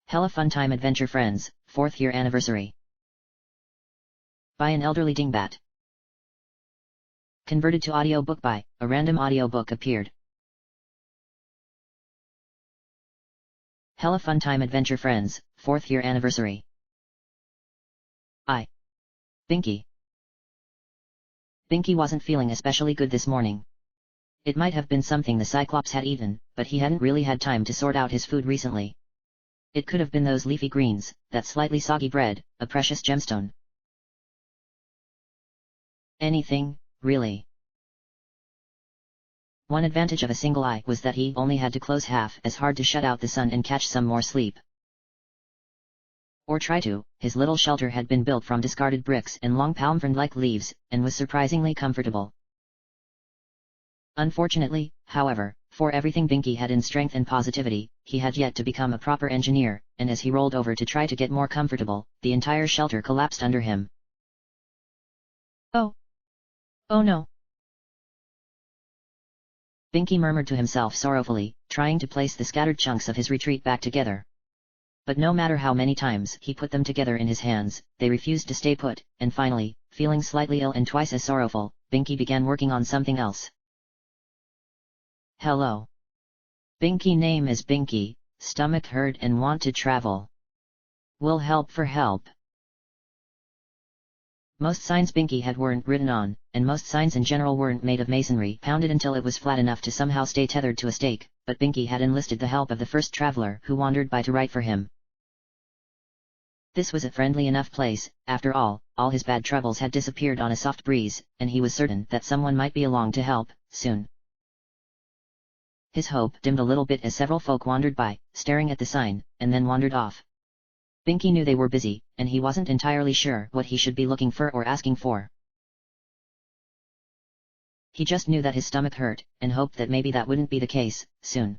Hella Funtime Adventure Friends, 4th year anniversary. By AnElderlyDingbat. Converted to audiobook by ARandomAudiobookAppeared. Hella Funtime Adventure Friends, 4th year anniversary. Binky. Binky wasn't feeling especially good this morning. It might have been something the Cyclops had eaten, but he hadn't really had time to sort out his food recently. It could have been those leafy greens, that slightly soggy bread, a precious gemstone. Anything, really. One advantage of a single eye was that he only had to close half as hard to shut out the sun and catch some more sleep. Or try to. His little shelter had been built from discarded bricks and long palm frond-like leaves, and was surprisingly comfortable. Unfortunately, however, for everything Binky had in strength and positivity, he had yet to become a proper engineer, and as he rolled over to try to get more comfortable, the entire shelter collapsed under him. Oh no! Binky murmured to himself sorrowfully, trying to place the scattered chunks of his retreat back together. But no matter how many times he put them together in his hands, they refused to stay put, and finally, feeling slightly ill and twice as sorrowful, Binky began working on something else. Hello. Binky name is Binky, stomach hurt and want to travel. Will help for help. Most signs Binky had weren't written on, and most signs in general weren't made of masonry pounded until it was flat enough to somehow stay tethered to a stake, but Binky had enlisted the help of the first traveler who wandered by to write for him. This was a friendly enough place, after all his bad troubles had disappeared on a soft breeze, and he was certain that someone might be along to help, soon. His hope dimmed a little bit as several folk wandered by, staring at the sign, and then wandered off. Binky knew they were busy, and he wasn't entirely sure what he should be looking for or asking for. He just knew that his stomach hurt, and hoped that maybe that wouldn't be the case, soon.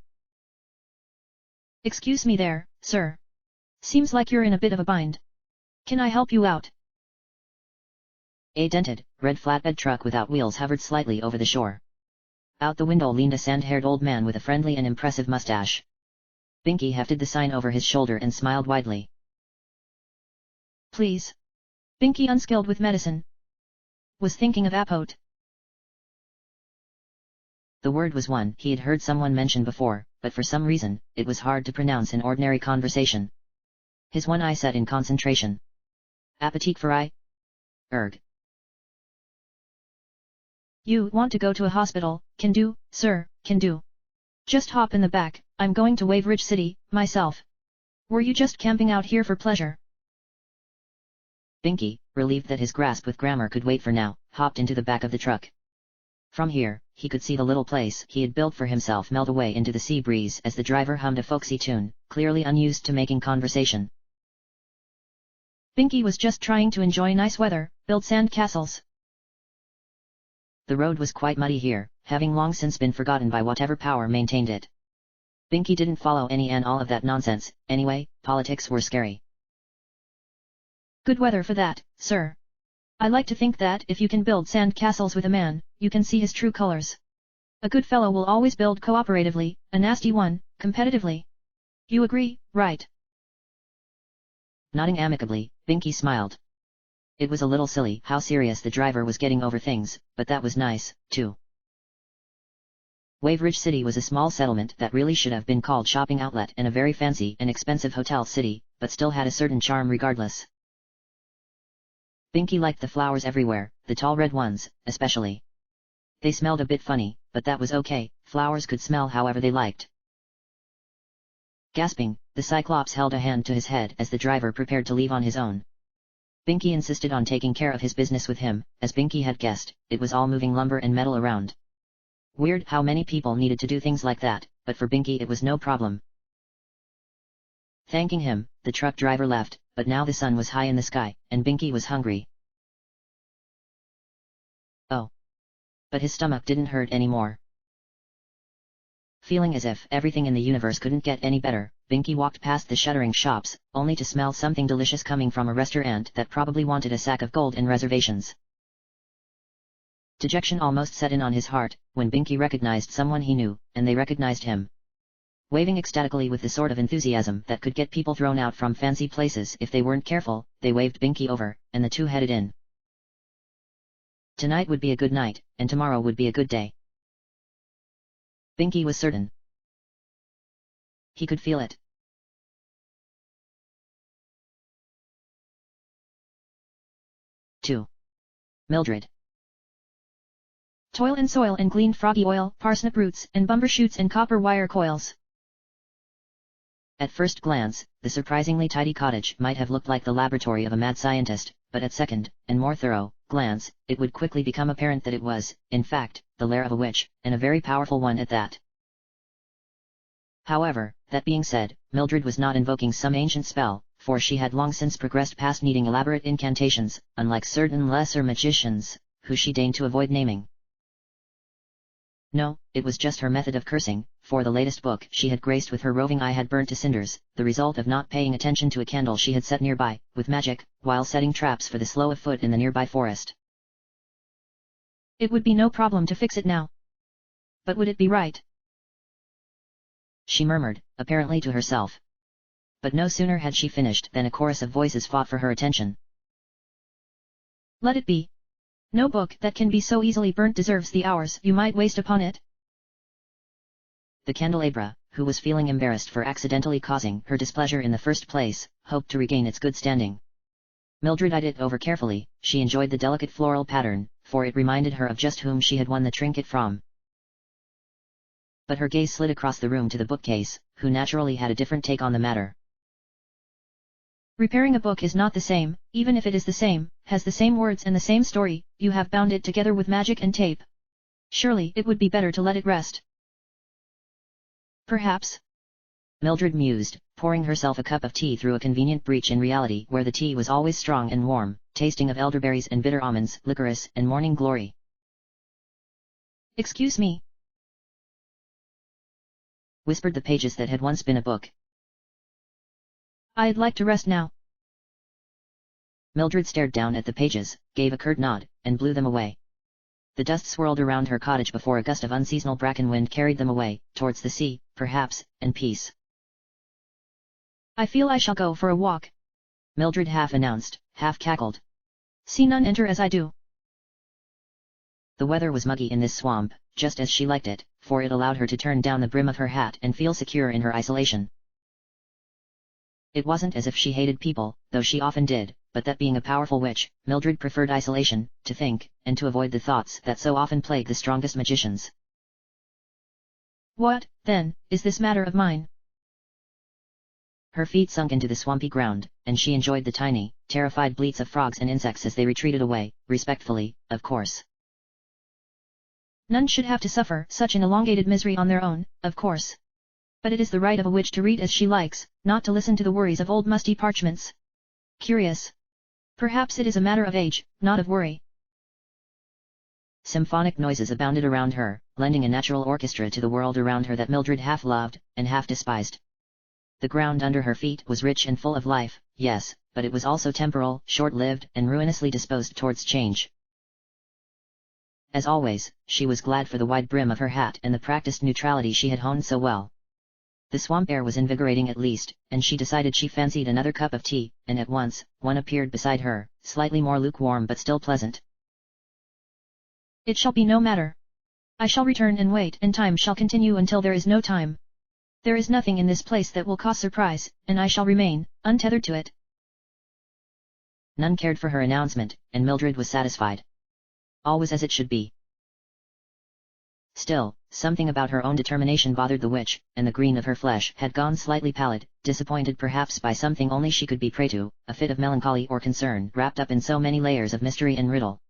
Excuse me there, sir. Seems like you're in a bit of a bind. Can I help you out? A dented, red flatbed truck without wheels hovered slightly over the shore. Out the window leaned a sand-haired old man with a friendly and impressive mustache. Binky hefted the sign over his shoulder and smiled widely. Please. Binky, unskilled with medicine, was thinking of apote. The word was one he had heard someone mention before, but for some reason, it was hard to pronounce in ordinary conversation. His one eye set in concentration. Appetit for eye? Erg. You want to go to a hospital? Can do, sir, can do. Just hop in the back, I'm going to Waveridge City, myself. Were you just camping out here for pleasure? Binky, relieved that his grasp with grammar could wait for now, hopped into the back of the truck. From here, he could see the little place he had built for himself melt away into the sea breeze as the driver hummed a folksy tune, clearly unused to making conversation. Binky was just trying to enjoy nice weather, build sand castles. The road was quite muddy here, having long since been forgotten by whatever power maintained it. Binky didn't follow any and all of that nonsense, anyway. Politics were scary. Good weather for that, sir. I like to think that if you can build sand castles with a man, you can see his true colors. A good fellow will always build cooperatively, a nasty one, competitively. You agree, right? Nodding amicably, Binky smiled. It was a little silly how serious the driver was getting over things, but that was nice, too. Waveridge City was a small settlement that really should have been called shopping outlet and a very fancy and expensive hotel city, but still had a certain charm regardless. Binky liked the flowers everywhere, the tall red ones, especially. They smelled a bit funny, but that was okay, flowers could smell however they liked. Gasping, the Cyclops held a hand to his head as the driver prepared to leave on his own. Binky insisted on taking care of his business with him, as Binky had guessed, it was all moving lumber and metal around. Weird how many people needed to do things like that, but for Binky it was no problem. Thanking him, the truck driver left, but now the sun was high in the sky, and Binky was hungry. Oh. But his stomach didn't hurt anymore. Feeling as if everything in the universe couldn't get any better, Binky walked past the shuttering shops, only to smell something delicious coming from a restaurant that probably wanted a sack of gold and reservations. Dejection almost set in on his heart, when Binky recognized someone he knew, and they recognized him. Waving ecstatically with the sort of enthusiasm that could get people thrown out from fancy places if they weren't careful, they waved Binky over, and the two headed in. Tonight would be a good night, and tomorrow would be a good day. Binky was certain. He could feel it. 2. Mildred. Toil and soil and gleaned froggy oil, parsnip roots, and bumbershoots and copper wire coils. At first glance, the surprisingly tidy cottage might have looked like the laboratory of a mad scientist, but at second, and more thorough, glance, it would quickly become apparent that it was, in fact, the lair of a witch, and a very powerful one at that. However, that being said, Mildred was not invoking some ancient spell, for she had long since progressed past needing elaborate incantations, unlike certain lesser magicians, who she deigned to avoid naming. No, it was just her method of cursing, for the latest book she had graced with her roving eye had burnt to cinders, the result of not paying attention to a candle she had set nearby, with magic, while setting traps for the slow of foot in the nearby forest. It would be no problem to fix it now. But would it be right? She murmured, apparently to herself. But no sooner had she finished than a chorus of voices fought for her attention. Let it be. No book that can be so easily burnt deserves the hours you might waste upon it. The candelabra, who was feeling embarrassed for accidentally causing her displeasure in the first place, hoped to regain its good standing. Mildred eyed it over carefully. She enjoyed the delicate floral pattern, for it reminded her of just whom she had won the trinket from. But her gaze slid across the room to the bookcase, who naturally had a different take on the matter. Repairing a book is not the same, even if it is the same, has the same words and the same story, you have bound it together with magic and tape. Surely it would be better to let it rest. Perhaps. Mildred mused, pouring herself a cup of tea through a convenient breach in reality where the tea was always strong and warm, tasting of elderberries and bitter almonds, licorice and morning glory. Excuse me, whispered the pages that had once been a book. I'd like to rest now. Mildred stared down at the pages, gave a curt nod, and blew them away. The dust swirled around her cottage before a gust of unseasonal bracken wind carried them away, towards the sea, perhaps, and peace. I feel I shall go for a walk, Mildred half announced, half cackled. See none enter as I do. The weather was muggy in this swamp, just as she liked it, for it allowed her to turn down the brim of her hat and feel secure in her isolation. It wasn't as if she hated people, though she often did, but that being a powerful witch, Mildred preferred isolation, to think, and to avoid the thoughts that so often plague the strongest magicians. What, then, is this matter of mine? Her feet sunk into the swampy ground, and she enjoyed the tiny, terrified bleats of frogs and insects as they retreated away, respectfully, of course. None should have to suffer such an elongated misery on their own, of course. But it is the right of a witch to read as she likes, not to listen to the worries of old musty parchments. Curious. Perhaps it is a matter of age, not of worry. Symphonic noises abounded around her, lending a natural orchestra to the world around her that Mildred half loved, and half despised. The ground under her feet was rich and full of life, yes, but it was also temporal, short-lived, and ruinously disposed towards change. As always, she was glad for the wide brim of her hat and the practiced neutrality she had honed so well. The swamp air was invigorating at least, and she decided she fancied another cup of tea, and at once, one appeared beside her, slightly more lukewarm but still pleasant. It shall be no matter. I shall return and wait, and time shall continue until there is no time. There is nothing in this place that will cause surprise, and I shall remain, untethered to it. None cared for her announcement, and Mildred was satisfied. All was as it should be. Still, something about her own determination bothered the witch, and the green of her flesh had gone slightly pallid, disappointed perhaps by something only she could be prey to, a fit of melancholy or concern wrapped up in so many layers of mystery and riddle.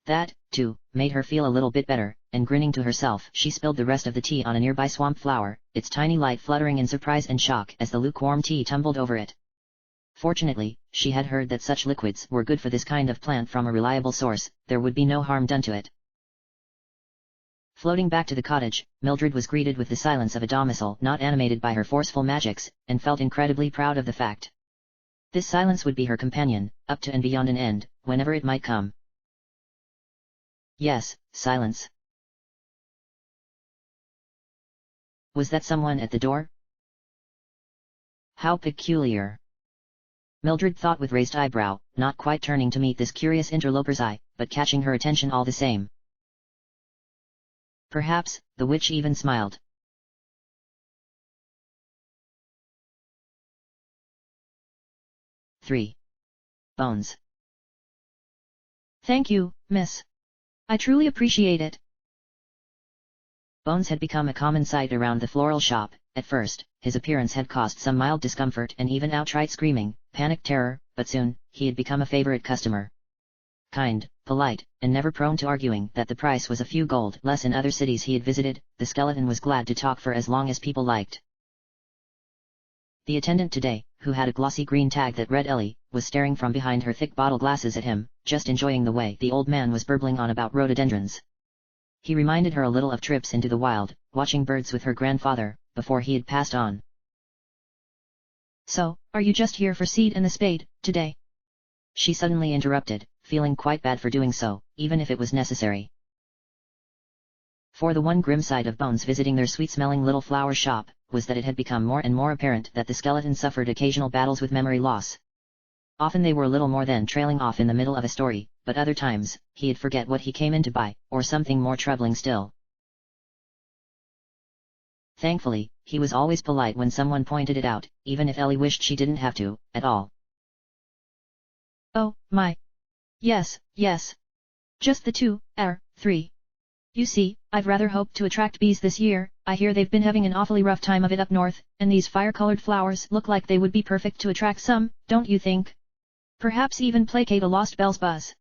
That, too, made her feel a little bit better, and grinning to herself she spilled the rest of the tea on a nearby swamp flower, its tiny light fluttering in surprise and shock as the lukewarm tea tumbled over it. Fortunately, she had heard that such liquids were good for this kind of plant from a reliable source, there would be no harm done to it. Floating back to the cottage, Mildred was greeted with the silence of a domicile not animated by her forceful magics, and felt incredibly proud of the fact. This silence would be her companion, up to and beyond an end, whenever it might come. Yes, silence. Was that someone at the door? How peculiar. Mildred thought with raised eyebrow, not quite turning to meet this curious interloper's eye, but catching her attention all the same. Perhaps, the witch even smiled. 3. Bones. Thank you, miss. I truly appreciate it. Bones had become a common sight around the floral shop. At first, his appearance had caused some mild discomfort and even outright screaming, panicked terror, but soon, he had become a favorite customer. Kind, polite, and never prone to arguing that the price was a few gold less in other cities he had visited, the skeleton was glad to talk for as long as people liked. The attendant today, who had a glossy green tag that read Ellie, was staring from behind her thick bottle glasses at him, just enjoying the way the old man was burbling on about rhododendrons. He reminded her a little of trips into the wild, watching birds with her grandfather, before he had passed on. So, are you just here for Seed and the Spade, today? She suddenly interrupted, feeling quite bad for doing so, even if it was necessary. For the one grim side of Bones visiting their sweet-smelling little flower shop, was that it had become more and more apparent that the skeleton suffered occasional battles with memory loss. Often they were little more than trailing off in the middle of a story, but other times, he'd forget what he came in to buy, or something more troubling still. Thankfully, he was always polite when someone pointed it out, even if Ellie wished she didn't have to, at all. Oh, my. Yes, yes. Just the 2, or 3. You see, I've rather hoped to attract bees this year. I hear they've been having an awfully rough time of it up north, and these fire-colored flowers look like they would be perfect to attract some, don't you think? Perhaps even placate a lost bell's buzz.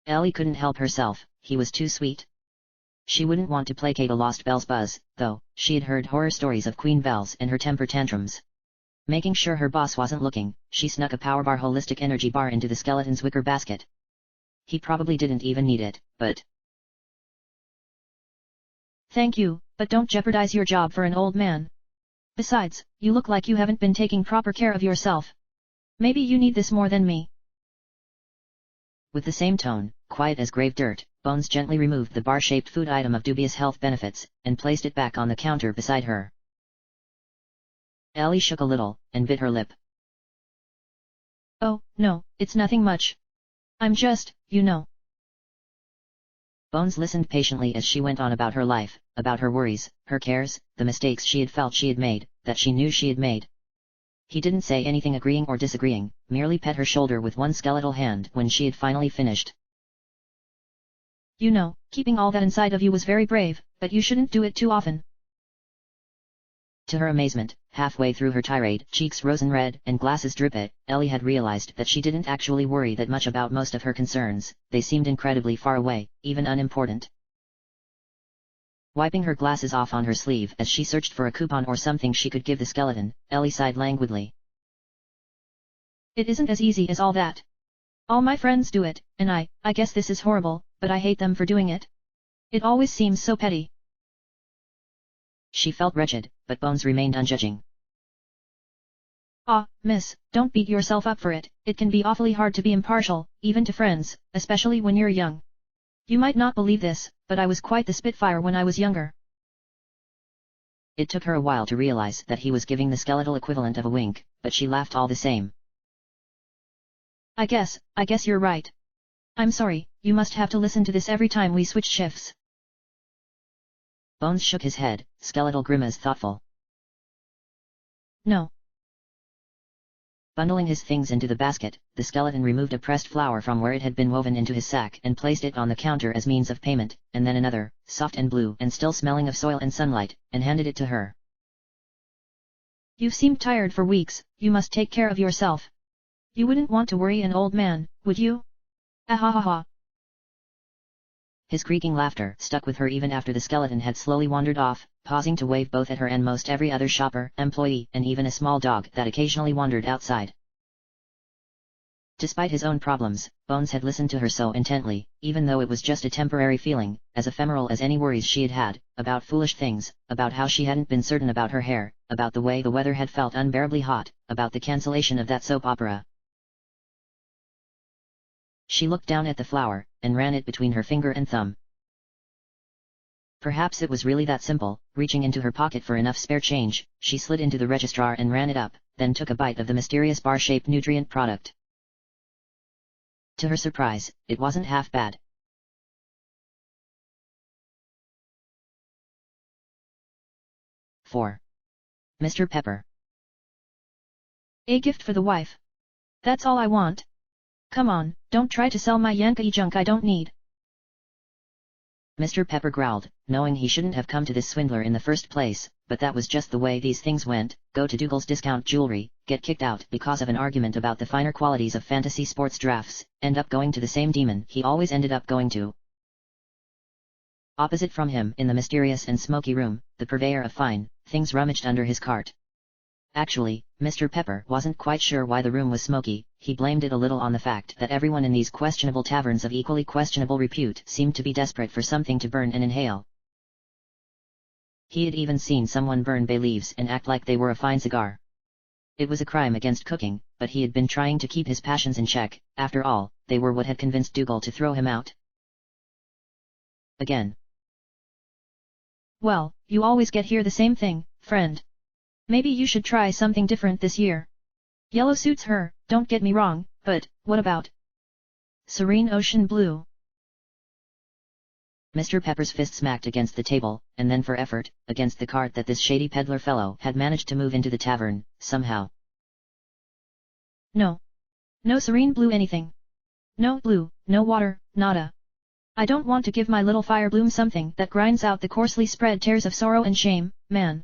Ellie couldn't help herself, he was too sweet. She wouldn't want to placate a lost bell's buzz, though. She had heard horror stories of Queen Bells and her temper tantrums. Making sure her boss wasn't looking, she snuck a Power Bar holistic energy bar into the skeleton's wicker basket. He probably didn't even need it, but... Thank you, but don't jeopardize your job for an old man. Besides, you look like you haven't been taking proper care of yourself. Maybe you need this more than me. With the same tone, quiet as grave dirt, Bones gently removed the bar-shaped food item of dubious health benefits, and placed it back on the counter beside her. Ellie shook a little, and bit her lip. Oh, no, it's nothing much. I'm just, you know. Bones listened patiently as she went on about her life, about her worries, her cares, the mistakes she had felt she had made, that she knew she had made. He didn't say anything agreeing or disagreeing, merely pet her shoulder with one skeletal hand when she had finally finished. You know, keeping all that inside of you was very brave, but you shouldn't do it too often. To her amazement, halfway through her tirade, cheeks rose red and glasses dripped, Ellie had realized that she didn't actually worry that much about most of her concerns, they seemed incredibly far away, even unimportant. Wiping her glasses off on her sleeve as she searched for a coupon or something she could give the skeleton, Ellie sighed languidly. It isn't as easy as all that. All my friends do it, and I guess this is horrible, but I hate them for doing it. It always seems so petty. She felt wretched, but Bones remained unjudging. Ah, miss, don't beat yourself up for it, it can be awfully hard to be impartial, even to friends, especially when you're young. You might not believe this, but I was quite the spitfire when I was younger. It took her a while to realize that he was giving the skeletal equivalent of a wink, but she laughed all the same. I guess you're right. I'm sorry, you must have to listen to this every time we switch shifts. Bones shook his head, skeletal grimace thoughtful. No. Bundling his things into the basket, the skeleton removed a pressed flower from where it had been woven into his sack and placed it on the counter as means of payment, and then another, soft and blue and still smelling of soil and sunlight, and handed it to her. You've seemed tired for weeks, you must take care of yourself. You wouldn't want to worry an old man, would you? Ah ha ha ha. His creaking laughter stuck with her even after the skeleton had slowly wandered off, pausing to wave both at her and most every other shopper, employee, and even a small dog that occasionally wandered outside. Despite his own problems, Bones had listened to her so intently, even though it was just a temporary feeling, as ephemeral as any worries she had had, about foolish things, about how she hadn't been certain about her hair, about the way the weather had felt unbearably hot, about the cancellation of that soap opera. She looked down at the flower, and ran it between her finger and thumb. Perhaps it was really that simple. Reaching into her pocket for enough spare change, she slid into the registrar and ran it up, then took a bite of the mysterious bar-shaped nutrient product. To her surprise, it wasn't half bad. Mr. Pepper. A gift for the wife. That's all I want. Come on, don't try to sell my Yankee junk I don't need. Mr. Pepper growled, knowing he shouldn't have come to this swindler in the first place, but that was just the way these things went. Go to Dougal's Discount Jewelry, get kicked out because of an argument about the finer qualities of fantasy sports drafts, end up going to the same demon he always ended up going to. Opposite from him in the mysterious and smoky room, the purveyor of fine things rummaged under his cart. Actually, Mr. Pepper wasn't quite sure why the room was smoky. He blamed it a little on the fact that everyone in these questionable taverns of equally questionable repute seemed to be desperate for something to burn and inhale. He had even seen someone burn bay leaves and act like they were a fine cigar. It was a crime against cooking, but he had been trying to keep his passions in check. After all, they were what had convinced Dougal to throw him out. Again. Well, you always get here the same thing, friend. Maybe you should try something different this year. Yellow suits her, don't get me wrong, but what about serene ocean blue? Mr. Pepper's fist smacked against the table, and then for effort, against the cart that this shady peddler fellow had managed to move into the tavern, somehow. No. No serene blue anything. No blue, no water, nada. I don't want to give my little fire bloom something that grinds out the coarsely spread tears of sorrow and shame, man.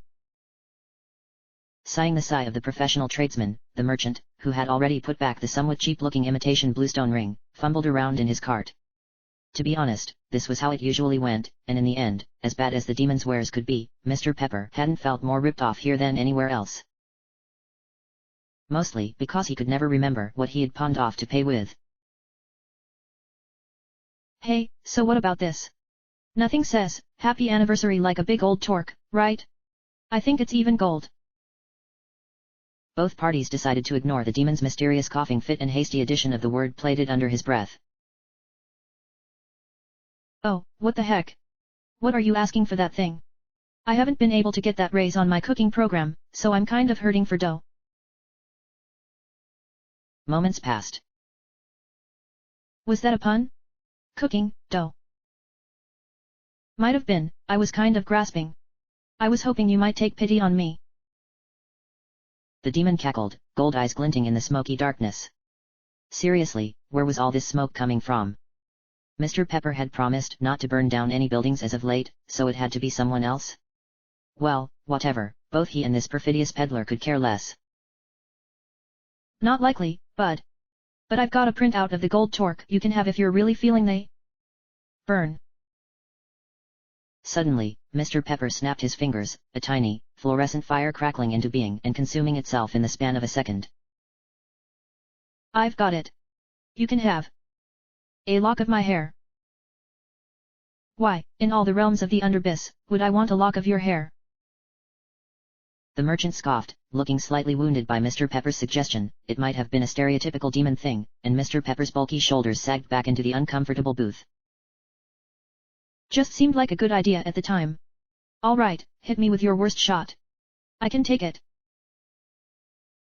Sighing the sigh of the professional tradesman, the merchant, who had already put back the somewhat cheap-looking imitation bluestone ring, fumbled around in his cart. To be honest, this was how it usually went, and in the end, as bad as the demon's wares could be, Mr. Pepper hadn't felt more ripped off here than anywhere else. Mostly because he could never remember what he had pawned off to pay with. Hey, so what about this? Nothing says, happy anniversary like a big old torque, right? I think it's even gold. Both parties decided to ignore the demon's mysterious coughing fit and hasty addition of the word plated under his breath. Oh, what the heck? What are you asking for that thing? I haven't been able to get that raise on my cooking program, so I'm kind of hurting for dough. Moments passed. Was that a pun? Cooking, dough. Might have been, I was kind of grasping. I was hoping you might take pity on me. The demon cackled, gold eyes glinting in the smoky darkness. Seriously, where was all this smoke coming from? Mr. Pepper had promised not to burn down any buildings as of late, so it had to be someone else? Well, whatever, both he and this perfidious peddler could care less. Not likely, bud. But I've got a printout of the gold torque you can have if you're really feeling they burn. Suddenly, Mr. Pepper snapped his fingers, a tiny, fluorescent fire crackling into being and consuming itself in the span of a second. I've got it. You can have a lock of my hair. Why, in all the realms of the underbiss, would I want a lock of your hair? The merchant scoffed, looking slightly wounded by Mr. Pepper's suggestion. It might have been a stereotypical demon thing, and Mr. Pepper's bulky shoulders sagged back into the uncomfortable booth. Just seemed like a good idea at the time. All right, hit me with your worst shot. I can take it.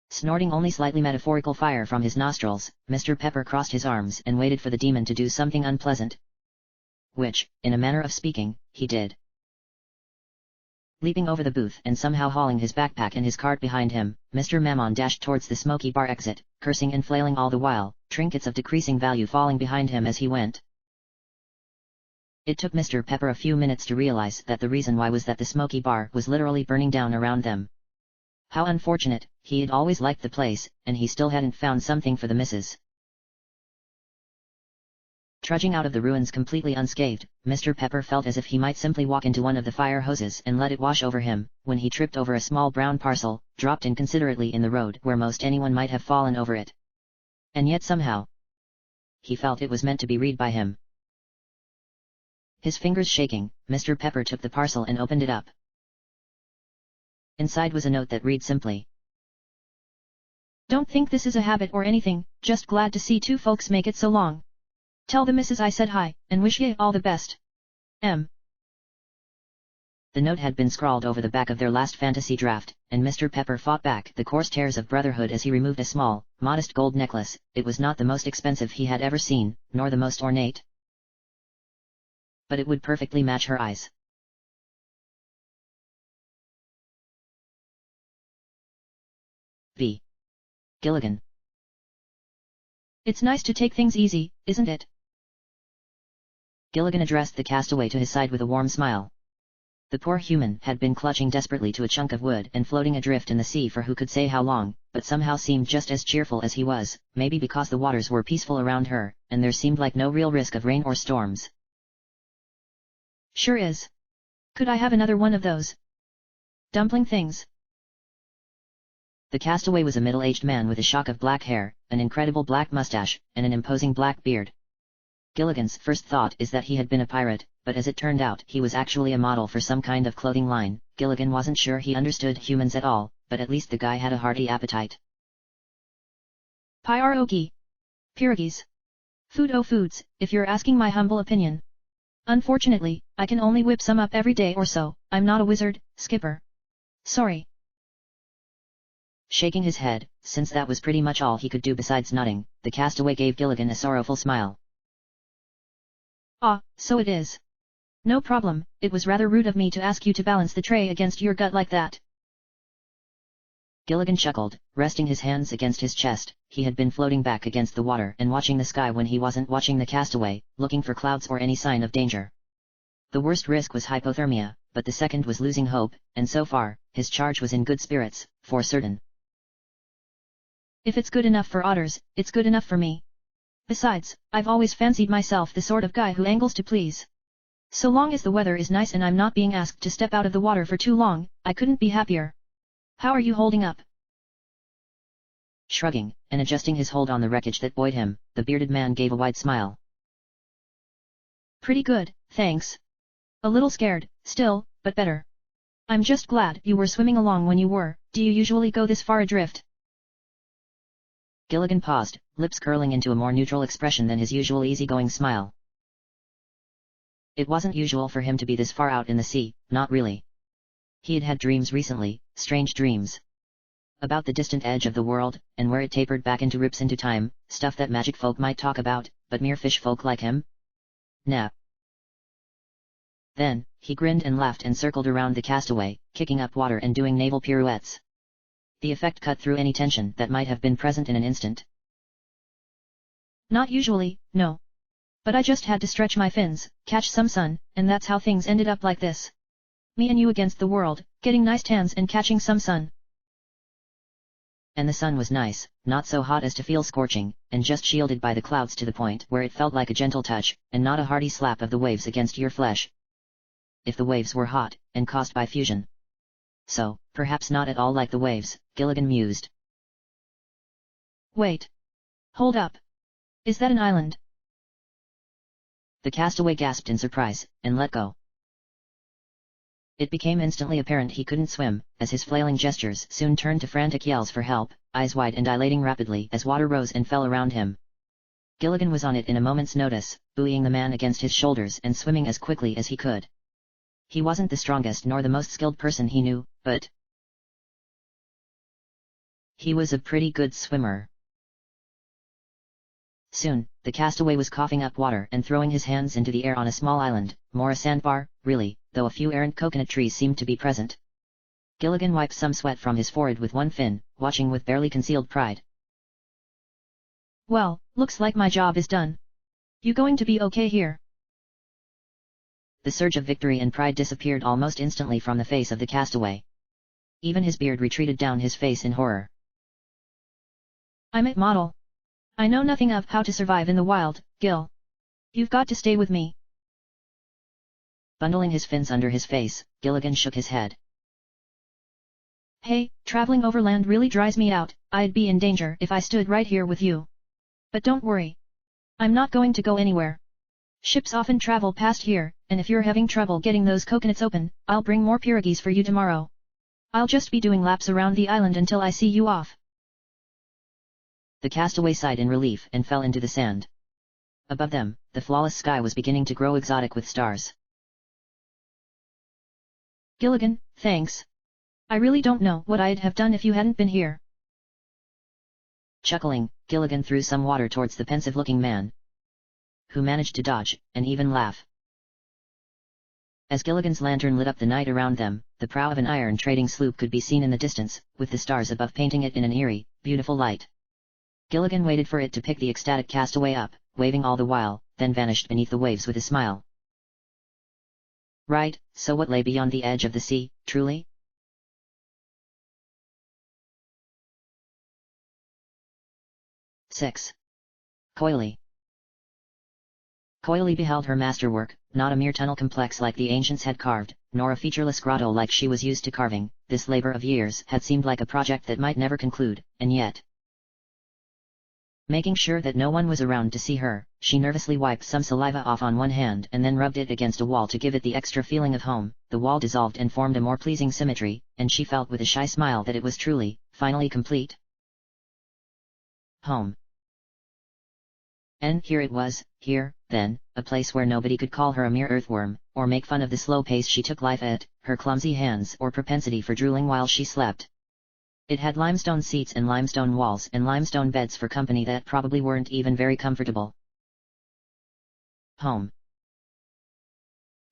Snorting only slightly metaphorical fire from his nostrils, Mr. Pepper crossed his arms and waited for the demon to do something unpleasant. Which, in a manner of speaking, he did. Leaping over the booth and somehow hauling his backpack and his cart behind him, Mr. Mammon dashed towards the smoky bar exit, cursing and flailing all the while, trinkets of decreasing value falling behind him as he went. It took Mr. Pepper a few minutes to realize that the reason why was that the smoky bar was literally burning down around them. How unfortunate, he had always liked the place, and he still hadn't found something for the missus. Trudging out of the ruins completely unscathed, Mr. Pepper felt as if he might simply walk into one of the fire hoses and let it wash over him, when he tripped over a small brown parcel, dropped inconsiderately in the road where most anyone might have fallen over it. And yet somehow, he felt it was meant to be read by him. His fingers shaking, Mr. Pepper took the parcel and opened it up. Inside was a note that read simply. Don't think this is a habit or anything, just glad to see two folks make it so long. Tell the missus I said hi, and wish ye all the best. M. The note had been scrawled over the back of their last fantasy draft, and Mr. Pepper fought back the coarse tears of brotherhood as he removed a small, modest gold necklace. It was not the most expensive he had ever seen, nor the most ornate, but it would perfectly match her eyes. V. Gilligan. It's nice to take things easy, isn't it? Gilligan addressed the castaway to his side with a warm smile. The poor human had been clutching desperately to a chunk of wood and floating adrift in the sea for who could say how long, but somehow seemed just as cheerful as he was, maybe because the waters were peaceful around her, and there seemed like no real risk of rain or storms. Sure is. Could I have another one of those dumpling things? The castaway was a middle-aged man with a shock of black hair, an incredible black mustache, and an imposing black beard. Gilligan's first thought is that he had been a pirate, but as it turned out he was actually a model for some kind of clothing line. Gilligan wasn't sure he understood humans at all, but at least the guy had a hearty appetite. Pierogi. Pierogies. Foods, if you're asking my humble opinion. Unfortunately, I can only whip some up every day or so. I'm not a wizard, skipper. Sorry. Shaking his head, since that was pretty much all he could do besides nodding, the castaway gave Gilligan a sorrowful smile. Ah, so it is. No problem, it was rather rude of me to ask you to balance the tray against your gut like that. Gilligan chuckled, resting his hands against his chest. He had been floating back against the water and watching the sky when he wasn't watching the castaway, looking for clouds or any sign of danger. The worst risk was hypothermia, but the second was losing hope, and so far, his charge was in good spirits, for certain. If it's good enough for otters, it's good enough for me. Besides, I've always fancied myself the sort of guy who angles to please. So long as the weather is nice and I'm not being asked to step out of the water for too long, I couldn't be happier. How are you holding up? Shrugging, and adjusting his hold on the wreckage that buoyed him, the bearded man gave a wide smile. Pretty good, thanks. A little scared, still, but better. I'm just glad you were swimming along when you were. Do you usually go this far adrift? Gilligan paused, lips curling into a more neutral expression than his usual easygoing smile. It wasn't usual for him to be this far out in the sea, not really. He had had dreams recently, strange dreams. About the distant edge of the world, and where it tapered back into rips into time, stuff that magic folk might talk about, but mere fish folk like him? Nah. Then, he grinned and laughed and circled around the castaway, kicking up water and doing naval pirouettes. The effect cut through any tension that might have been present in an instant. Not usually, no. But I just had to stretch my fins, catch some sun, and that's how things ended up like this. Me and you against the world, getting nice tans and catching some sun. And the sun was nice, not so hot as to feel scorching, and just shielded by the clouds to the point where it felt like a gentle touch, and not a hearty slap of the waves against your flesh. If the waves were hot, and caused by fusion. So, perhaps not at all like the waves, Gilligan mused. Wait. Hold up. Is that an island? The castaway gasped in surprise, and let go. It became instantly apparent he couldn't swim, as his flailing gestures soon turned to frantic yells for help, eyes wide and dilating rapidly as water rose and fell around him. Gilligan was on it in a moment's notice, buoying the man against his shoulders and swimming as quickly as he could. He wasn't the strongest nor the most skilled person he knew, but he was a pretty good swimmer. Soon, the castaway was coughing up water and throwing his hands into the air on a small island, more a sandbar, really, though a few errant coconut trees seemed to be present. Gilligan wiped some sweat from his forehead with one fin, watching with barely concealed pride. Well, looks like my job is done. You going to be okay here? The surge of victory and pride disappeared almost instantly from the face of the castaway. Even his beard retreated down his face in horror. I'm a model. I know nothing of how to survive in the wild, Gil. You've got to stay with me. Bundling his fins under his face, Gilligan shook his head. Hey, traveling overland really dries me out. I'd be in danger if I stood right here with you. But don't worry. I'm not going to go anywhere. Ships often travel past here, and if you're having trouble getting those coconuts open, I'll bring more pierogies for you tomorrow. I'll just be doing laps around the island until I see you off. The castaway sighed in relief and fell into the sand. Above them, the flawless sky was beginning to grow exotic with stars. Gilligan, thanks. I really don't know what I'd have done if you hadn't been here. Chuckling, Gilligan threw some water towards the pensive-looking man, who managed to dodge, and even laugh. As Gilligan's lantern lit up the night around them, the prow of an iron trading sloop could be seen in the distance, with the stars above painting it in an eerie, beautiful light. Gilligan waited for it to pick the ecstatic castaway up, waving all the while, then vanished beneath the waves with a smile. Right, so what lay beyond the edge of the sea, truly? Six. Coily. Coily beheld her masterwork, not a mere tunnel complex like the ancients had carved, nor a featureless grotto like she was used to carving. This labor of years had seemed like a project that might never conclude, and yet... Making sure that no one was around to see her, she nervously wiped some saliva off on one hand and then rubbed it against a wall to give it the extra feeling of home. The wall dissolved and formed a more pleasing symmetry, and she felt with a shy smile that it was truly, finally complete. Home. And here it was, here, then, a place where nobody could call her a mere earthworm, or make fun of the slow pace she took life at, her clumsy hands or propensity for drooling while she slept. It had limestone seats and limestone walls and limestone beds for company that probably weren't even very comfortable. Home.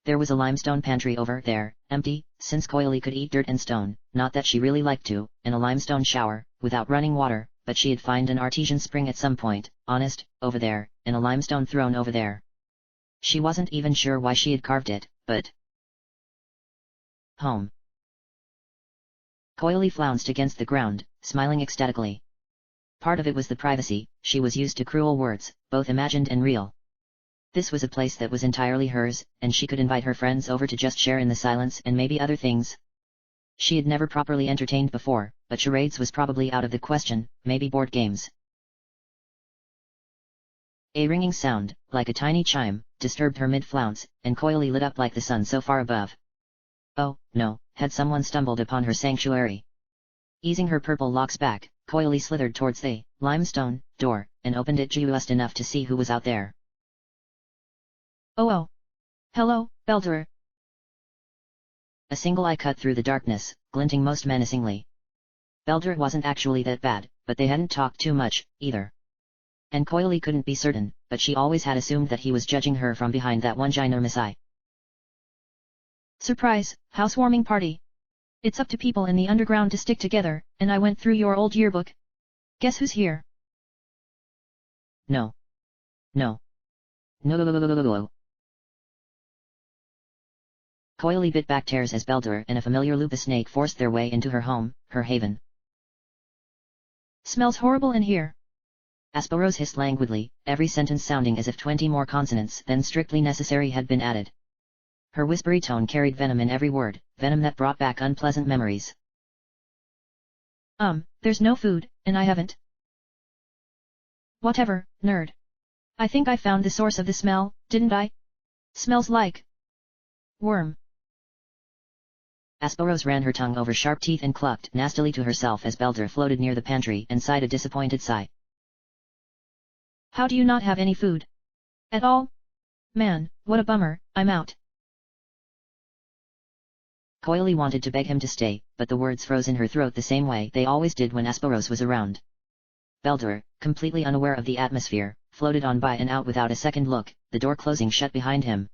There was a limestone pantry over there, empty, since Coily could eat dirt and stone, not that she really liked to, and a limestone shower, without running water, but she'd find an artesian spring at some point, honest, over there, and a limestone throne over there. She wasn't even sure why she had carved it, but... Home. Coily flounced against the ground, smiling ecstatically. Part of it was the privacy. She was used to cruel words, both imagined and real. This was a place that was entirely hers, and she could invite her friends over to just share in the silence and maybe other things. She had never properly entertained before, but charades was probably out of the question, maybe board games. A ringing sound, like a tiny chime, disturbed her mid-flounce, and Coily lit up like the sun so far above. Oh, no, had someone stumbled upon her sanctuary? Easing her purple locks back, Coily slithered towards the limestone door, and opened it just enough to see who was out there. Oh. Hello, Adventure. A single eye cut through the darkness, glinting most menacingly. Adventure wasn't actually that bad, but they hadn't talked too much, either. And Coily couldn't be certain, but she always had assumed that he was judging her from behind that one ginormous eye. Surprise, housewarming party. It's up to people in the underground to stick together, and I went through your old yearbook. Guess who's here? No. Coily bit back tears as Adventure and a familiar lupa snake forced their way into her home, her haven. Smells horrible in here. Asperose hissed languidly, every sentence sounding as if 20 more consonants than strictly necessary had been added. Her whispery tone carried venom in every word, venom that brought back unpleasant memories. There's no food, and I haven't. Whatever, nerd. I think I found the source of the smell, didn't I? Smells like... worm. Asperose ran her tongue over sharp teeth and clucked nastily to herself as Adventure floated near the pantry and sighed a disappointed sigh. How do you not have any food? At all? Man, what a bummer, I'm out. Coily wanted to beg him to stay, but the words froze in her throat the same way they always did when Asperose was around. Adventure, completely unaware of the atmosphere, floated on by and out without a second look, the door closing shut behind him.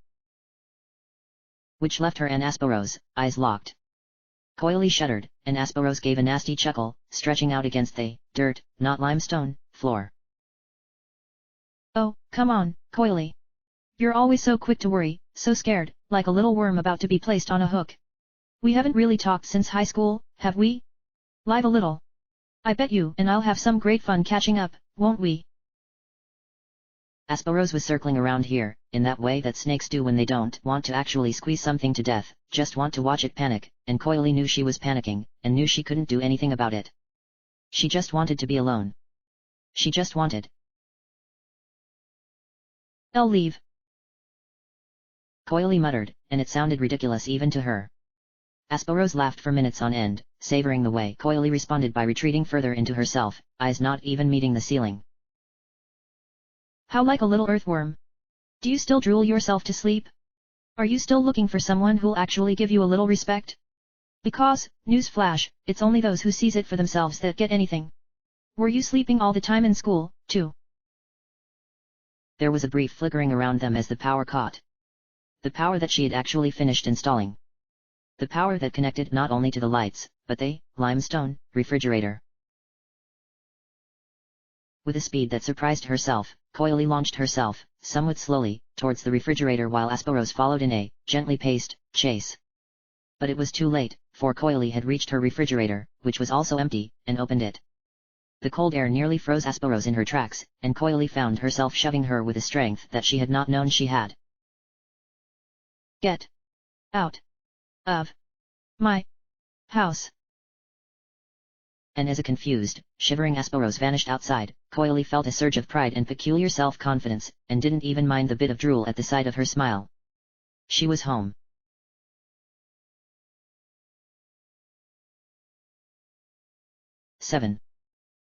Which left her and Asperose, eyes locked. Coily shuddered, and Asperose gave a nasty chuckle, stretching out against the dirt, not limestone, floor. Oh, come on, Coily. You're always so quick to worry, so scared, like a little worm about to be placed on a hook. We haven't really talked since high school, have we? Live a little. I bet you and I'll have some great fun catching up, won't we? Asperose was circling around here, in that way that snakes do when they don't want to actually squeeze something to death, just want to watch it panic, and Coily knew she was panicking, and knew she couldn't do anything about it. She just wanted to be alone. She just wanted. I'll leave. Coily muttered, and it sounded ridiculous even to her. Asperose laughed for minutes on end, savoring the way Coily responded by retreating further into herself, eyes not even meeting the ceiling. How like a little earthworm. Do you still drool yourself to sleep? Are you still looking for someone who'll actually give you a little respect? Because, newsflash, it's only those who sees it for themselves that get anything. Were you sleeping all the time in school, too? There was a brief flickering around them as the power caught. The power that she had actually finished installing. The power that connected not only to the lights, but the limestone refrigerator. With a speed that surprised herself, Coily launched herself, somewhat slowly, towards the refrigerator while Asperos followed in a gently paced chase. But it was too late, for Coily had reached her refrigerator, which was also empty, and opened it. The cold air nearly froze Asperos in her tracks, and Coily found herself shoving her with a strength that she had not known she had. Get out of my house. And as a confused, shivering Asperos vanished outside, Coily felt a surge of pride and peculiar self-confidence, and didn't even mind the bit of drool at the sight of her smile. She was home. "7.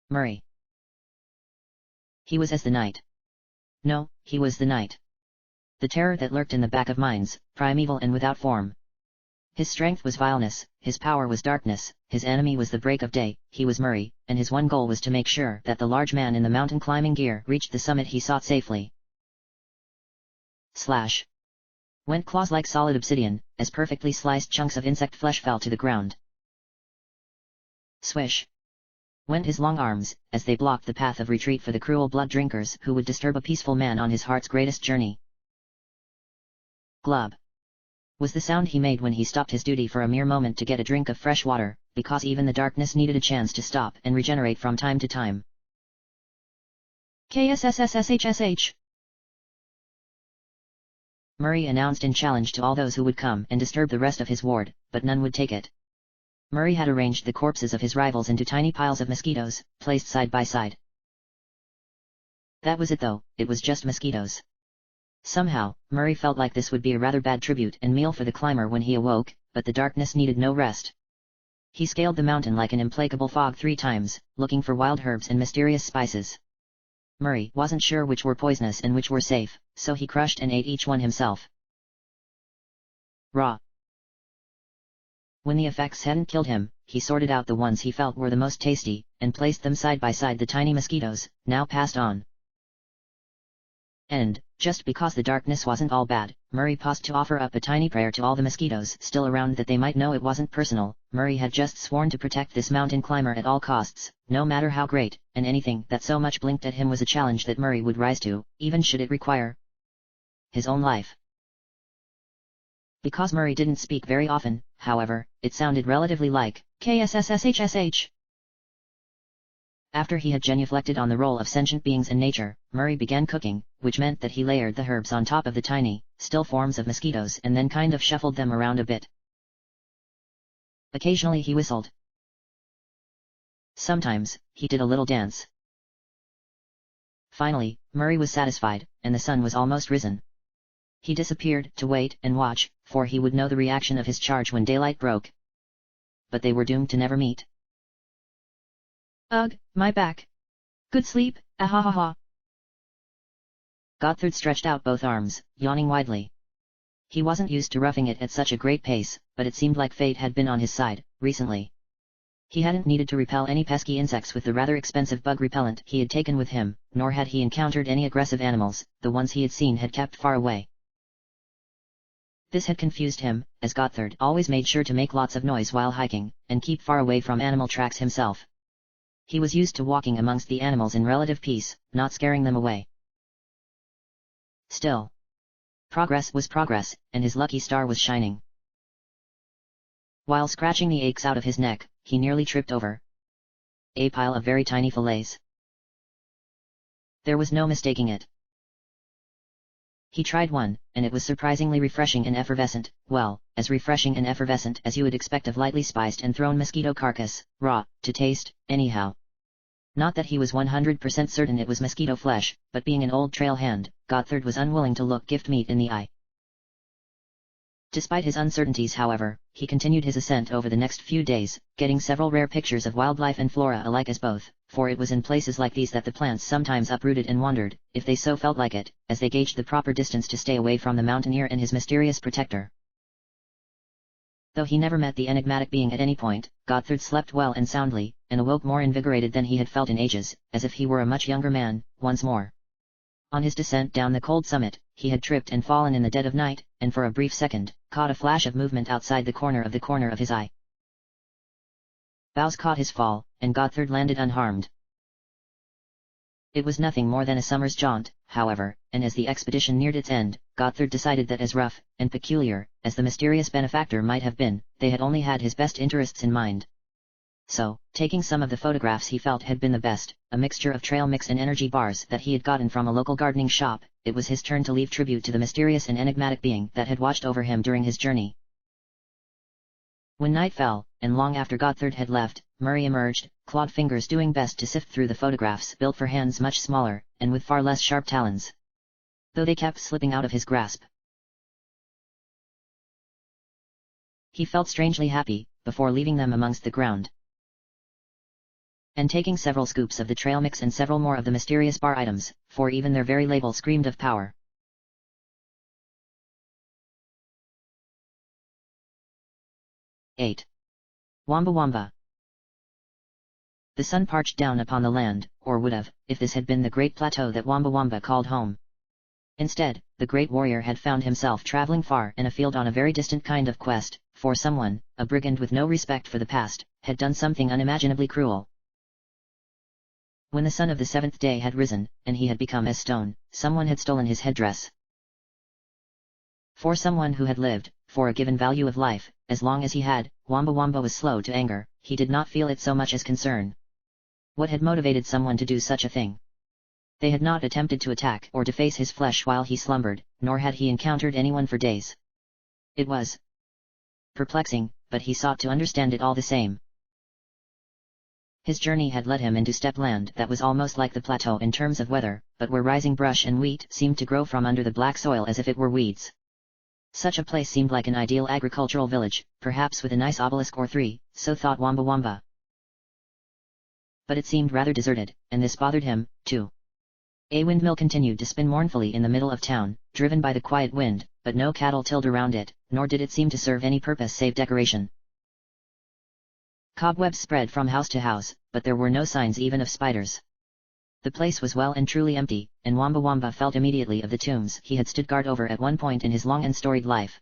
Murray. He was as the night. No, he was the night. The terror that lurked in the back of minds, primeval and without form. His strength was vileness, his power was darkness, his enemy was the break of day, he was Murray, and his one goal was to make sure that the large man in the mountain climbing gear reached the summit he sought safely. Slash. Went claws like solid obsidian, as perfectly sliced chunks of insect flesh fell to the ground. Swish. Went his long arms, as they blocked the path of retreat for the cruel blood drinkers who would disturb a peaceful man on his heart's greatest journey. Glub. Was the sound he made when he stopped his duty for a mere moment to get a drink of fresh water, because even the darkness needed a chance to stop and regenerate from time to time. KSSSSHSH. Murray announced in challenge to all those who would come and disturb the rest of his ward, but none would take it. Murray had arranged the corpses of his rivals into tiny piles of mosquitoes, placed side by side. That was it though, it was just mosquitoes. Somehow, Murray felt like this would be a rather bad tribute and meal for the climber when he awoke, but the darkness needed no rest. He scaled the mountain like an implacable fog 3 times, looking for wild herbs and mysterious spices. Murray wasn't sure which were poisonous and which were safe, so he crushed and ate each one himself. Raw. When the effects hadn't killed him, he sorted out the ones he felt were the most tasty, and placed them side by side the tiny mosquitoes, now passed on. And, just because the darkness wasn't all bad, Murray paused to offer up a tiny prayer to all the mosquitoes still around that they might know it wasn't personal. Murray had just sworn to protect this mountain climber at all costs, no matter how great, and anything that so much blinked at him was a challenge that Murray would rise to, even should it require his own life. Because Murray didn't speak very often, however, it sounded relatively like KSSSHSH. After he had genuflected on the role of sentient beings in nature, Murray began cooking, which meant that he layered the herbs on top of the tiny, still forms of mosquitoes and then kind of shuffled them around a bit. Occasionally he whistled. Sometimes, he did a little dance. Finally, Murray was satisfied, and the sun was almost risen. He disappeared to wait and watch, for he would know the reaction of his charge when daylight broke. But they were doomed to never meet. Ugh, my back. Good sleep, ahahaha. Godthard stretched out both arms, yawning widely. He wasn't used to roughing it at such a great pace, but it seemed like fate had been on his side, recently. He hadn't needed to repel any pesky insects with the rather expensive bug repellent he had taken with him, nor had he encountered any aggressive animals, the ones he had seen had kept far away. This had confused him, as Godthard always made sure to make lots of noise while hiking, and keep far away from animal tracks himself. He was used to walking amongst the animals in relative peace, not scaring them away. Still, progress was progress, and his lucky star was shining. While scratching the aches out of his neck, he nearly tripped over a pile of very tiny fillets. There was no mistaking it. He tried one, and it was surprisingly refreshing and effervescent, well, as refreshing and effervescent as you would expect of lightly spiced and thrown mosquito carcass, raw, to taste, anyhow. Not that he was 100% certain it was mosquito flesh, but being an old trail hand, Godthard was unwilling to look gift meat in the eye. Despite his uncertainties however, he continued his ascent over the next few days, getting several rare pictures of wildlife and flora alike as both, for it was in places like these that the plants sometimes uprooted and wandered, if they so felt like it, as they gauged the proper distance to stay away from the mountaineer and his mysterious protector. Though he never met the enigmatic being at any point, Godthard slept well and soundly, and awoke more invigorated than he had felt in ages, as if he were a much younger man, once more. On his descent down the cold summit, he had tripped and fallen in the dead of night, and for a brief second, caught a flash of movement outside the corner of his eye. Boughs caught his fall, and Godthard landed unharmed. It was nothing more than a summer's jaunt, however, and as the expedition neared its end, Godthard decided that as rough and peculiar as the mysterious benefactor might have been, they had only had his best interests in mind. So, taking some of the photographs he felt had been the best, a mixture of trail mix and energy bars that he had gotten from a local gardening shop, it was his turn to leave tribute to the mysterious and enigmatic being that had watched over him during his journey. When night fell, and long after Godthard had left, Murray emerged, clawed fingers doing best to sift through the photographs built for hands much smaller, and with far less sharp talons. Though they kept slipping out of his grasp. He felt strangely happy, before leaving them amongst the ground. And taking several scoops of the trail mix and several more of the mysterious bar items, for even their very label screamed of power. Wamba Wamba. The sun parched down upon the land, or would have, if this had been the great plateau that Wamba Wamba called home. Instead, the great warrior had found himself traveling far and afield on a very distant kind of quest, for someone, a brigand with no respect for the past, had done something unimaginably cruel. When the sun of the seventh day had risen, and he had become as stone, someone had stolen his headdress. For someone who had lived, for a given value of life, as long as he had, Wamba Wamba was slow to anger, he did not feel it so much as concern. What had motivated someone to do such a thing? They had not attempted to attack or deface his flesh while he slumbered, nor had he encountered anyone for days. It was perplexing, but he sought to understand it all the same. His journey had led him into steppe land that was almost like the plateau in terms of weather, but where rising brush and wheat seemed to grow from under the black soil as if it were weeds. Such a place seemed like an ideal agricultural village, perhaps with a nice obelisk or three, so thought Wamba Wamba. But it seemed rather deserted, and this bothered him, too. A windmill continued to spin mournfully in the middle of town, driven by the quiet wind, but no cattle tilled around it, nor did it seem to serve any purpose save decoration. Cobwebs spread from house to house, but there were no signs even of spiders. The place was well and truly empty, and Wamba Wamba felt immediately of the tombs he had stood guard over at one point in his long and storied life.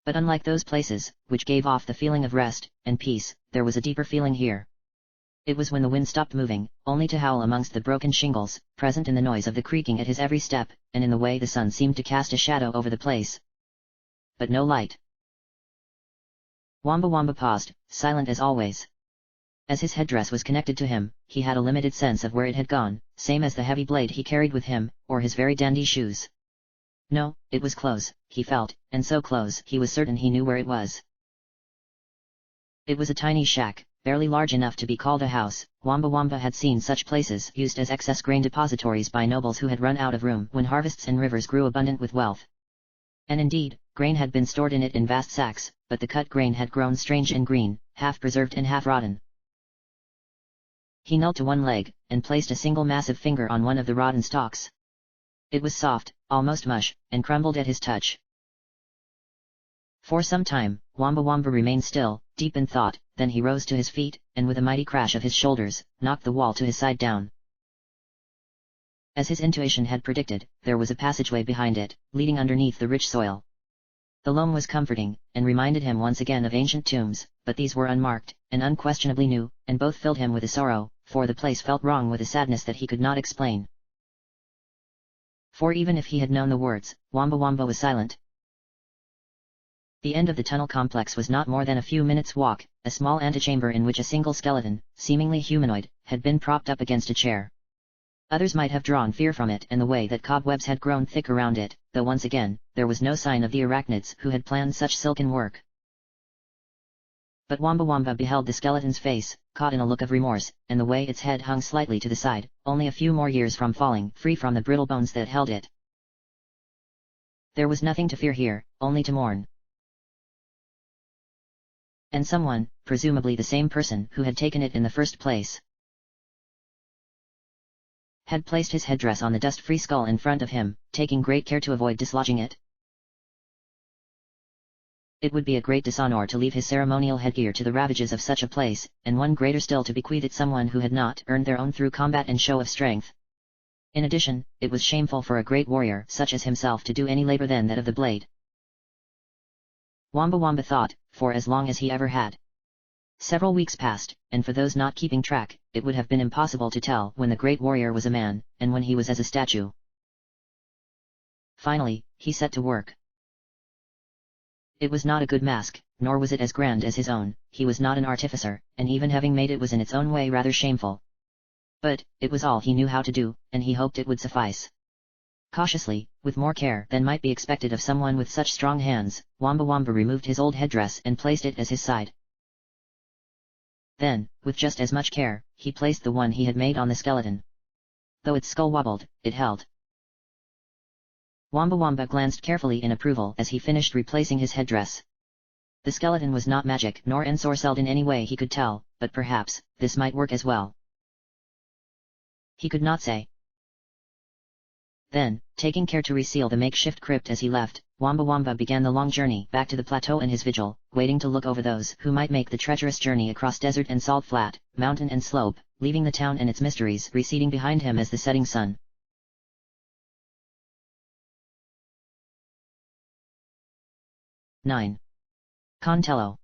But unlike those places, which gave off the feeling of rest and peace, there was a deeper feeling here. It was when the wind stopped moving, only to howl amongst the broken shingles, present in the noise of the creaking at his every step, and in the way the sun seemed to cast a shadow over the place. But no light. Wamba Wamba paused, silent as always. As his headdress was connected to him, he had a limited sense of where it had gone, same as the heavy blade he carried with him, or his very dandy shoes. No, it was close, he felt, and so close he was certain he knew where it was. It was a tiny shack, barely large enough to be called a house. Wamba Wamba had seen such places used as excess grain depositories by nobles who had run out of room when harvests and rivers grew abundant with wealth. And indeed, grain had been stored in it in vast sacks, but the cut grain had grown strange and green, half preserved and half rotten. He knelt to one leg, and placed a single massive finger on one of the rotten stalks. It was soft, almost mush, and crumbled at his touch. For some time, Wamba Wamba remained still, deep in thought, then he rose to his feet, and with a mighty crash of his shoulders, knocked the wall to his side down. As his intuition had predicted, there was a passageway behind it, leading underneath the rich soil. The loam was comforting, and reminded him once again of ancient tombs, but these were unmarked, and unquestionably new, and both filled him with a sorrow, for the place felt wrong with a sadness that he could not explain. For even if he had known the words, Wamba Wamba was silent. The end of the tunnel complex was not more than a few minutes' walk, a small antechamber in which a single skeleton, seemingly humanoid, had been propped up against a chair. Others might have drawn fear from it and the way that cobwebs had grown thick around it, though once again, there was no sign of the arachnids who had planned such silken work. But Wamba Wamba beheld the skeleton's face, caught in a look of remorse, and the way its head hung slightly to the side, only a few more years from falling free from the brittle bones that held it. There was nothing to fear here, only to mourn. And someone, presumably the same person who had taken it in the first place, had placed his headdress on the dust-free skull in front of him, taking great care to avoid dislodging it. It would be a great dishonor to leave his ceremonial headgear to the ravages of such a place, and one greater still to bequeath it someone who had not earned their own through combat and show of strength. In addition, it was shameful for a great warrior such as himself to do any labor than that of the blade. Wamba Wamba thought, for as long as he ever had. Several weeks passed, and for those not keeping track, it would have been impossible to tell when the great warrior was a man, and when he was as a statue. Finally, he set to work. It was not a good mask, nor was it as grand as his own, he was not an artificer, and even having made it was in its own way rather shameful. But, it was all he knew how to do, and he hoped it would suffice. Cautiously, with more care than might be expected of someone with such strong hands, Wamba Wamba removed his old headdress and placed it as his side. Then, with just as much care, he placed the one he had made on the skeleton. Though its skull wobbled, it held. Wamba Wamba glanced carefully in approval as he finished replacing his headdress. The skeleton was not magic nor ensorcelled in any way he could tell, but perhaps, this might work as well. He could not say. Then, taking care to reseal the makeshift crypt as he left, Wamba Wamba began the long journey back to the plateau and his vigil, waiting to look over those who might make the treacherous journey across desert and salt flat, mountain and slope, leaving the town and its mysteries receding behind him as the setting sun. 9. Contello.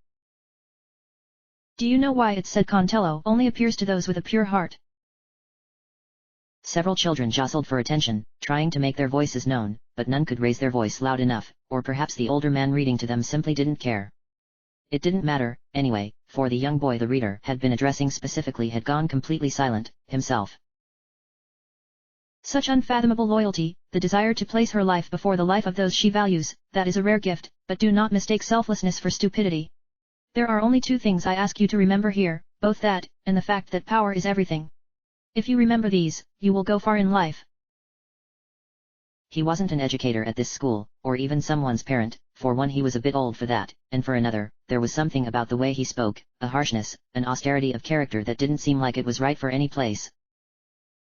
Do you know why it's said Contello only appears to those with a pure heart? Several children jostled for attention, trying to make their voices known, but none could raise their voice loud enough, or perhaps the older man reading to them simply didn't care. It didn't matter, anyway, for the young boy the reader had been addressing specifically had gone completely silent, himself. Such unfathomable loyalty, the desire to place her life before the life of those she values, that is a rare gift, but do not mistake selflessness for stupidity. There are only two things I ask you to remember here, both that, and the fact that power is everything. If you remember these, you will go far in life. He wasn't an educator at this school, or even someone's parent, for one he was a bit old for that, and for another, there was something about the way he spoke, a harshness, an austerity of character that didn't seem like it was right for any place.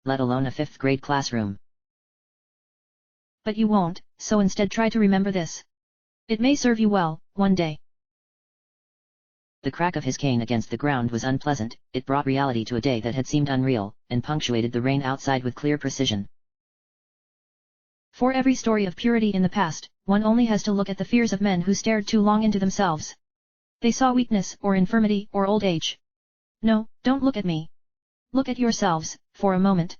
Let alone a 5th grade classroom. But you won't, so instead try to remember this. It may serve you well, one day. The crack of his cane against the ground was unpleasant, it brought reality to a day that had seemed unreal, and punctuated the rain outside with clear precision. For every story of purity in the past, one only has to look at the fears of men who stared too long into themselves. They saw weakness or infirmity or old age. No, don't look at me. Look at yourselves, for a moment.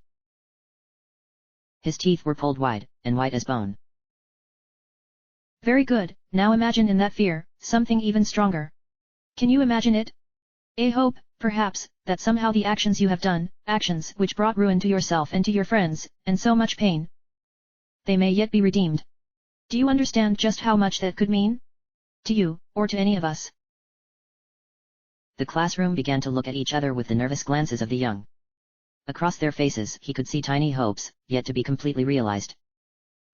His teeth were pulled wide, and white as bone. Very good, now imagine in that fear, something even stronger. Can you imagine it? A hope, perhaps, that somehow the actions you have done, actions which brought ruin to yourself and to your friends, and so much pain, they may yet be redeemed. Do you understand just how much that could mean? To you, or to any of us? The classroom began to look at each other with the nervous glances of the young. Across their faces he could see tiny hopes, yet to be completely realized.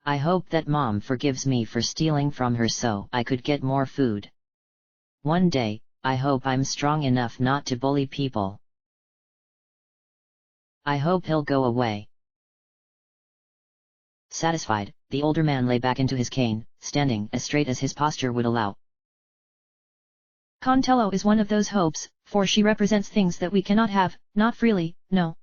I hope that Mom forgives me for stealing from her so I could get more food. One day, I hope I'm strong enough not to bully people. I hope he'll go away. Satisfied, the older man lay back into his cane, standing as straight as his posture would allow. Contello is one of those hopes, for she represents things that we cannot have, not freely, no.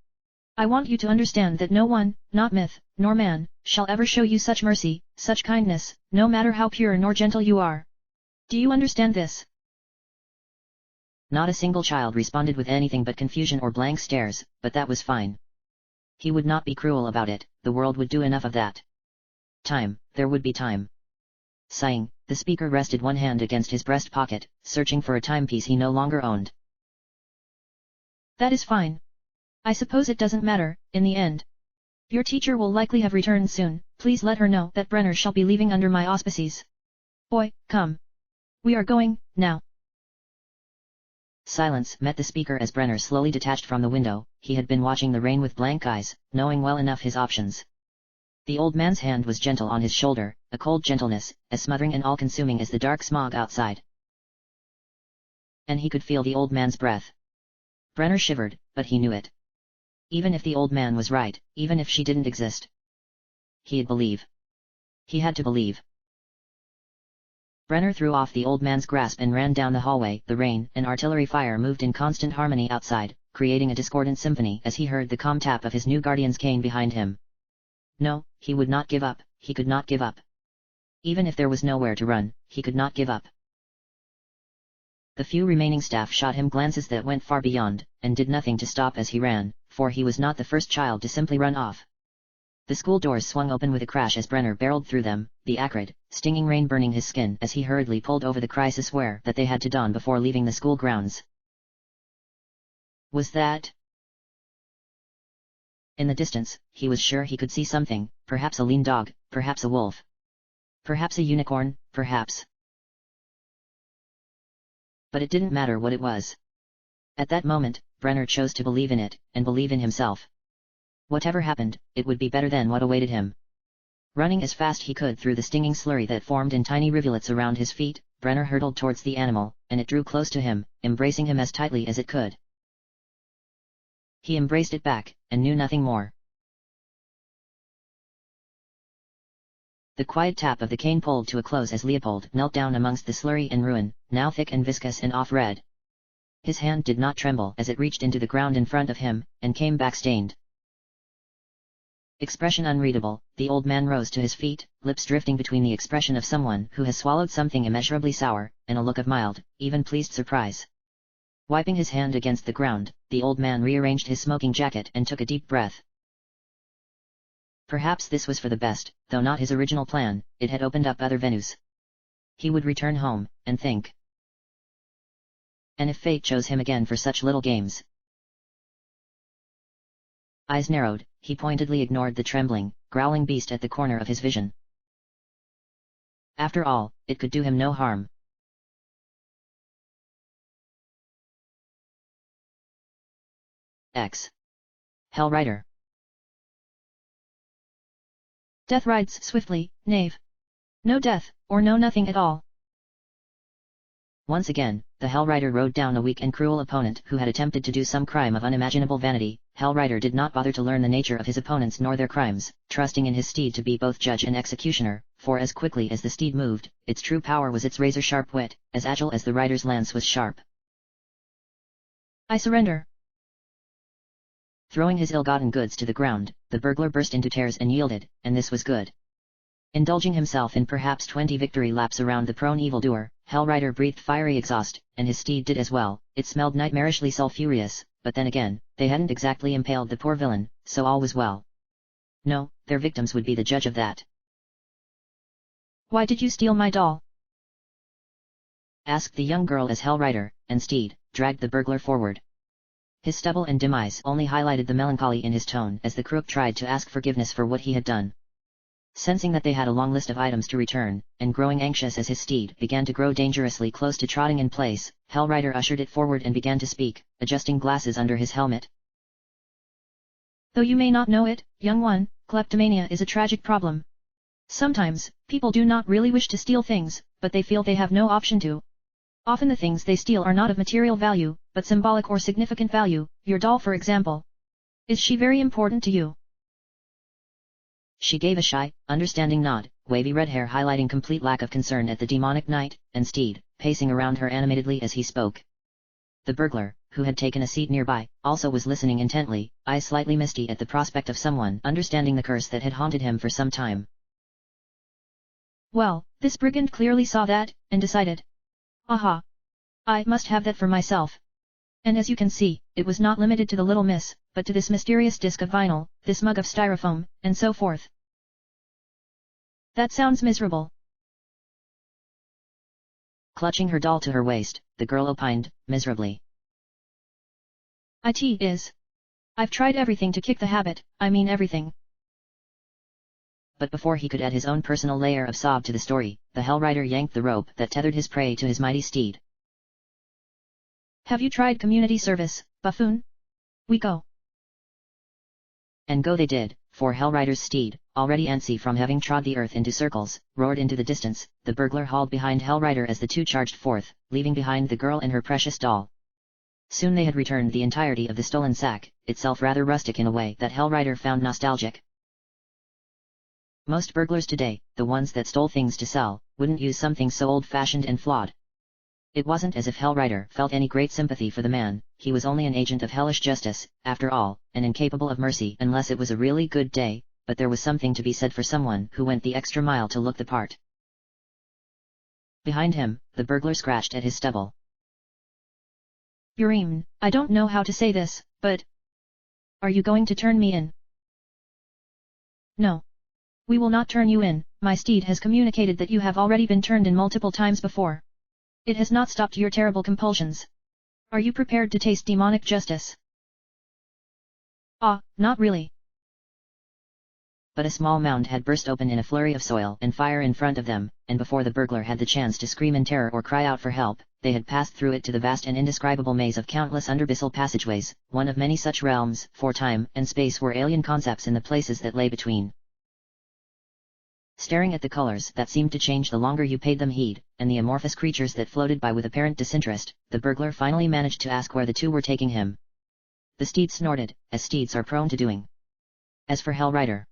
I want you to understand that no one, not myth, nor man, shall ever show you such mercy, such kindness, no matter how pure nor gentle you are. Do you understand this? Not a single child responded with anything but confusion or blank stares, but that was fine. He would not be cruel about it, the world would do enough of that. Time, there would be time. Sighing, the speaker rested one hand against his breast pocket, searching for a timepiece he no longer owned. That is fine. I suppose it doesn't matter, in the end. Your teacher will likely have returned soon, please let her know that Brenner shall be leaving under my auspices. Boy, come. We are going, now. Silence met the speaker as Brenner slowly detached from the window. He had been watching the rain with blank eyes, knowing well enough his options. The old man's hand was gentle on his shoulder, a cold gentleness, as smothering and all-consuming as the dark smog outside. And he could feel the old man's breath. Brenner shivered, but he knew it. Even if the old man was right, even if she didn't exist, he'd believe. He had to believe. Brenner threw off the old man's grasp and ran down the hallway. The rain and artillery fire moved in constant harmony outside, creating a discordant symphony as he heard the calm tap of his new guardian's cane behind him. No, he would not give up, he could not give up. Even if there was nowhere to run, he could not give up. The few remaining staff shot him glances that went far beyond, and did nothing to stop as he ran, for he was not the first child to simply run off. The school doors swung open with a crash as Brenner barreled through them, the acrid, stinging rain burning his skin as he hurriedly pulled over the crisis wear that they had to don before leaving the school grounds. Was that? In the distance, he was sure he could see something, perhaps a lean dog, perhaps a wolf. Perhaps a unicorn, perhaps. But it didn't matter what it was. At that moment, Brenner chose to believe in it, and believe in himself. Whatever happened, it would be better than what awaited him. Running as fast he could through the stinging slurry that formed in tiny rivulets around his feet, Brenner hurtled towards the animal, and it drew close to him, embracing him as tightly as it could. He embraced it back, and knew nothing more. The quiet tap of the cane pulled to a close as Leopold knelt down amongst the slurry and ruin, now thick and viscous and off-red. His hand did not tremble as it reached into the ground in front of him, and came back stained. Expression unreadable, the old man rose to his feet, lips drifting between the expression of someone who has swallowed something immeasurably sour, and a look of mild, even pleased surprise. Wiping his hand against the ground, the old man rearranged his smoking jacket and took a deep breath. Perhaps this was for the best, though not his original plan, it had opened up other venues. He would return home, and think. And if fate chose him again for such little games? Eyes narrowed, he pointedly ignored the trembling, growling beast at the corner of his vision. After all, it could do him no harm. X. Hell Rider. Death rides swiftly, knave. No death, or no nothing at all. Once again, the Hell Rider rode down a weak and cruel opponent who had attempted to do some crime of unimaginable vanity. Hell Rider did not bother to learn the nature of his opponents nor their crimes, trusting in his steed to be both judge and executioner, for as quickly as the steed moved, its true power was its razor-sharp wit, as agile as the rider's lance was sharp. I surrender. Throwing his ill-gotten goods to the ground, the burglar burst into tears and yielded, and this was good. Indulging himself in perhaps 20 victory laps around the prone evildoer, Hell Rider breathed fiery exhaust, and his steed did as well. It smelled nightmarishly sulphurous, but then again, they hadn't exactly impaled the poor villain, so all was well. No, their victims would be the judge of that. Why did you steal my doll? Asked the young girl as Hell Rider, and steed, dragged the burglar forward. His stubble and dim eyes only highlighted the melancholy in his tone as the crook tried to ask forgiveness for what he had done. Sensing that they had a long list of items to return, and growing anxious as his steed began to grow dangerously close to trotting in place, Hell Rider ushered it forward and began to speak, adjusting glasses under his helmet. Though you may not know it, young one, kleptomania is a tragic problem. Sometimes, people do not really wish to steal things, but they feel they have no option to. Often the things they steal are not of material value, but symbolic or significant value, your doll for example. Is she very important to you? She gave a shy, understanding nod, wavy red hair highlighting complete lack of concern at the demonic knight, and steed, pacing around her animatedly as he spoke. The burglar, who had taken a seat nearby, also was listening intently, eyes slightly misty at the prospect of someone understanding the curse that had haunted him for some time. Well, this brigand clearly saw that, and decided. Aha! I must have that for myself. And as you can see, it was not limited to the little miss, but to this mysterious disc of vinyl, this mug of styrofoam, and so forth. That sounds miserable. Clutching her doll to her waist, the girl opined, miserably. It is. I've tried everything to kick the habit, I mean everything. But before he could add his own personal layer of sob to the story, the Hell Rider yanked the rope that tethered his prey to his mighty steed. Have you tried community service, buffoon? We go. And go they did, for Hell Rider's steed, already antsy from having trod the earth into circles, roared into the distance. The burglar hauled behind Hell Rider as the two charged forth, leaving behind the girl and her precious doll. Soon they had returned the entirety of the stolen sack, itself rather rustic in a way that Hell Rider found nostalgic. Most burglars today, the ones that stole things to sell, wouldn't use something so old-fashioned and flawed. It wasn't as if Hellrider felt any great sympathy for the man, he was only an agent of hellish justice, after all, and incapable of mercy unless it was a really good day, but there was something to be said for someone who went the extra mile to look the part. Behind him, the burglar scratched at his stubble. Urim, I don't know how to say this, but... Are you going to turn me in? No. We will not turn you in, my steed has communicated that you have already been turned in multiple times before. It has not stopped your terrible compulsions. Are you prepared to taste demonic justice? Ah, not really. But a small mound had burst open in a flurry of soil and fire in front of them, and before the burglar had the chance to scream in terror or cry out for help, they had passed through it to the vast and indescribable maze of countless underabyssal passageways, one of many such realms, for time and space were alien concepts in the places that lay between. Staring at the colors that seemed to change the longer you paid them heed, and the amorphous creatures that floated by with apparent disinterest, the burglar finally managed to ask where the two were taking him. The steed snorted, as steeds are prone to doing. As for Hellrider,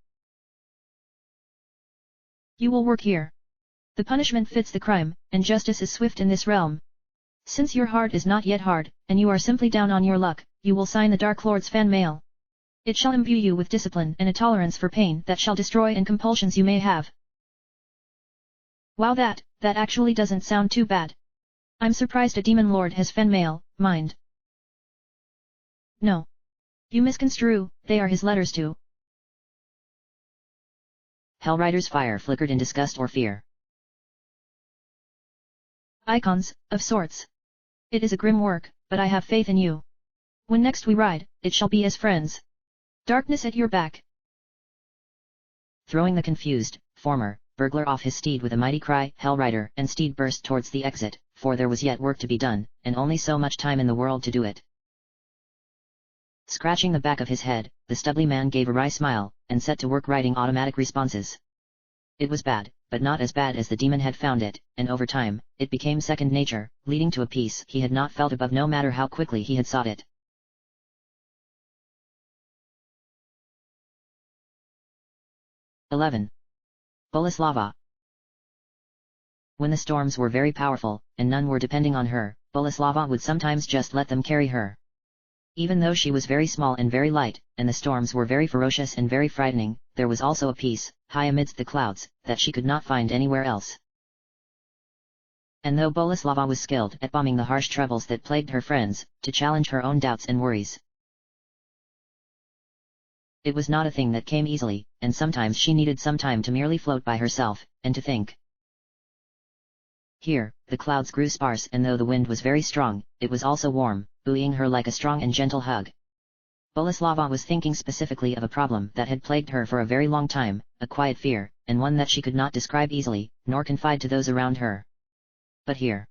you will work here. The punishment fits the crime, and justice is swift in this realm. Since your heart is not yet hard, and you are simply down on your luck, you will sign the Dark Lord's fan mail. It shall imbue you with discipline and a tolerance for pain that shall destroy any compulsions you may have. Wow, that actually doesn't sound too bad. I'm surprised a demon lord has fan mail, mind. No. You misconstrue, they are his letters too. Hellrider's fire flickered in disgust or fear. Icons, of sorts. It is a grim work, but I have faith in you. When next we ride, it shall be as friends. Darkness at your back. Throwing the confused, former, burglar off his steed with a mighty cry, Hellrider and steed burst towards the exit, for there was yet work to be done, and only so much time in the world to do it. Scratching the back of his head, the stubbly man gave a wry smile, and set to work writing automatic responses. It was bad, but not as bad as the demon had found it, and over time, it became second nature, leading to a peace he had not felt above no matter how quickly he had sought it. (11) Boleslava. When the storms were very powerful, and none were depending on her, Boleslava would sometimes just let them carry her. Even though she was very small and very light, and the storms were very ferocious and very frightening, there was also a peace, high amidst the clouds, that she could not find anywhere else. And though Boleslava was skilled at bombing the harsh troubles that plagued her friends, to challenge her own doubts and worries, it was not a thing that came easily, and sometimes she needed some time to merely float by herself, and to think. Here, the clouds grew sparse, and though the wind was very strong, it was also warm, buoying her like a strong and gentle hug. Boleslava was thinking specifically of a problem that had plagued her for a very long time, a quiet fear, and one that she could not describe easily, nor confide to those around her. But here,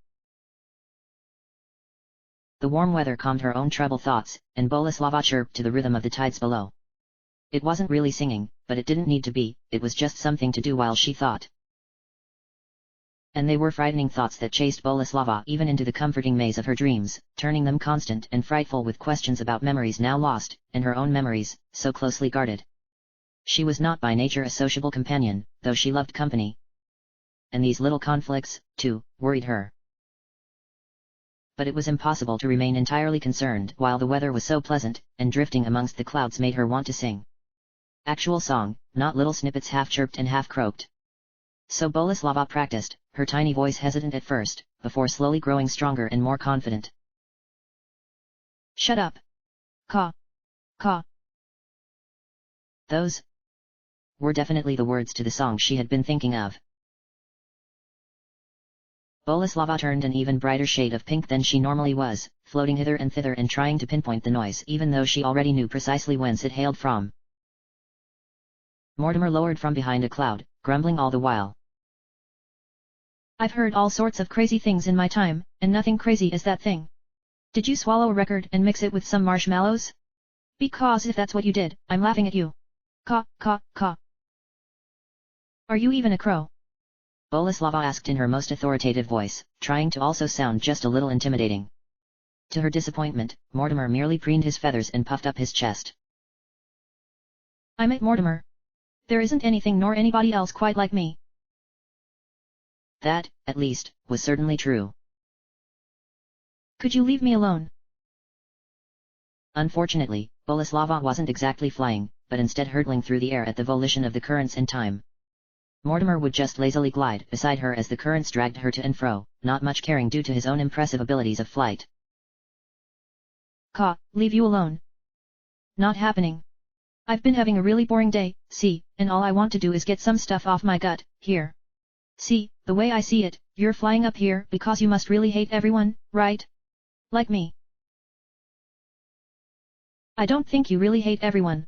the warm weather calmed her own troubled thoughts, and Boleslava chirped to the rhythm of the tides below. It wasn't really singing, but it didn't need to be, it was just something to do while she thought. And they were frightening thoughts that chased Boleslava even into the comforting maze of her dreams, turning them constant and frightful with questions about memories now lost, and her own memories, so closely guarded. She was not by nature a sociable companion, though she loved company. And these little conflicts, too, worried her. But it was impossible to remain entirely concerned while the weather was so pleasant, and drifting amongst the clouds made her want to sing. Actual song, not little snippets half-chirped and half-croaked. So Boleslava practiced, her tiny voice hesitant at first, before slowly growing stronger and more confident. Shut up. Caw. Caw. Those were definitely the words to the song she had been thinking of. Boleslava turned an even brighter shade of pink than she normally was, floating hither and thither and trying to pinpoint the noise even though she already knew precisely whence it hailed from. Mortimer lowered from behind a cloud, grumbling all the while. I've heard all sorts of crazy things in my time, and nothing crazy as that thing. Did you swallow a record and mix it with some marshmallows? Because if that's what you did, I'm laughing at you. Caw, caw, caw. Are you even a crow? Boleslava asked in her most authoritative voice, trying to also sound just a little intimidating. To her disappointment, Mortimer merely preened his feathers and puffed up his chest. I'm at Mortimer. There isn't anything nor anybody else quite like me. That, at least, was certainly true. Could you leave me alone? Unfortunately, Boleslava wasn't exactly flying, but instead hurtling through the air at the volition of the currents and time. Mortimer would just lazily glide beside her as the currents dragged her to and fro, not much caring due to his own impressive abilities of flight. Leave you alone. Not happening. I've been having a really boring day, see, and all I want to do is get some stuff off my gut, here. See, the way I see it, you're flying up here because you must really hate everyone, right? Like me. I don't think you really hate everyone.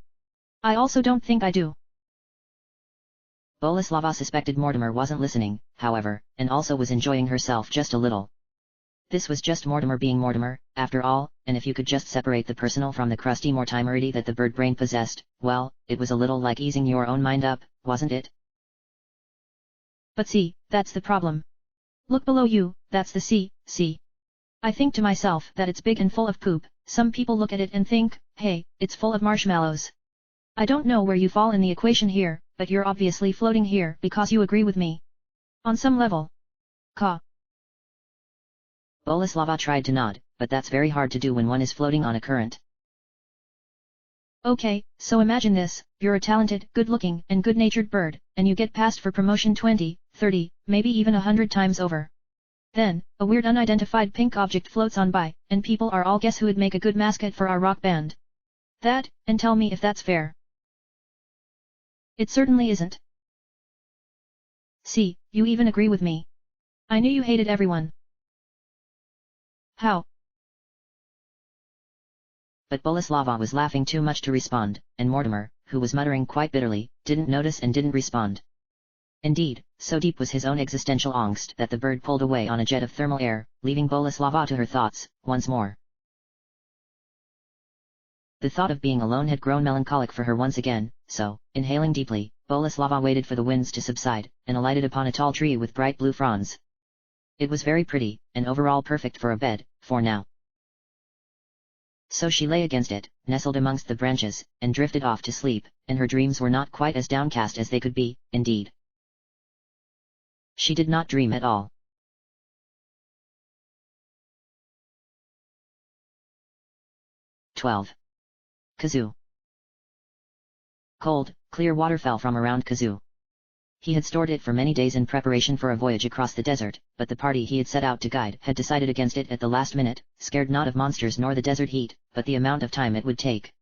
I also don't think I do. Boleslava suspected Mortimer wasn't listening, however, and also was enjoying herself just a little. This was just Mortimer being Mortimer, after all, and if you could just separate the personal from the crusty mortimerity that the bird brain possessed, well, it was a little like easing your own mind up, wasn't it? But see, that's the problem. Look below you, that's the sea, see. I think to myself that it's big and full of poop, some people look at it and think, hey, it's full of marshmallows. I don't know where you fall in the equation here, but you're obviously floating here because you agree with me. On some level. Boleslava tried to nod, but that's very hard to do when one is floating on a current. Okay, so imagine this, you're a talented, good-looking, and good-natured bird, and you get passed for promotion 20, 30, maybe even 100 times over. Then, a weird unidentified pink object floats on by, and people are all guess who would make a good mascot for our rock band. That, and tell me if that's fair. It certainly isn't. See, you even agree with me. I knew you hated everyone. How? But Boleslava was laughing too much to respond, and Mortimer, who was muttering quite bitterly, didn't notice and didn't respond. Indeed, so deep was his own existential angst that the bird pulled away on a jet of thermal air, leaving Boleslava to her thoughts, once more. The thought of being alone had grown melancholic for her once again, so, inhaling deeply, Boleslava waited for the winds to subside, and alighted upon a tall tree with bright blue fronds. It was very pretty, and overall perfect for a bed, for now. So she lay against it, nestled amongst the branches, and drifted off to sleep, and her dreams were not quite as downcast as they could be, indeed. She did not dream at all. Kazoo. Cold, clear water fell from around Kazoo. He had stored it for many days in preparation for a voyage across the desert, but the party he had set out to guide had decided against it at the last minute, scared not of monsters nor the desert heat, but the amount of time it would take.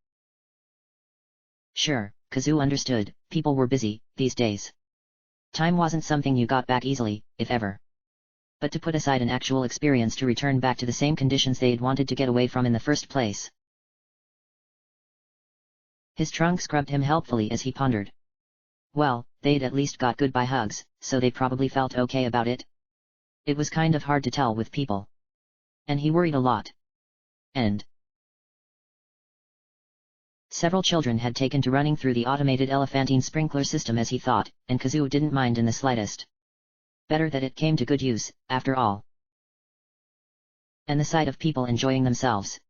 Sure, Kazoo understood, people were busy, these days. Time wasn't something you got back easily, if ever. But to put aside an actual experience to return back to the same conditions they'd wanted to get away from in the first place. His trunk scrubbed him helpfully as he pondered. Well, they'd at least got goodbye hugs, so they probably felt okay about it. It was kind of hard to tell with people. And he worried a lot. And several children had taken to running through the automated elephantine sprinkler system as he thought, and Kazoo didn't mind in the slightest. Better that it came to good use, after all. And the sight of people enjoying themselves.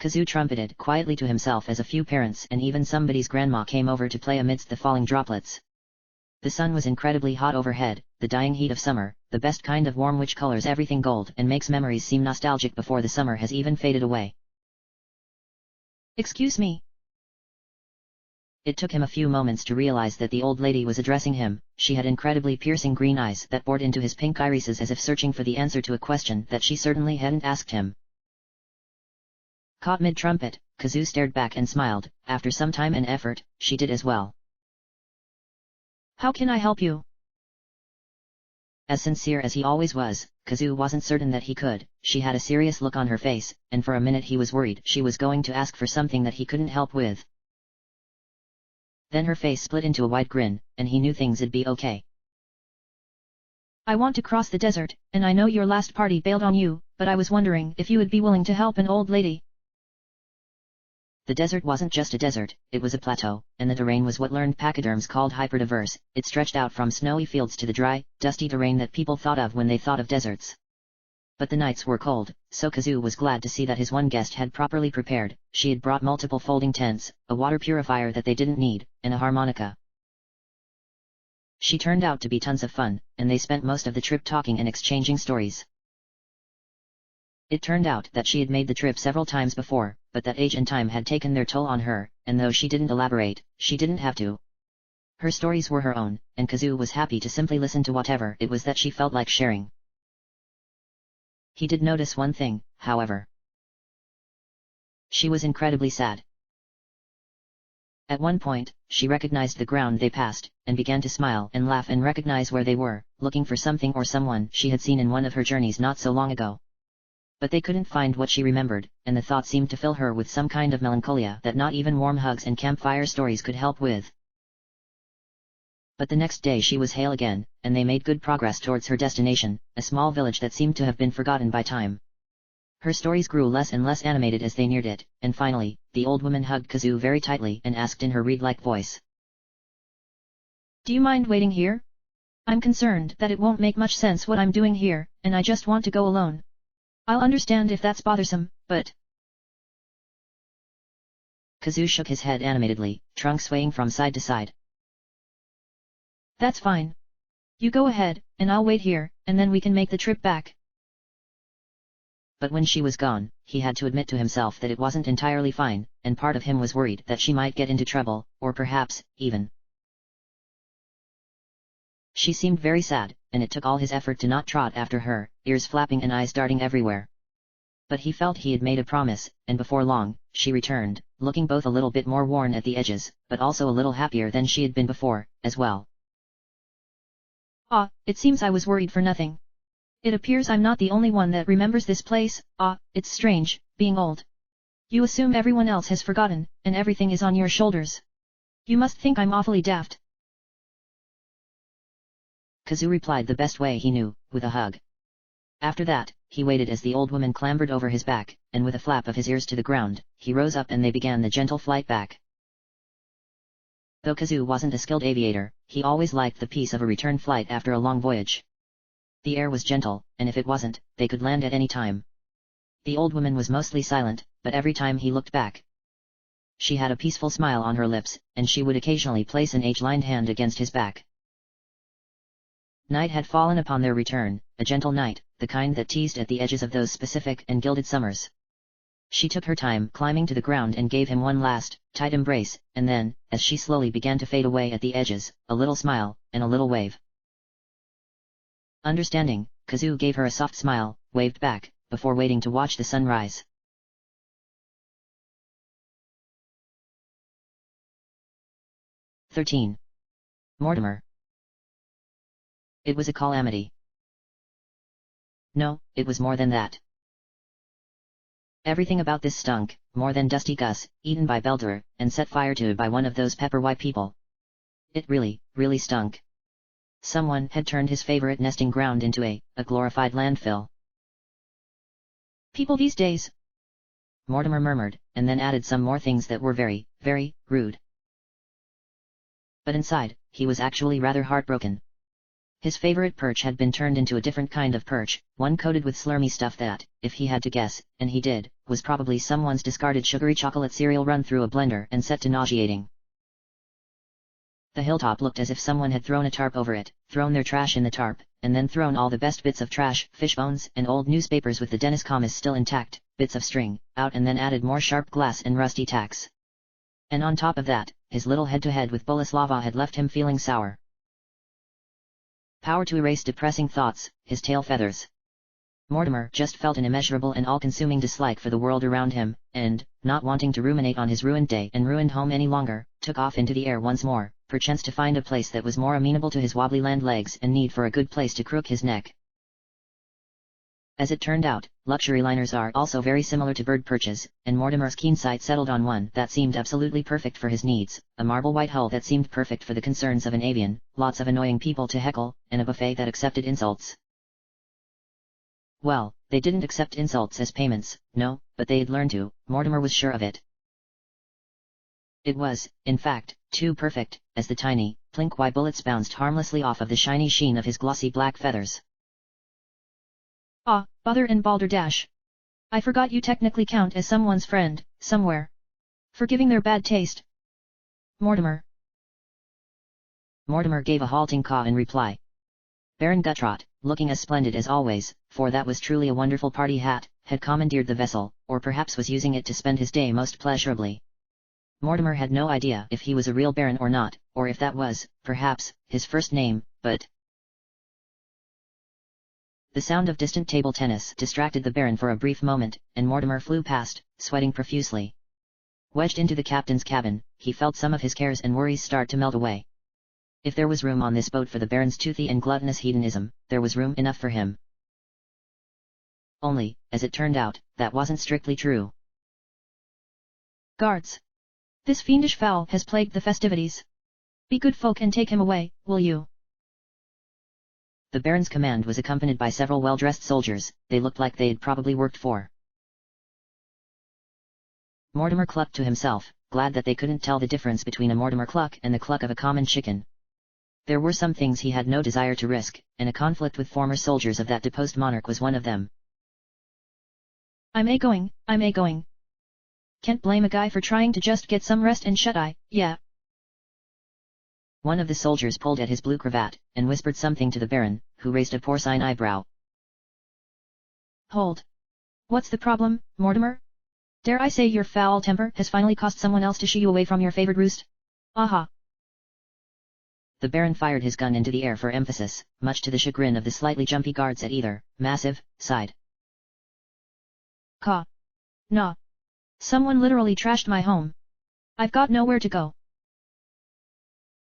Kazoo trumpeted quietly to himself as a few parents and even somebody's grandma came over to play amidst the falling droplets. The sun was incredibly hot overhead, the dying heat of summer, the best kind of warm which colors everything gold and makes memories seem nostalgic before the summer has even faded away. Excuse me. It took him a few moments to realize that the old lady was addressing him. She had incredibly piercing green eyes that bored into his pink irises as if searching for the answer to a question that she certainly hadn't asked him. Caught mid-trumpet, Kazoo stared back and smiled. After some time and effort, she did as well. How can I help you? As sincere as he always was, Kazoo wasn't certain that he could. She had a serious look on her face, and for a minute he was worried she was going to ask for something that he couldn't help with. Then her face split into a wide grin, and he knew things'd be okay. I want to cross the desert, and I know your last party bailed on you, but I was wondering if you would be willing to help an old lady. The desert wasn't just a desert, it was a plateau, and the terrain was what learned pachyderms called hyperdiverse. It stretched out from snowy fields to the dry, dusty terrain that people thought of when they thought of deserts. But the nights were cold, so Kazoo was glad to see that his one guest had properly prepared. She had brought multiple folding tents, a water purifier that they didn't need, and a harmonica. She turned out to be tons of fun, and they spent most of the trip talking and exchanging stories. It turned out that she had made the trip several times before, but that age and time had taken their toll on her, and though she didn't elaborate, she didn't have to. Her stories were her own, and Kazoo was happy to simply listen to whatever it was that she felt like sharing. He did notice one thing, however. She was incredibly sad. At one point, she recognized the ground they passed, and began to smile and laugh and recognize where they were, looking for something or someone she had seen in one of her journeys not so long ago. But they couldn't find what she remembered, and the thought seemed to fill her with some kind of melancholia that not even warm hugs and campfire stories could help with. But the next day she was hale again, and they made good progress towards her destination, a small village that seemed to have been forgotten by time. Her stories grew less and less animated as they neared it, and finally, the old woman hugged Kazoo very tightly and asked in her reed-like voice. Do you mind waiting here? I'm concerned that it won't make much sense what I'm doing here, and I just want to go alone. I'll understand if that's bothersome, but... Kazoo shook his head animatedly, trunk swaying from side to side. That's fine. You go ahead, and I'll wait here, and then we can make the trip back. But when she was gone, he had to admit to himself that it wasn't entirely fine, and part of him was worried that she might get into trouble, or perhaps, even. She seemed very sad, and it took all his effort to not trot after her, ears flapping and eyes darting everywhere. But he felt he had made a promise, and before long, she returned, looking both a little bit more worn at the edges, but also a little happier than she had been before, as well. Ah, it seems I was worried for nothing. It appears I'm not the only one that remembers this place. Ah, it's strange, being old. You assume everyone else has forgotten, and everything is on your shoulders. You must think I'm awfully daft. Kazoo replied the best way he knew, with a hug. After that, he waited as the old woman clambered over his back, and with a flap of his ears to the ground, he rose up and they began the gentle flight back. Though Kazoo wasn't a skilled aviator, he always liked the peace of a return flight after a long voyage. The air was gentle, and if it wasn't, they could land at any time. The old woman was mostly silent, but every time he looked back, she had a peaceful smile on her lips, and she would occasionally place an age-lined hand against his back. Night had fallen upon their return, a gentle night, the kind that teased at the edges of those specific and gilded summers. She took her time climbing to the ground and gave him one last, tight embrace, and then, as she slowly began to fade away at the edges, a little smile, and a little wave. Understanding, Kazoo gave her a soft smile, waved back, before waiting to watch the sun rise. 13. Mortimer. It was a calamity. No, it was more than that. Everything about this stunk, more than Dusty Gus, eaten by Belter, and set fire to by one of those pepper white people. It really, really stunk. Someone had turned his favorite nesting ground into a glorified landfill. People these days, Mortimer murmured, and then added some more things that were very, very rude. But inside, he was actually rather heartbroken. His favorite perch had been turned into a different kind of perch, one coated with slurmy stuff that, if he had to guess, and he did, was probably someone's discarded sugary chocolate cereal run through a blender and set to nauseating. The hilltop looked as if someone had thrown a tarp over it, thrown their trash in the tarp, and then thrown all the best bits of trash, fish bones and old newspapers with the Dennis commas still intact, bits of string, out and then added more sharp glass and rusty tacks. And on top of that, his little head-to-head with Boleslava had left him feeling sour. Power to erase depressing thoughts, his tail feathers. Mortimer just felt an immeasurable and all-consuming dislike for the world around him, and, not wanting to ruminate on his ruined day and ruined home any longer, took off into the air once more, perchance to find a place that was more amenable to his wobbly land legs and need for a good place to crook his neck. As it turned out, luxury liners are also very similar to bird perches, and Mortimer's keen sight settled on one that seemed absolutely perfect for his needs, a marble white hull that seemed perfect for the concerns of an avian, lots of annoying people to heckle, and a buffet that accepted insults. Well, they didn't accept insults as payments, no, but they'd learn to, Mortimer was sure of it. It was, in fact, too perfect, as the tiny, plink white bullets bounced harmlessly off of the shiny sheen of his glossy black feathers. Ah, bother and balderdash. I forgot you technically count as someone's friend, somewhere. Forgiving their bad taste. Mortimer. Mortimer gave a halting caw in reply. Baron Guttrot, looking as splendid as always, for that was truly a wonderful party hat, had commandeered the vessel, or perhaps was using it to spend his day most pleasurably. Mortimer had no idea if he was a real baron or not, or if that was, perhaps, his first name, but... The sound of distant table tennis distracted the Baron for a brief moment, and Mortimer flew past, sweating profusely. Wedged into the captain's cabin, he felt some of his cares and worries start to melt away. If there was room on this boat for the Baron's toothy and gluttonous hedonism, there was room enough for him. Only, as it turned out, that wasn't strictly true. Guards! This fiendish fowl has plagued the festivities. Be good folk and take him away, will you? The Baron's command was accompanied by several well-dressed soldiers. They looked like they'd probably worked for. Mortimer clucked to himself, glad that they couldn't tell the difference between a Mortimer cluck and the cluck of a common chicken. There were some things he had no desire to risk, and a conflict with former soldiers of that deposed monarch was one of them. I'm a-going. Can't blame a guy for trying to just get some rest and shut-eye, yeah. One of the soldiers pulled at his blue cravat, and whispered something to the Baron, who raised a porcine eyebrow. Hold. What's the problem, Mortimer? Dare I say your foul temper has finally caused someone else to shoo you away from your favored roost? Aha! The Baron fired his gun into the air for emphasis, much to the chagrin of the slightly jumpy guards at either massive side. Caw. Nah. Someone literally trashed my home. I've got nowhere to go.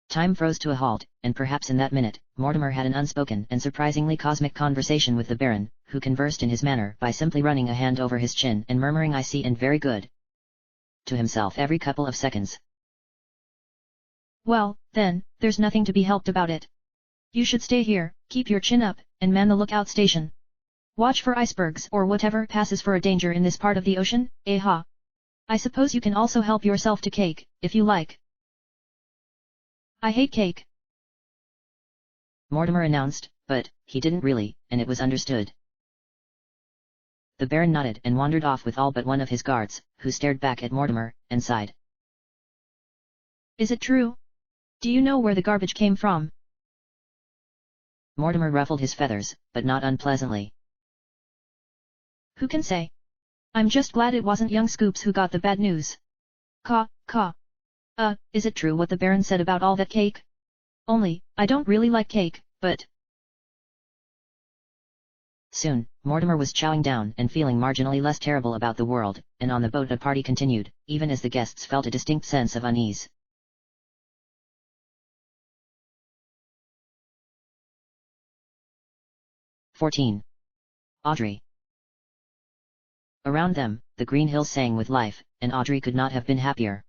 Time froze to a halt, and perhaps in that minute, Mortimer had an unspoken and surprisingly cosmic conversation with the Baron, who conversed in his manner by simply running a hand over his chin and murmuring "I see" and "very good" to himself every couple of seconds. Well, then, there's nothing to be helped about it. You should stay here, keep your chin up, and man the lookout station. Watch for icebergs or whatever passes for a danger in this part of the ocean, eh-ha. I suppose you can also help yourself to cake, if you like. I hate cake, Mortimer announced, but he didn't really, and it was understood. The Baron nodded and wandered off with all but one of his guards, who stared back at Mortimer, and sighed. Is it true? Do you know where the garbage came from? Mortimer ruffled his feathers, but not unpleasantly. Who can say? I'm just glad it wasn't young Scoops who got the bad news. Caw. Is it true what the Baron said about all that cake? Only, I don't really like cake, but... Soon, Mortimer was chowing down and feeling marginally less terrible about the world, and on the boat the party continued, even as the guests felt a distinct sense of unease. Audrey. Around them, the green hills sang with life, and Audrey could not have been happier.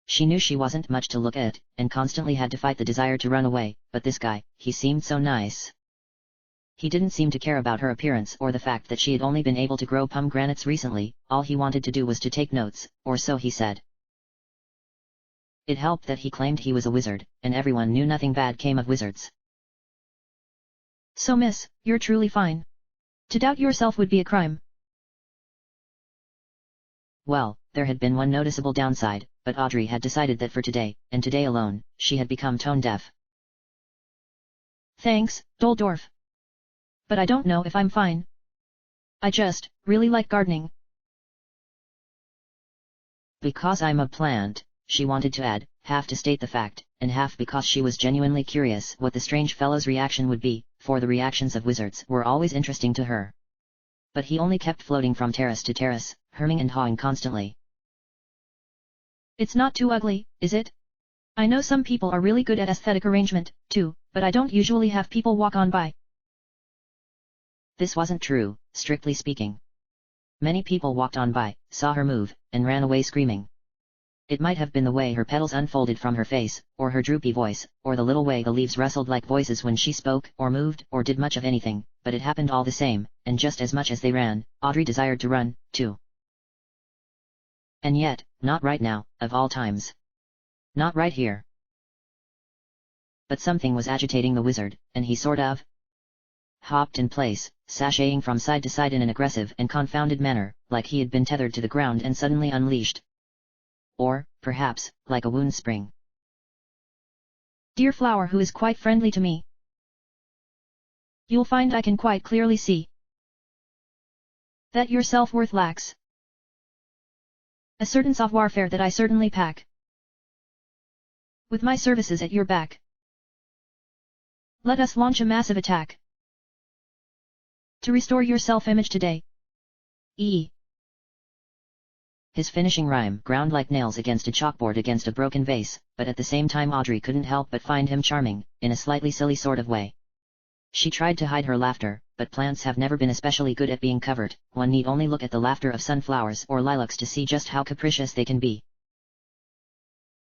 She knew she wasn't much to look at, and constantly had to fight the desire to run away, but this guy, he seemed so nice. He didn't seem to care about her appearance or the fact that she had only been able to grow pomegranates recently. All he wanted to do was to take notes, or so he said. It helped that he claimed he was a wizard, and everyone knew nothing bad came of wizards. So miss, you're truly fine. To doubt yourself would be a crime. Well, there had been one noticeable downside, but Audrey had decided that for today, and today alone, she had become tone-deaf. Thanks, Doldorf. But I don't know if I'm fine. I just, really like gardening. Because I'm a plant, she wanted to add, half to state the fact, and half because she was genuinely curious what the strange fellow's reaction would be, for the reactions of wizards were always interesting to her. But he only kept floating from terrace to terrace, humming and hawing constantly. It's not too ugly, is it? I know some people are really good at aesthetic arrangement, too, but I don't usually have people walk on by. This wasn't true, strictly speaking. Many people walked on by, saw her move, and ran away screaming. It might have been the way her petals unfolded from her face, or her droopy voice, or the little way the leaves rustled like voices when she spoke, or moved, or did much of anything, but it happened all the same, and just as much as they ran, Audrey desired to run, too. And yet, not right now, of all times. Not right here. But something was agitating the wizard, and he sort of hopped in place, sashaying from side to side in an aggressive and confounded manner, like he had been tethered to the ground and suddenly unleashed. Or, perhaps, like a wound spring. Dear flower who is quite friendly to me. You'll find I can quite clearly see that your self-worth lacks a certain savoir-faire that I certainly pack. With my services at your back, let us launch a massive attack to restore your self-image today. His finishing rhyme ground like nails against a chalkboard against a broken vase, but at the same time Audrey couldn't help but find him charming, in a slightly silly sort of way. She tried to hide her laughter, but plants have never been especially good at being covered. One need only look at the laughter of sunflowers or lilacs to see just how capricious they can be.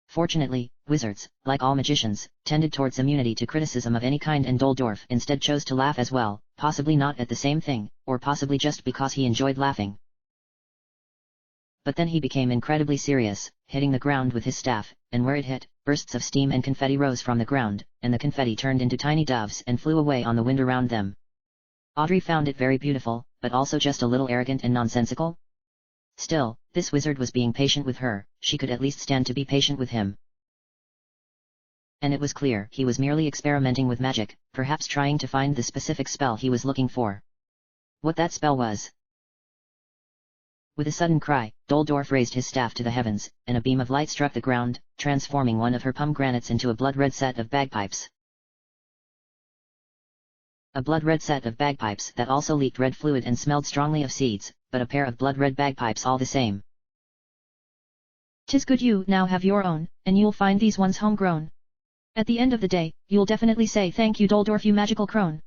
Fortunately, wizards, like all magicians, tended towards immunity to criticism of any kind, and Doldorf instead chose to laugh as well, possibly not at the same thing, or possibly just because he enjoyed laughing. But then he became incredibly serious, hitting the ground with his staff, and where it hit, bursts of steam and confetti rose from the ground, and the confetti turned into tiny doves and flew away on the wind around them. Audrey found it very beautiful, but also just a little arrogant and nonsensical. Still, this wizard was being patient with her, she could at least stand to be patient with him. And it was clear he was merely experimenting with magic, perhaps trying to find the specific spell he was looking for. What that spell was. With a sudden cry, Doldorf raised his staff to the heavens, and a beam of light struck the ground, transforming one of her pomegranates into a blood-red set of bagpipes. A blood-red set of bagpipes that also leaked red fluid and smelled strongly of seeds, but a pair of blood-red bagpipes all the same. "'Tis good you now have your own, and you'll find these ones homegrown. At the end of the day, you'll definitely say thank you Doldorf, you magical crone."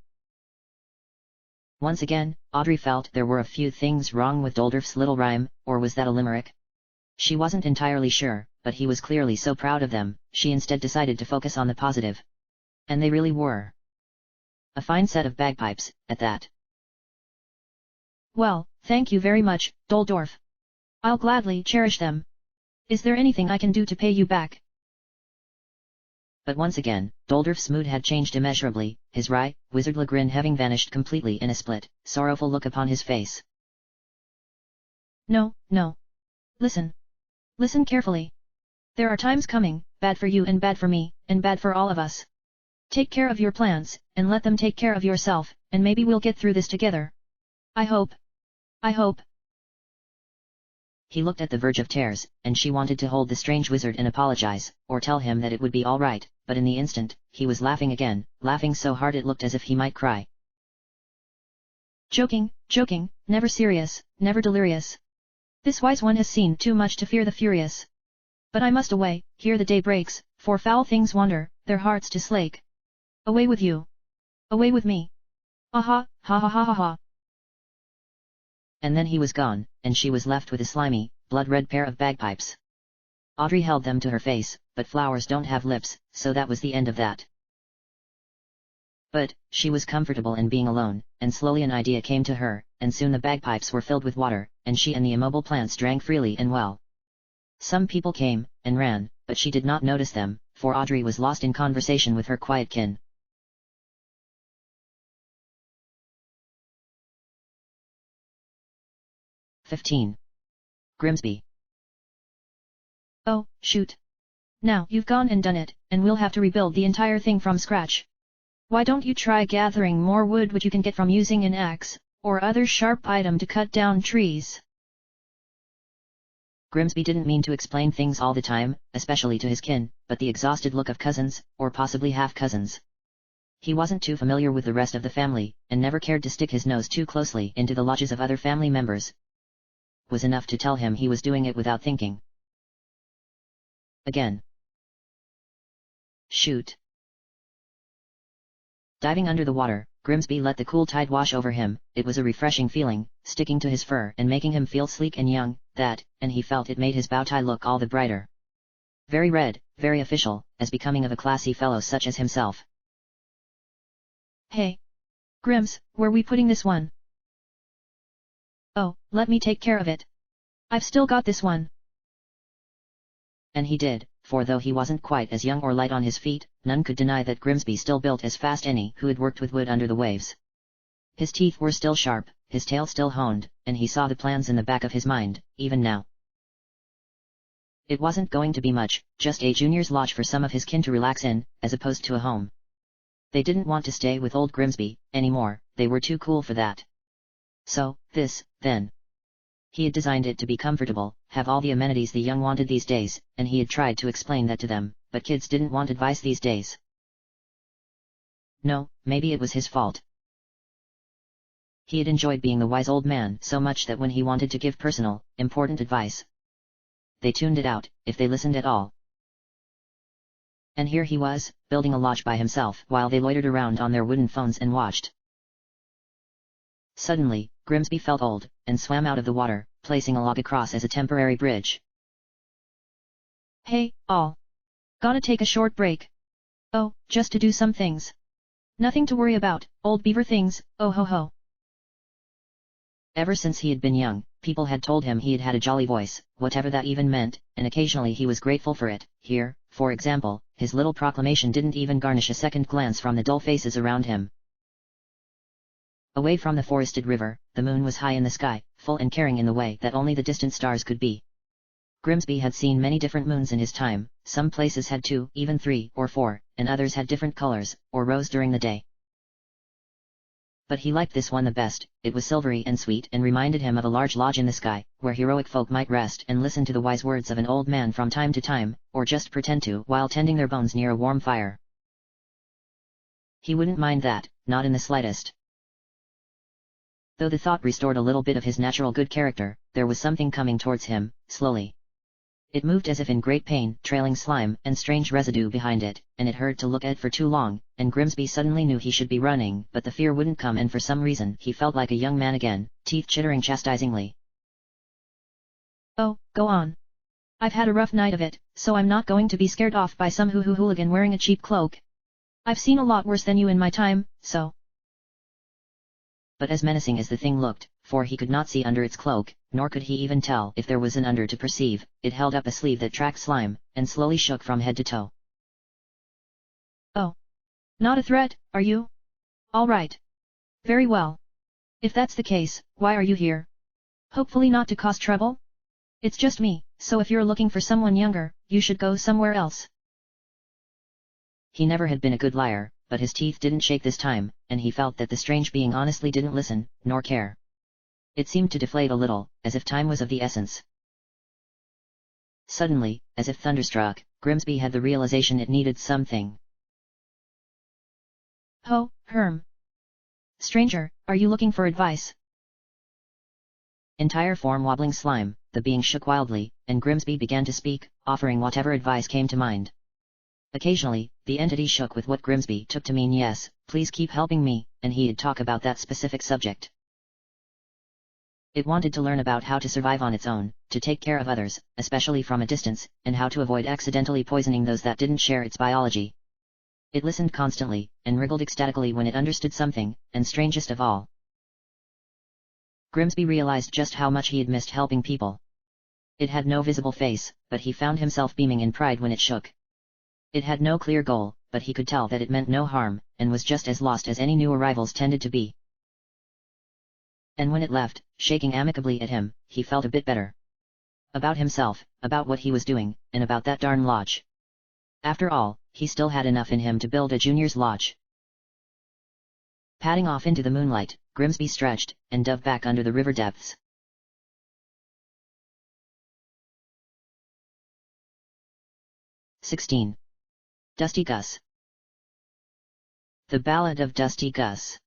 Once again, Audrey felt there were a few things wrong with Doldorf's little rhyme, or was that a limerick? She wasn't entirely sure, but he was clearly so proud of them, she instead decided to focus on the positive. And they really were. A fine set of bagpipes, at that. "Well, thank you very much, Doldorf. I'll gladly cherish them. Is there anything I can do to pay you back?" But once again, Doldorf's mood had changed immeasurably, his wry, wizardly grin having vanished completely in a split, sorrowful look upon his face. "No, no. Listen. Listen carefully. There are times coming, bad for you and bad for me, and bad for all of us. Take care of your plans, and let them take care of yourself, and maybe we'll get through this together. I hope. I hope." He looked at the verge of tears, and she wanted to hold the strange wizard and apologize, or tell him that it would be all right, but in the instant, he was laughing again, laughing so hard it looked as if he might cry. "Joking, joking, never serious, never delirious. This wise one has seen too much to fear the furious. But I must away, here the day breaks, for foul things wander, their hearts to slake. Away with you. Away with me. Aha, ha ha ha ha ha." And then he was gone, and she was left with a slimy, blood-red pair of bagpipes. Audrey held them to her face, but flowers don't have lips, so that was the end of that. But, she was comfortable in being alone, and slowly an idea came to her, and soon the bagpipes were filled with water, and she and the immobile plants drank freely and well. Some people came, and ran, but she did not notice them, for Audrey was lost in conversation with her quiet kin. Grimsby. "Oh, shoot. Now you've gone and done it, and we'll have to rebuild the entire thing from scratch. Why don't you try gathering more wood which you can get from using an axe, or other sharp item to cut down trees?" Grimsby didn't mean to explain things all the time, especially to his kin, but the exhausted look of cousins, or possibly half-cousins. He wasn't too familiar with the rest of the family, and never cared to stick his nose too closely into the lodges of other family members. Was enough to tell him he was doing it without thinking. Again. Shoot. Diving under the water, Grimsby let the cool tide wash over him. It was a refreshing feeling, sticking to his fur and making him feel sleek and young, and he felt it made his bow tie look all the brighter. Very red, very official, as becoming of a classy fellow such as himself. "Hey! Grims, where we putting this one?" "Oh, let me take care of it. I've still got this one." And he did, for though he wasn't quite as young or light on his feet, none could deny that Grimsby still built as fast any who had worked with wood under the waves. His teeth were still sharp, his tail still honed, and he saw the plans in the back of his mind, even now. It wasn't going to be much, just a junior's lodge for some of his kin to relax in, as opposed to a home. They didn't want to stay with old Grimsby anymore, they were too cool for that. So, this, then. He had designed it to be comfortable, have all the amenities the young wanted these days, and he had tried to explain that to them, but kids didn't want advice these days. No, maybe it was his fault. He had enjoyed being the wise old man so much that when he wanted to give personal, important advice, they tuned it out, if they listened at all. And here he was, building a lodge by himself while they loitered around on their wooden phones and watched. Suddenly, Grimsby felt old, and swam out of the water, placing a log across as a temporary bridge. Hey, all. Gotta take a short break. Oh, just to do some things. Nothing to worry about, old beaver things, oh ho ho. Ever since he had been young, people had told him he had had a jolly voice, whatever that even meant, and occasionally he was grateful for it. Here, for example, his little proclamation didn't even garnish a second glance from the dull faces around him. Away from the forested river, the moon was high in the sky, full and caring in the way that only the distant stars could be. Grimsby had seen many different moons in his time, some places had 2, even 3 or 4, and others had different colors, or rose during the day. But he liked this one the best. It was silvery and sweet and reminded him of a large lodge in the sky, where heroic folk might rest and listen to the wise words of an old man from time to time, or just pretend to while tending their bones near a warm fire. He wouldn't mind that, not in the slightest. Though the thought restored a little bit of his natural good character, there was something coming towards him, slowly. It moved as if in great pain, trailing slime and strange residue behind it, and it hurt to look at for too long, and Grimsby suddenly knew he should be running, but the fear wouldn't come, and for some reason he felt like a young man again, teeth chittering chastisingly. Oh, go on. I've had a rough night of it, so I'm not going to be scared off by some hoo-hoo hooligan wearing a cheap cloak. I've seen a lot worse than you in my time, so. But as menacing as the thing looked, for he could not see under its cloak, nor could he even tell if there was an under to perceive, it held up a sleeve that tracked slime, and slowly shook from head to toe. Oh. Not a threat, are you? All right. Very well. If that's the case, why are you here? Hopefully not to cause trouble? It's just me, so if you're looking for someone younger, you should go somewhere else. He never had been a good liar, but his teeth didn't shake this time, and he felt that the strange being honestly didn't listen, nor care. It seemed to deflate a little, as if time was of the essence. Suddenly, as if thunderstruck, Grimsby had the realization it needed something. Ho, Herm. Stranger, are you looking for advice? Entire form wobbling slime, the being shook wildly, and Grimsby began to speak, offering whatever advice came to mind. Occasionally, the entity shook with what Grimsby took to mean yes, please keep helping me, and he'd talk about that specific subject. It wanted to learn about how to survive on its own, to take care of others, especially from a distance, and how to avoid accidentally poisoning those that didn't share its biology. It listened constantly, and wriggled ecstatically when it understood something, and strangest of all, Grimsby realized just how much he had missed helping people. It had no visible face, but he found himself beaming in pride when it shook. It had no clear goal, but he could tell that it meant no harm, and was just as lost as any new arrivals tended to be. And when it left, shaking amicably at him, he felt a bit better. About himself, about what he was doing, and about that darn lodge. After all, he still had enough in him to build a junior's lodge. Padding off into the moonlight, Grimsby stretched, and dove back under the river depths. (16) Dusty Gus. The Ballad of Dusty Gus.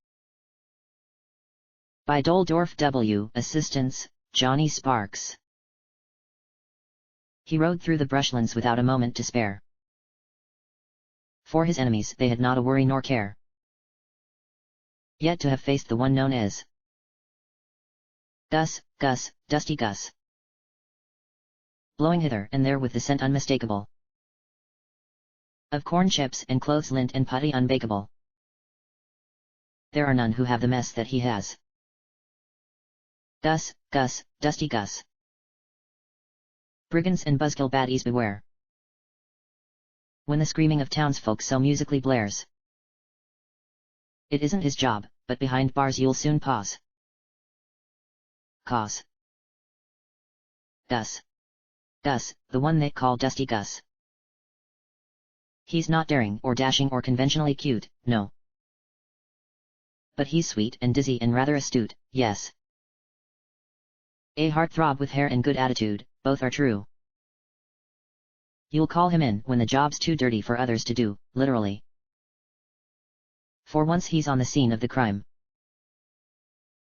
By Doldorf W. Assistance, Johnny Sparks. He rode through the brushlands without a moment to spare. For his enemies they had not a worry nor care. Yet to have faced the one known as Gus, Dusty Gus. Blowing hither and there with the scent unmistakable of corn chips and clothes lint and putty unbakable. There are none who have the mess that he has. Gus, Dusty Gus. Brigands and buzzkill baddies beware. When the screaming of townsfolk so musically blares, it isn't his job, but behind bars you'll soon pause. Cause. Gus. Gus, the one they call Dusty Gus. He's not daring or dashing or conventionally cute, no. But he's sweet and dizzy and rather astute, yes. A heartthrob with hair and good attitude, both are true. You'll call him in when the job's too dirty for others to do, literally. For once he's on the scene of the crime.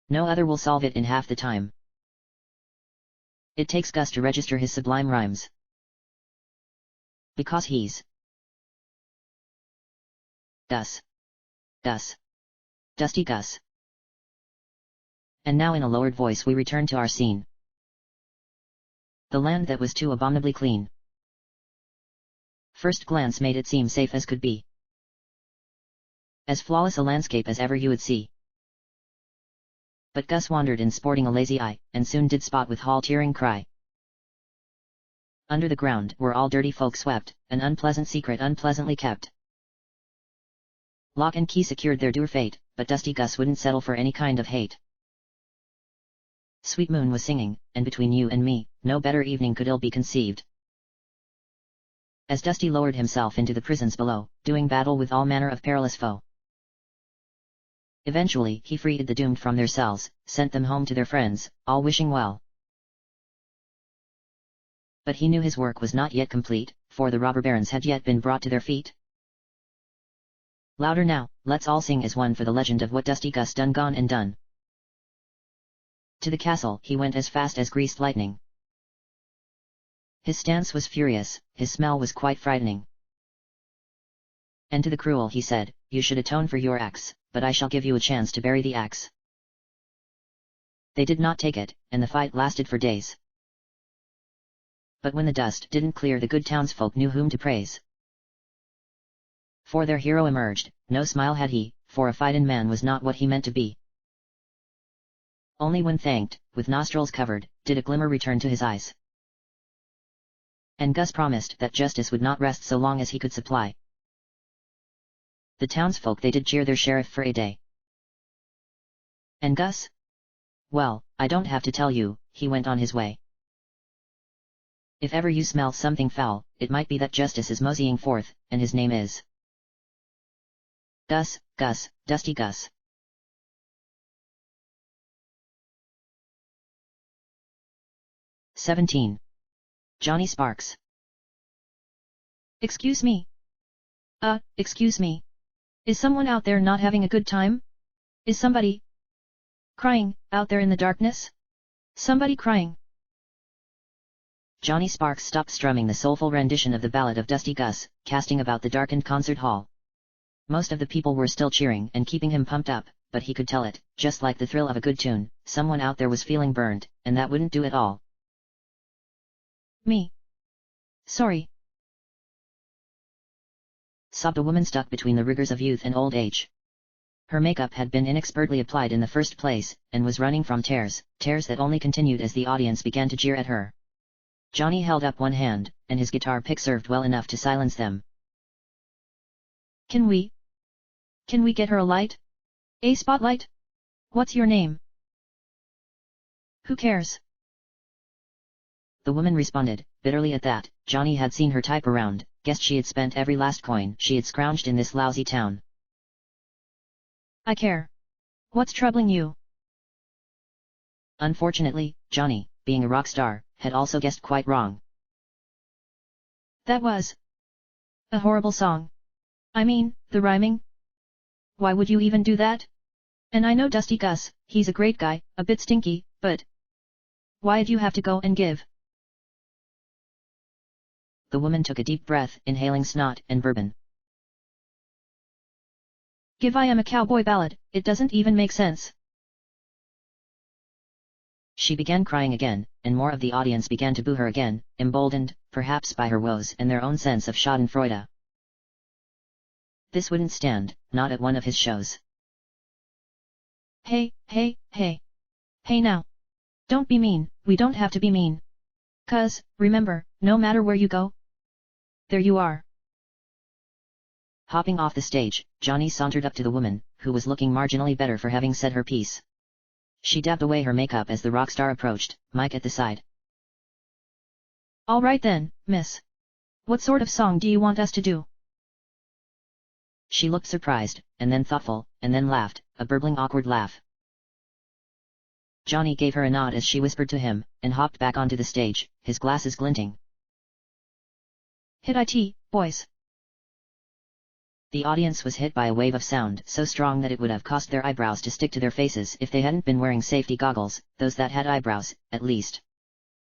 No other will solve it in half the time. It takes Gus to register his sublime rhymes. Because he's Gus. Gus. Dusty Gus. And now in a lowered voice we return to our scene. The land that was too abominably clean. First glance made it seem safe as could be. As flawless a landscape as ever you would see. But Gus wandered in sporting a lazy eye, and soon did spot with hall-tearing cry. Under the ground were all dirty folk swept, an unpleasant secret unpleasantly kept. Lock and key secured their due fate, but Dusty Gus wouldn't settle for any kind of hate. Sweet moon was singing, and between you and me, no better evening could ill be conceived. As Dusty lowered himself into the prisons below, doing battle with all manner of perilous foe. Eventually he freed the doomed from their cells, sent them home to their friends, all wishing well. But he knew his work was not yet complete, for the robber barons had yet been brought to their feet. Louder now, let's all sing as one for the legend of what Dusty Gus done gone and done. To the castle he went as fast as greased lightning. His stance was furious, his smell was quite frightening. And to the cruel he said, you should atone for your acts, but I shall give you a chance to bury the axe. They did not take it, and the fight lasted for days. But when the dust didn't clear, the good townsfolk knew whom to praise. For their hero emerged, no smile had he, for a fightin' man was not what he meant to be. Only when thanked, with nostrils covered, did a glimmer return to his eyes. And Gus promised that justice would not rest so long as he could supply. The townsfolk they did cheer their sheriff for a day. And Gus? Well, I don't have to tell you, he went on his way. If ever you smell something foul, it might be that justice is moseying forth, and his name is Gus, Gus, Dusty Gus. "17. Johnny Sparks." Excuse me. Excuse me. Is someone out there not having a good time? Is somebody crying, out there in the darkness? Somebody crying. Johnny Sparks stopped strumming the soulful rendition of the ballad of Dusty Gus, casting about the darkened concert hall. Most of the people were still cheering and keeping him pumped up, but he could tell it, just like the thrill of a good tune, someone out there was feeling burned, and that wouldn't do at all. Me. Sorry. Sobbed a woman stuck between the rigors of youth and old age. Her makeup had been inexpertly applied in the first place, and was running from tears that only continued as the audience began to jeer at her. Johnny held up one hand, and his guitar pick served well enough to silence them. Can we get her a light? A spotlight? What's your name? Who cares? The woman responded, bitterly at that. Johnny had seen her type around, guessed she had spent every last coin she had scrounged in this lousy town. I care. What's troubling you? Unfortunately, Johnny, being a rock star, had also guessed quite wrong. That was a horrible song. I mean, the rhyming. Why would you even do that? And I know Dusty Gus, he's a great guy, a bit stinky, but why'd you have to go and give? The woman took a deep breath, inhaling snot and bourbon. Give I am a cowboy ballad, it doesn't even make sense. She began crying again, and more of the audience began to boo her again, emboldened, perhaps by her woes and their own sense of schadenfreude. This wouldn't stand, not at one of his shows. Hey now. Don't be mean, we don't have to be mean. 'Cause, remember, no matter where you go, there you are. Hopping off the stage, Johnny sauntered up to the woman, who was looking marginally better for having said her piece. She dabbed away her makeup as the rock star approached, mic at the side. All right then, miss. What sort of song do you want us to do? She looked surprised, and then thoughtful, and then laughed, a burbling awkward laugh. Johnny gave her a nod as she whispered to him, and hopped back onto the stage, his glasses glinting. Hit it, boys. The audience was hit by a wave of sound so strong that it would have caused their eyebrows to stick to their faces if they hadn't been wearing safety goggles, those that had eyebrows, at least.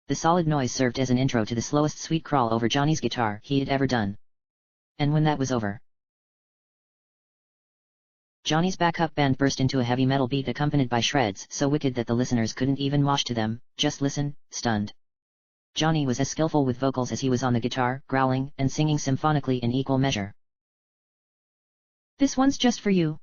The solid noise served as an intro to the slowest sweet crawl over Johnny's guitar he had ever done. And when that was over, Johnny's backup band burst into a heavy metal beat accompanied by shreds so wicked that the listeners couldn't even mosh to them, just listen, stunned. Johnny was as skillful with vocals as he was on the guitar, growling and singing symphonically in equal measure. This one's just for you,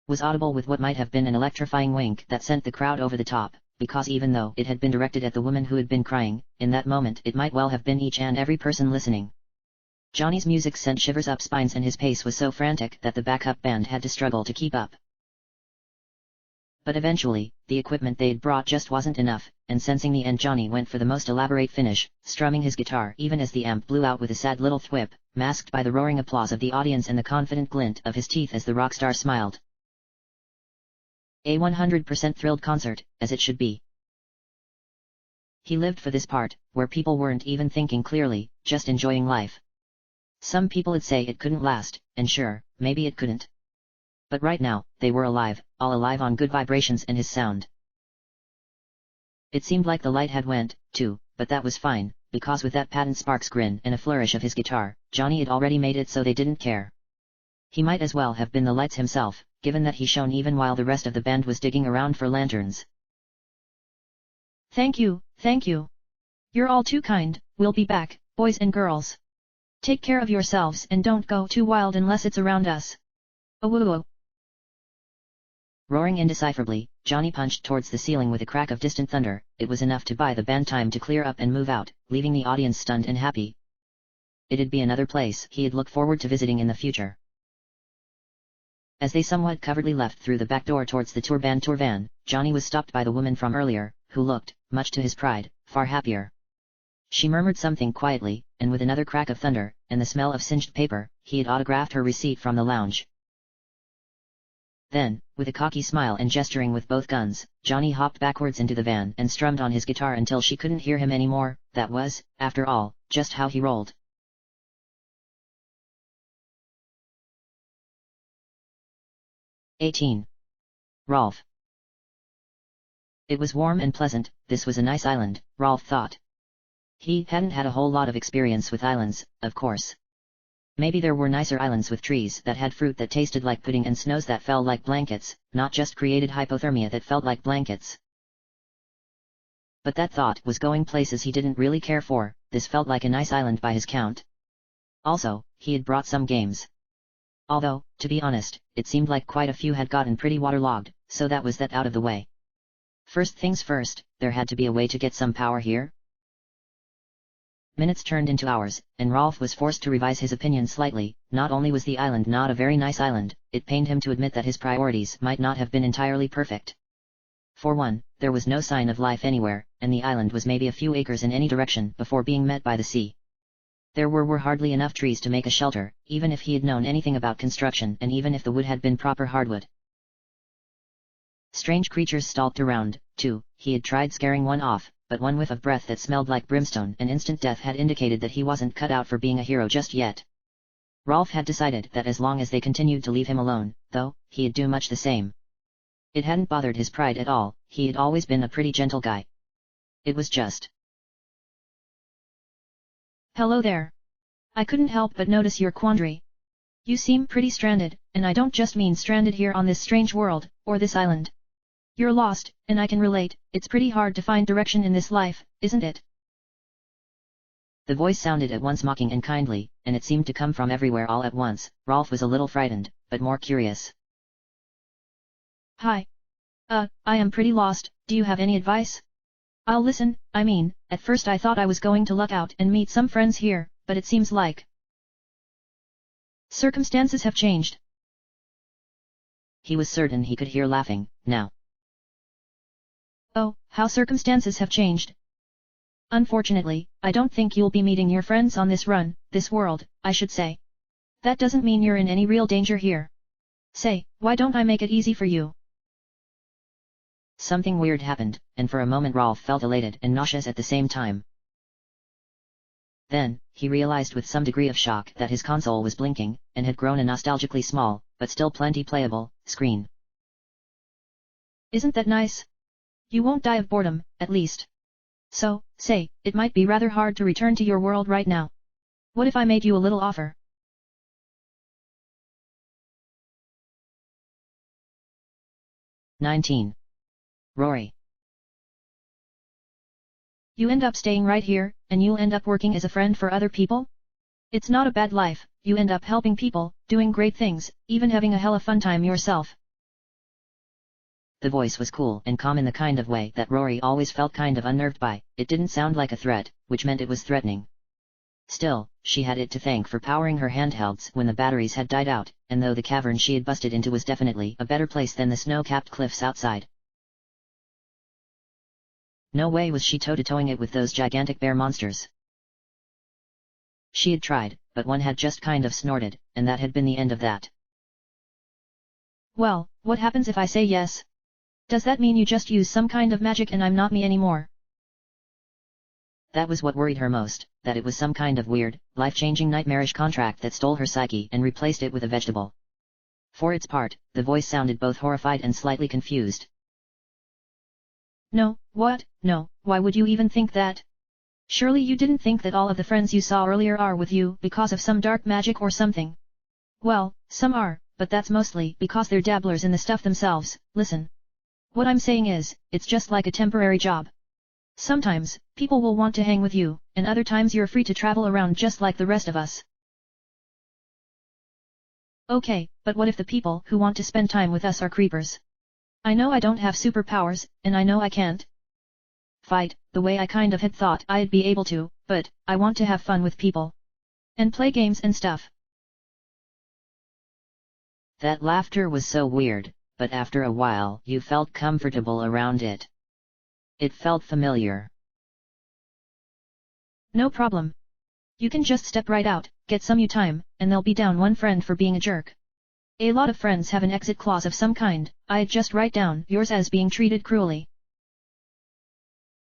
was audible with what might have been an electrifying wink that sent the crowd over the top, because even though it had been directed at the woman who had been crying, in that moment it might well have been each and every person listening. Johnny's music sent shivers up spines and his pace was so frantic that the backup band had to struggle to keep up. But eventually, the equipment they'd brought just wasn't enough, and sensing the end, Johnny went for the most elaborate finish, strumming his guitar even as the amp blew out with a sad little thwip, masked by the roaring applause of the audience and the confident glint of his teeth as the rock star smiled. A 100% thrilled concert, as it should be. He lived for this part, where people weren't even thinking clearly, just enjoying life. Some people'd say it couldn't last, and sure, maybe it couldn't. But right now, they were alive, all alive on good vibrations and his sound. It seemed like the light had went, too, but that was fine, because with that Patton Sparks grin and a flourish of his guitar, Johnny had already made it so they didn't care. He might as well have been the lights himself, given that he shone even while the rest of the band was digging around for lanterns. Thank you, thank you. You're all too kind, we'll be back, boys and girls. Take care of yourselves and don't go too wild unless it's around us. Awoo. Roaring indecipherably, Johnny punched towards the ceiling with a crack of distant thunder. It was enough to buy the band time to clear up and move out, leaving the audience stunned and happy. It'd be another place he'd look forward to visiting in the future. As they somewhat covertly left through the back door towards the tour van, Johnny was stopped by the woman from earlier, who looked, much to his pride, far happier. She murmured something quietly, and with another crack of thunder, and the smell of singed paper, he had autographed her receipt from the lounge. Then, with a cocky smile and gesturing with both guns, Johnny hopped backwards into the van and strummed on his guitar until she couldn't hear him anymore. That was, after all, just how he rolled. "18. Rolf." It was warm and pleasant. This was a nice island, Rolf thought. He hadn't had a whole lot of experience with islands, of course. Maybe there were nicer islands with trees that had fruit that tasted like pudding and snows that fell like blankets, not just created hypothermia that felt like blankets. But that thought was going places he didn't really care for. This felt like a nice island by his count. Also, he had brought some games. Although, to be honest, it seemed like quite a few had gotten pretty waterlogged, so that was that out of the way. First things first, there had to be a way to get some power here. Minutes turned into hours, and Rolf was forced to revise his opinion slightly. Not only was the island not a very nice island, it pained him to admit that his priorities might not have been entirely perfect. For one, there was no sign of life anywhere, and the island was maybe a few acres in any direction before being met by the sea. There were hardly enough trees to make a shelter, even if he had known anything about construction and even if the wood had been proper hardwood. Strange creatures stalked around, too. He had tried scaring one off, but one whiff of breath that smelled like brimstone and instant death had indicated that he wasn't cut out for being a hero just yet. Rolf had decided that as long as they continued to leave him alone, though, he'd do much the same. It hadn't bothered his pride at all. He had always been a pretty gentle guy. It was just... Hello there. I couldn't help but notice your quandary. You seem pretty stranded, and I don't just mean stranded here on this strange world, or this island. You're lost, and I can relate. It's pretty hard to find direction in this life, isn't it? The voice sounded at once mocking and kindly, and it seemed to come from everywhere all at once. Rolf was a little frightened, but more curious. Hi. I am pretty lost. Do you have any advice? I'll listen. I mean, at first I thought I was going to luck out and meet some friends here, but it seems like circumstances have changed. He was certain he could hear laughing, now. Oh, how circumstances have changed. Unfortunately, I don't think you'll be meeting your friends on this run, this world, I should say. That doesn't mean you're in any real danger here. Say, why don't I make it easy for you? Something weird happened, and for a moment Rolf felt elated and nauseous at the same time. Then, he realized with some degree of shock that his console was blinking, and had grown a nostalgically small, but still plenty playable, screen. Isn't that nice? You won't die of boredom, at least. So, say, it might be rather hard to return to your world right now. What if I made you a little offer? "19. Rory. You end up staying right here, and you'll end up working as a friend for other people? It's not a bad life, you end up helping people, doing great things, even having a hella fun time yourself." The voice was cool and calm in the kind of way that Rory always felt kind of unnerved by. It didn't sound like a threat, which meant it was threatening. Still, she had it to thank for powering her handhelds when the batteries had died out, and though the cavern she had busted into was definitely a better place than the snow-capped cliffs outside. No way was she toe-to-toeing it with those gigantic bear monsters. She had tried, but one had just kind of snorted, and that had been the end of that. Well, what happens if I say yes? Does that mean you just use some kind of magic and I'm not me anymore? That was what worried her most, that it was some kind of weird, life-changing nightmarish contract that stole her psyche and replaced it with a vegetable. For its part, the voice sounded both horrified and slightly confused. No, what? No, why would you even think that? Surely you didn't think that all of the friends you saw earlier are with you because of some dark magic or something? Well, some are, but that's mostly because they're dabblers in the stuff themselves. Listen. What I'm saying is, it's just like a temporary job. Sometimes, people will want to hang with you, and other times you're free to travel around just like the rest of us. Okay, but what if the people who want to spend time with us are creepers? I know I don't have superpowers, and I know I can't fight, the way I kind of had thought I'd be able to, but I want to have fun with people. And play games and stuff. That laughter was so weird, but after a while you felt comfortable around it. It felt familiar. No problem. You can just step right out, get some you time, and they'll be down one friend for being a jerk. A lot of friends have an exit clause of some kind. I'd just write down yours as being treated cruelly.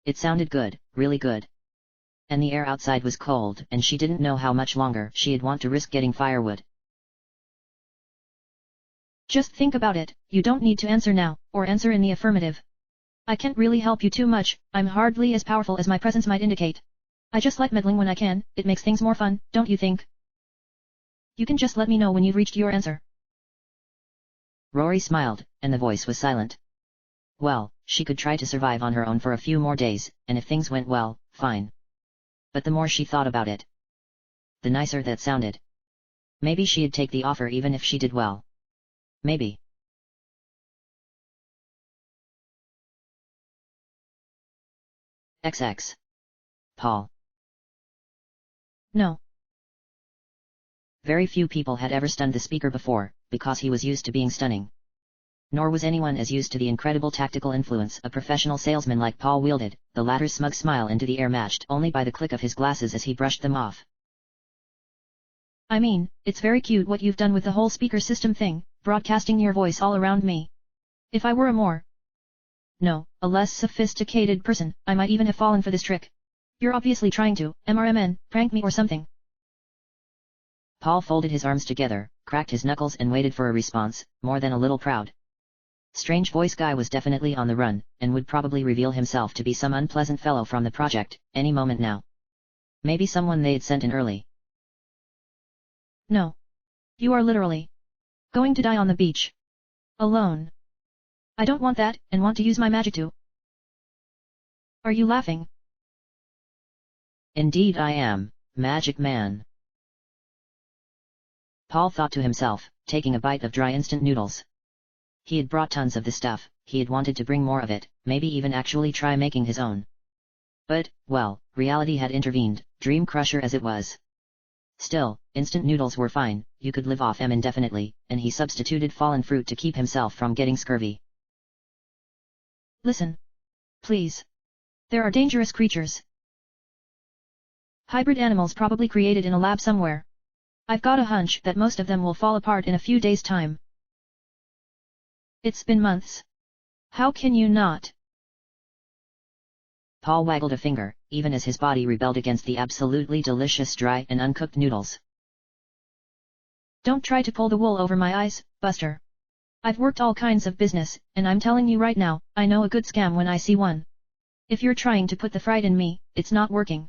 It sounded good, really good. And the air outside was cold, and she didn't know how much longer she'd want to risk getting firewood. Just think about it, you don't need to answer now, or answer in the affirmative. I can't really help you too much, I'm hardly as powerful as my presence might indicate. I just like meddling when I can, it makes things more fun, don't you think? You can just let me know when you've reached your answer. Rory smiled, and the voice was silent. Well, she could try to survive on her own for a few more days, and if things went well, fine. But the more she thought about it, the nicer that sounded. Maybe she'd take the offer even if she did well. Maybe. XX. Paul. No. Very few people had ever stunned the speaker before, because he was used to being stunning. Nor was anyone as used to the incredible tactical influence a professional salesman like Paul wielded. The latter's smug smile into the air matched only by the click of his glasses as he brushed them off. I mean, it's very cute what you've done with the whole speaker system thing, broadcasting your voice all around me. If I were a less sophisticated person, I might even have fallen for this trick. You're obviously trying to, prank me or something. Paul folded his arms together, cracked his knuckles and waited for a response, more than a little proud. Strange voice guy was definitely on the run, and would probably reveal himself to be some unpleasant fellow from the project, any moment now. Maybe someone they'd sent in early. No. You are literally going to die on the beach. Alone. I don't want that, and want to use my magic too. Are you laughing? Indeed I am, Magic Man. Paul thought to himself, taking a bite of dry instant noodles. He had brought tons of the stuff, he had wanted to bring more of it, maybe even actually try making his own. But, well, reality had intervened, dream crusher as it was. Still, instant noodles were fine, you could live off them indefinitely, and he substituted fallen fruit to keep himself from getting scurvy. Listen. Please. There are dangerous creatures. Hybrid animals probably created in a lab somewhere. I've got a hunch that most of them will fall apart in a few days' time. It's been months. How can you not? Paul waggled a finger, even as his body rebelled against the absolutely delicious dry and uncooked noodles. Don't try to pull the wool over my eyes, Buster. I've worked all kinds of business, and I'm telling you right now, I know a good scam when I see one. If you're trying to put the fright in me, it's not working.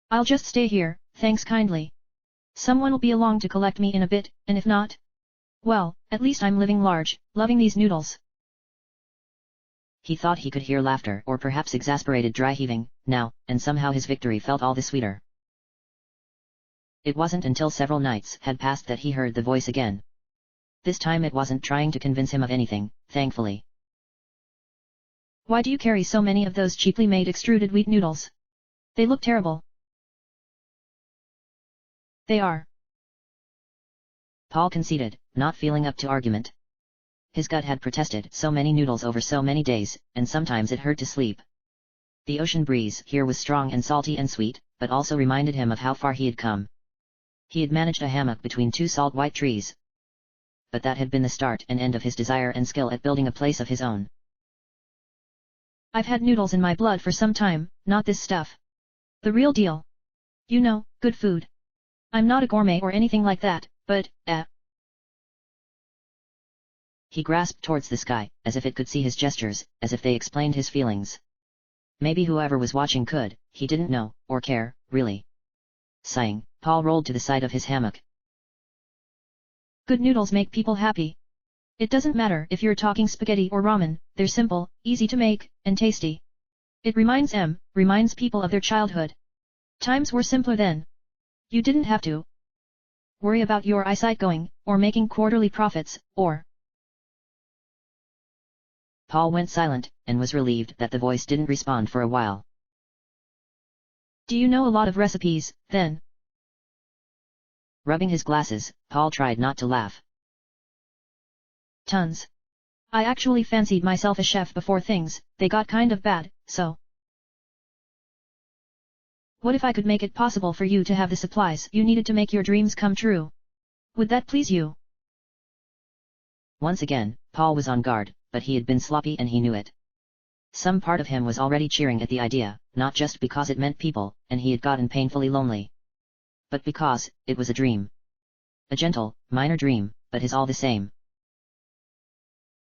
I'll just stay here, thanks kindly. Someone will be along to collect me in a bit, and if not, well, at least I'm living large, loving these noodles. He thought he could hear laughter or perhaps exasperated dry heaving, now, and somehow his victory felt all the sweeter. It wasn't until several nights had passed that he heard the voice again. This time it wasn't trying to convince him of anything, thankfully. Why do you carry so many of those cheaply made extruded wheat noodles? They look terrible. They are. Paul conceded, not feeling up to argument. His gut had protested so many noodles over so many days, and sometimes it hurt to sleep. The ocean breeze here was strong and salty and sweet, but also reminded him of how far he had come. He had managed a hammock between two salt white trees. But that had been the start and end of his desire and skill at building a place of his own. I've had noodles in my blood for some time, not this stuff. The real deal. You know, good food. I'm not a gourmet or anything like that, but, He grasped towards the sky, as if it could see his gestures, as if they explained his feelings. Maybe whoever was watching could, he didn't know, or care, really. Sighing, Paul rolled to the side of his hammock. Good noodles make people happy. It doesn't matter if you're talking spaghetti or ramen, they're simple, easy to make, and tasty. It reminds people of their childhood. Times were simpler then. You didn't have to worry about your eyesight going, or making quarterly profits, or... Paul went silent, and was relieved that the voice didn't respond for a while. Do you know a lot of recipes, then? Rubbing his glasses, Paul tried not to laugh. Tons. I actually fancied myself a chef before they got kind of bad, so... What if I could make it possible for you to have the supplies you needed to make your dreams come true? Would that please you? Once again, Paul was on guard, but he had been sloppy and he knew it. Some part of him was already cheering at the idea, not just because it meant people, and he had gotten painfully lonely. But because, it was a dream. A gentle, minor dream, but his all the same.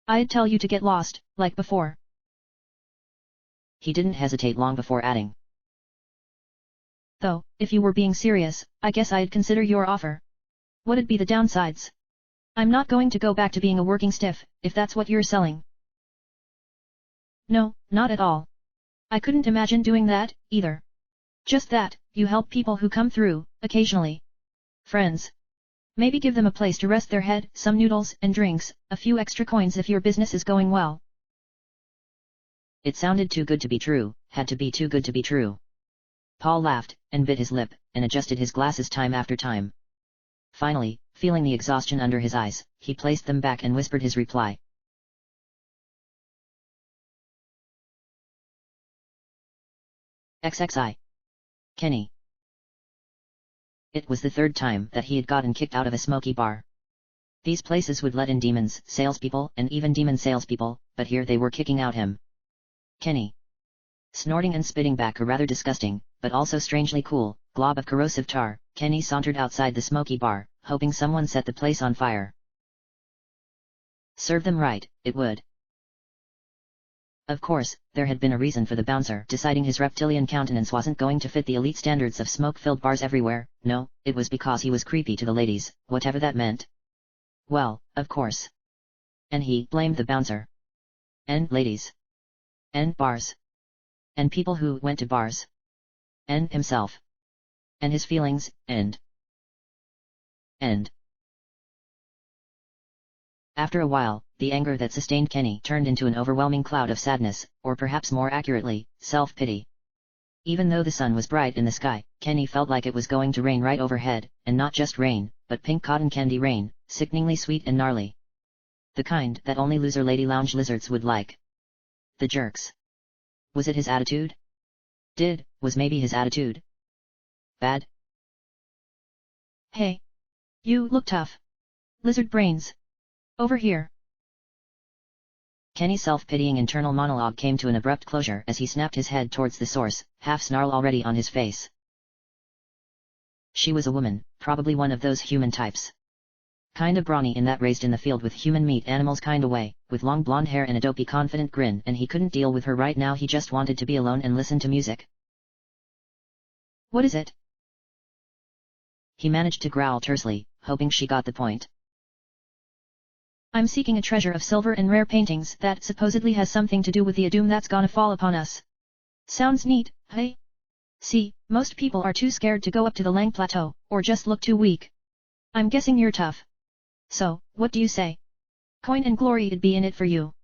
I'd tell you to get lost, like before. He didn't hesitate long before adding. Though, if you were being serious, I guess I'd consider your offer. What'd be the downsides? I'm not going to go back to being a working stiff, if that's what you're selling. No, not at all. I couldn't imagine doing that, either. Just that, you help people who come through, occasionally. Friends. Maybe give them a place to rest their head, some noodles and drinks, a few extra coins if your business is going well. It sounded too good to be true, had to be too good to be true. Paul laughed, and bit his lip, and adjusted his glasses time after time. Finally, feeling the exhaustion under his eyes, he placed them back and whispered his reply. XXI. Kenny. It was the third time that he had gotten kicked out of a smoky bar. These places would let in demons, salespeople, and even demon salespeople, but here they were kicking out him. Kenny. Snorting and spitting back a rather disgusting, but also strangely cool, glob of corrosive tar, Kenny sauntered outside the smoky bar, hoping someone set the place on fire. Serve them right, it would. Of course, there had been a reason for the bouncer deciding his reptilian countenance wasn't going to fit the elite standards of smoke-filled bars everywhere. No, it was because he was creepy to the ladies, whatever that meant. Well, of course. And he blamed the bouncer. And ladies. And bars. And people who went to bars. And himself. And his feelings, and... After a while, the anger that sustained Kenny turned into an overwhelming cloud of sadness, or perhaps more accurately, self-pity. Even though the sun was bright in the sky, Kenny felt like it was going to rain right overhead, and not just rain, but pink cotton candy rain, sickeningly sweet and gnarly. The kind that only loser lady lounge lizards would like. The jerks. Was it his attitude? Was maybe his attitude? bad? Hey! You look tough. Lizard brains. Over here. Kenny's self-pitying internal monologue came to an abrupt closure as he snapped his head towards the source, half snarl already on his face. She was a woman, probably one of those human types. Kinda brawny in that raised in the field with human meat animals kinda way, with long blonde hair and a dopey confident grin, and he couldn't deal with her right now. He just wanted to be alone and listen to music. What is it? He managed to growl tersely, hoping she got the point. I'm seeking a treasure of silver and rare paintings that supposedly has something to do with the doom that's gonna fall upon us. Sounds neat, hey? See, most people are too scared to go up to the Lang Plateau, or just look too weak. I'm guessing you're tough. So, what do you say? Coin and glory'd be in it for you.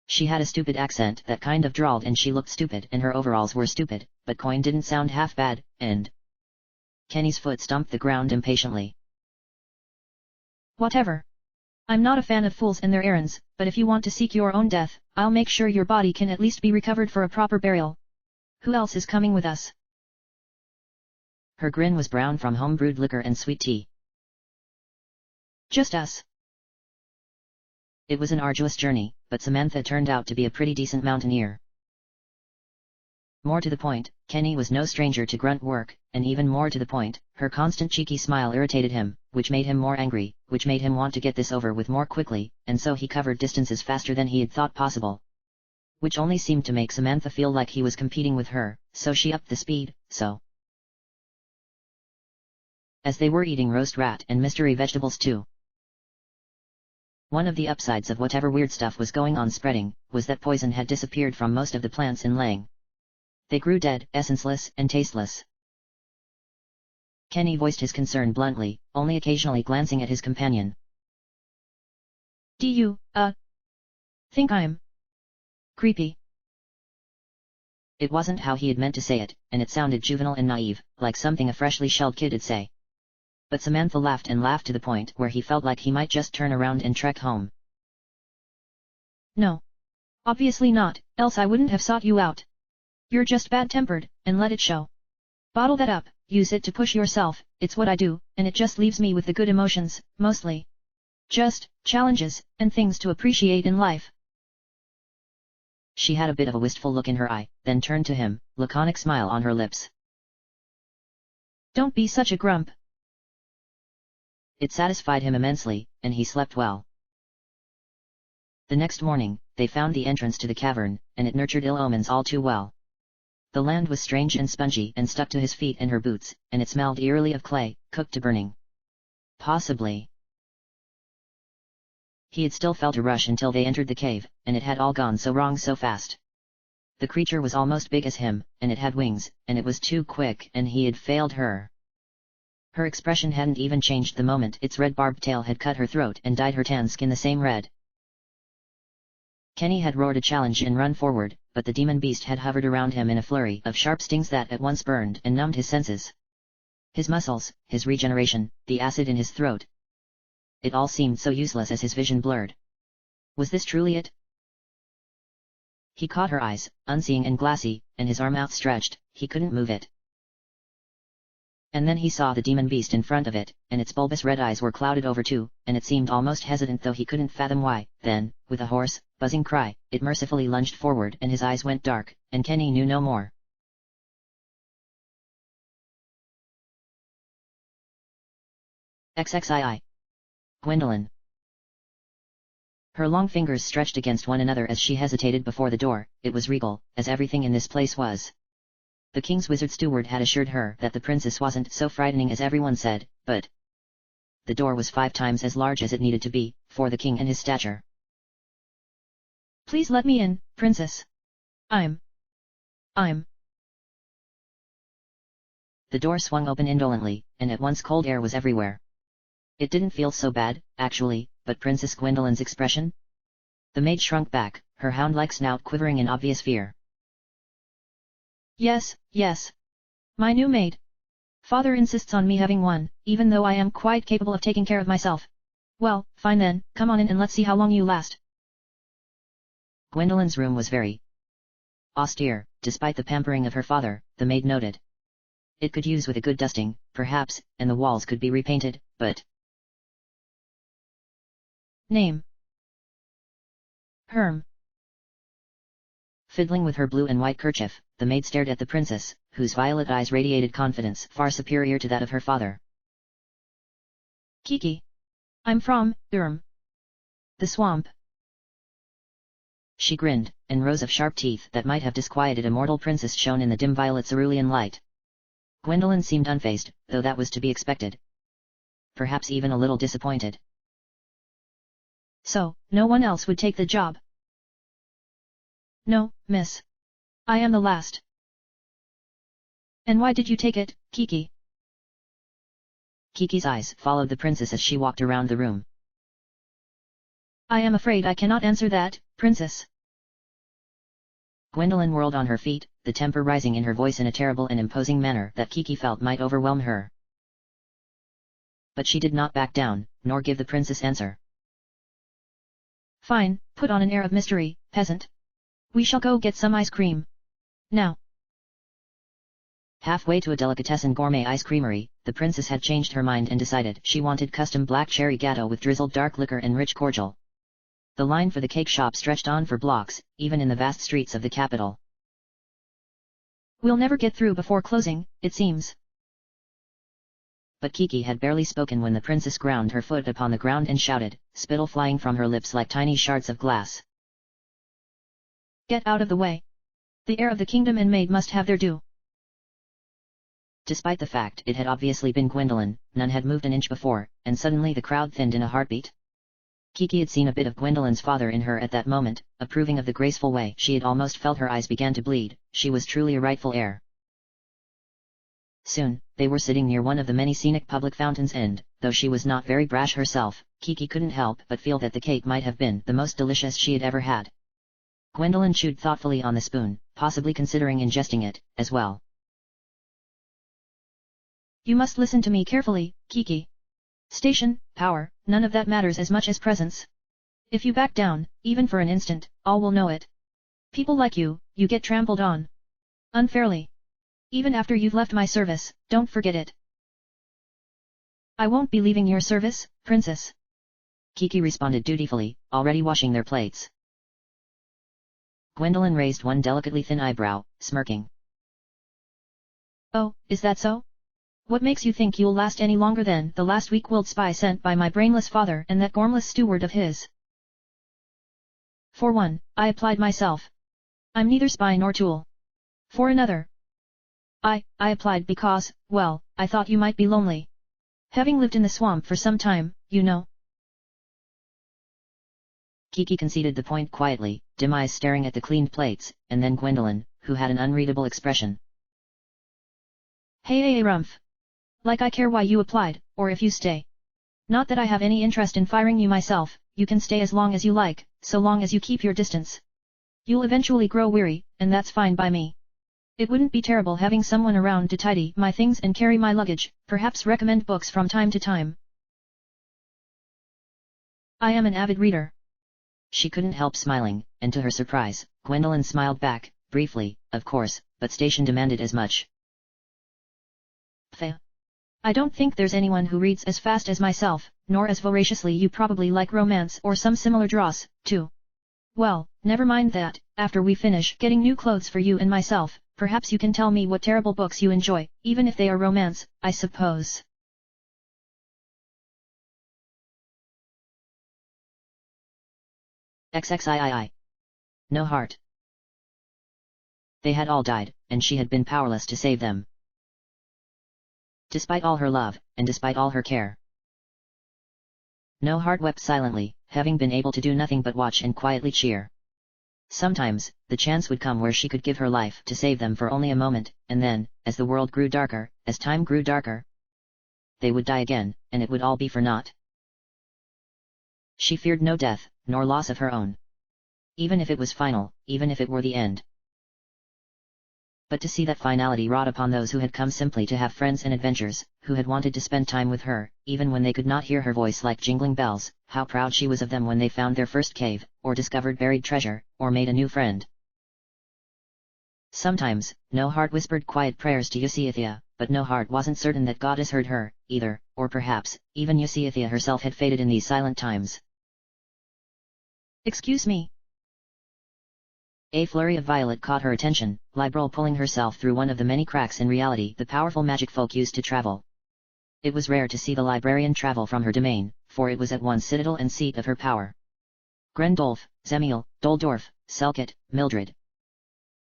She had a stupid accent that kind of drawled, and she looked stupid and her overalls were stupid, but coin didn't sound half bad, and... Kenny's foot stomped the ground impatiently. Whatever. I'm not a fan of fools and their errands, but if you want to seek your own death, I'll make sure your body can at least be recovered for a proper burial. Who else is coming with us? Her grin was brown from home-brewed liquor and sweet tea. Just us. It was an arduous journey, but Samantha turned out to be a pretty decent mountaineer. More to the point, Kenny was no stranger to grunt work, and even more to the point, her constant cheeky smile irritated him, which made him more angry, which made him want to get this over with more quickly, and so he covered distances faster than he had thought possible. Which only seemed to make Samantha feel like he was competing with her, so she upped the speed, so... As they were eating roast rat and mystery vegetables too. One of the upsides of whatever weird stuff was going on spreading, was that poison had disappeared from most of the plants in Lang. They grew dead, essenceless, and tasteless. Kenny voiced his concern bluntly, only occasionally glancing at his companion. Do you, think I'm creepy? It wasn't how he had meant to say it, and it sounded juvenile and naive, like something a freshly shelled kid'd say. But Samantha laughed and laughed to the point where he felt like he might just turn around and trek home. No. Obviously not, else I wouldn't have sought you out. You're just bad-tempered, and let it show. Bottle that up, use it to push yourself, it's what I do, and it just leaves me with the good emotions, mostly. Just, challenges, and things to appreciate in life. She had a bit of a wistful look in her eye, then turned to him, laconic smile on her lips. Don't be such a grump. It satisfied him immensely, and he slept well. The next morning, they found the entrance to the cavern, and it nurtured ill omens all too well. The land was strange and spongy and stuck to his feet and her boots, and it smelled eerily of clay, cooked to burning. Possibly. He had still felt a rush until they entered the cave, and it had all gone so wrong so fast. The creature was almost big as him, and it had wings, and it was too quick, and he had failed her. Her expression hadn't even changed the moment its red barbed tail had cut her throat and dyed her tan skin the same red. Kenny had roared a challenge and run forward, but the demon beast had hovered around him in a flurry of sharp stings that at once burned and numbed his senses. His muscles, his regeneration, the acid in his throat. It all seemed so useless as his vision blurred. Was this truly it? He caught her eyes, unseeing and glassy, and his arm outstretched, he couldn't move it. And then he saw the demon beast in front of it, and its bulbous red eyes were clouded over too, and it seemed almost hesitant though he couldn't fathom why. Then, with a hoarse, buzzing cry, it mercifully lunged forward and his eyes went dark, and Kenny knew no more. XXII. Gwendolyn. Her long fingers stretched against one another as she hesitated before the door. It was regal, as everything in this place was. The king's wizard steward had assured her that the princess wasn't so frightening as everyone said, but... The door was 5 times as large as it needed to be, for the king and his stature. Please let me in, princess. I'm... The door swung open indolently, and at once cold air was everywhere. It didn't feel so bad, actually, but Princess Gwendolyn's expression? The maid shrunk back, her hound-like snout quivering in obvious fear. Yes, yes. My new maid. Father insists on me having one, even though I am quite capable of taking care of myself. Well, fine then, come on in and let's see how long you last. Gwendolyn's room was very austere, despite the pampering of her father, the maid noted. It could use with a good dusting, perhaps, and the walls could be repainted, but... Name. Herm. Fiddling with her blue and white kerchief, the maid stared at the princess, whose violet eyes radiated confidence far superior to that of her father. Kiki. I'm from, the swamp. She grinned, and rows of sharp teeth that might have disquieted a mortal princess shone in the dim violet cerulean light. Gwendolen seemed unfazed, though that was to be expected. Perhaps even a little disappointed. So, no one else would take the job? No, miss. I am the last. And why did you take it, Kiki? Kiki's eyes followed the princess as she walked around the room. I am afraid I cannot answer that, princess. Gwendolen whirled on her feet, the temper rising in her voice in a terrible and imposing manner that Kiki felt might overwhelm her. But she did not back down, nor give the princess answer. Fine, put on an air of mystery, peasant. We shall go get some ice cream. Now. Halfway to a delicatessen gourmet ice creamery, the princess had changed her mind and decided she wanted custom black cherry gateau with drizzled dark liquor and rich cordial. The line for the cake shop stretched on for blocks, even in the vast streets of the capital. We'll never get through before closing, it seems. But Kiki had barely spoken when the princess ground her foot upon the ground and shouted, spittle flying from her lips like tiny shards of glass. Get out of the way. The heir of the kingdom and maid must have their due. Despite the fact it had obviously been Gwendolen, none had moved an inch before, and suddenly the crowd thinned in a heartbeat. Kiki had seen a bit of Gwendolen's father in her at that moment, approving of the graceful way she had almost felt her eyes began to bleed. She was truly a rightful heir. Soon, they were sitting near one of the many scenic public fountains and, though she was not very brash herself, Kiki couldn't help but feel that the cake might have been the most delicious she had ever had. Gwendolen chewed thoughtfully on the spoon, possibly considering ingesting it, as well. You must listen to me carefully, Kiki. Station, power, none of that matters as much as presence. If you back down, even for an instant, all will know it. People like you get trampled on. Unfairly. Even after you've left my service, don't forget it. I won't be leaving your service, princess. Kiki responded dutifully, already washing their plates. Gwendolen raised one delicately thin eyebrow, smirking. Oh, is that so? What makes you think you'll last any longer than the last weak-willed spy sent by my brainless father and that gormless steward of his? For one, I applied myself. I'm neither spy nor tool. For another, I applied because, well, I thought you might be lonely. Having lived in the swamp for some time, you know. Kiki conceded the point quietly, dim eyes staring at the cleaned plates, and then Gwendolen, who had an unreadable expression. Hey Rumph. Like I care why you applied, or if you stay. Not that I have any interest in firing you myself, you can stay as long as you like, so long as you keep your distance. You'll eventually grow weary, and that's fine by me. It wouldn't be terrible having someone around to tidy my things and carry my luggage, perhaps recommend books from time to time. I am an avid reader. She couldn't help smiling, and to her surprise, Gwendolen smiled back, briefly, of course, but station demanded as much. Pfeh. I don't think there's anyone who reads as fast as myself, nor as voraciously. You probably like romance or some similar dross, too. Well, never mind that, after we finish getting new clothes for you and myself, perhaps you can tell me what terrible books you enjoy, even if they are romance, I suppose. XXIII. No heart. They had all died, and she had been powerless to save them. Despite all her love, and despite all her care. No Heart wept silently, having been able to do nothing but watch and quietly cheer. Sometimes, the chance would come where she could give her life to save them for only a moment, and then, as the world grew darker, as time grew darker, they would die again, and it would all be for naught. She feared no death, nor loss of her own. Even if it was final, even if it were the end. But to see that finality wrought upon those who had come simply to have friends and adventures, who had wanted to spend time with her, even when they could not hear her voice like jingling bells, how proud she was of them when they found their first cave, or discovered buried treasure, or made a new friend. Sometimes, No Heart whispered quiet prayers to Yusieithia, but no heart wasn't certain that Goddess heard her, either, or perhaps, even Euseithia herself had faded in these silent times. Excuse me. A flurry of violet caught her attention, Liberal pulling herself through one of the many cracks in reality the powerful magic folk used to travel. It was rare to see the librarian travel from her domain, for it was at once citadel and seat of her power. Grendolf, Zemiel, Doldorf, Selkit, Mildred.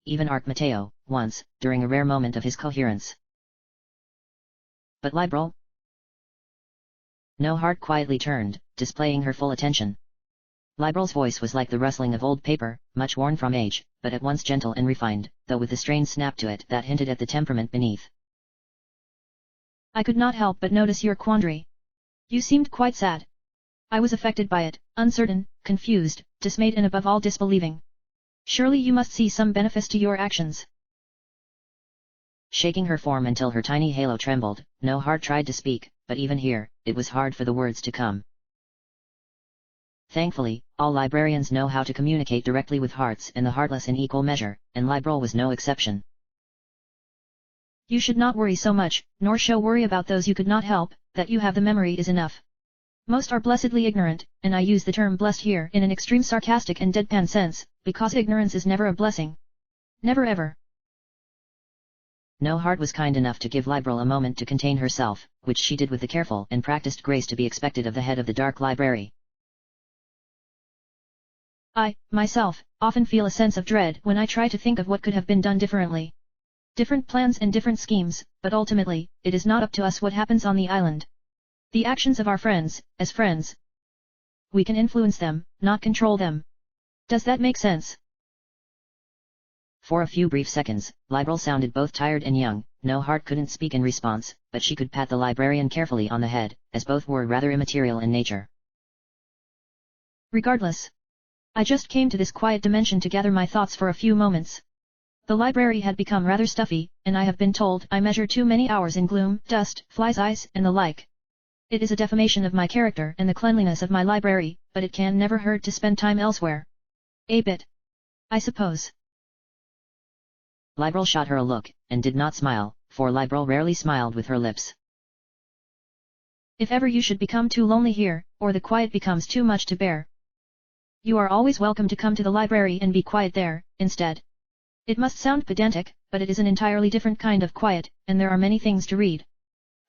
Even Ark Mateo, once, during a rare moment of his coherence. But Liberal? No heart quietly turned, displaying her full attention. Liberal's voice was like the rustling of old paper, much worn from age, but at once gentle and refined, though with a strained snap to it that hinted at the temperament beneath. I could not help but notice your quandary. You seemed quite sad. I was affected by it, uncertain, confused, dismayed and above all disbelieving. Surely you must see some benefits to your actions. Shaking her form until her tiny halo trembled, No Heart tried to speak, but even here, it was hard for the words to come. Thankfully, all librarians know how to communicate directly with hearts and the heartless in equal measure, and Liberal was no exception. You should not worry so much, nor show worry about those you could not help, that you have the memory is enough. Most are blessedly ignorant, and I use the term blessed here in an extreme sarcastic and deadpan sense, because ignorance is never a blessing. Never ever. No Heart was kind enough to give Liberal a moment to contain herself, which she did with the careful and practiced grace to be expected of the head of the Dark Library. I, myself, often feel a sense of dread when I try to think of what could have been done differently. Different plans and different schemes, but ultimately, it is not up to us what happens on the island. The actions of our friends, as friends. We can influence them, not control them. Does that make sense? For a few brief seconds, Liberal sounded both tired and young. No Heart couldn't speak in response, but she could pat the librarian carefully on the head, as both were rather immaterial in nature. Regardless. I just came to this quiet dimension to gather my thoughts for a few moments. The library had become rather stuffy, and I have been told I measure too many hours in gloom, dust, flies' eyes, and the like. It is a defamation of my character and the cleanliness of my library, but it can never hurt to spend time elsewhere. A bit. I suppose. Liberal shot her a look, and did not smile, for Liberal rarely smiled with her lips. If ever you should become too lonely here, or the quiet becomes too much to bear, you are always welcome to come to the library and be quiet there, instead. It must sound pedantic, but it is an entirely different kind of quiet, and there are many things to read.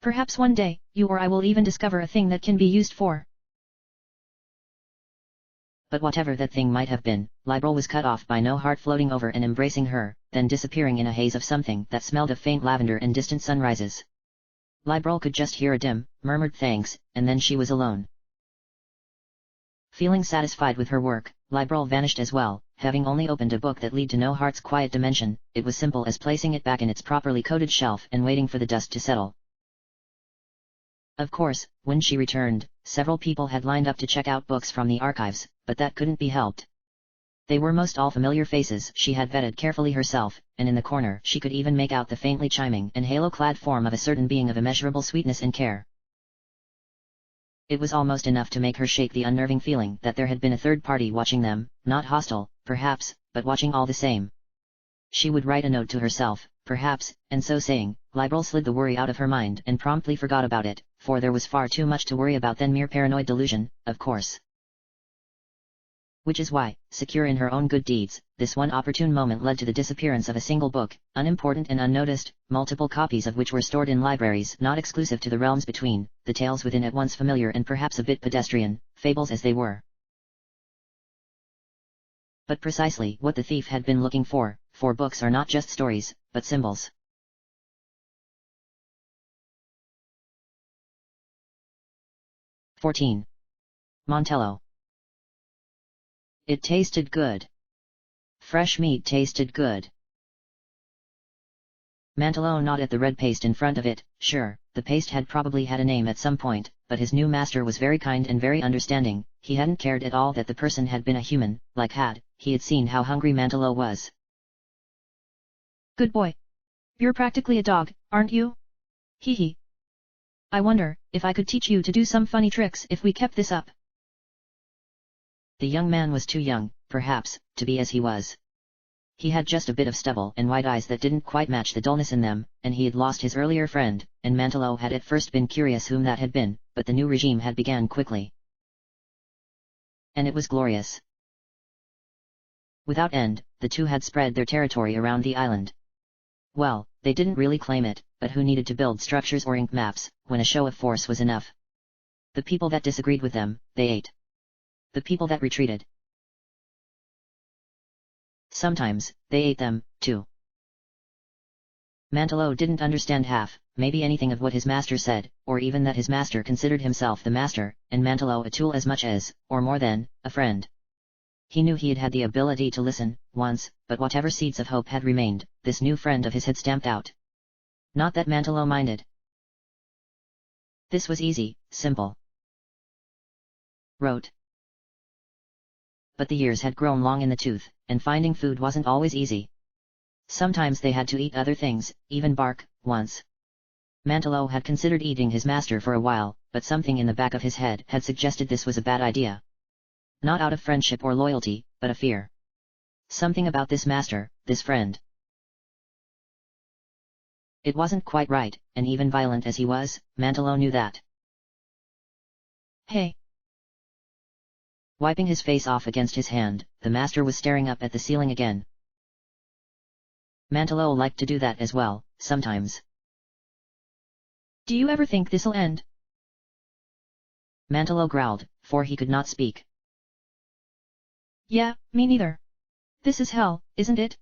Perhaps one day, you or I will even discover a thing that can be used for. But whatever that thing might have been, Liberal was cut off by No Heart floating over and embracing her, then disappearing in a haze of something that smelled of faint lavender and distant sunrises. Liberal could just hear a dim, murmured thanks, and then she was alone. Feeling satisfied with her work, Liberal vanished as well, having only opened a book that led to No Heart's quiet dimension. It was simple as placing it back in its properly coated shelf and waiting for the dust to settle. Of course, when she returned, several people had lined up to check out books from the archives, but that couldn't be helped. They were most all familiar faces she had vetted carefully herself, and in the corner she could even make out the faintly chiming and halo-clad form of a certain being of immeasurable sweetness and care. It was almost enough to make her shake the unnerving feeling that there had been a third party watching them, not hostile, perhaps, but watching all the same. She would write a note to herself, perhaps, and so saying, Liberal slid the worry out of her mind and promptly forgot about it, for there was far too much to worry about than mere paranoid delusion, of course. Which is why, secure in her own good deeds, this one opportune moment led to the disappearance of a single book, unimportant and unnoticed, multiple copies of which were stored in libraries not exclusive to the realms between, the tales within at once familiar and perhaps a bit pedestrian, fables as they were. But precisely what the thief had been looking for books are not just stories, but symbols. (14) Montello. It tasted good. Fresh meat tasted good. Mantello gnawed at the red paste in front of it. Sure, the paste had probably had a name at some point, but his new master was very kind and very understanding. He hadn't cared at all that the person had been a human, he had seen how hungry Mantello was. Good boy. You're practically a dog, aren't you? Hee hee. I wonder, if I could teach you to do some funny tricks if we kept this up. The young man was too young, perhaps, to be as he was. He had just a bit of stubble and white eyes that didn't quite match the dullness in them, and he had lost his earlier friend, and Mantelo had at first been curious whom that had been, but the new regime had begun quickly. And it was glorious. Without end, the two had spread their territory around the island. Well, they didn't really claim it, but who needed to build structures or ink maps, when a show of force was enough? The people that disagreed with them, they ate. The people that retreated. Sometimes, they ate them, too. Mantelo didn't understand half, maybe anything of what his master said, or even that his master considered himself the master, and Mantelo a tool as much as, or more than, a friend. He knew he had had the ability to listen, once, but whatever seeds of hope had remained, this new friend of his had stamped out. Not that Mantelo minded. This was easy, simple. Wrote. But the years had grown long in the tooth, and finding food wasn't always easy. Sometimes they had to eat other things, even bark, once. Mantelo had considered eating his master for a while, but something in the back of his head had suggested this was a bad idea. Not out of friendship or loyalty, but a fear. Something about this master, this friend. It wasn't quite right, and even violent as he was, Mantelo knew that. Hey! Wiping his face off against his hand, the master was staring up at the ceiling again. Mantelo liked to do that as well, sometimes. Do you ever think this'll end? Mantelo growled, for he could not speak. Yeah, me neither. This is hell, isn't it?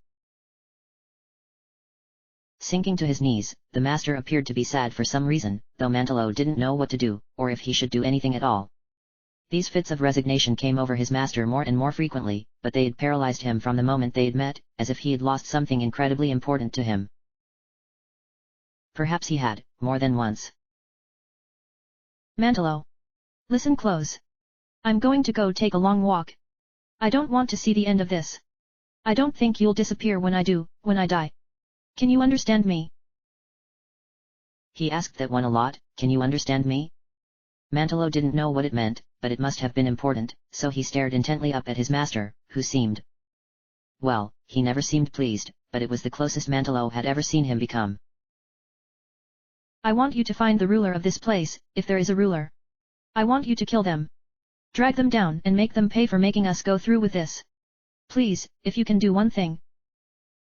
Sinking to his knees, the master appeared to be sad for some reason, though Mantelo didn't know what to do, or if he should do anything at all. These fits of resignation came over his master more and more frequently, but they had paralyzed him from the moment they had met, as if he had lost something incredibly important to him. Perhaps he had, more than once. Mantelo! Listen close. I'm going to go take a long walk. I don't want to see the end of this. I don't think you'll disappear when I do, when I die. Can you understand me? He asked that one a lot, can you understand me? Mantelo didn't know what it meant, but it must have been important, so he stared intently up at his master, who seemed... Well, he never seemed pleased, but it was the closest Mantelo had ever seen him become. I want you to find the ruler of this place, if there is a ruler. I want you to kill them. Drag them down and make them pay for making us go through with this. Please, if you can do one thing.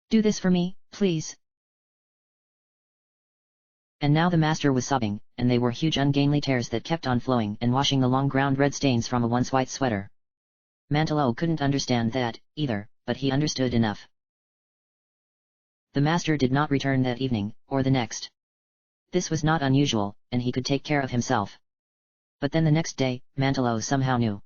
Do this for me, please. And now the master was sobbing, and they were huge ungainly tears that kept on flowing and washing the long ground red stains from a once white sweater. Mantelo couldn't understand that, either, but he understood enough. The master did not return that evening, or the next. This was not unusual, and he could take care of himself. But then the next day, Mantelo somehow knew.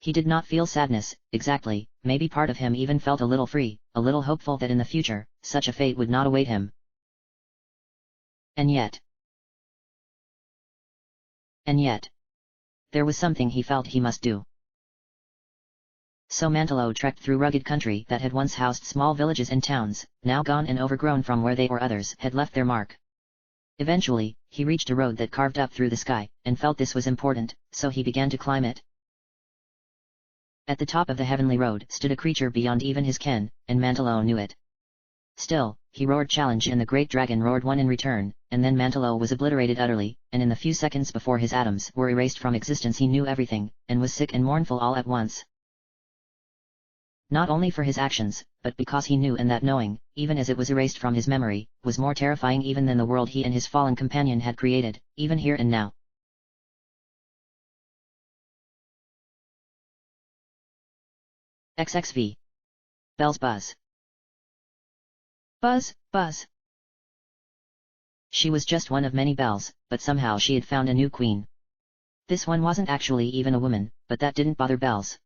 He did not feel sadness, exactly, maybe part of him even felt a little free, a little hopeful that in the future, such a fate would not await him. And yet, there was something he felt he must do. So Mantelo trekked through rugged country that had once housed small villages and towns, now gone and overgrown from where they or others had left their mark. Eventually, he reached a road that carved up through the sky, and felt this was important, so he began to climb it. At the top of the heavenly road stood a creature beyond even his ken, and Mantelo knew it. Still, he roared challenge and the great dragon roared one in return, and then Mantelo was obliterated utterly, and in the few seconds before his atoms were erased from existence he knew everything, and was sick and mournful all at once. Not only for his actions, but because he knew and that knowing, even as it was erased from his memory, was more terrifying even than the world he and his fallen companion had created, even here and now. XXV. Bells buzz. Buzz, buzz. She was just one of many bells, but somehow she had found a new queen. This one wasn't actually even a woman, but that didn't bother Bells.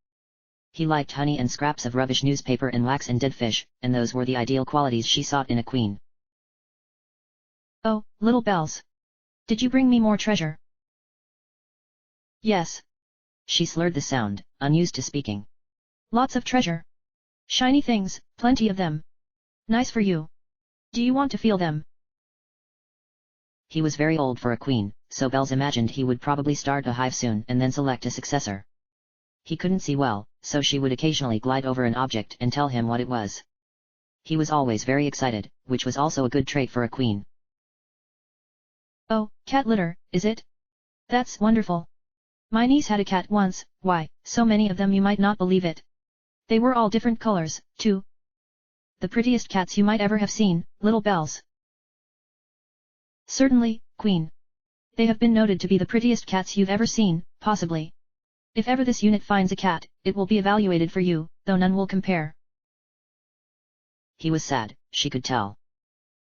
He liked honey and scraps of rubbish newspaper and wax and dead fish, and those were the ideal qualities she sought in a queen. Oh, little Bells. Did you bring me more treasure? Yes. She slurred the sound, unused to speaking. Lots of treasure. Shiny things, plenty of them. Nice for you. Do you want to feel them? He was very old for a queen, so Bells imagined he would probably start a hive soon and then select a successor. He couldn't see well, so she would occasionally glide over an object and tell him what it was. He was always very excited, which was also a good trait for a queen. Oh, cat litter, is it? That's wonderful. My niece had a cat once, why, so many of them you might not believe it. They were all different colors, too. The prettiest cats you might ever have seen, little bells. Certainly, Queen. They have been noted to be the prettiest cats you've ever seen, possibly. If ever this unit finds a cat, it will be evaluated for you, though none will compare. He was sad, she could tell.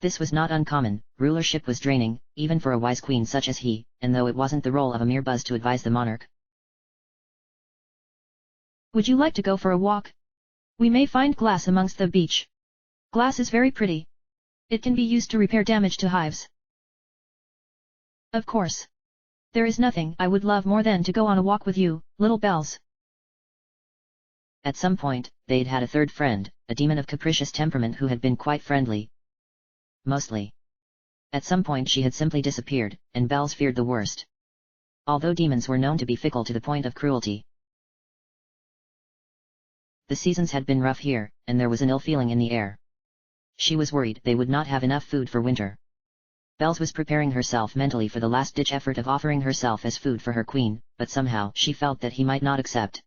This was not uncommon, rulership was draining, even for a wise queen such as he, and though it wasn't the role of a mere buzz to advise the monarch. Would you like to go for a walk? We may find glass amongst the beach. Glass is very pretty. It can be used to repair damage to hives. Of course. There is nothing I would love more than to go on a walk with you, little bells. At some point, they'd had a third friend, a demon of capricious temperament who had been quite friendly. Mostly. At some point she had simply disappeared, and Bells feared the worst. Although demons were known to be fickle to the point of cruelty. The seasons had been rough here, and there was an ill feeling in the air. She was worried they would not have enough food for winter. Bells was preparing herself mentally for the last-ditch effort of offering herself as food for her queen, but somehow she felt that he might not accept.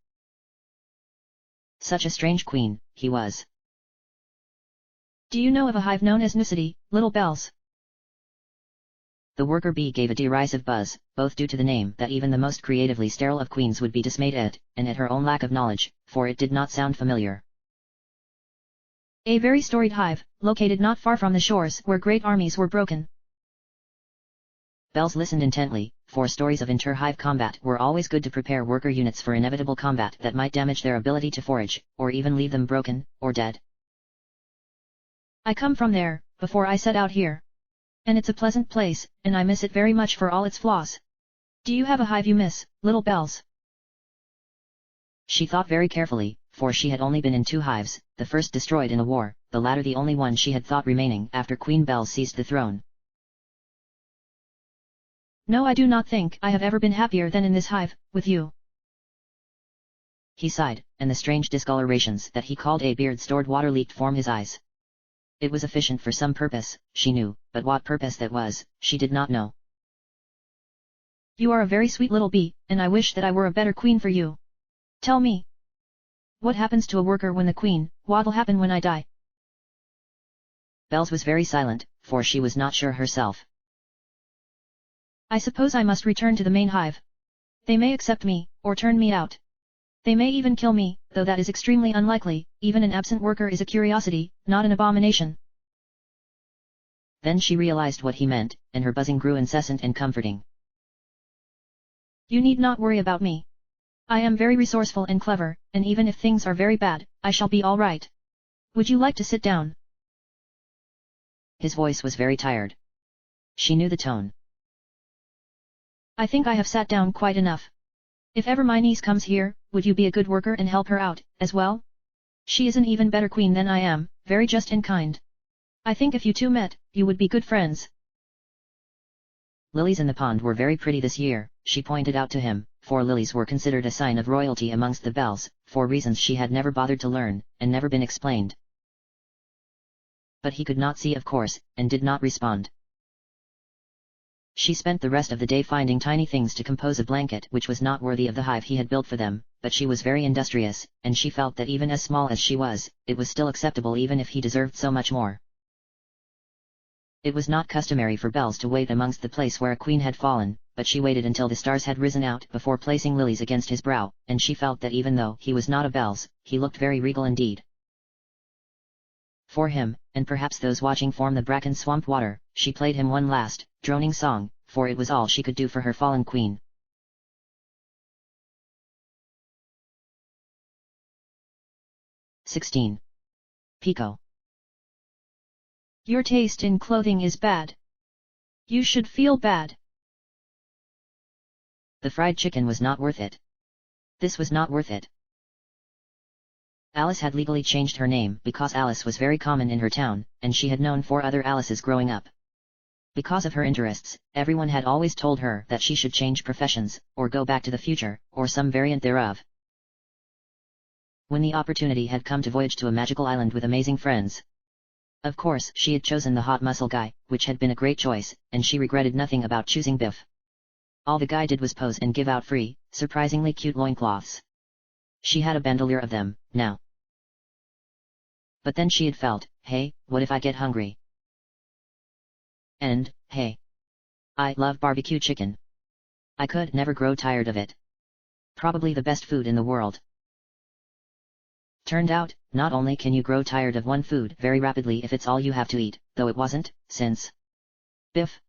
Such a strange queen, he was. Do you know of a hive known as Nucity, little bells? The worker bee gave a derisive buzz, both due to the name that even the most creatively sterile of queens would be dismayed at, and at her own lack of knowledge, for it did not sound familiar. A very storied hive, located not far from the shores where great armies were broken. Bells listened intently, for stories of inter-hive combat were always good to prepare worker units for inevitable combat that might damage their ability to forage, or even leave them broken, or dead. I come from there, before I set out here. And it's a pleasant place, and I miss it very much for all its flaws. Do you have a hive you miss, little bells? She thought very carefully, for she had only been in 2 hives, the first destroyed in a war, the latter the only one she had thought remaining after Queen Bells seized the throne. No, I do not think I have ever been happier than in this hive, with you. He sighed, and the strange discolorations that he called a beard-stored water leaked from his eyes. It was efficient for some purpose, she knew, but what purpose that was, she did not know. You are a very sweet little bee, and I wish that I were a better queen for you. Tell me. What happens to a worker when the queen, what'll happen when I die? Bells was very silent, for she was not sure herself. I suppose I must return to the main hive. They may accept me, or turn me out. They may even kill me, though that is extremely unlikely. Even an absent worker is a curiosity, not an abomination. Then she realized what he meant, and her buzzing grew incessant and comforting. You need not worry about me. I am very resourceful and clever, and even if things are very bad, I shall be all right. Would you like to sit down? His voice was very tired. She knew the tone. I think I have sat down quite enough. If ever my niece comes here, would you be a good worker and help her out, as well? She is an even better queen than I am, very just and kind. I think if you two met, you would be good friends. Lilies in the pond were very pretty this year, she pointed out to him, for lilies were considered a sign of royalty amongst the Bells, for reasons she had never bothered to learn, and never been explained. But he could not see, of course, and did not respond. She spent the rest of the day finding tiny things to compose a blanket which was not worthy of the hive he had built for them, but she was very industrious, and she felt that even as small as she was, it was still acceptable even if he deserved so much more. It was not customary for Bells to wait amongst the place where a queen had fallen, but she waited until the stars had risen out before placing lilies against his brow, and she felt that even though he was not a Bells, he looked very regal indeed. For him, and perhaps those watching from the bracken swamp water, she played him one last, droning song, for it was all she could do for her fallen queen. "16. Pico. Your taste in clothing is bad. You should feel bad." The fried chicken was not worth it. This was not worth it. Alice had legally changed her name because Alice was very common in her town, and she had known 4 other Alices growing up. Because of her interests, everyone had always told her that she should change professions, or go back to the future, or some variant thereof. When the opportunity had come to voyage to a magical island with amazing friends, Of course, she had chosen the hot muscle guy, which had been a great choice, and she regretted nothing about choosing Biff. All the guy did was pose and give out free, surprisingly cute loincloths. She had a bandolier of them, now. But then she had felt, hey, what if I get hungry? And, hey. I love barbecue chicken. I could never grow tired of it. Probably the best food in the world. Turned out, not only can you grow tired of one food very rapidly if it's all you have to eat, though it wasn't, since Biff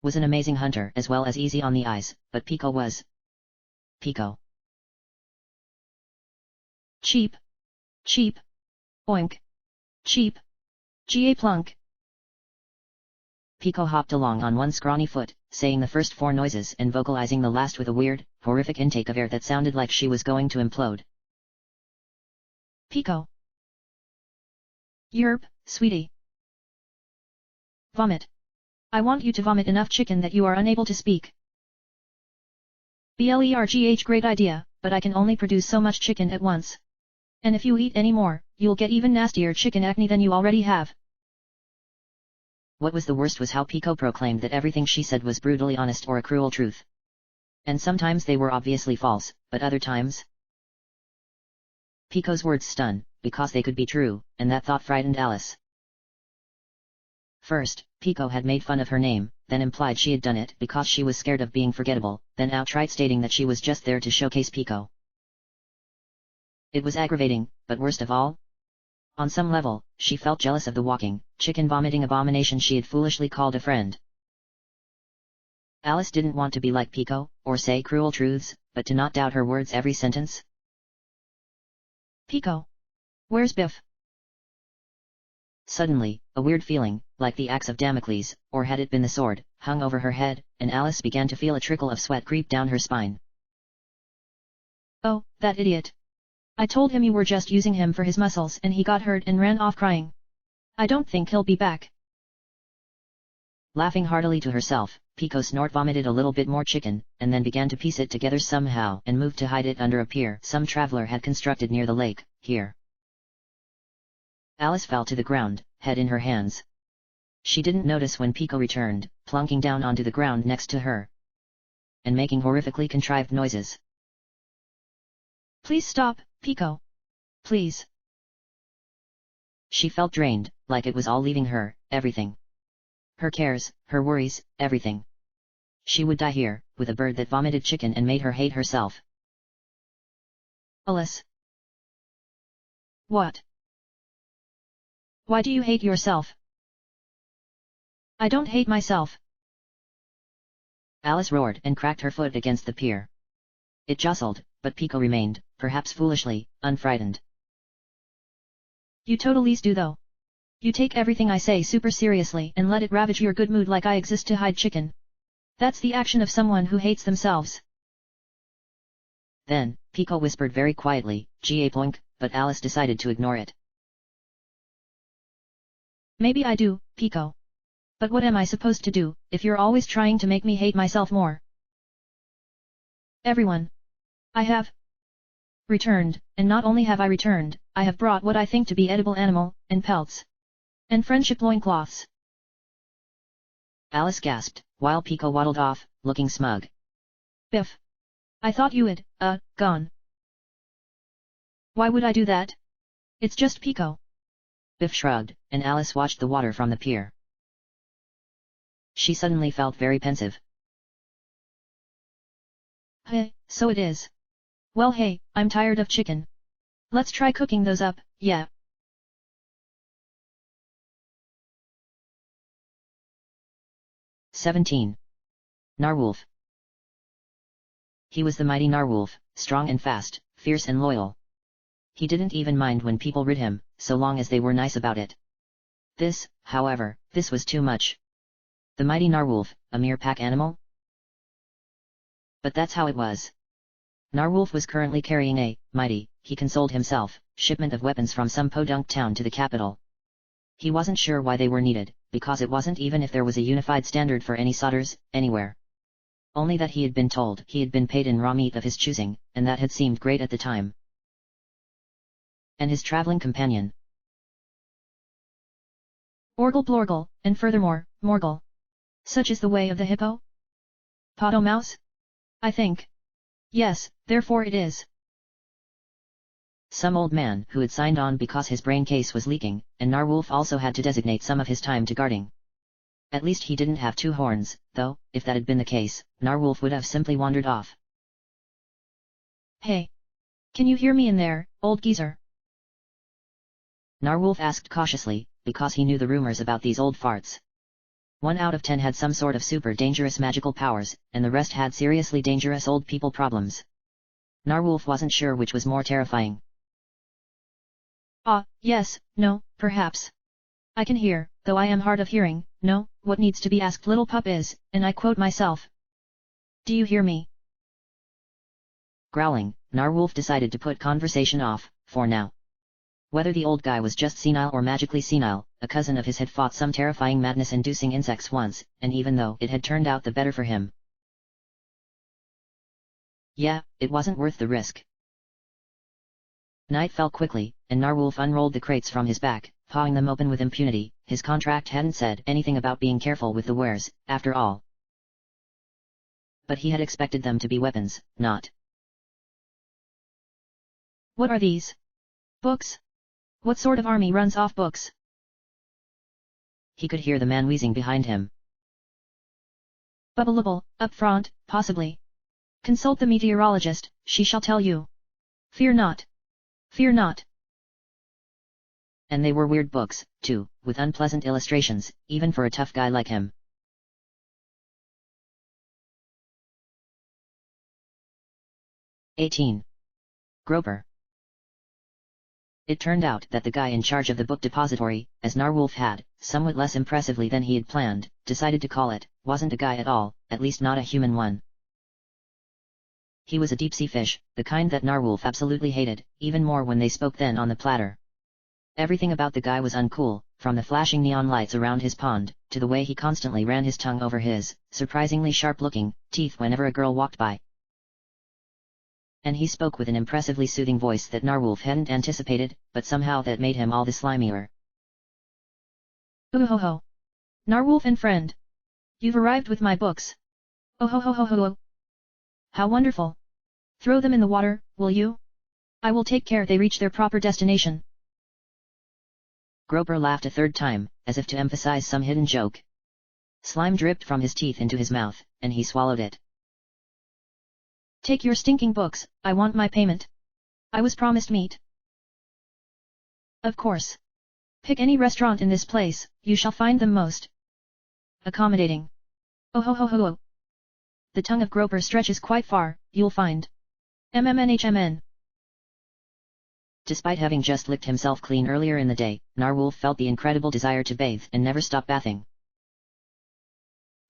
was an amazing hunter as well as easy on the eyes, but Pico was Pico. Cheap. Cheap. Oink. Cheap. Ga plunk. Pico hopped along on one scrawny foot, saying the first four noises and vocalizing the last with a weird, horrific intake of air that sounded like she was going to implode. Pico. Yerp, sweetie. Vomit. I want you to vomit enough chicken that you are unable to speak. Blergh, great idea, but I can only produce so much chicken at once. And if you eat any more, you'll get even nastier chicken acne than you already have. What was the worst was how Pico proclaimed that everything she said was brutally honest or a cruel truth. And sometimes they were obviously false, but other times... Pico's words stunned, because they could be true, and that thought frightened Alice. First, Pico had made fun of her name, then implied she had done it because she was scared of being forgettable, then outright stating that she was just there to showcase Pico. It was aggravating, but worst of all, on some level, she felt jealous of the walking, chicken-vomiting abomination she had foolishly called a friend. Alice didn't want to be like Pico, or say cruel truths, but to not doubt her words every sentence. Pico. Where's Biff? Suddenly, a weird feeling, like the axe of Damocles, or had it been the sword, hung over her head, and Alice began to feel a trickle of sweat creep down her spine. Oh, that idiot. I told him you were just using him for his muscles and he got hurt and ran off crying. I don't think he'll be back. Laughing heartily to herself, Pico snort-vomited a little bit more chicken, and then began to piece it together somehow and moved to hide it under a pier some traveler had constructed near the lake, here. Alice fell to the ground, head in her hands. She didn't notice when Pico returned, plunking down onto the ground next to her, and making horrifically contrived noises. Please stop, Pico. Please. She felt drained, like it was all leaving her, everything. Her cares, her worries, everything. She would die here, with a bird that vomited chicken and made her hate herself. Alice. What? Why do you hate yourself? I don't hate myself. Alice roared and cracked her foot against the pier. It jostled, but Pico remained, perhaps foolishly, unfrightened. You totally do though. You take everything I say super seriously and let it ravage your good mood like I exist to hide chicken. That's the action of someone who hates themselves. Then, Pico whispered very quietly, "Ga ploink," but Alice decided to ignore it. Maybe I do, Pico. But what am I supposed to do, if you're always trying to make me hate myself more? Everyone. I have returned, and not only have I returned, I have brought what I think to be edible animal, and pelts. And friendship loincloths. Alice gasped, while Pico waddled off, looking smug. Biff. I thought you had, gone. Why would I do that? It's just Pico. Biff shrugged, and Alice watched the water from the pier. She suddenly felt very pensive. Hey, so it is. Well hey, I'm tired of chicken. Let's try cooking those up, yeah. "17. Narwolf. He was the mighty Narwolf, strong and fast, fierce and loyal. He didn't even mind when people rid him, so long as they were nice about it. This, however, this was too much. The mighty Narwolf, a mere pack animal? But that's how it was. Narwolf was currently carrying a mighty, he consoled himself, shipment of weapons from some podunk town to the capital. He wasn't sure why they were needed, because it wasn't even if there was a unified standard for any solders, anywhere. Only that he had been told he had been paid in raw meat of his choosing, and that had seemed great at the time. And his traveling companion. Orgle blorgle, and furthermore, morgle. Such is the way of the hippo? Poto mouse? I think. Yes, therefore it is. Some old man who had signed on because his brain case was leaking, and Narwolf also had to designate some of his time to guarding. At least he didn't have two horns, though, if that had been the case, Narwolf would have simply wandered off. Hey! Can you hear me in there, old geezer? Narwolf asked cautiously, because he knew the rumors about these old farts. 1 out of 10 had some sort of super dangerous magical powers, and the rest had seriously dangerous old people problems. Narwolf wasn't sure which was more terrifying. Ah, yes, no, perhaps. I can hear, though I am hard of hearing, no, what needs to be asked little pup is, and I quote myself. Do you hear me? Growling, Narwolf decided to put conversation off, for now. Whether the old guy was just senile or magically senile, a cousin of his had fought some terrifying madness-inducing insects once, and even though it had turned out the better for him. Yeah, it wasn't worth the risk. Night fell quickly, and Narwolf unrolled the crates from his back, pawing them open with impunity. His contract hadn't said anything about being careful with the wares, after all. But he had expected them to be weapons, not. What are these? Books? What sort of army runs off books? He could hear the man wheezing behind him. Bubble up front, possibly. Consult the meteorologist, she shall tell you. Fear not. Fear not. And they were weird books, too, with unpleasant illustrations, even for a tough guy like him. "18. Groper." It turned out that the guy in charge of the book depository, as Narwolf had, somewhat less impressively than he had planned, decided to call it, wasn't a guy at all, at least not a human one. He was a deep-sea fish, the kind that Narwolf absolutely hated, even more when they spoke then on the platter. Everything about the guy was uncool, from the flashing neon lights around his pond, to the way he constantly ran his tongue over his, surprisingly sharp-looking, teeth whenever a girl walked by. And he spoke with an impressively soothing voice that Narwolf hadn't anticipated, but somehow that made him all the slimier. Ooh ho ho! Narwolf and friend! You've arrived with my books! Oh ho ho ho ho ho! How wonderful! Throw them in the water, will you? I will take care they reach their proper destination. Groper laughed a third time, as if to emphasize some hidden joke. Slime dripped from his teeth into his mouth, and he swallowed it. Take your stinking books, I want my payment. I was promised meat. Of course. Pick any restaurant in this place, you shall find them most accommodating. Oh ho ho ho ho! The tongue of Groper stretches quite far, you'll find. MMNHMN. Despite having just licked himself clean earlier in the day, Narwolf felt the incredible desire to bathe and never stop bathing.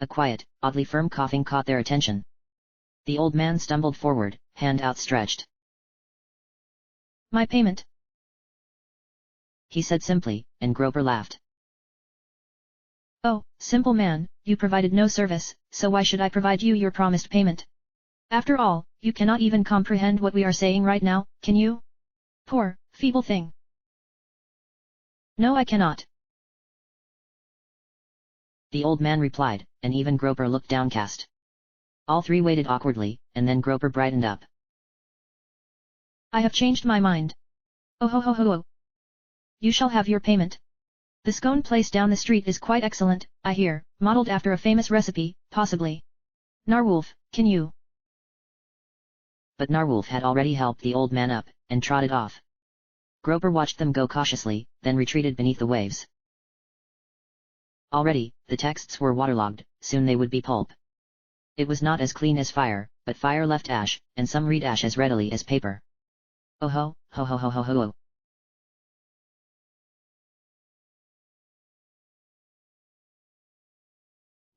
A quiet, oddly firm coughing caught their attention. The old man stumbled forward, hand outstretched. My payment, he said simply, and Groper laughed. Oh, simple man, you provided no service, so why should I provide you your promised payment? After all, you cannot even comprehend what we are saying right now, can you? Poor, feeble thing. No, I cannot. The old man replied, and even Groper looked downcast. All three waited awkwardly, and then Groper brightened up. I have changed my mind. Oh ho ho ho ho! You shall have your payment. The scone place down the street is quite excellent, I hear, modeled after a famous recipe, possibly. Narwolf, can you? But Narwolf had already helped the old man up, and trotted off. Groper watched them go cautiously, then retreated beneath the waves. Already, the texts were waterlogged, soon they would be pulp. It was not as clean as fire, but fire left ash, and some read ash as readily as paper. Oh ho, ho ho ho ho ho ho.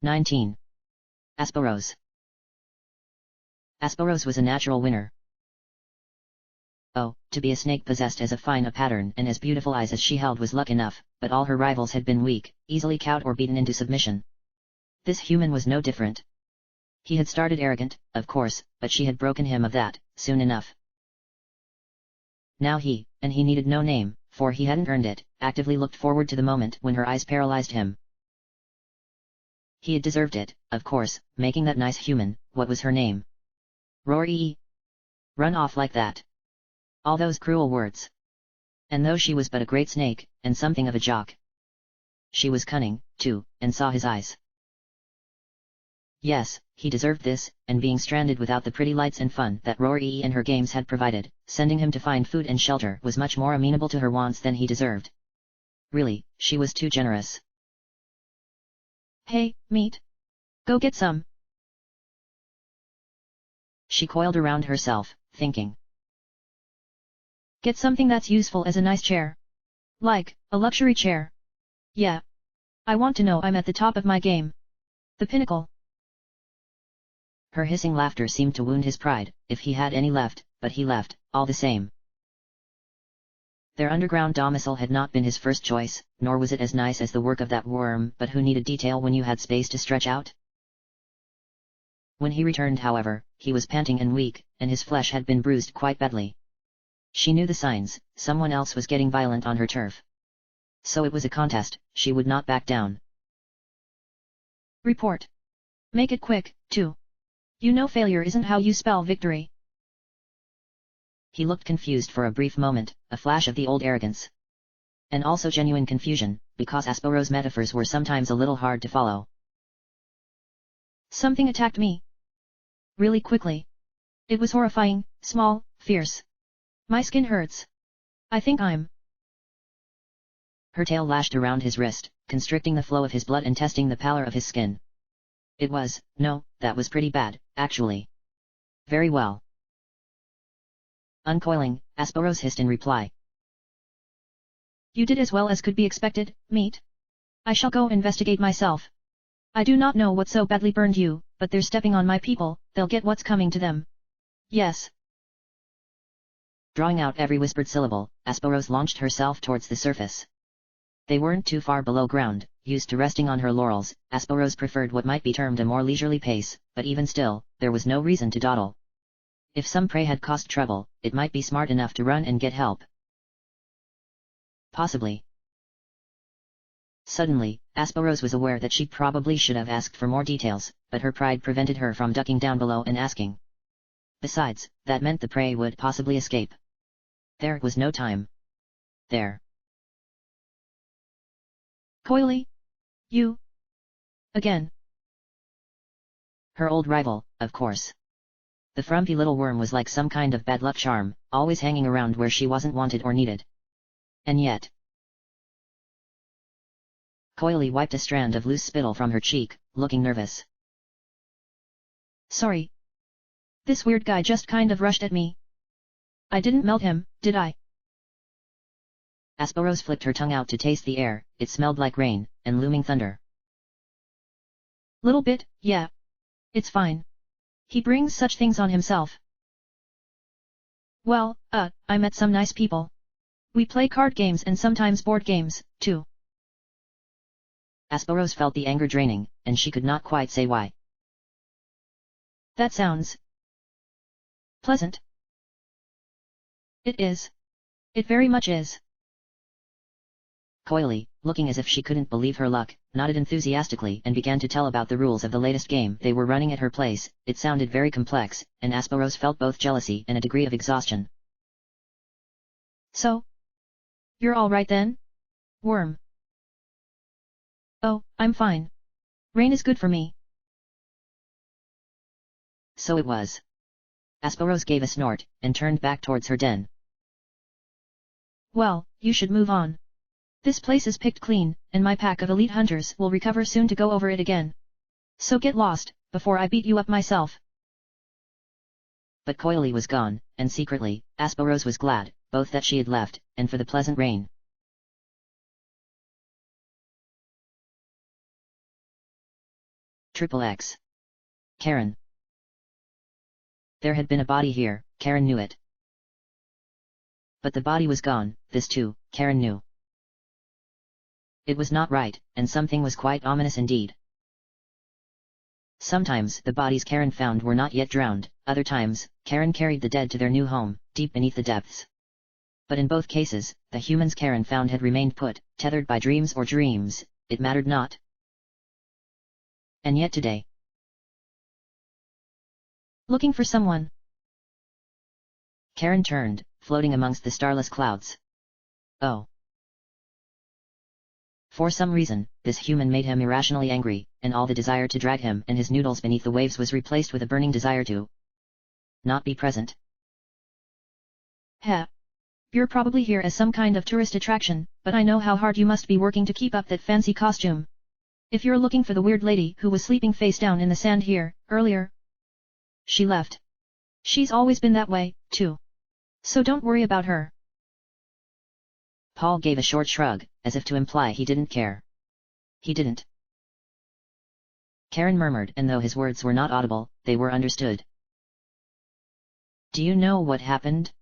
19. Asperos. Asperos was a natural winner. Oh, to be a snake possessed as fine a pattern and as beautiful eyes as she held was luck enough, but all her rivals had been weak, easily cowed or beaten into submission. This human was no different. He had started arrogant, of course, but she had broken him of that, soon enough. Now he needed no name, for he hadn't earned it, actively looked forward to the moment when her eyes paralyzed him. He had deserved it, of course, making that nice human, what was her name? Rory. Run off like that. All those cruel words. And though she was but a great snake, and something of a jock, she was cunning, too, and saw his eyes. Yes, he deserved this, and being stranded without the pretty lights and fun that Rory and her games had provided, sending him to find food and shelter was much more amenable to her wants than he deserved. Really, she was too generous. Hey, meat. Go get some. She coiled around herself, thinking. Get something that's useful as a nice chair. Like, a luxury chair. Yeah. I want to know I'm at the top of my game. The pinnacle. Her hissing laughter seemed to wound his pride, if he had any left, but he left, all the same. Their underground domicile had not been his first choice, nor was it as nice as the work of that worm, but who needed detail when you had space to stretch out? When he returned, however, he was panting and weak, and his flesh had been bruised quite badly. She knew the signs, someone else was getting violent on her turf. So it was a contest, she would not back down. Report. Make it quick, too. You know failure isn't how you spell victory. He looked confused for a brief moment, a flash of the old arrogance. And also genuine confusion, because Aspero's metaphors were sometimes a little hard to follow. Something attacked me. Really quickly. It was horrifying, small, fierce. My skin hurts. I think I'm... Her tail lashed around his wrist, constricting the flow of his blood and testing the pallor of his skin. No, that was pretty bad, actually. Very well. Uncoiling, Asperos hissed in reply. You did as well as could be expected, meat. I shall go investigate myself. I do not know what so badly burned you, but they're stepping on my people, they'll get what's coming to them. Yes. Drawing out every whispered syllable, Asperos launched herself towards the surface. They weren't too far below ground, used to resting on her laurels. Asperos preferred what might be termed a more leisurely pace, but even still, there was no reason to dawdle. If some prey had caused trouble, it might be smart enough to run and get help. Possibly. Suddenly, Asperos was aware that she probably should have asked for more details, but her pride prevented her from ducking down below and asking. Besides, that meant the prey would possibly escape. There was no time. There. Coily? You? Again. Her old rival, of course. The frumpy little worm was like some kind of bad luck charm, always hanging around where she wasn't wanted or needed. And yet... Coily wiped a strand of loose spittle from her cheek, looking nervous. Sorry. This weird guy just kind of rushed at me. I didn't melt him, did I? Asperos flicked her tongue out to taste the air. It smelled like rain, and looming thunder. Little bit, yeah. It's fine. He brings such things on himself. Well, I met some nice people. We play card games and sometimes board games, too. Asperos felt the anger draining, and she could not quite say why. That sounds... pleasant. It is. It very much is. Coily, looking as if she couldn't believe her luck, nodded enthusiastically and began to tell about the rules of the latest game they were running at her place. It sounded very complex, and Asperos felt both jealousy and a degree of exhaustion. So? You're all right then? Worm. Oh, I'm fine. Rain is good for me. So it was. Asperos gave a snort, and turned back towards her den. Well, you should move on. This place is picked clean, and my pack of elite hunters will recover soon to go over it again. So get lost, before I beat you up myself. But Coily was gone, and secretly, Asperos was glad, both that she had left, and for the pleasant rain. XXX. Karen. There had been a body here, Karen knew it. But the body was gone, this too, Karen knew. It was not right, and something was quite ominous indeed. Sometimes the bodies Karen found were not yet drowned, other times, Karen carried the dead to their new home, deep beneath the depths. But in both cases, the humans Karen found had remained put, tethered by dreams or dreams, it mattered not. And yet today... Looking for someone. Karen turned, floating amongst the starless clouds. Oh. For some reason, this human made him irrationally angry, and all the desire to drag him and his noodles beneath the waves was replaced with a burning desire to not be present. Heh. You're probably here as some kind of tourist attraction, but I know how hard you must be working to keep up that fancy costume. If you're looking for the weird lady who was sleeping face down in the sand here, earlier, she left. She's always been that way, too. So don't worry about her. Paul gave a short shrug, as if to imply he didn't care. He didn't. Karen murmured, and though his words were not audible, they were understood. Do you know what happened?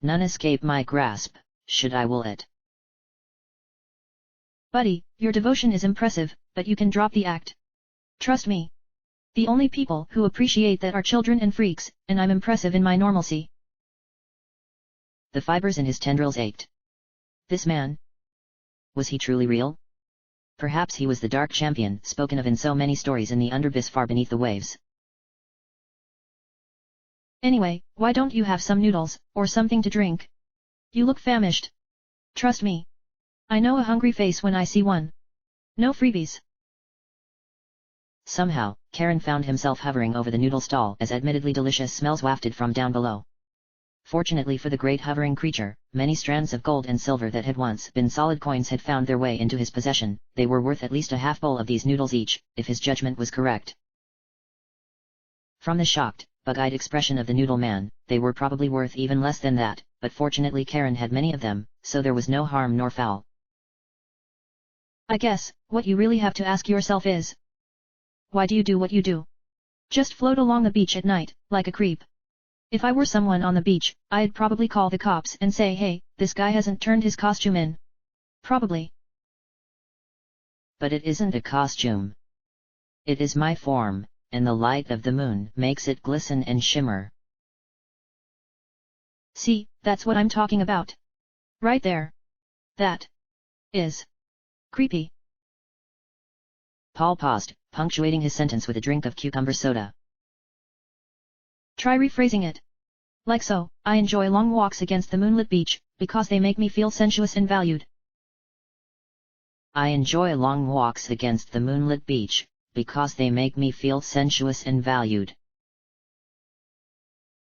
None escape my grasp, should I will it. Buddy, your devotion is impressive, but you can drop the act. Trust me. The only people who appreciate that are children and freaks, and I'm impressive in my normalcy. The fibers in his tendrils ached. This man? Was he truly real? Perhaps he was the dark champion spoken of in so many stories in the underbis far beneath the waves. Anyway, why don't you have some noodles, or something to drink? You look famished. Trust me. I know a hungry face when I see one. No freebies. Somehow, Karen found himself hovering over the noodle stall as admittedly delicious smells wafted from down below. Fortunately for the great hovering creature, many strands of gold and silver that had once been solid coins had found their way into his possession. They were worth at least a half bowl of these noodles each, if his judgment was correct. From the shocked, bug-eyed expression of the noodle man, they were probably worth even less than that, but fortunately Karen had many of them, so there was no harm nor foul. I guess, what you really have to ask yourself is, why do you do what you do? Just float along the beach at night, like a creep. If I were someone on the beach, I'd probably call the cops and say, hey, this guy hasn't turned his costume in. Probably. But it isn't a costume. It is my form, and the light of the moon makes it glisten and shimmer. See, that's what I'm talking about. Right there. That is creepy. Paul paused, punctuating his sentence with a drink of cucumber soda. Try rephrasing it. Like so, I enjoy long walks against the moonlit beach, because they make me feel sensuous and valued. I enjoy long walks against the moonlit beach, because they make me feel sensuous and valued.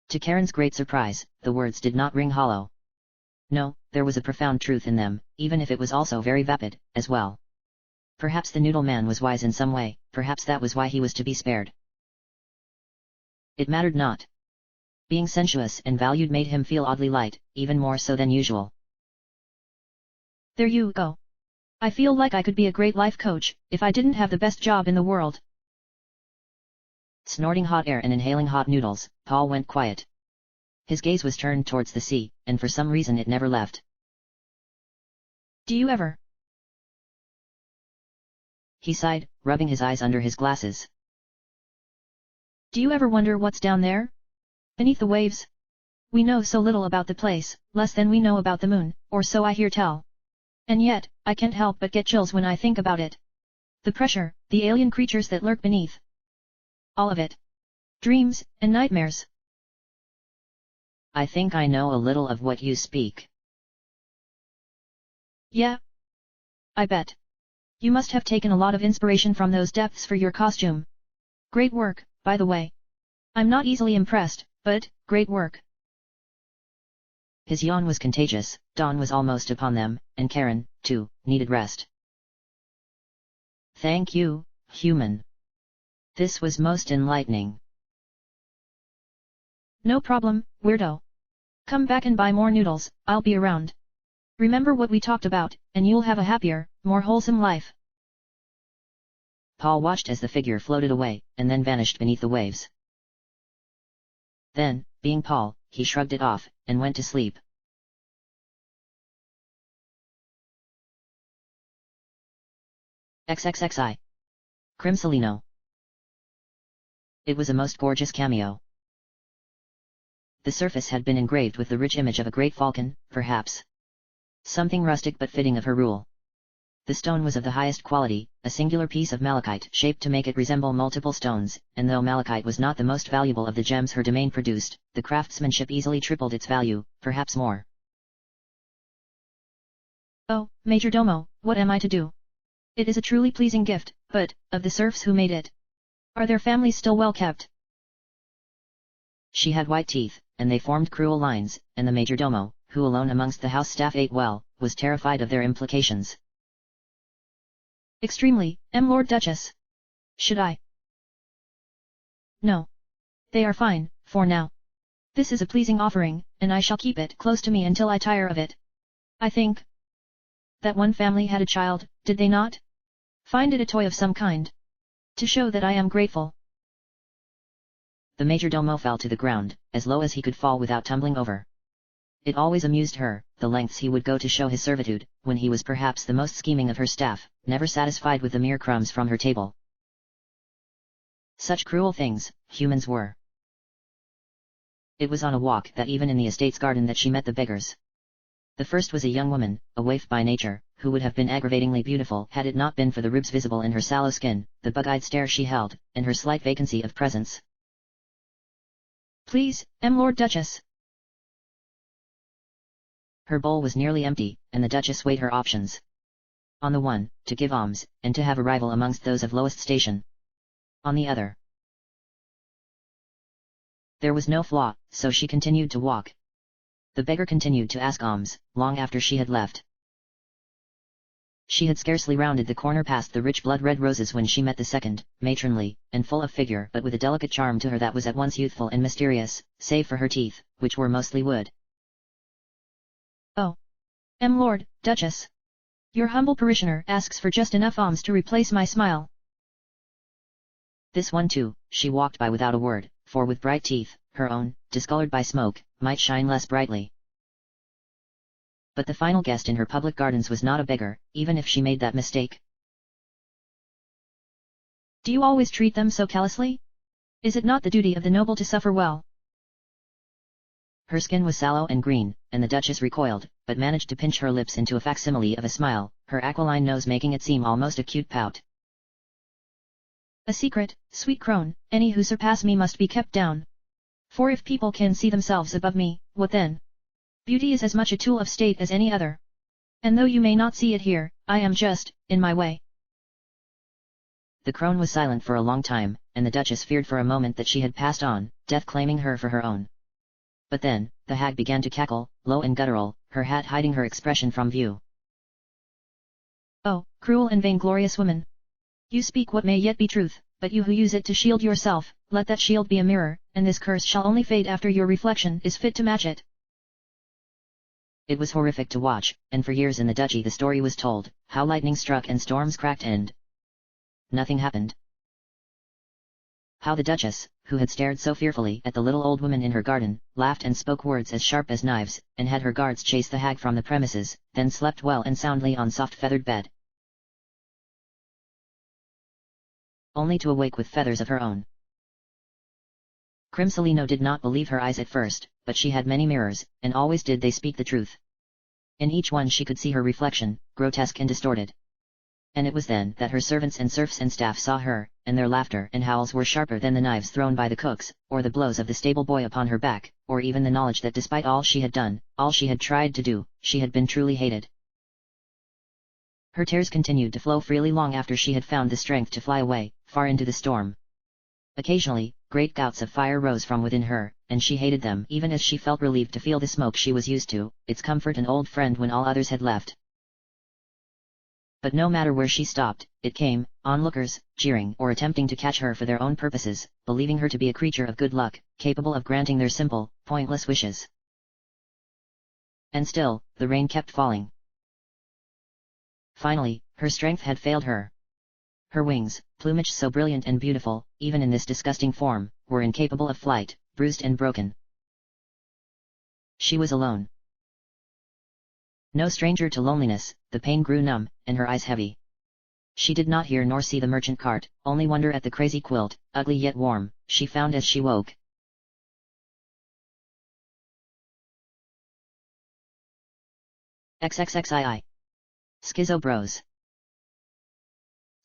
To Karen's great surprise, the words did not ring hollow. No, there was a profound truth in them, even if it was also very vapid, as well. Perhaps the noodle man was wise in some way, perhaps that was why he was to be spared. It mattered not. Being sensuous and valued made him feel oddly light, even more so than usual. There you go. I feel like I could be a great life coach, if I didn't have the best job in the world. Snorting hot air and inhaling hot noodles, Paul went quiet. His gaze was turned towards the sea, and for some reason it never left. Do you ever? He sighed, rubbing his eyes under his glasses. Do you ever wonder what's down there? Beneath the waves? We know so little about the place, less than we know about the moon, or so I hear tell. And yet, I can't help but get chills when I think about it. The pressure, the alien creatures that lurk beneath. All of it. Dreams, and nightmares. I think I know a little of what you speak. Yeah? I bet. You must have taken a lot of inspiration from those depths for your costume. Great work, by the way. I'm not easily impressed, but, great work. His yawn was contagious, dawn was almost upon them, and Karen, too, needed rest. Thank you, human. This was most enlightening. No problem, weirdo. Come back and buy more noodles, I'll be around. Remember what we talked about, and you'll have a happier, more wholesome life. Paul watched as the figure floated away, and then vanished beneath the waves. Then, being Paul, he shrugged it off, and went to sleep. XXXI. Crimsolino. It was a most gorgeous cameo. The surface had been engraved with the rich image of a great falcon, perhaps. Something rustic but fitting of her rule. The stone was of the highest quality, a singular piece of malachite shaped to make it resemble multiple stones, and though malachite was not the most valuable of the gems her domain produced, the craftsmanship easily tripled its value, perhaps more. Oh, Majordomo, what am I to do? It is a truly pleasing gift, but, of the serfs who made it, are their families still well kept? She had white teeth, and they formed cruel lines, and the Majordomo, who alone amongst the house staff ate well, was terrified of their implications. Extremely, Lord Duchess. Should I? No. They are fine, for now. This is a pleasing offering, and I shall keep it close to me until I tire of it. I think that one family had a child, did they not? Find it a toy of some kind. To show that I am grateful. The Majordomo fell to the ground, as low as he could fall without tumbling over. It always amused her, the lengths he would go to show his servitude, when he was perhaps the most scheming of her staff, never satisfied with the mere crumbs from her table. Such cruel things, humans were. It was on a walk that even in the estate's garden that she met the beggars. The first was a young woman, a waif by nature, who would have been aggravatingly beautiful had it not been for the ribs visible in her sallow skin, the bug-eyed stare she held, and her slight vacancy of presence. Please, Lord Duchess. Her bowl was nearly empty, and the Duchess weighed her options. On the one, to give alms, and to have a rival amongst those of lowest station. On the other, there was no flaw, so she continued to walk. The beggar continued to ask alms, long after she had left. She had scarcely rounded the corner past the rich blood-red roses when she met the second, matronly, and full of figure but with a delicate charm to her that was at once youthful and mysterious, save for her teeth, which were mostly wood. Oh. Lord Duchess. Your humble parishioner asks for just enough alms to replace my smile. This one too, she walked by without a word, for with bright teeth, her own, discolored by smoke, might shine less brightly. But the final guest in her public gardens was not a beggar, even if she made that mistake. Do you always treat them so callously? Is it not the duty of the noble to suffer well? Her skin was sallow and green, and the Duchess recoiled, but managed to pinch her lips into a facsimile of a smile, her aquiline nose making it seem almost a cute pout. A secret, sweet crone, any who surpass me must be kept down. For if people can see themselves above me, what then? Beauty is as much a tool of state as any other. And though you may not see it here, I am just, in my way. The crone was silent for a long time, and the Duchess feared for a moment that she had passed on, death claiming her for her own. But then, the hag began to cackle, low and guttural, her hat hiding her expression from view. Oh, cruel and vainglorious woman! You speak what may yet be truth, but you who use it to shield yourself, let that shield be a mirror, and this curse shall only fade after your reflection is fit to match it. It was horrific to watch, and for years in the duchy the story was told, how lightning struck and storms cracked and nothing happened. How the Duchess, who had stared so fearfully at the little old woman in her garden, laughed and spoke words as sharp as knives, and had her guards chase the hag from the premises, then slept well and soundly on soft feathered bed. Only to awake with feathers of her own. Crimsolino did not believe her eyes at first, but she had many mirrors, and always did they speak the truth. In each one she could see her reflection, grotesque and distorted. And it was then that her servants and serfs and staff saw her, and their laughter and howls were sharper than the knives thrown by the cooks, or the blows of the stable boy upon her back, or even the knowledge that despite all she had done, all she had tried to do, she had been truly hated. Her tears continued to flow freely long after she had found the strength to fly away, far into the storm. Occasionally, great gouts of fire rose from within her, and she hated them even as she felt relieved to feel the smoke she was used to, its comfort and old friend when all others had left. But no matter where she stopped, it came, onlookers, jeering or attempting to catch her for their own purposes, believing her to be a creature of good luck, capable of granting their simple, pointless wishes. And still, the rain kept falling. Finally, her strength had failed her. Her wings, plumage so brilliant and beautiful, even in this disgusting form, were incapable of flight, bruised and broken. She was alone. No stranger to loneliness, the pain grew numb, and her eyes heavy. She did not hear nor see the merchant cart, only wonder at the crazy quilt, ugly yet warm, she found as she woke. XXXII. Schizo Bros.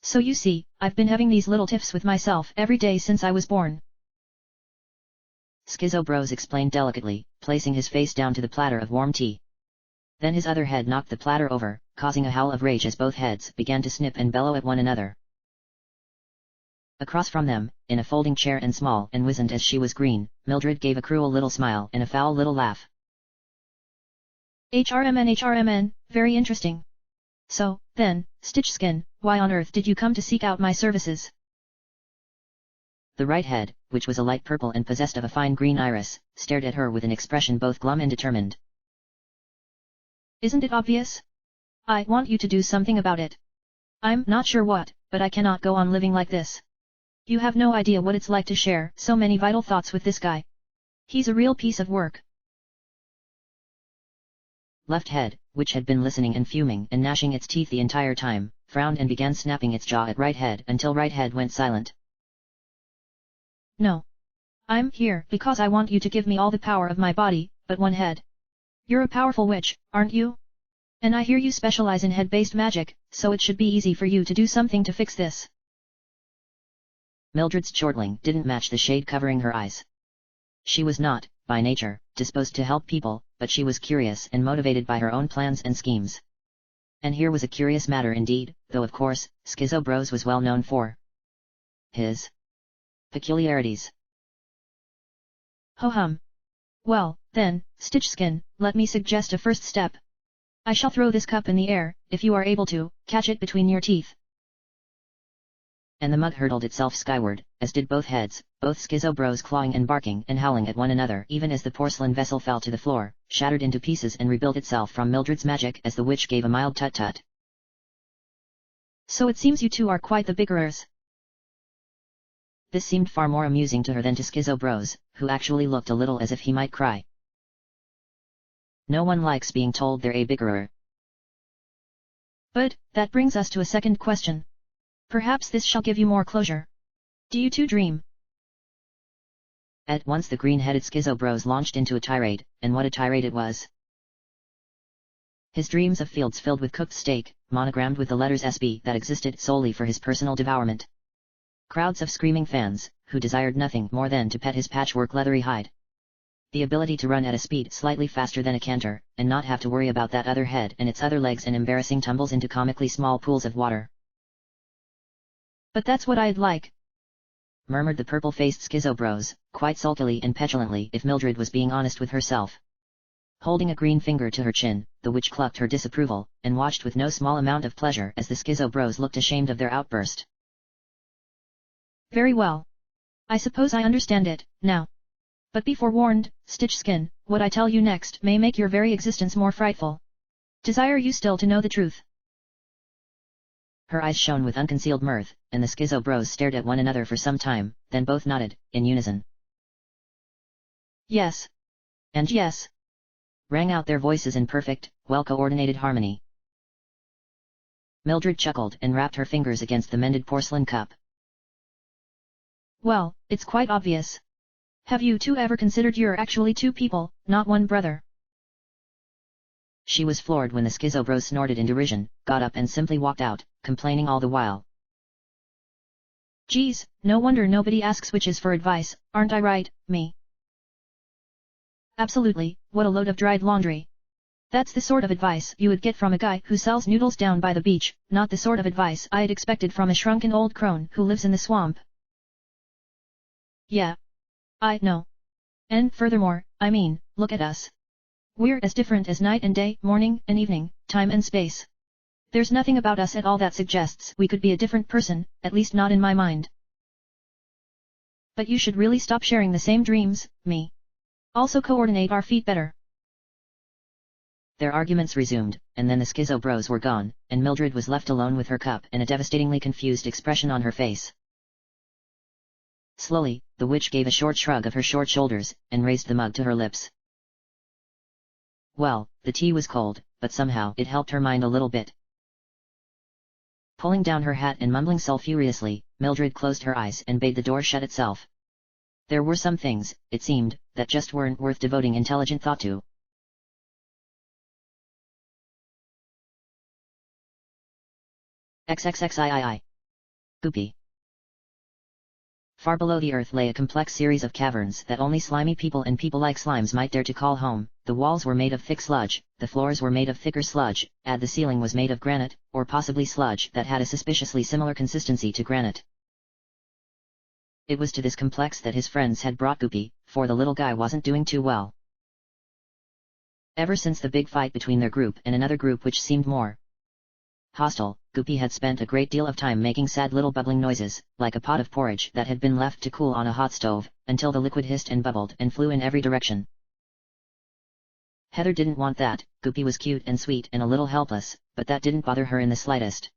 So you see, I've been having these little tiffs with myself every day since I was born. Schizo Bros explained delicately, placing his face down to the platter of warm tea. Then his other head knocked the platter over, causing a howl of rage as both heads began to snip and bellow at one another. Across from them, in a folding chair and small and wizened as she was green, Mildred gave a cruel little smile and a foul little laugh. HRMN, very interesting. So, then, Stitchskin, why on earth did you come to seek out my services? The right head, which was a light purple and possessed of a fine green iris, stared at her with an expression both glum and determined. Isn't it obvious? I want you to do something about it. I'm not sure what, but I cannot go on living like this. You have no idea what it's like to share so many vital thoughts with this guy. He's a real piece of work. Left head, which had been listening and fuming and gnashing its teeth the entire time, frowned and began snapping its jaw at right head until right head went silent. No. I'm here because I want you to give me all the power of my body, but one head. You're a powerful witch, aren't you? And I hear you specialize in head-based magic, so it should be easy for you to do something to fix this. Mildred's chortling didn't match the shade covering her eyes. She was not, by nature, disposed to help people, but she was curious and motivated by her own plans and schemes. And here was a curious matter indeed, though of course, Schizo Bros was well known for his peculiarities. Ho-hum. Well, then, Stitchskin, let me suggest a first step. I shall throw this cup in the air, if you are able to, catch it between your teeth. And the mug hurtled itself skyward, as did both heads, both Schizo Bros clawing and barking and howling at one another even as the porcelain vessel fell to the floor, shattered into pieces and rebuilt itself from Mildred's magic as the witch gave a mild tut-tut. So it seems you two are quite the bickerers. This seemed far more amusing to her than to Schizo Bros, who actually looked a little as if he might cry. No one likes being told they're a bickerer. But, that brings us to a second question. Perhaps this shall give you more closure. Do you two dream? At once the green-headed Schizo Bros launched into a tirade, and what a tirade it was. His dreams of fields filled with cooked steak, monogrammed with the letters SB that existed solely for his personal devourment. Crowds of screaming fans, who desired nothing more than to pet his patchwork leathery hide. The ability to run at a speed slightly faster than a canter, and not have to worry about that other head and its other legs and embarrassing tumbles into comically small pools of water. But that's what I'd like, murmured the purple-faced Schizo Bros, quite sulkily and petulantly if Mildred was being honest with herself. Holding a green finger to her chin, the witch clucked her disapproval, and watched with no small amount of pleasure as the Schizo Bros looked ashamed of their outburst. Very well. I suppose I understand it, now. But be forewarned, Stitchskin, what I tell you next may make your very existence more frightful. Desire you still to know the truth? Her eyes shone with unconcealed mirth, and the Schizo Bros stared at one another for some time, then both nodded, in unison. Yes. And yes. Rang out their voices in perfect, well-coordinated harmony. Mildred chuckled and rapped her fingers against the mended porcelain cup. Well, it's quite obvious. Have you two ever considered you're actually two people, not one brother? She was floored when the Schizo Bros snorted in derision, got up and simply walked out, complaining all the while. Geez, no wonder nobody asks witches for advice, aren't I right, me? Absolutely, what a load of dried laundry. That's the sort of advice you would get from a guy who sells noodles down by the beach, not the sort of advice I'd expected from a shrunken old crone who lives in the swamp. Yeah. I know. And furthermore, I mean, look at us. We're as different as night and day, morning and evening, time and space. There's nothing about us at all that suggests we could be a different person, at least not in my mind. But you should really stop sharing the same dreams, me. Also coordinate our feet better. Their arguments resumed, and then the Schizo Bros were gone, and Mildred was left alone with her cup and a devastatingly confused expression on her face. Slowly, the witch gave a short shrug of her short shoulders, and raised the mug to her lips. Well, the tea was cold, but somehow it helped her mind a little bit. Pulling down her hat and mumbling sulphureously, Mildred closed her eyes and bade the door shut itself. There were some things, it seemed, that just weren't worth devoting intelligent thought to. XXXIII. Goopy. Far below the earth lay a complex series of caverns that only slimy people and people like slimes might dare to call home. The walls were made of thick sludge, the floors were made of thicker sludge, and the ceiling was made of granite, or possibly sludge that had a suspiciously similar consistency to granite. It was to this complex that his friends had brought Goopy, for the little guy wasn't doing too well. Ever since the big fight between their group and another group which seemed more hostile, Goopy had spent a great deal of time making sad little bubbling noises, like a pot of porridge that had been left to cool on a hot stove, until the liquid hissed and bubbled and flew in every direction. Heather didn't want that. Goopy was cute and sweet and a little helpless, but that didn't bother her in the slightest.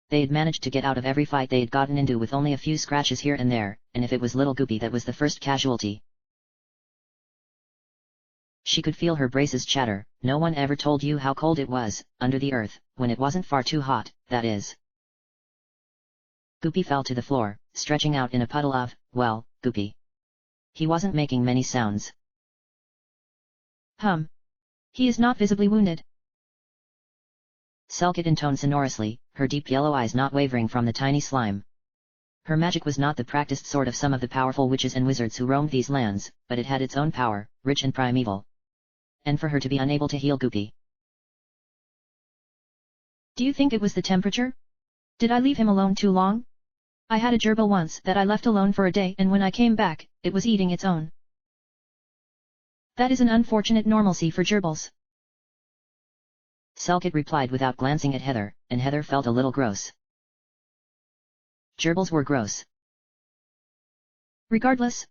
They had managed to get out of every fight they had gotten into with only a few scratches here and there, and if it was little Goopy that was the first casualty. She could feel her braces chatter. No one ever told you how cold it was, under the earth, when it wasn't far too hot, that is. Goopy fell to the floor, stretching out in a puddle of, well, Goopy. He wasn't making many sounds. He is not visibly wounded. Selkit intoned sonorously, her deep yellow eyes not wavering from the tiny slime. Her magic was not the practiced sort of some of the powerful witches and wizards who roamed these lands, but it had its own power, rich and primeval. And for her to be unable to heal Goopy. Do you think it was the temperature? Did I leave him alone too long? I had a gerbil once that I left alone for a day, and when I came back, it was eating its own. That is an unfortunate normalcy for gerbils. Selkit replied without glancing at Heather, and Heather felt a little gross. Gerbils were gross. Regardless.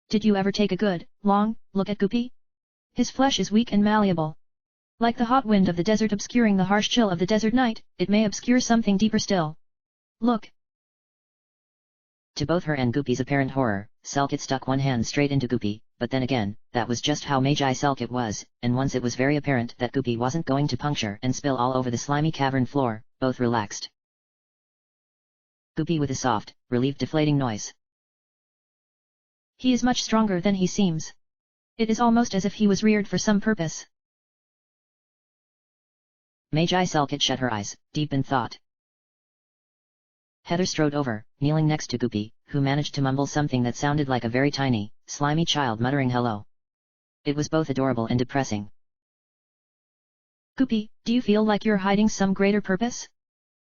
Did you ever take a good, long, look at Goopy? His flesh is weak and malleable. Like the hot wind of the desert obscuring the harsh chill of the desert night, it may obscure something deeper still. Look. To both her and Goopy's apparent horror, Selkit stuck one hand straight into Goopy, but then again, that was just how Magi Selkit was, and once it was very apparent that Goopy wasn't going to puncture and spill all over the slimy cavern floor, both relaxed. Goopy with a soft, relieved deflating noise. He is much stronger than he seems. It is almost as if he was reared for some purpose. Magi Selkit shut her eyes, deep in thought. Heather strode over, kneeling next to Goopy, who managed to mumble something that sounded like a very tiny, slimy child muttering hello. It was both adorable and depressing. Goopy, do you feel like you're hiding some greater purpose?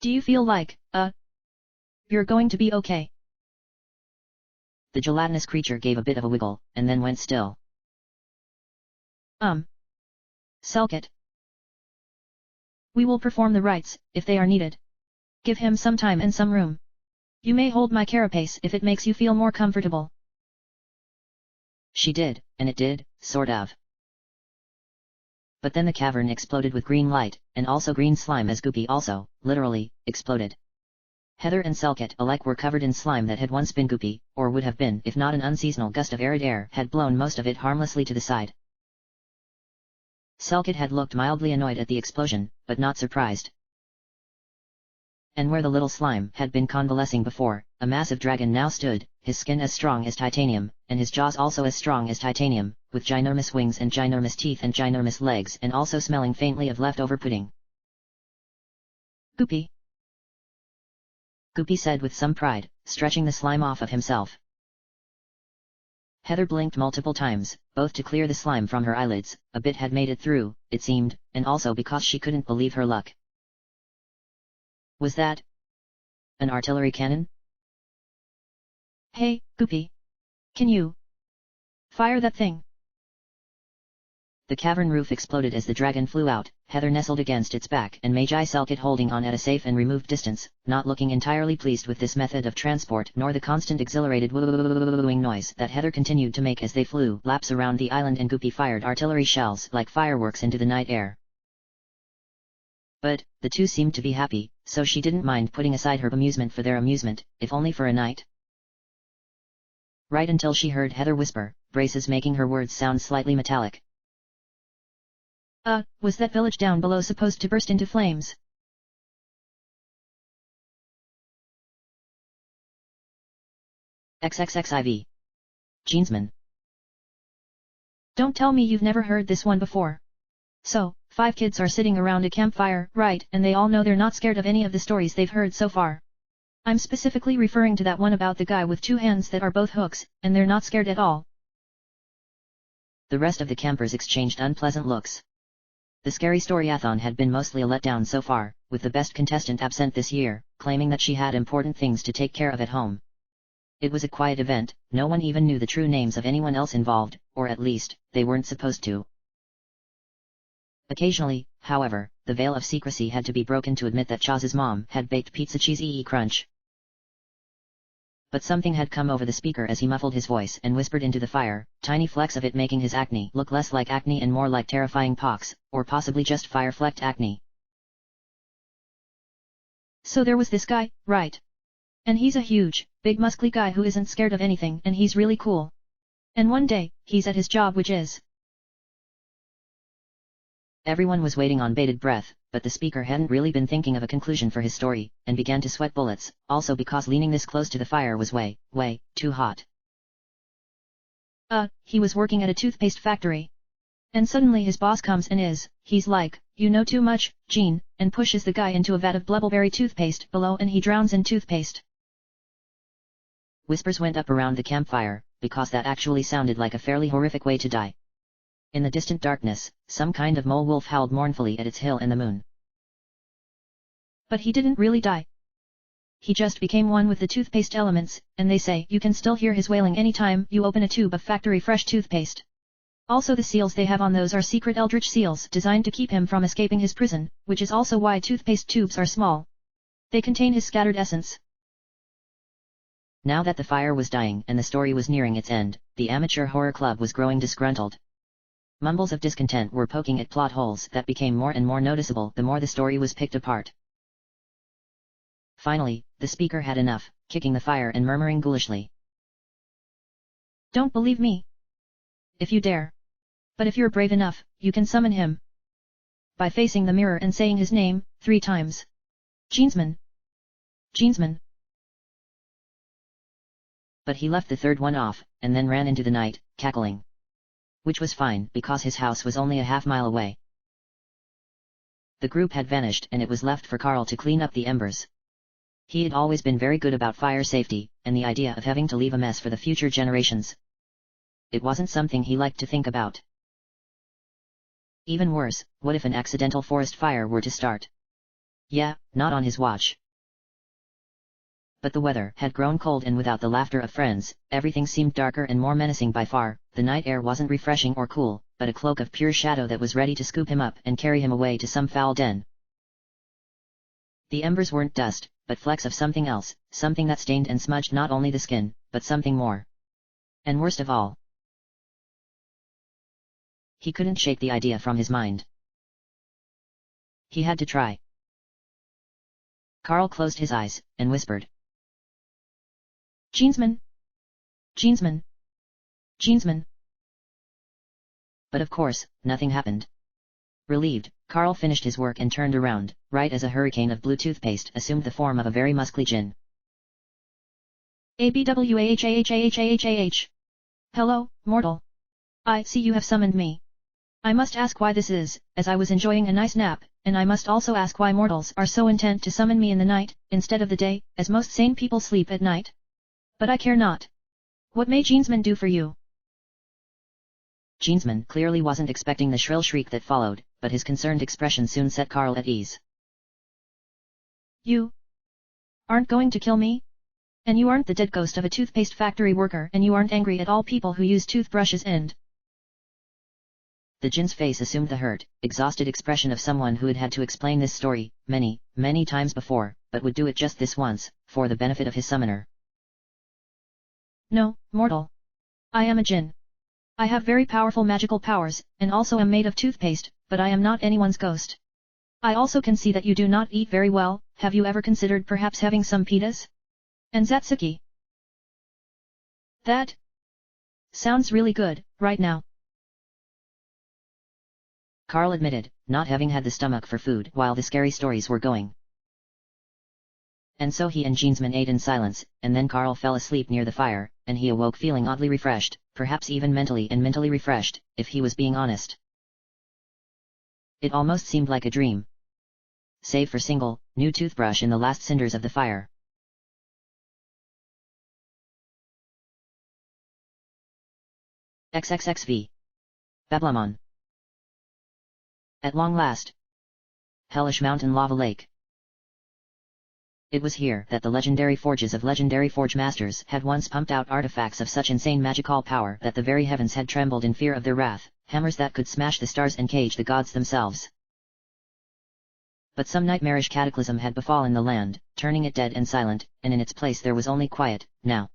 Do you feel like, you're going to be okay? The gelatinous creature gave a bit of a wiggle, and then went still. Selkit. We will perform the rites, if they are needed. Give him some time and some room. You may hold my carapace if it makes you feel more comfortable. She did, and it did, sort of. But then the cavern exploded with green light, and also green slime as Goopy also, literally, exploded. Heather and Selkit alike were covered in slime that had once been Goopy, or would have been if not an unseasonal gust of arid air had blown most of it harmlessly to the side. Selkit had looked mildly annoyed at the explosion, but not surprised. And where the little slime had been convalescing before, a massive dragon now stood, his skin as strong as titanium, and his jaws also as strong as titanium, with ginormous wings and ginormous teeth and ginormous legs, and also smelling faintly of leftover pudding. Goopy. Goopy said with some pride, stretching the slime off of himself. Heather blinked multiple times, both to clear the slime from her eyelids. A bit had made it through, it seemed, and also because she couldn't believe her luck. Was that an artillery cannon? Hey, Goopy. Can you fire that thing? The cavern roof exploded as the dragon flew out. Heather nestled against its back and Magi Selkit holding on at a safe and removed distance, not looking entirely pleased with this method of transport nor the constant exhilarated wing noise that Heather continued to make as they flew laps around the island, and Goopy fired artillery shells like fireworks into the night air. But, the two seemed to be happy, so she didn't mind putting aside her amusement for their amusement, if only for a night. Right until she heard Heather whisper, braces making her words sound slightly metallic. Was that village down below supposed to burst into flames? XXXIV. Jeansman. Don't tell me you've never heard this one before. So, 5 kids are sitting around a campfire, right, and they all know they're not scared of any of the stories they've heard so far. I'm specifically referring to that one about the guy with 2 hands that are both hooks, and they're not scared at all. The rest of the campers exchanged unpleasant looks. The scary storyathon had been mostly a letdown so far, with the best contestant absent this year, claiming that she had important things to take care of at home. It was a quiet event, no one even knew the true names of anyone else involved, or at least, they weren't supposed to. Occasionally, however, the veil of secrecy had to be broken to admit that Chaz's mom had baked pizza cheese crunch. But something had come over the speaker as he muffled his voice and whispered into the fire, tiny flecks of it making his acne look less like acne and more like terrifying pox, or possibly just fire-flecked acne. So there was this guy, right? And he's a huge, big muscly guy who isn't scared of anything and he's really cool. And one day, he's at his job which is... Everyone was waiting on bated breath, but the speaker hadn't really been thinking of a conclusion for his story, and began to sweat bullets, also because leaning this close to the fire was way too hot. He was working at a toothpaste factory. And suddenly his boss comes and he's like, you know too much, Gene, and pushes the guy into a vat of blubbleberry toothpaste below and he drowns in toothpaste. Whispers went up around the campfire, because that actually sounded like a fairly horrific way to die. In the distant darkness, some kind of mole wolf howled mournfully at its hill in the moon. But he didn't really die. He just became one with the toothpaste elements, and they say you can still hear his wailing anytime you open a tube of factory fresh toothpaste. Also the seals they have on those are secret eldritch seals designed to keep him from escaping his prison, which is also why toothpaste tubes are small. They contain his scattered essence. Now that the fire was dying and the story was nearing its end, the amateur horror club was growing disgruntled. Mumbles of discontent were poking at plot holes that became more and more noticeable the more the story was picked apart. Finally, the speaker had enough, kicking the fire and murmuring ghoulishly. Don't believe me? If you dare. But if you're brave enough, you can summon him. By facing the mirror and saying his name, 3 times. Jeansman. Jeansman. But he left the third one off, and then ran into the night, cackling. Which was fine because his house was only a half-mile away. The group had vanished and it was left for Carl to clean up the embers. He had always been very good about fire safety, and the idea of having to leave a mess for the future generations. It wasn't something he liked to think about. Even worse, what if an accidental forest fire were to start? Yeah, not on his watch. But the weather had grown cold and without the laughter of friends, everything seemed darker and more menacing by far. The night air wasn't refreshing or cool, but a cloak of pure shadow that was ready to scoop him up and carry him away to some foul den. The embers weren't dust, but flecks of something else, something that stained and smudged not only the skin, but something more. And worst of all, he couldn't shake the idea from his mind. He had to try. Carl closed his eyes, and whispered. Jeansman. Jeansman. Jeansman. But of course, nothing happened. Relieved, Carl finished his work and turned around, right as a hurricane of blue toothpaste assumed the form of a very muscly djinn. ABWAHAHAHAHAH. Hello, mortal. I see you have summoned me. I must ask why this is, as I was enjoying a nice nap, and I must also ask why mortals are so intent to summon me in the night, instead of the day, as most sane people sleep at night. But I care not. What may Jeansman do for you? Jeansman clearly wasn't expecting the shrill shriek that followed, but his concerned expression soon set Carl at ease. You aren't going to kill me? And you aren't the dead ghost of a toothpaste factory worker and you aren't angry at all people who use toothbrushes and... The djinn's face assumed the hurt, exhausted expression of someone who had had to explain this story, many times before, but would do it just this once, for the benefit of his summoner. No, mortal. I am a djinn. I have very powerful magical powers, and also am made of toothpaste, but I am not anyone's ghost. I also can see that you do not eat very well. Have you ever considered perhaps having some pitas? And Zatsuki? That sounds really good, right now. Carl admitted, not having had the stomach for food while the scary stories were going. And so he and Jeansman ate in silence, and then Carl fell asleep near the fire, and he awoke feeling oddly refreshed, perhaps even mentally refreshed, if he was being honest. It almost seemed like a dream. Save for single, new toothbrush in the last cinders of the fire. XXXV. Bablamon. At long last. Hellish Mountain Lava Lake. It was here that the legendary forges of legendary forge masters had once pumped out artifacts of such insane magical power that the very heavens had trembled in fear of their wrath, hammers that could smash the stars and cage the gods themselves. But some nightmarish cataclysm had befallen the land, turning it dead and silent, and in its place there was only quiet, now.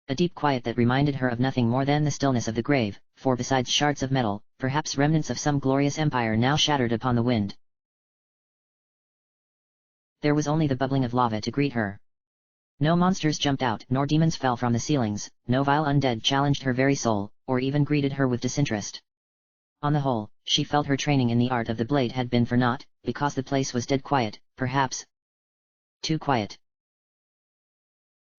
A deep quiet that reminded her of nothing more than the stillness of the grave, for besides shards of metal, perhaps remnants of some glorious empire now shattered upon the wind, there was only the bubbling of lava to greet her. No monsters jumped out, nor demons fell from the ceilings, no vile undead challenged her very soul, or even greeted her with disinterest. On the whole, she felt her training in the art of the blade had been for naught, because the place was dead quiet, perhaps too quiet.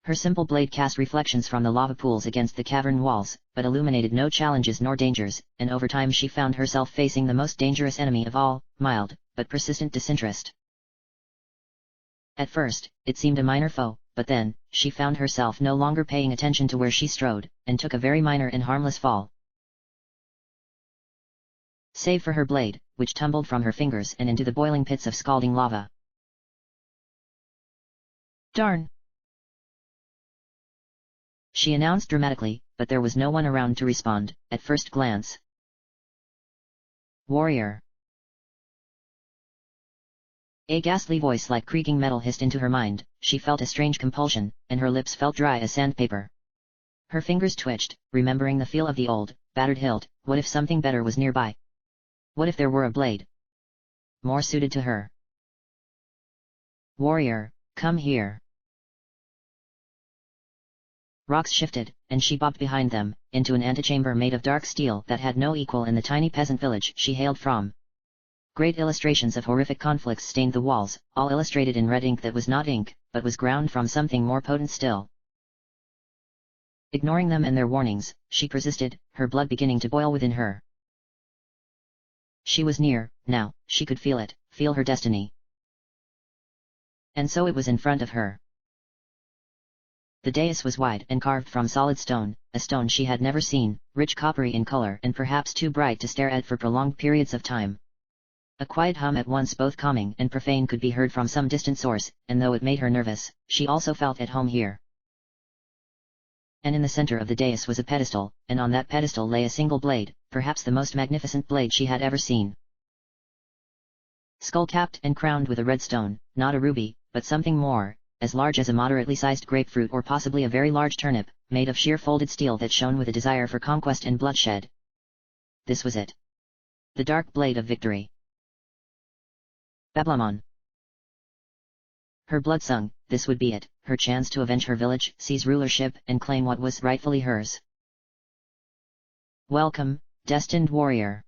Her simple blade cast reflections from the lava pools against the cavern walls, but illuminated no challenges nor dangers, and over time she found herself facing the most dangerous enemy of all, mild, but persistent disinterest. At first, it seemed a minor foe, but then, she found herself no longer paying attention to where she strode, and took a very minor and harmless fall. Save for her blade, which tumbled from her fingers and into the boiling pits of scalding lava. Darn! She announced dramatically, but there was no one around to respond, at first glance. Warrior. A ghastly voice like creaking metal hissed into her mind. She felt a strange compulsion, and her lips felt dry as sandpaper. Her fingers twitched, remembering the feel of the old, battered hilt. What if something better was nearby? What if there were a blade more suited to her? Warrior, come here. Rocks shifted, and she bobbed behind them, into an antechamber made of dark steel that had no equal in the tiny peasant village she hailed from. Great illustrations of horrific conflicts stained the walls, all illustrated in red ink that was not ink, but was ground from something more potent still. Ignoring them and their warnings, she persisted, her blood beginning to boil within her. She was near, now, she could feel it, feel her destiny. And so it was in front of her. The dais was wide and carved from solid stone, a stone she had never seen, rich coppery in color and perhaps too bright to stare at for prolonged periods of time. A quiet hum at once both calming and profane could be heard from some distant source, and though it made her nervous, she also felt at home here. And in the center of the dais was a pedestal, and on that pedestal lay a single blade, perhaps the most magnificent blade she had ever seen. Skull-capped and crowned with a red stone, not a ruby, but something more, as large as a moderately sized grapefruit or possibly a very large turnip, made of sheer folded steel that shone with a desire for conquest and bloodshed. This was it. The dark blade of victory. Bablamon. Her blood sung, this would be it, her chance to avenge her village, seize rulership, and claim what was rightfully hers. Welcome, destined warrior.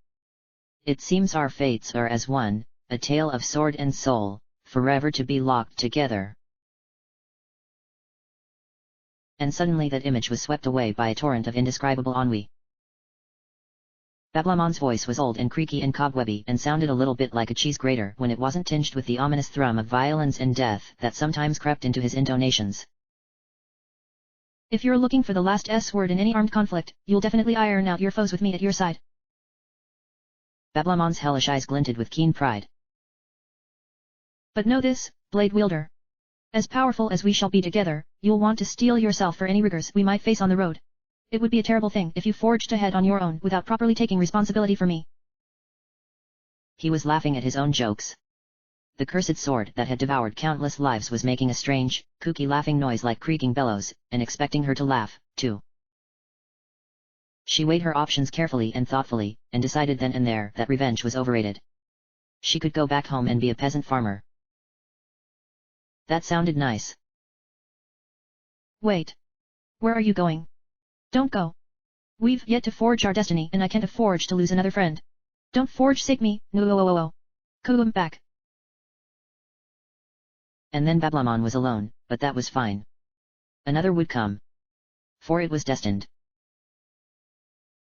It seems our fates are as one, a tale of sword and soul, forever to be locked together. And suddenly that image was swept away by a torrent of indescribable ennui. Bablamon's voice was old and creaky and cobwebby and sounded a little bit like a cheese grater when it wasn't tinged with the ominous thrum of violence and death that sometimes crept into his intonations. If you're looking for the last S word in any armed conflict, you'll definitely iron out your foes with me at your side. Bablamon's hellish eyes glinted with keen pride. But know this, blade wielder. As powerful as we shall be together, you'll want to steel yourself for any rigors we might face on the road. It would be a terrible thing if you forged ahead on your own without properly taking responsibility for me. He was laughing at his own jokes. The cursed sword that had devoured countless lives was making a strange, kooky laughing noise like creaking bellows, and expecting her to laugh, too. She weighed her options carefully and thoughtfully, and decided then and there that revenge was overrated. She could go back home and be a peasant farmer. That sounded nice. Wait. Where are you going? Don't go. We've yet to forge our destiny and I can't afford to lose another friend. Don't forsake me, no. Come back. And then Bablamon was alone, but that was fine. Another would come. For it was destined.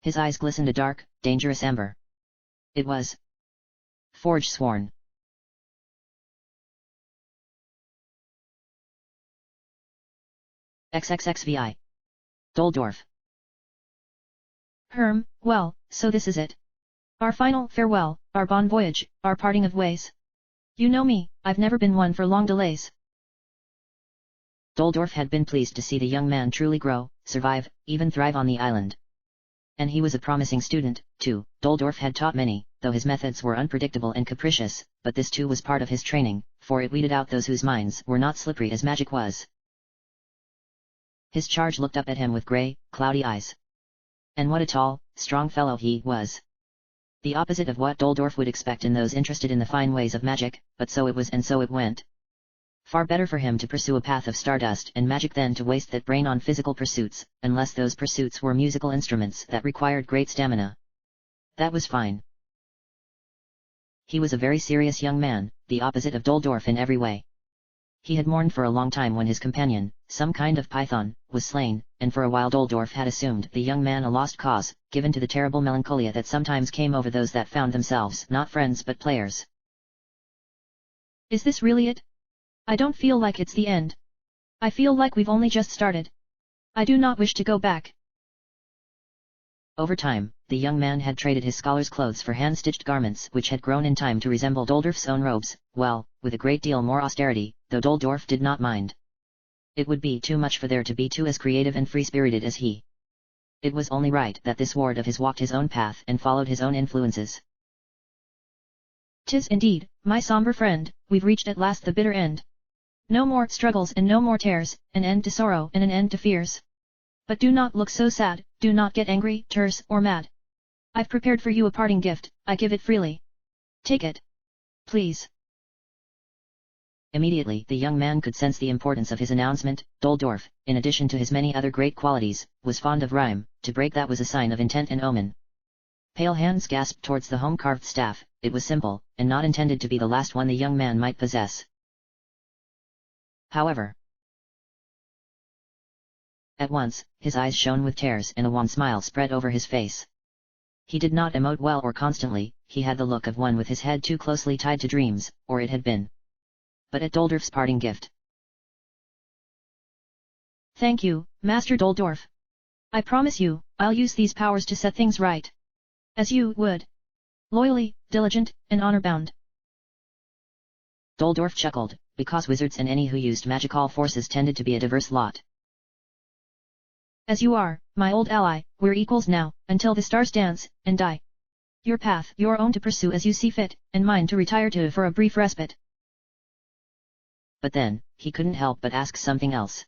His eyes glistened a dark, dangerous amber. It was Forge sworn. XXXVI. Doldorf. Well, so this is it. Our final farewell, our bon voyage, our parting of ways. You know me, I've never been one for long delays. Doldorf had been pleased to see the young man truly grow, survive, even thrive on the island. And he was a promising student, too. Doldorf had taught many, though his methods were unpredictable and capricious, but this too was part of his training, for it weeded out those whose minds were not slippery as magic was. His charge looked up at him with grey, cloudy eyes. And what a tall, strong fellow he was. The opposite of what Doldorf would expect in those interested in the fine ways of magic, but so it was and so it went. Far better for him to pursue a path of stardust and magic than to waste that brain on physical pursuits, unless those pursuits were musical instruments that required great stamina. That was fine. He was a very serious young man, the opposite of Doldorf in every way. He had mourned for a long time when his companion, some kind of python, was slain, and for a while Doldorf had assumed the young man a lost cause, given to the terrible melancholia that sometimes came over those that found themselves not friends but players. Is this really it? I don't feel like it's the end. I feel like we've only just started. I do not wish to go back. Over time, the young man had traded his scholar's clothes for hand-stitched garments which had grown in time to resemble Doldorf's own robes, well, with a great deal more austerity, though Doldorf did not mind. It would be too much for there to be two as creative and free-spirited as he. It was only right that this ward of his walked his own path and followed his own influences. 'Tis indeed, my somber friend, we've reached at last the bitter end. No more struggles and no more tears, an end to sorrow and an end to fears. But do not look so sad, do not get angry, terse, or mad. I've prepared for you a parting gift, I give it freely. Take it. Please. Immediately the young man could sense the importance of his announcement. Doldorf, in addition to his many other great qualities, was fond of rhyme. To break that was a sign of intent and omen. Pale hands gasped towards the home-carved staff. It was simple, and not intended to be the last one the young man might possess. However, at once, his eyes shone with tears and a wan smile spread over his face. He did not emote well or constantly, he had the look of one with his head too closely tied to dreams, or it had been. But at Doldorf's parting gift. Thank you, Master Doldorf. I promise you, I'll use these powers to set things right. As you would. Loyally, diligent, and honor-bound. Doldorf chuckled, because wizards and any who used magical forces tended to be a diverse lot. As you are, my old ally, we're equals now, until the stars dance, and die. Your path your own to pursue as you see fit, and mine to retire to for a brief respite. But then, he couldn't help but ask something else.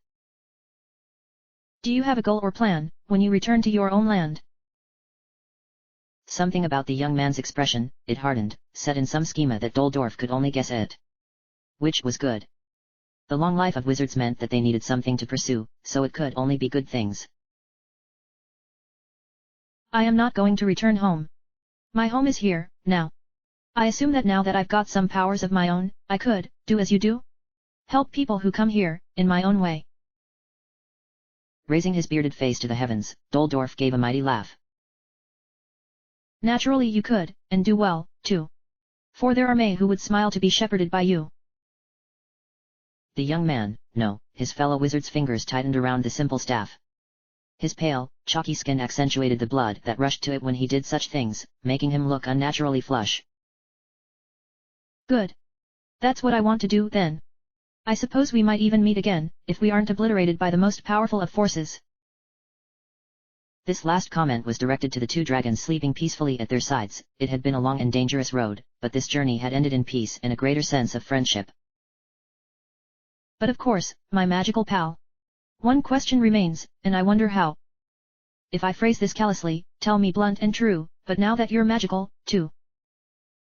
Do you have a goal or plan, when you return to your own land? Something about the young man's expression, it hardened, set in some schema that Doldorf could only guess at. Which was good. The long life of wizards meant that they needed something to pursue, so it could only be good things. I am not going to return home. My home is here, now. I assume that now that I've got some powers of my own, I could, do as you do? Help people who come here, in my own way. Raising his bearded face to the heavens, Doldorf gave a mighty laugh. Naturally you could, and do well, too. For there are many who would smile to be shepherded by you. The young man, no, his fellow wizard's fingers tightened around the simple staff. His pale, chalky skin accentuated the blood that rushed to it when he did such things, making him look unnaturally flush. Good. That's what I want to do, then. I suppose we might even meet again, if we aren't obliterated by the most powerful of forces. This last comment was directed to the two dragons sleeping peacefully at their sides. It had been a long and dangerous road, but this journey had ended in peace and a greater sense of friendship. But of course, my magical pal. One question remains, and I wonder how. If I phrase this callously, tell me blunt and true, but now that you're magical, too.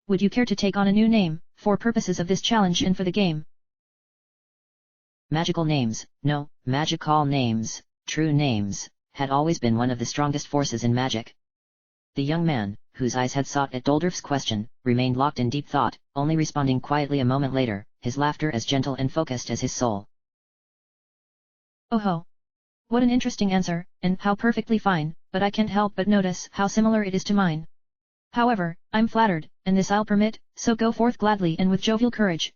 Would you care to take on a new name, for purposes of this challenge and for the game? Magical names, no, magical names, true names, had always been one of the strongest forces in magic. The young man, whose eyes had sought at Doldorf's question, remained locked in deep thought, only responding quietly a moment later, his laughter as gentle and focused as his soul. Oh ho! What an interesting answer, and how perfectly fine, but I can't help but notice how similar it is to mine. However, I'm flattered, and this I'll permit, so go forth gladly and with jovial courage.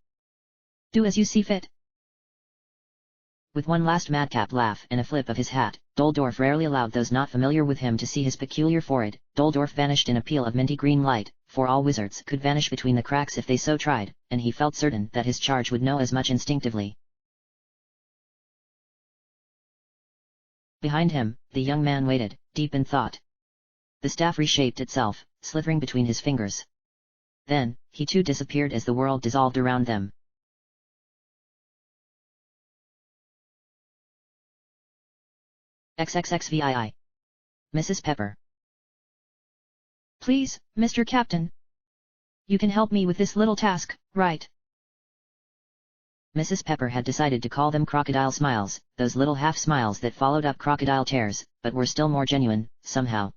Do as you see fit. With one last madcap laugh and a flip of his hat, Doldorf rarely allowed those not familiar with him to see his peculiar forehead. Doldorf vanished in a peal of minty green light, for all wizards could vanish between the cracks if they so tried, and he felt certain that his charge would know as much instinctively. Behind him, the young man waited, deep in thought. The staff reshaped itself, slithering between his fingers. Then, he too disappeared as the world dissolved around them. XXXVII. Mrs. Pepper. Please, Mr. Captain. You can help me with this little task, right? Mrs. Pepper had decided to call them crocodile smiles, those little half-smiles that followed up crocodile tears, but were still more genuine, somehow.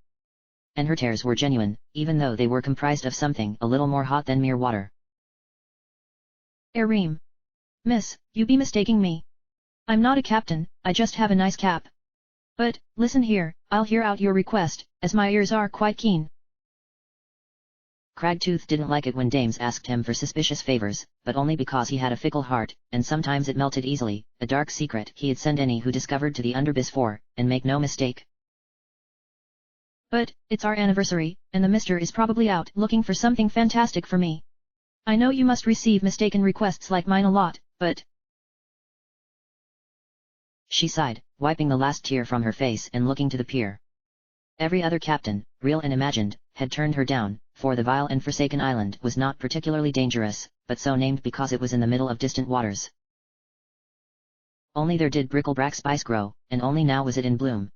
And her tears were genuine, even though they were comprised of something a little more hot than mere water. Arim. Miss, you be mistaking me. I'm not a captain, I just have a nice cap. But, listen here, I'll hear out your request, as my ears are quite keen. Cragtooth didn't like it when dames asked him for suspicious favors, but only because he had a fickle heart, and sometimes it melted easily, a dark secret he'd send any who discovered to the underbiz for, and make no mistake. But, it's our anniversary, and the mister is probably out looking for something fantastic for me. I know you must receive mistaken requests like mine a lot, but... She sighed, wiping the last tear from her face and looking to the pier. Every other captain, real and imagined, had turned her down, for the vile and forsaken island was not particularly dangerous, but so named because it was in the middle of distant waters. Only there did bricklebrack spice grow, and only now was it in bloom.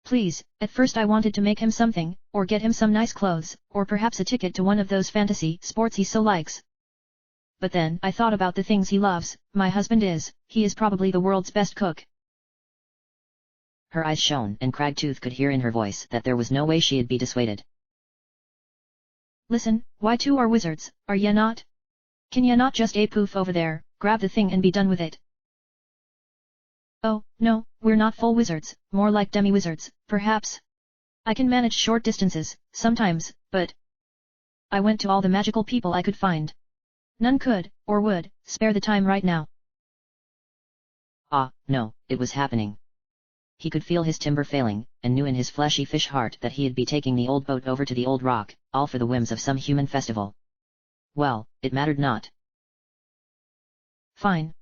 Please, at first I wanted to make him something, or get him some nice clothes, or perhaps a ticket to one of those fantasy sports he so likes. But then I thought about the things he loves. My husband he is probably the world's best cook. Her eyes shone and Cragtooth could hear in her voice that there was no way she'd be dissuaded. Listen, why two are wizards, are ye not? Can ye not just poof over there, grab the thing and be done with it? Oh, no, we're not full wizards, more like demi-wizards, perhaps. I can manage short distances, sometimes, but... I went to all the magical people I could find. None could, or would, spare the time right now. Ah, no, it was happening. He could feel his timber failing, and knew in his fleshy fish heart that he'd be taking the old boat over to the old rock, all for the whims of some human festival. Well, it mattered not. Fine.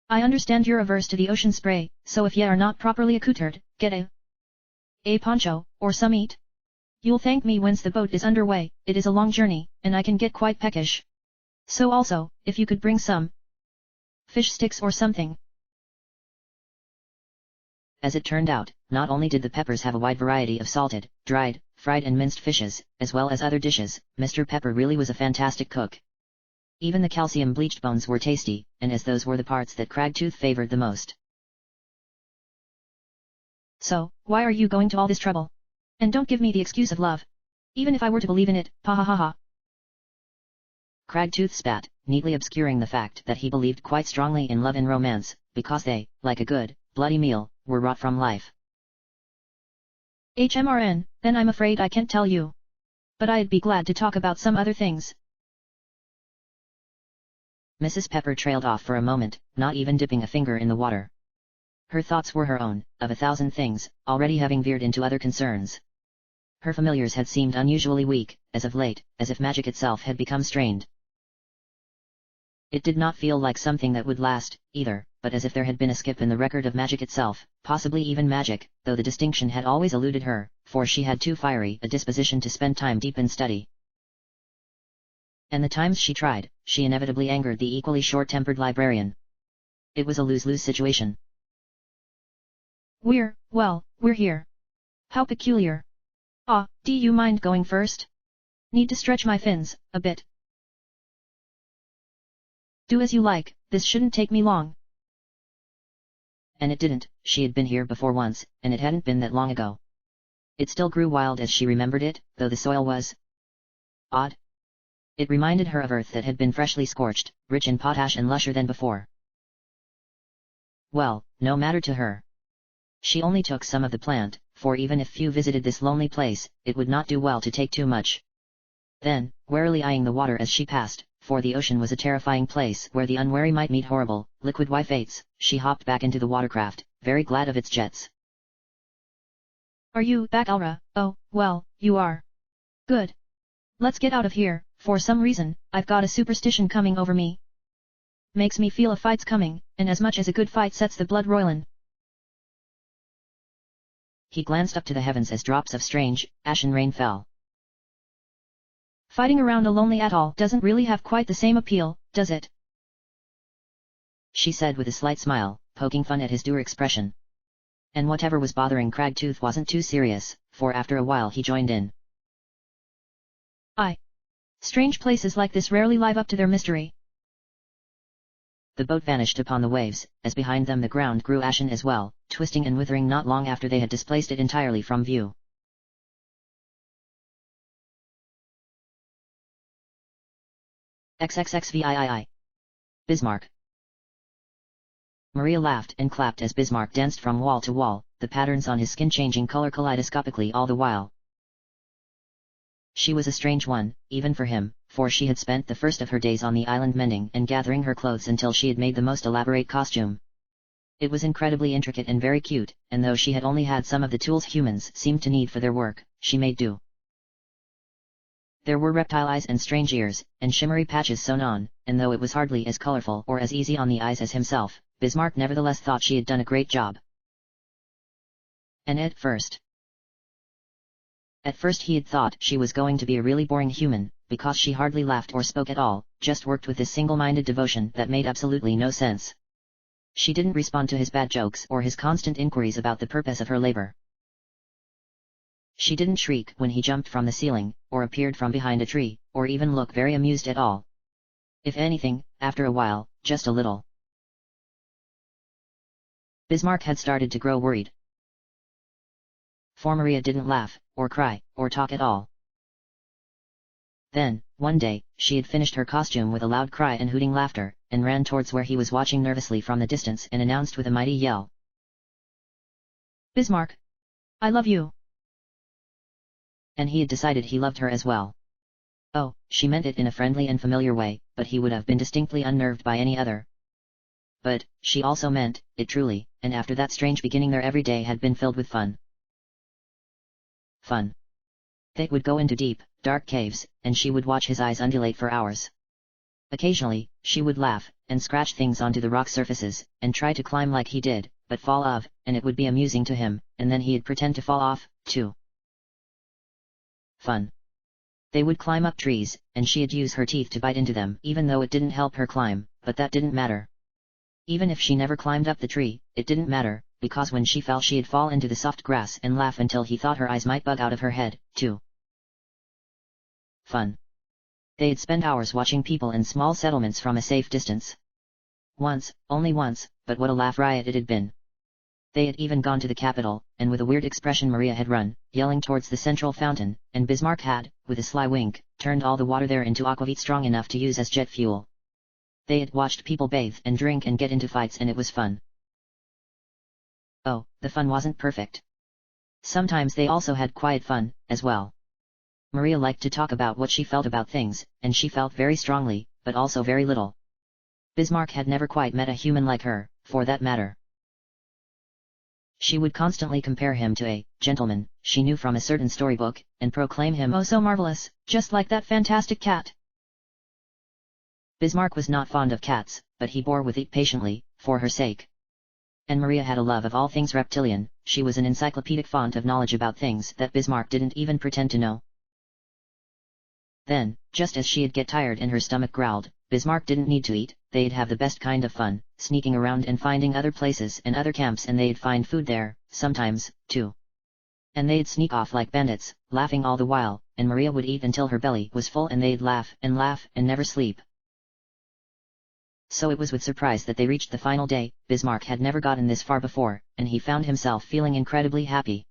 I understand you're averse to the ocean spray, so if ye are not properly accoutered, get a poncho, or some eat. You'll thank me once the boat is underway, it is a long journey, and I can get quite peckish. So also, if you could bring some fish sticks or something. As it turned out, not only did the Peppers have a wide variety of salted, dried, fried and minced fishes, as well as other dishes, Mr. Pepper really was a fantastic cook. Even the calcium-bleached bones were tasty, and as those were the parts that Cragtooth favored the most. So, why are you going to all this trouble? And don't give me the excuse of love. Even if I were to believe in it, ha ha ha ha. Cragtooth spat, neatly obscuring the fact that he believed quite strongly in love and romance, because they, like a good, bloody meal, were wrought from life. HMRN, then I'm afraid I can't tell you. But I'd be glad to talk about some other things. Mrs. Pepper trailed off for a moment, not even dipping a finger in the water. Her thoughts were her own, of 1,000 things, already having veered into other concerns. Her familiars had seemed unusually weak, as of late, as if magic itself had become strained. It did not feel like something that would last, either, but as if there had been a skip in the record of magic itself, possibly even magic, though the distinction had always eluded her, for she had too fiery a disposition to spend time deep in study. And the times she tried, she inevitably angered the equally short-tempered librarian. It was a lose-lose situation. We're here. How peculiar. Do you mind going first? Need to stretch my fins, a bit. Do as you like, this shouldn't take me long. And it didn't, she had been here before once, and it hadn't been that long ago. It still grew wild as she remembered it, though the soil was odd. It reminded her of earth that had been freshly scorched, rich in potash and lusher than before. Well, no matter to her. She only took some of the plant, for even if few visited this lonely place, it would not do well to take too much. Then, warily eyeing the water as she passed, for the ocean was a terrifying place where the unwary might meet horrible, liquid fates, she hopped back into the watercraft, very glad of its jets. Are you back, Alra? Oh, well, you are. Good. Let's get out of here. For some reason, I've got a superstition coming over me. Makes me feel a fight's coming, and as much as a good fight sets the blood roilin'. He glanced up to the heavens as drops of strange, ashen rain fell. Fighting around a lonely atoll doesn't really have quite the same appeal, does it? She said with a slight smile, poking fun at his dour expression. And whatever was bothering Cragtooth wasn't too serious, for after a while he joined in. Strange places like this rarely live up to their mystery. The boat vanished upon the waves, as behind them the ground grew ashen as well, twisting and withering not long after they had displaced it entirely from view. XXXVIII. Bismarck. Maria laughed and clapped as Bismarck danced from wall to wall, the patterns on his skin changing color kaleidoscopically all the while. She was a strange one, even for him, for she had spent the first of her days on the island mending and gathering her clothes until she had made the most elaborate costume. It was incredibly intricate and very cute, and though she had only had some of the tools humans seemed to need for their work, she made do. There were reptile eyes and strange ears, and shimmery patches sewn on, and though it was hardly as colorful or as easy on the eyes as himself, Bismarck nevertheless thought she had done a great job. And At first he had thought she was going to be a really boring human, because she hardly laughed or spoke at all, just worked with this single-minded devotion that made absolutely no sense. She didn't respond to his bad jokes or his constant inquiries about the purpose of her labor. She didn't shriek when he jumped from the ceiling, or appeared from behind a tree, or even look very amused at all. If anything, after a while, just a little. Bismarck had started to grow worried. For Maria didn't laugh, or cry, or talk at all. Then, one day, she had finished her costume with a loud cry and hooting laughter, and ran towards where he was watching nervously from the distance and announced with a mighty yell. Bismarck! I love you! And he had decided he loved her as well. Oh, she meant it in a friendly and familiar way, but he would have been distinctly unnerved by any other. But, she also meant it truly, and after that strange beginning their every day had been filled with fun. Fun. They would go into deep, dark caves, and she would watch his eyes undulate for hours. Occasionally, she would laugh, and scratch things onto the rock surfaces, and try to climb like he did, but fall off, and it would be amusing to him, and then he'd pretend to fall off, too. Fun. They would climb up trees, and she'd use her teeth to bite into them even though it didn't help her climb, but that didn't matter. Even if she never climbed up the tree, it didn't matter, because when she fell she'd fall into the soft grass and laugh until he thought her eyes might bug out of her head, too. Fun. They'd spend hours watching people in small settlements from a safe distance. Once, only once, but what a laugh riot it had been. They had even gone to the capital, and with a weird expression Maria had run, yelling towards the central fountain, and Bismarck had, with a sly wink, turned all the water there into aquavit strong enough to use as jet fuel. They had watched people bathe and drink and get into fights and it was fun. Oh, the fun wasn't perfect. Sometimes they also had quiet fun, as well. Maria liked to talk about what she felt about things, and she felt very strongly, but also very little. Bismarck had never quite met a human like her, for that matter. She would constantly compare him to a gentleman she knew from a certain storybook, and proclaim him oh so marvelous, just like that fantastic cat. Bismarck was not fond of cats, but he bore with it patiently, for her sake. And Maria had a love of all things reptilian, she was an encyclopedic font of knowledge about things that Bismarck didn't even pretend to know. Then, just as she'd get tired and her stomach growled, Bismarck didn't need to eat, they'd have the best kind of fun, sneaking around and finding other places and other camps and they'd find food there, sometimes, too. And they'd sneak off like bandits, laughing all the while, and Maria would eat until her belly was full and they'd laugh and never sleep. So it was with surprise that they reached the final day. Bismarck had never gotten this far before, and he found himself feeling incredibly happy.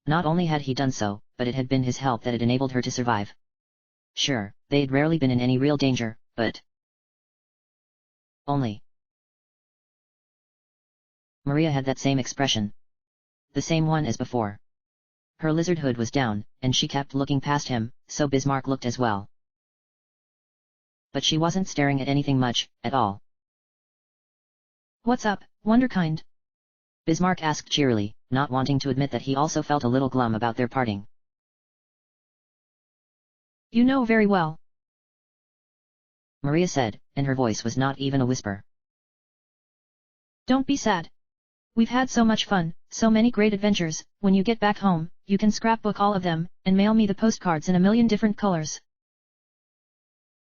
Not only had he done so, but it had been his help that had enabled her to survive. Sure, they'd rarely been in any real danger, but only Maria had that same expression. The same one as before. Her lizard hood was down, and she kept looking past him, so Bismarck looked as well. But she wasn't staring at anything much, at all. "What's up, Wonderkind?" Bismarck asked cheerily, not wanting to admit that he also felt a little glum about their parting. "You know very well," Maria said, and her voice was not even a whisper. "Don't be sad. We've had so much fun, so many great adventures. When you get back home, you can scrapbook all of them, and mail me the postcards in a million different colors."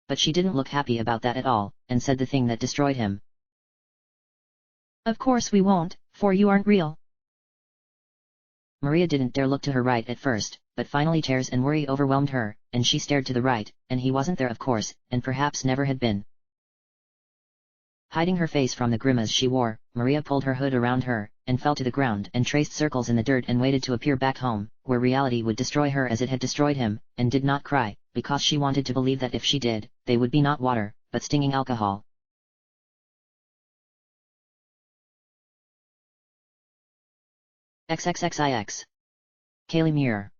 But she didn't look happy about that at all, and said the thing that destroyed him. "Of course we won't, for you aren't real." Maria didn't dare look to her right at first, but finally tears and worry overwhelmed her, and she stared to the right, and he wasn't there of course, and perhaps never had been. Hiding her face from the grimace she wore, Maria pulled her hood around her, and fell to the ground and traced circles in the dirt and waited to appear back home, where reality would destroy her as it had destroyed him, and did not cry, because she wanted to believe that if she did, they would be not water, but stinging alcohol. XXXIX. Kaylee Muir.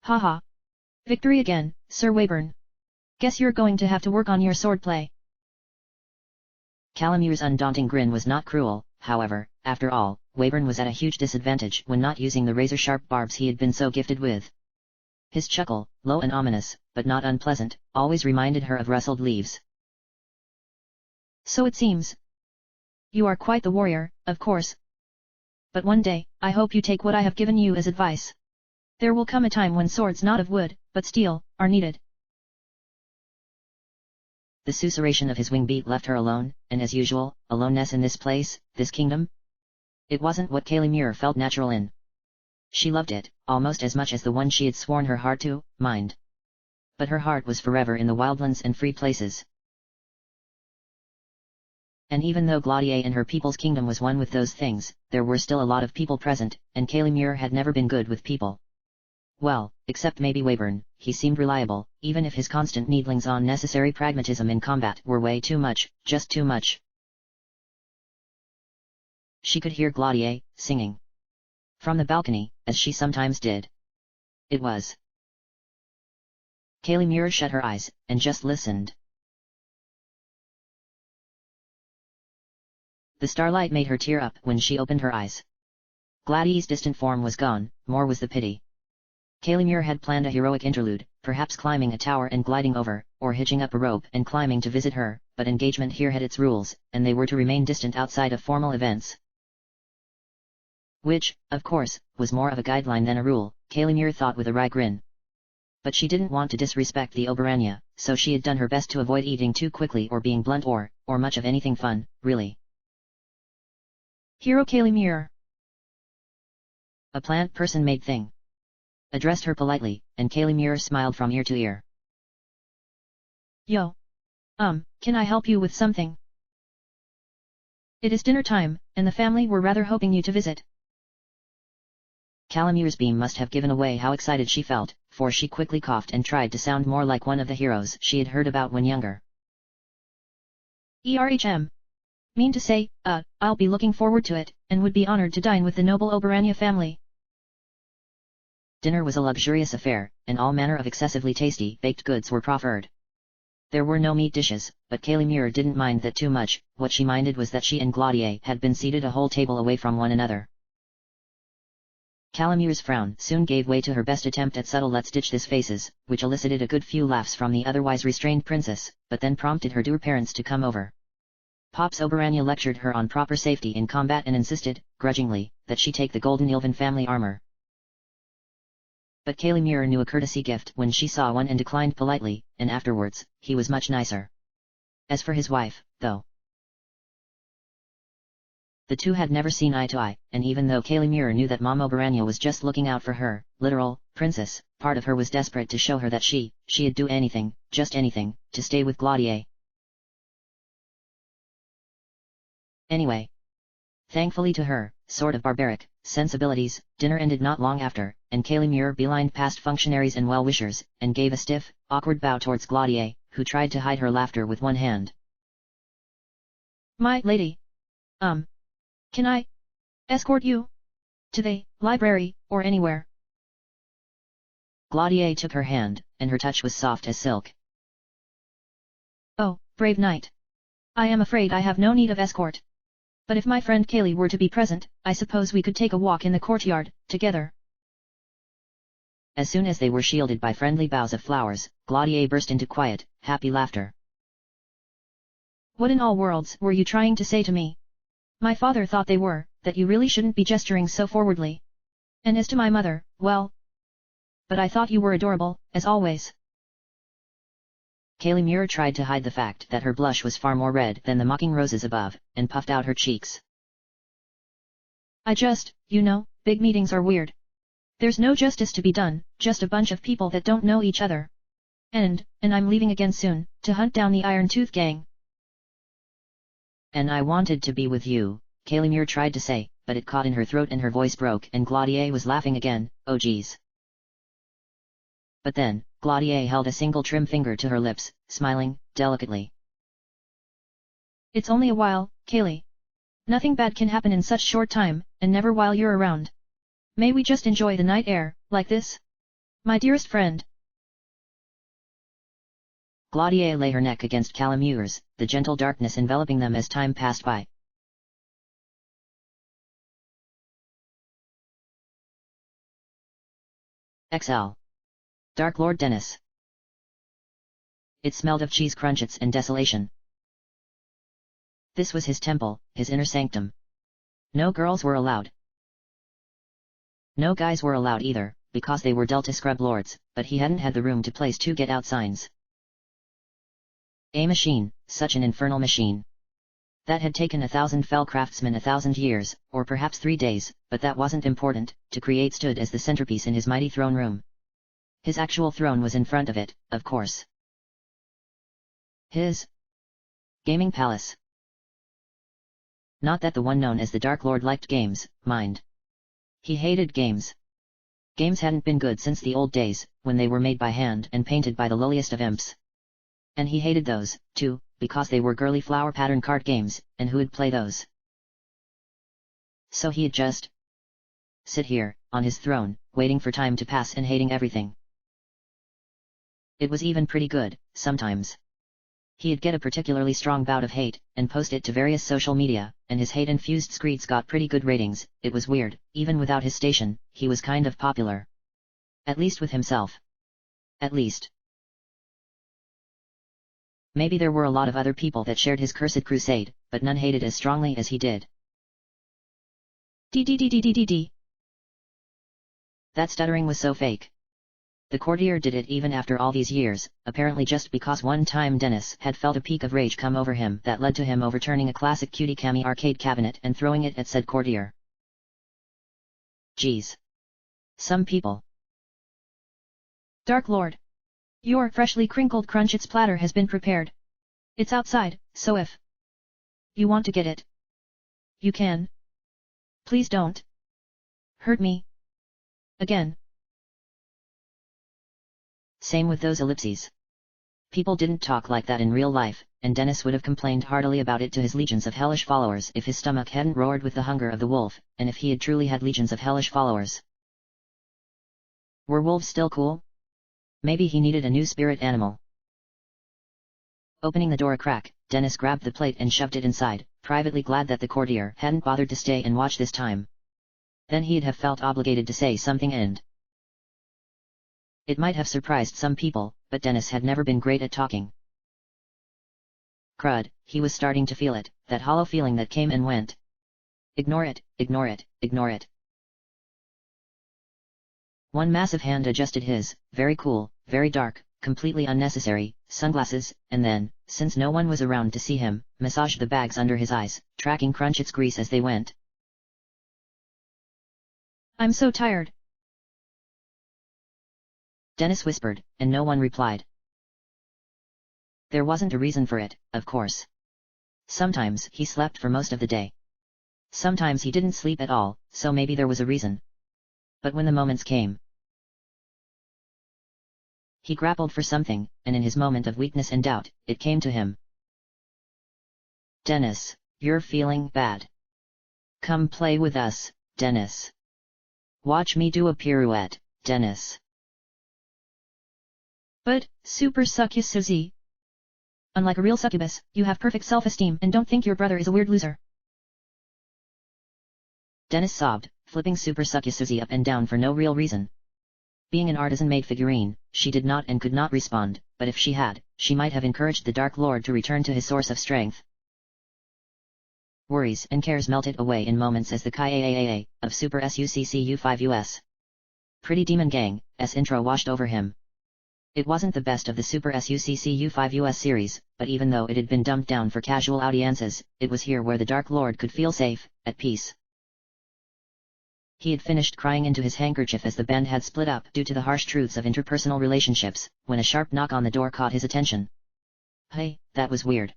Haha. Victory again, Sir Wayburn. Guess you're going to have to work on your swordplay. Calamure's undaunting grin was not cruel, however. After all, Wayburn was at a huge disadvantage when not using the razor-sharp barbs he had been so gifted with. His chuckle, low and ominous, but not unpleasant, always reminded her of rustled leaves. "So it seems. You are quite the warrior, of course. But one day, I hope you take what I have given you as advice. There will come a time when swords not of wood, but steel, are needed." The susurration of his wing beat left her alone, and as usual, aloneness in this place, this kingdom. It wasn't what Kaylee Muir felt natural in. She loved it, almost as much as the one she had sworn her heart to, mind. But her heart was forever in the wildlands and free places. And even though Glaudier and her people's kingdom was one with those things, there were still a lot of people present, and Kaylee Muir had never been good with people. Well, except maybe Wayburn, he seemed reliable, even if his constant needlings on necessary pragmatism in combat were way too much, just too much. She could hear Glaudier singing from the balcony, as she sometimes did. It was. Kaylee Muir shut her eyes, and just listened. The starlight made her tear up when she opened her eyes. Gladys' distant form was gone, more was the pity. Kaylee Muir had planned a heroic interlude, perhaps climbing a tower and gliding over, or hitching up a rope and climbing to visit her, but engagement here had its rules, and they were to remain distant outside of formal events. Which, of course, was more of a guideline than a rule, Kaylee Muir thought with a wry grin. But she didn't want to disrespect the Oberania, so she had done her best to avoid eating too quickly or being blunt or much of anything fun, really. "Hero Kaylee Muir." A plant person-made thing. Addressed her politely, and Kaylee Muir smiled from ear to ear. "Yo. Can I help you with something? It is dinner time, and the family were rather hoping you to visit." Calamure's beam must have given away how excited she felt, for she quickly coughed and tried to sound more like one of the heroes she had heard about when younger. Mean to say, I'll be looking forward to it, and would be honored to dine with the noble Oberania family." Dinner was a luxurious affair, and all manner of excessively tasty baked goods were proffered. There were no meat dishes, but Kaylee Muir didn't mind that too much. What she minded was that she and Glaudier had been seated a whole table away from one another. Calamure's frown soon gave way to her best attempt at subtle "let's ditch this" faces, which elicited a good few laughs from the otherwise restrained princess, but then prompted her dear parents to come over. Pops Oberania lectured her on proper safety in combat and insisted, grudgingly, that she take the golden Ylvan family armor. But Kaylee Muir knew a courtesy gift when she saw one and declined politely, and afterwards, he was much nicer. As for his wife, though, the two had never seen eye to eye, and even though Kaylee Muir knew that Mom Oberania was just looking out for her, literal princess, part of her was desperate to show her that she'd do anything, just anything, to stay with Glaudier. Anyway, thankfully to her, sort of barbaric sensibilities, dinner ended not long after, and Kaylee Muir beelined past functionaries and well-wishers, and gave a stiff, awkward bow towards Glaudier, who tried to hide her laughter with one hand. "My lady. Can I escort you to the library, or anywhere. Glaudier took her hand, and her touch was soft as silk. Oh, brave knight. I am afraid I have no need of escort. But if my friend Kaylee were to be present, I suppose we could take a walk in the courtyard, together. As soon as they were shielded by friendly boughs of flowers, Glaudier burst into quiet, happy laughter. What in all worlds were you trying to say to me? My father thought they were, that you really shouldn't be gesturing so forwardly. And as to my mother, well... But I thought you were adorable, as always. Kaylee tried to hide the fact that her blush was far more red than the mocking roses above, and puffed out her cheeks. I just, you know, big meetings are weird. There's no justice to be done, just a bunch of people that don't know each other. And I'm leaving again soon, to hunt down the Iron Tooth gang. And I wanted to be with you, Kaylee tried to say, but it caught in her throat and her voice broke and Glaudier was laughing again, oh geez. But then, Glaudier held a single trim finger to her lips, smiling, delicately. It's only a while, Kaylee. Nothing bad can happen in such short time, and never while you're around. May we just enjoy the night air, like this? My dearest friend. Glaudier lay her neck against Calamure's, the gentle darkness enveloping them as time passed by. XL. Dark Lord Dennis. It smelled of cheese crunchets and desolation. This was his temple, his inner sanctum. No girls were allowed. No guys were allowed either, because they were Delta Scrub Lords, but he hadn't had the room to place 2 get-out signs. A machine, such an infernal machine. That had taken 1,000 fell craftsmen 1,000 years, or perhaps 3 days, but that wasn't important, to create stood as the centerpiece in his mighty throne room. His actual throne was in front of it, of course. His gaming palace. Not that the one known as the Dark Lord liked games, mind. He hated games. Games hadn't been good since the old days, when they were made by hand and painted by the lowliest of imps. And he hated those, too, because they were girly flower pattern card games, and who'd play those? So he'd just sit here, on his throne, waiting for time to pass and hating everything. It was even pretty good, sometimes. He'd get a particularly strong bout of hate, and post it to various social media, and his hate-infused screeds got pretty good ratings. It was weird, even without his station, he was kind of popular. At least with himself. At least. Maybe there were a lot of other people that shared his cursed crusade, but none hated as strongly as he did. That stuttering was so fake. The courtier did it even after all these years, apparently just because one time Dennis had felt a peak of rage come over him that led to him overturning a classic cutie cami arcade cabinet and throwing it at said courtier. Geez. Some people. Dark Lord. Your freshly crinkled crunchets platter has been prepared. It's outside, so if you want to get it, you can. Please don't hurt me again. Same with those ellipses. People didn't talk like that in real life, and Dennis would have complained heartily about it to his legions of hellish followers if his stomach hadn't roared with the hunger of the wolf, and if he had truly had legions of hellish followers. Were wolves still cool? Maybe he needed a new spirit animal. Opening the door a crack, Dennis grabbed the plate and shoved it inside, privately glad that the courtier hadn't bothered to stay and watch this time. Then he'd have felt obligated to say something and... It might have surprised some people, but Dennis had never been great at talking. Crud, he was starting to feel it, that hollow feeling that came and went. Ignore it, ignore it, ignore it. One massive hand adjusted his, very cool, very dark, completely unnecessary, sunglasses, and then, since no one was around to see him, massaged the bags under his eyes, tracking Crunchit's grease as they went. I'm so tired. Dennis whispered, and no one replied. There wasn't a reason for it, of course. Sometimes he slept for most of the day. Sometimes he didn't sleep at all, so maybe there was a reason. But when the moments came, he grappled for something, and in his moment of weakness and doubt, it came to him. Dennis, you're feeling bad. Come play with us, Dennis. Watch me do a pirouette, Dennis. But, super succubus. Unlike a real succubus, you have perfect self-esteem and don't think your brother is a weird loser. Dennis sobbed, flipping Super Succubus up and down for no real reason. Being an artisan-made figurine, she did not and could not respond, but if she had, she might have encouraged the Dark Lord to return to his source of strength. Worries and cares melted away in moments as the Kai of Super SUCCU5US. Pretty Demon Gang's intro washed over him. It wasn't the best of the Super SUCCU5US series, but even though it had been dumped down for casual audiences, it was here where the Dark Lord could feel safe, at peace. He had finished crying into his handkerchief as the band had split up due to the harsh truths of interpersonal relationships, when a sharp knock on the door caught his attention. Hey, that was weird.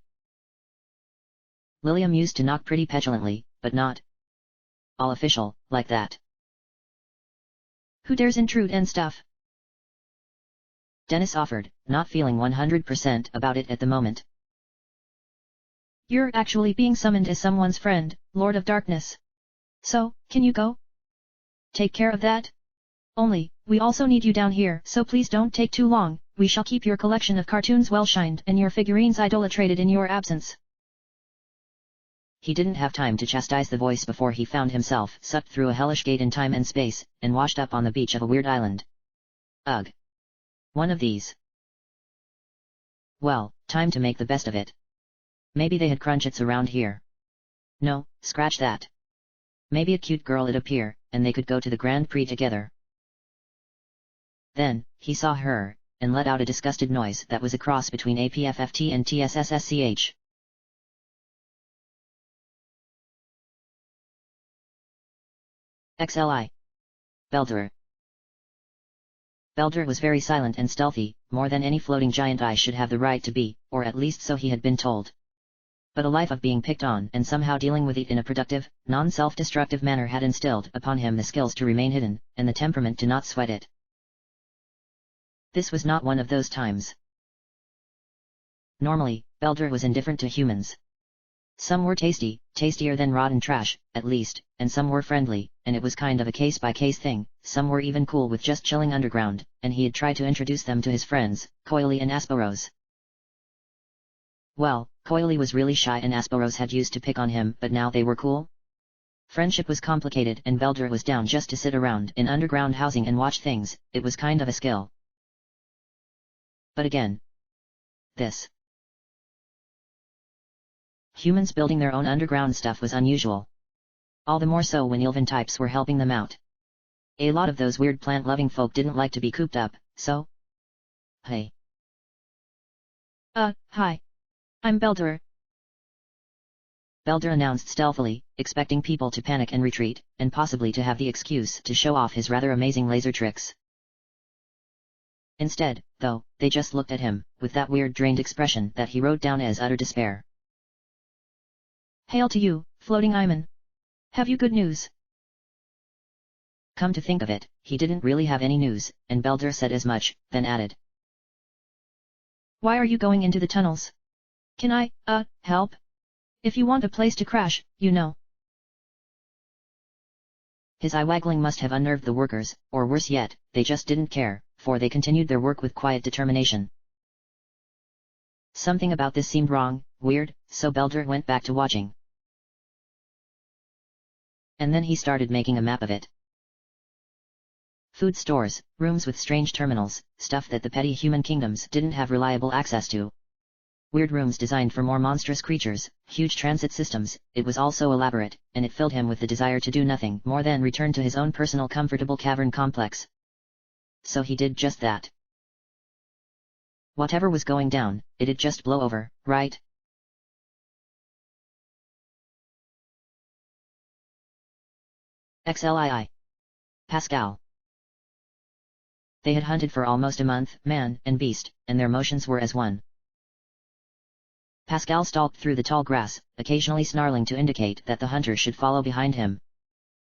Lilium used to knock pretty petulantly, but not all official, like that. Who dares intrude and stuff? Dennis offered, not feeling 100% about it at the moment. You're actually being summoned as someone's friend, Lord of Darkness. So, can you go? Take care of that? Only, we also need you down here, so please don't take too long, we shall keep your collection of cartoons well-shined and your figurines idolatrated in your absence. He didn't have time to chastise the voice before he found himself sucked through a hellish gate in time and space, and washed up on the beach of a weird island. Ugh. One of these. Well, time to make the best of it. Maybe they had crunchets around here. No, scratch that. Maybe a cute girl would appear, and they could go to the Grand Prix together. Then, he saw her, and let out a disgusted noise that was a cross between APFFT and TSSSCH. XLI. Belder. Belder was very silent and stealthy, more than any floating giant eye should have the right to be, or at least so he had been told. But a life of being picked on and somehow dealing with it in a productive, non-self-destructive manner had instilled upon him the skills to remain hidden, and the temperament to not sweat it. This was not one of those times. Normally, Belder was indifferent to humans. Some were tasty, tastier than rotten trash, at least, and some were friendly, and it was kind of a case-by-case thing. Some were even cool with just chilling underground, and he had tried to introduce them to his friends, Coily and Asperos. Well, Coily was really shy and Asperos had used to pick on him, but now they were cool? Friendship was complicated and Belder was down just to sit around in underground housing and watch things. It was kind of a skill. But again, this. Humans building their own underground stuff was unusual. All the more so when Ylvan types were helping them out. A lot of those weird plant-loving folk didn't like to be cooped up, so... Hey. Hi. I'm Belder. Belder announced stealthily, expecting people to panic and retreat, and possibly to have the excuse to show off his rather amazing laser tricks. Instead, though, they just looked at him, with that weird drained expression that he wrote down as utter despair. Hail to you, Floating Iman. Have you good news? Come to think of it, he didn't really have any news, and Belder said as much, then added. Why are you going into the tunnels? Can I, help? If you want a place to crash, you know. His eye-waggling must have unnerved the workers, or worse yet, they just didn't care, for they continued their work with quiet determination. Something about this seemed wrong, weird, so Belder went back to watching. And then he started making a map of it. Food stores, rooms with strange terminals, stuff that the petty human kingdoms didn't have reliable access to. Weird rooms designed for more monstrous creatures, huge transit systems. It was all so elaborate, and it filled him with the desire to do nothing more than return to his own personal comfortable cavern complex. So he did just that. Whatever was going down, it'd just blow over, right? XLII. Pascal. They had hunted for almost a month, man and beast, and their motions were as one. Pascal stalked through the tall grass, occasionally snarling to indicate that the hunter should follow behind him.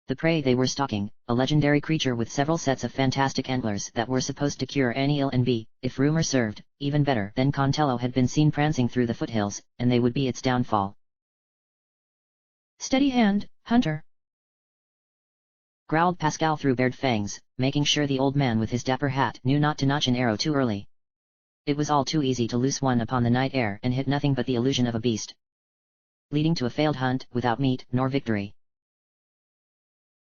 The prey they were stalking, a legendary creature with several sets of fantastic antlers that were supposed to cure any ill and be, if rumor served, even better than Contello had been seen prancing through the foothills, and they would be its downfall. Steady hand, hunter. growled Pascal through bared fangs, making sure the old man with his dapper hat knew not to notch an arrow too early. It was all too easy to loose one upon the night air and hit nothing but the illusion of a beast, leading to a failed hunt without meat nor victory.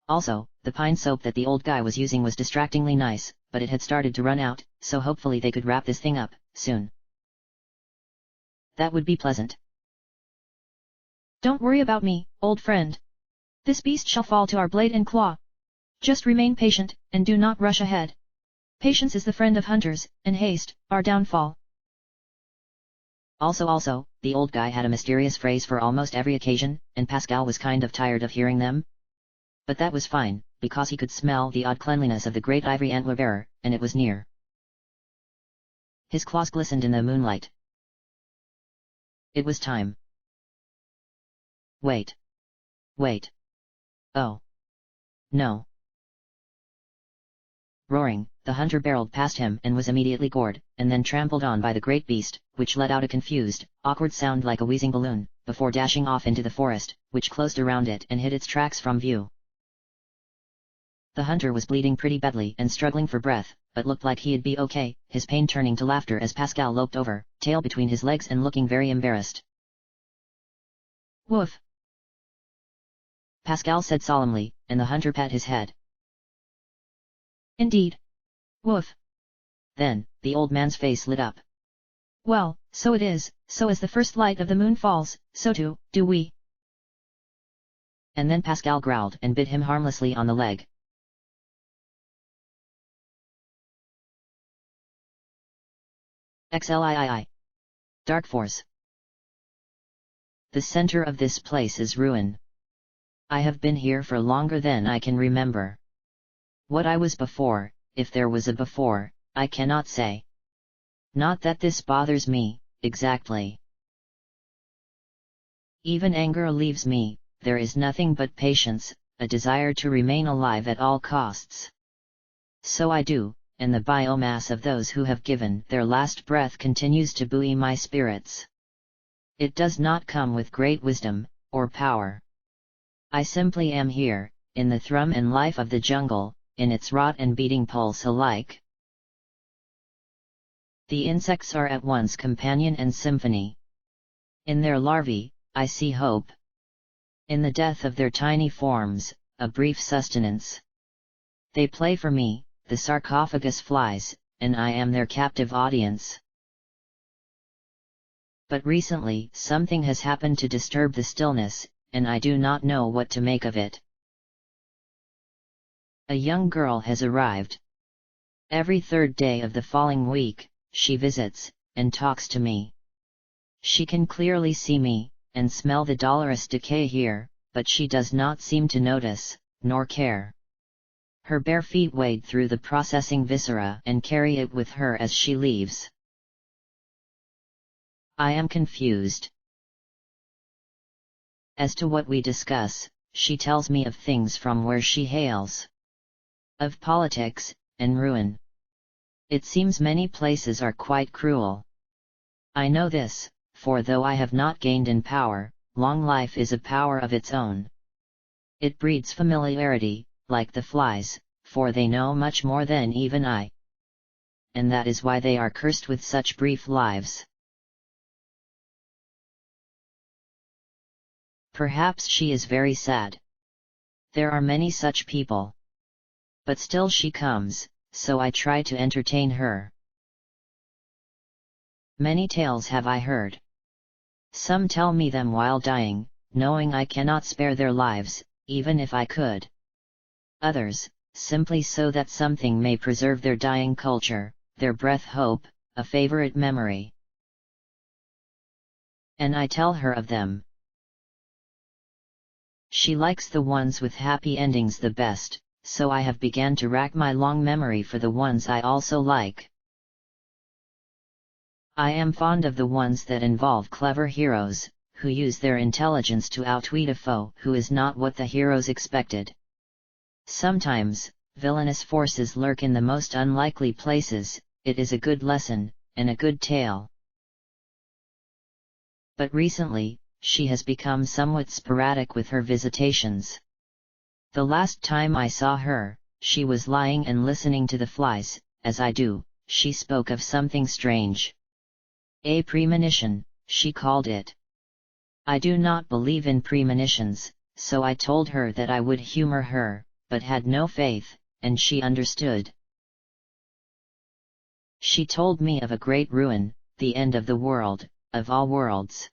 Also, the pine soap that the old guy was using was distractingly nice, but it had started to run out, so hopefully they could wrap this thing up soon. That would be pleasant. Don't worry about me, old friend. This beast shall fall to our blade and claw. Just remain patient, and do not rush ahead. Patience is the friend of hunters, and haste, our downfall. Also, the old guy had a mysterious phrase for almost every occasion, and Pascal was kind of tired of hearing them. But that was fine, because he could smell the odd cleanliness of the great ivory antler-bearer, and it was near. His claws glistened in the moonlight. It was time. Wait. Oh. No. Roaring, the hunter barreled past him and was immediately gored, and then trampled on by the great beast, which let out a confused, awkward sound like a wheezing balloon, before dashing off into the forest, which closed around it and hid its tracks from view. The hunter was bleeding pretty badly and struggling for breath, but looked like he'd be okay, his pain turning to laughter as Pascal loped over, tail between his legs and looking very embarrassed. Woof! Pascal said solemnly, and the hunter pat his head. Indeed. Woof! Then, the old man's face lit up. Well, so it is, so as the first light of the moon falls, so too, do we. And then Pascal growled and bit him harmlessly on the leg. XLIII. Dark Force. The center of this place is ruin. I have been here for longer than I can remember. What I was before, if there was a before, I cannot say. Not that this bothers me, exactly. Even anger leaves me, there is nothing but patience, a desire to remain alive at all costs. So I do, and the biomass of those who have given their last breath continues to buoy my spirits. It does not come with great wisdom, or power. I simply am here, in the thrum and life of the jungle, in its rot and beating pulse alike. The insects are at once companion and symphony. In their larvae, I see hope. In the death of their tiny forms, a brief sustenance. They play for me, the sarcophagus flies, and I am their captive audience. But recently something has happened to disturb the stillness, and I do not know what to make of it. A young girl has arrived. Every third day of the following week, she visits, and talks to me. She can clearly see me, and smell the dolorous decay here, but she does not seem to notice, nor care. Her bare feet wade through the processing viscera and carry it with her as she leaves. I am confused. As to what we discuss, she tells me of things from where she hails. Of politics, and ruin. It seems many places are quite cruel. I know this, for though I have not gained in power, long life is a power of its own. It breeds familiarity, like the flies, for they know much more than even I. And that is why they are cursed with such brief lives. Perhaps she is very sad. There are many such people. But still she comes, so I try to entertain her. Many tales have I heard. Some tell me them while dying, knowing I cannot spare their lives, even if I could. Others, simply so that something may preserve their dying culture, their breath hope, a favorite memory. And I tell her of them. She likes the ones with happy endings the best, so I have begun to rack my long memory for the ones I also like. I am fond of the ones that involve clever heroes, who use their intelligence to outwit a foe who is not what the heroes expected. Sometimes, villainous forces lurk in the most unlikely places, it is a good lesson, and a good tale. But recently, she has become somewhat sporadic with her visitations. The last time I saw her, she was lying and listening to the flies, as I do. She spoke of something strange. A premonition, she called it. I do not believe in premonitions, so I told her that I would humor her, but had no faith, and she understood. She told me of a great ruin, the end of the world, of all worlds.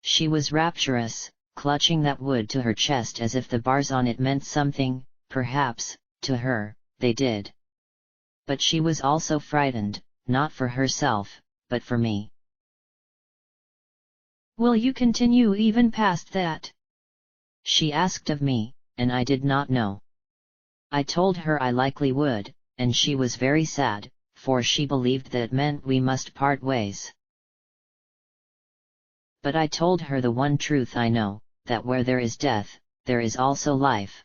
She was rapturous, clutching that wood to her chest as if the bars on it meant something. Perhaps, to her, they did. But she was also frightened, not for herself, but for me. Will you continue even past that? She asked of me, and I did not know. I told her I likely would, and she was very sad, for she believed that meant we must part ways. But I told her the one truth I know, that where there is death, there is also life.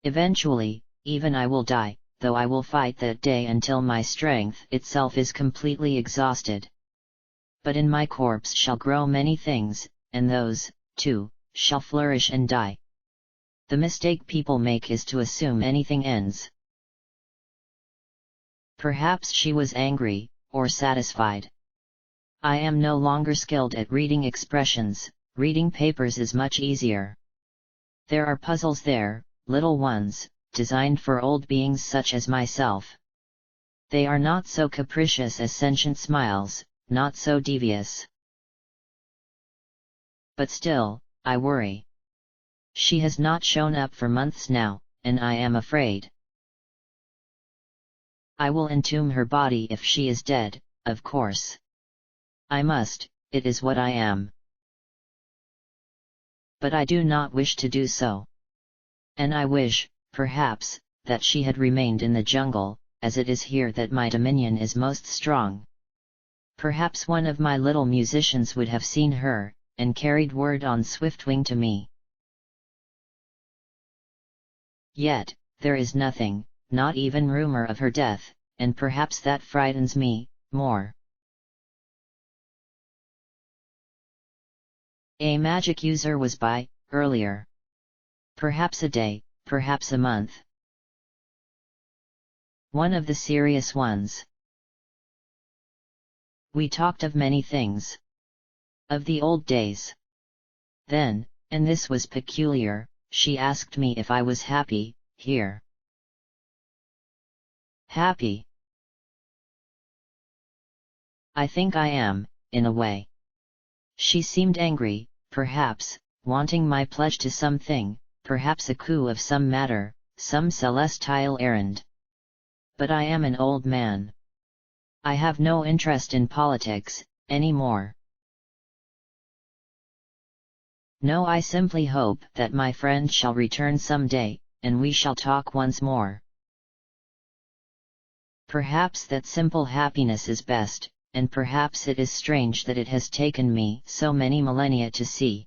Eventually, even I will die, though I will fight that day until my strength itself is completely exhausted. But in my corpse shall grow many things, and those, too, shall flourish and die. The mistake people make is to assume anything ends. Perhaps she was angry, or satisfied. I am no longer skilled at reading expressions. Reading papers is much easier. There are puzzles there, little ones, designed for old beings such as myself. They are not so capricious as sentient smiles, not so devious. But still, I worry. She has not shown up for months now, and I am afraid. I will entomb her body if she is dead, of course. I must, it is what I am. But I do not wish to do so. And I wish, perhaps, that she had remained in the jungle, as it is here that my dominion is most strong. Perhaps one of my little musicians would have seen her, and carried word on swift wing to me. Yet, there is nothing, not even rumor of her death, and perhaps that frightens me more. A magic user was by, earlier. Perhaps a day, perhaps a month. One of the serious ones. We talked of many things. Of the old days. Then, and this was peculiar, she asked me if I was happy, here. Happy? I think I am, in a way. She seemed angry, perhaps, wanting my pledge to something, perhaps a coup of some matter, some celestial errand. But I am an old man. I have no interest in politics, any more. No, I simply hope that my friend shall return some day, and we shall talk once more. Perhaps that simple happiness is best, and perhaps it is strange that it has taken me so many millennia to see.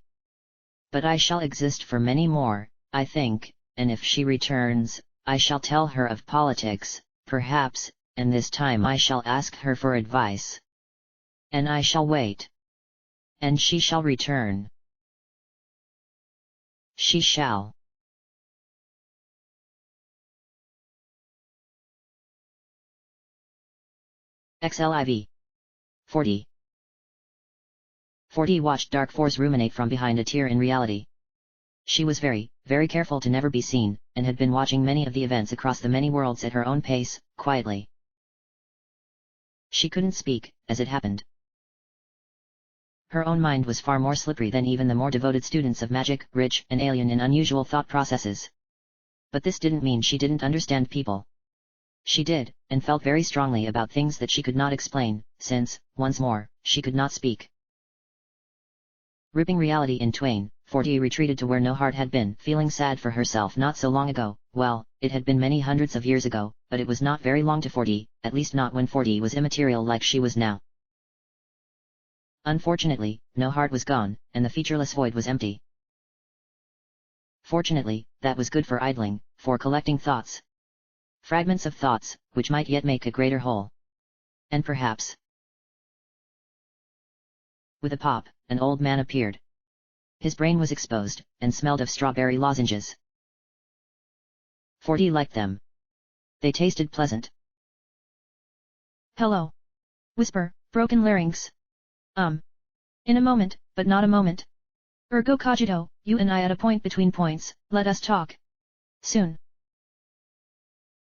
But I shall exist for many more, I think, and if she returns, I shall tell her of politics, perhaps, and this time I shall ask her for advice. And I shall wait. And she shall return. She shall. XLIV 40. 40 watched Dark Force ruminate from behind a tear in reality. She was very, very careful to never be seen, and had been watching many of the events across the many worlds at her own pace, quietly. She couldn't speak, as it happened. Her own mind was far more slippery than even the more devoted students of magic, rich and alien in unusual thought processes. But this didn't mean she didn't understand people. She did, and felt very strongly about things that she could not explain, since, once more, she could not speak. Ripping reality in twain, 40 retreated to where no heart had been, feeling sad for herself not so long ago. Well, it had been many hundreds of years ago, but it was not very long to 40, at least not when 40 was immaterial like she was now. Unfortunately, no heart was gone, and the featureless void was empty. Fortunately, that was good for idling, for collecting thoughts. Fragments of thoughts, which might yet make a greater whole. And perhaps... With a pop, an old man appeared. His brain was exposed, and smelled of strawberry lozenges. 40 liked them. They tasted pleasant. Hello. Whisper, broken larynx. In a moment, but not a moment. Ergo cogito, you and I at a point between points, let us talk. Soon.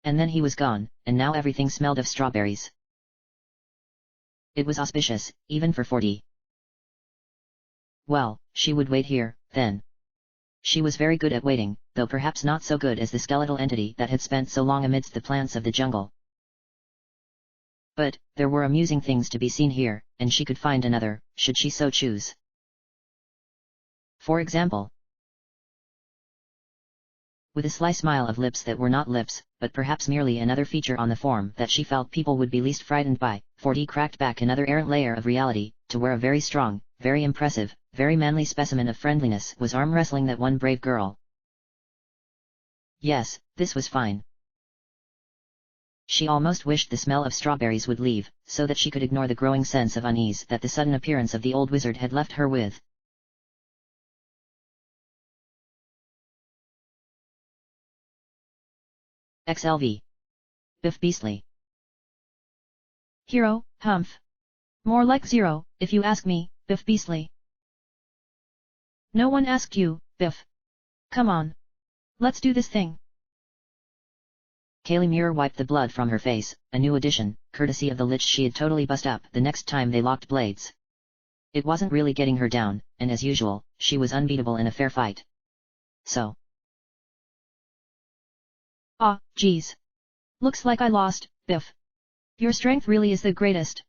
And then he was gone, and now everything smelled of strawberries. It was auspicious, even for 40. Well, she would wait here, then. She was very good at waiting, though perhaps not so good as the skeletal entity that had spent so long amidst the plants of the jungle. But, there were amusing things to be seen here, and she could find another, should she so choose. For example, with a sly smile of lips that were not lips, but perhaps merely another feature on the form that she felt people would be least frightened by, 40 cracked back another errant layer of reality, to where a very strong, very impressive, very manly specimen of friendliness was arm wrestling that one brave girl. Yes, this was fine. She almost wished the smell of strawberries would leave, so that she could ignore the growing sense of unease that the sudden appearance of the old wizard had left her with. XLV. Biff Beastly. Hero, humph. More like 0, if you ask me, Biff Beastly. No one asked you, Biff. Come on. Let's do this thing. Kalimir wiped the blood from her face, a new addition, courtesy of the lich she had totally bust up the next time they locked blades. It wasn't really getting her down, and as usual, she was unbeatable in a fair fight. So. Ah, geez. Looks like I lost, Biff. Your strength really is the greatest.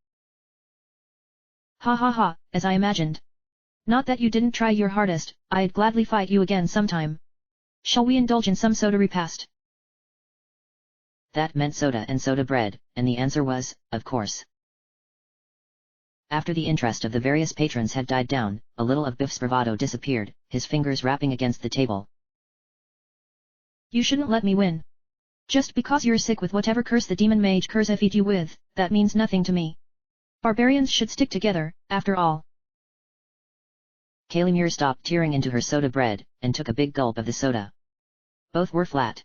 Ha ha ha, as I imagined. Not that you didn't try your hardest, I'd gladly fight you again sometime. Shall we indulge in some soda repast? That meant soda and soda bread, and the answer was, of course. After the interest of the various patrons had died down, a little of Biff's bravado disappeared, his fingers rapping against the table. You shouldn't let me win. Just because you're sick with whatever curse the demon mage curse feed you with, that means nothing to me. Barbarians should stick together, after all. Kalimir stopped tearing into her soda bread, and took a big gulp of the soda. Both were flat.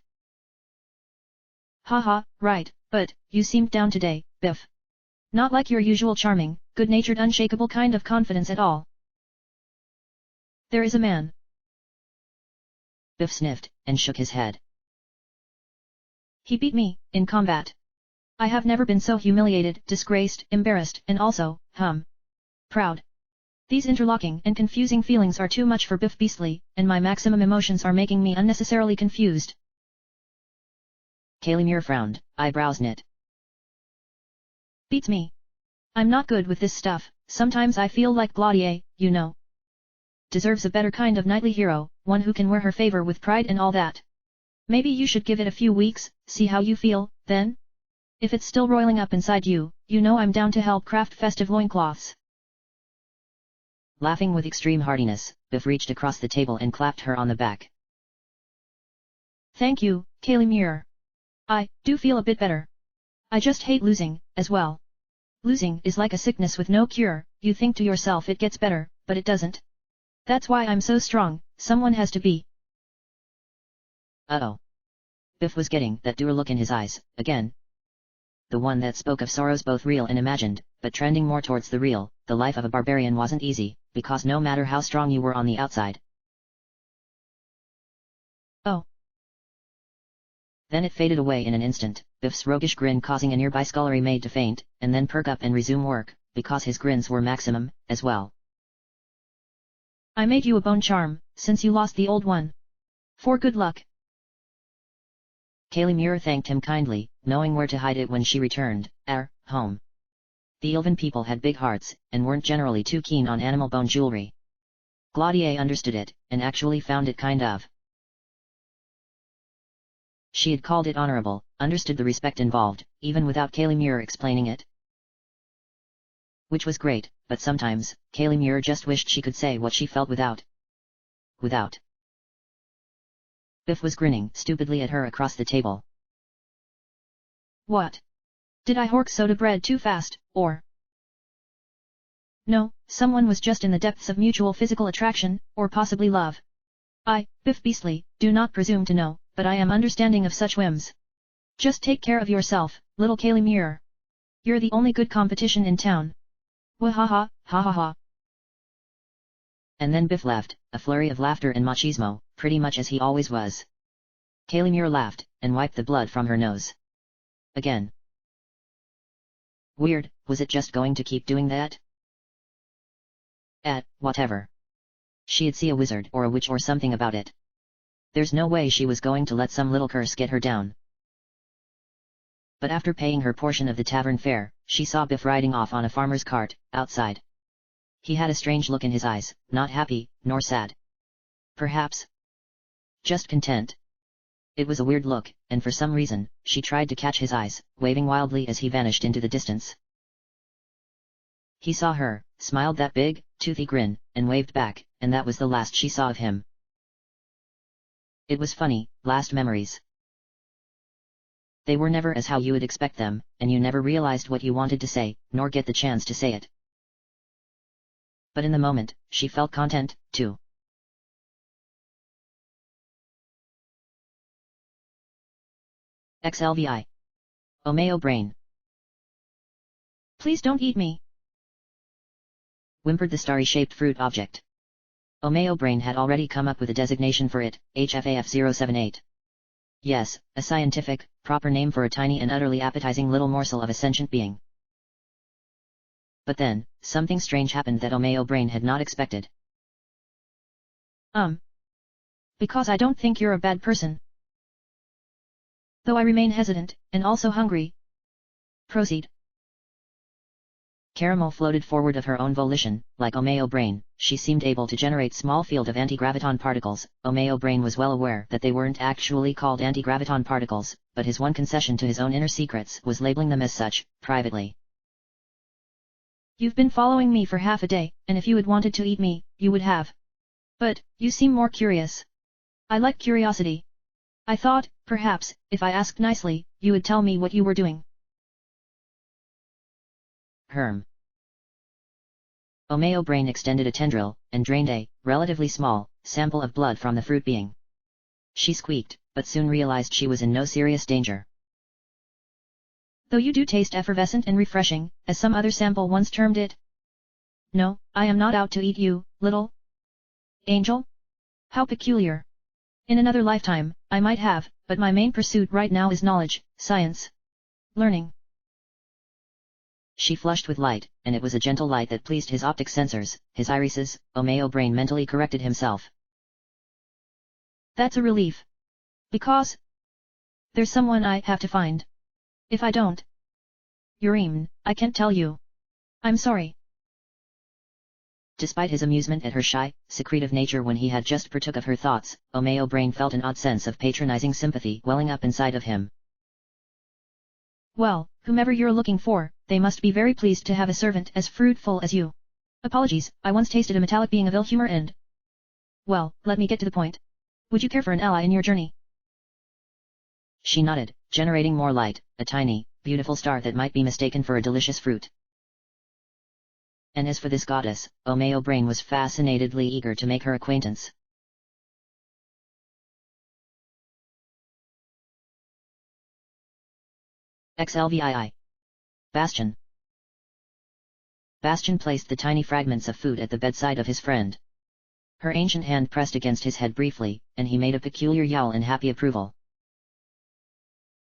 Haha, right, but, you seemed down today, Biff. Not like your usual charming, good-natured unshakable kind of confidence at all. There is a man. Biff sniffed, and shook his head. He beat me, in combat. I have never been so humiliated, disgraced, embarrassed, and also, proud. These interlocking and confusing feelings are too much for Biff Beastly, and my maximum emotions are making me unnecessarily confused. Kalimir frowned, eyebrows knit. Beats me. I'm not good with this stuff, sometimes I feel like Glaudier, you know. Deserves a better kind of knightly hero, one who can wear her favor with pride and all that. Maybe you should give it a few weeks, see how you feel, then? If it's still roiling up inside you, you know I'm down to help craft festive loincloths. Laughing with extreme heartiness, Biff reached across the table and clapped her on the back. Thank you, Kalimir. I do feel a bit better. I just hate losing, as well. Losing is like a sickness with no cure, you think to yourself it gets better, but it doesn't. That's why I'm so strong, someone has to be. Uh-oh. Biff was getting that dour look in his eyes, again. The one that spoke of sorrows both real and imagined, but trending more towards the real. The life of a barbarian wasn't easy, because no matter how strong you were on the outside. Oh. Then it faded away in an instant, Biff's roguish grin causing a nearby scullery maid to faint, and then perk up and resume work, because his grins were maximum, as well. I made you a bone charm, since you lost the old one. For good luck. Kalimir thanked him kindly, knowing where to hide it when she returned, home. The Elven people had big hearts, and weren't generally too keen on animal bone jewelry. Glaudier understood it, and actually found it kind of. She had called it honorable, understood the respect involved, even without Kalimir explaining it. Which was great, but sometimes, Kalimir just wished she could say what she felt without. Biff was grinning stupidly at her across the table. What? Did I hork soda bread too fast, or? No, someone was just in the depths of mutual physical attraction, or possibly love. Biff Beastly, do not presume to know, but I am understanding of such whims. Just take care of yourself, little Kaylee Muir. You're the only good competition in town. Wahaha, ha ha ha. And then Biff laughed, a flurry of laughter and machismo, pretty much as he always was. Kaylee Muir laughed, and wiped the blood from her nose. Again. Weird, was it just going to keep doing that? Whatever. She'd see a wizard or a witch or something about it. There's no way she was going to let some little curse get her down. But after paying her portion of the tavern fare, she saw Biff riding off on a farmer's cart, outside. He had a strange look in his eyes, not happy, nor sad. Perhaps just content. It was a weird look, and for some reason, she tried to catch his eyes, waving wildly as he vanished into the distance. He saw her, smiled that big, toothy grin, and waved back, and that was the last she saw of him. It was funny, last memories. They were never as how you would expect them, and you never realized what you wanted to say, nor get the chance to say it. But in the moment, she felt content, too. XLVI. Omeo brain. Please don't eat me, whimpered the starry-shaped fruit object. Omeo brain had already come up with a designation for it, HFAF078. Yes, a scientific, proper name for a tiny and utterly appetizing little morsel of a sentient being. But then, something strange happened that Omeo brain had not expected. Because I don't think you're a bad person. Though I remain hesitant, and also hungry. Proceed. Caramel floated forward of her own volition, like Omeo brain, she seemed able to generate small field of anti-graviton particles. Omeo brain was well aware that they weren't actually called anti-graviton particles, but his one concession to his own inner secrets was labeling them as such, privately. You've been following me for half a day, and if you had wanted to eat me, you would have. But, you seem more curious. I like curiosity. I thought, perhaps, if I asked nicely, you would tell me what you were doing. Omeo brain extended a tendril, and drained a, relatively small, sample of blood from the fruit being. She squeaked, but soon realized she was in no serious danger. Though you do taste effervescent and refreshing, as some other sample once termed it. No, I am not out to eat you, little angel. How peculiar. In another lifetime, I might have, but my main pursuit right now is knowledge, science, learning. She flushed with light, and it was a gentle light that pleased his optic sensors, his irises. Omeo brain mentally corrected himself. That's a relief. Because there's someone I have to find. If I don't, I can't tell you. I'm sorry. Despite his amusement at her shy, secretive nature when he had just partook of her thoughts, Omeo brain felt an odd sense of patronizing sympathy welling up inside of him. Well, whomever you're looking for, they must be very pleased to have a servant as fruitful as you. Apologies, I once tasted a metallic being of ill humor and... Well, let me get to the point. Would you care for an ally in your journey? She nodded, generating more light, a tiny, beautiful star that might be mistaken for a delicious fruit. And as for this goddess, Omeo brain was fascinatedly eager to make her acquaintance. XLVII. Bastion. Bastion placed the tiny fragments of food at the bedside of his friend. Her ancient hand pressed against his head briefly, and he made a peculiar yowl in happy approval.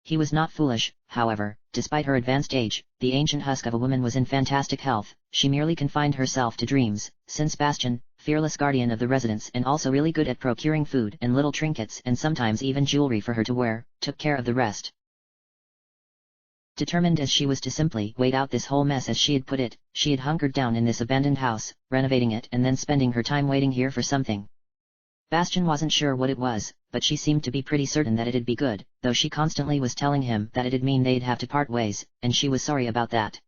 He was not foolish, however. Despite her advanced age, the ancient husk of a woman was in fantastic health. She merely confined herself to dreams, since Bastion, fearless guardian of the residence and also really good at procuring food and little trinkets and sometimes even jewelry for her to wear, took care of the rest. Determined as she was to simply wait out this whole mess as she had put it, she had hunkered down in this abandoned house, renovating it and then spending her time waiting here for something. Bastion wasn't sure what it was, but she seemed to be pretty certain that it'd be good, though she constantly was telling him that it'd mean they'd have to part ways, and she was sorry about that.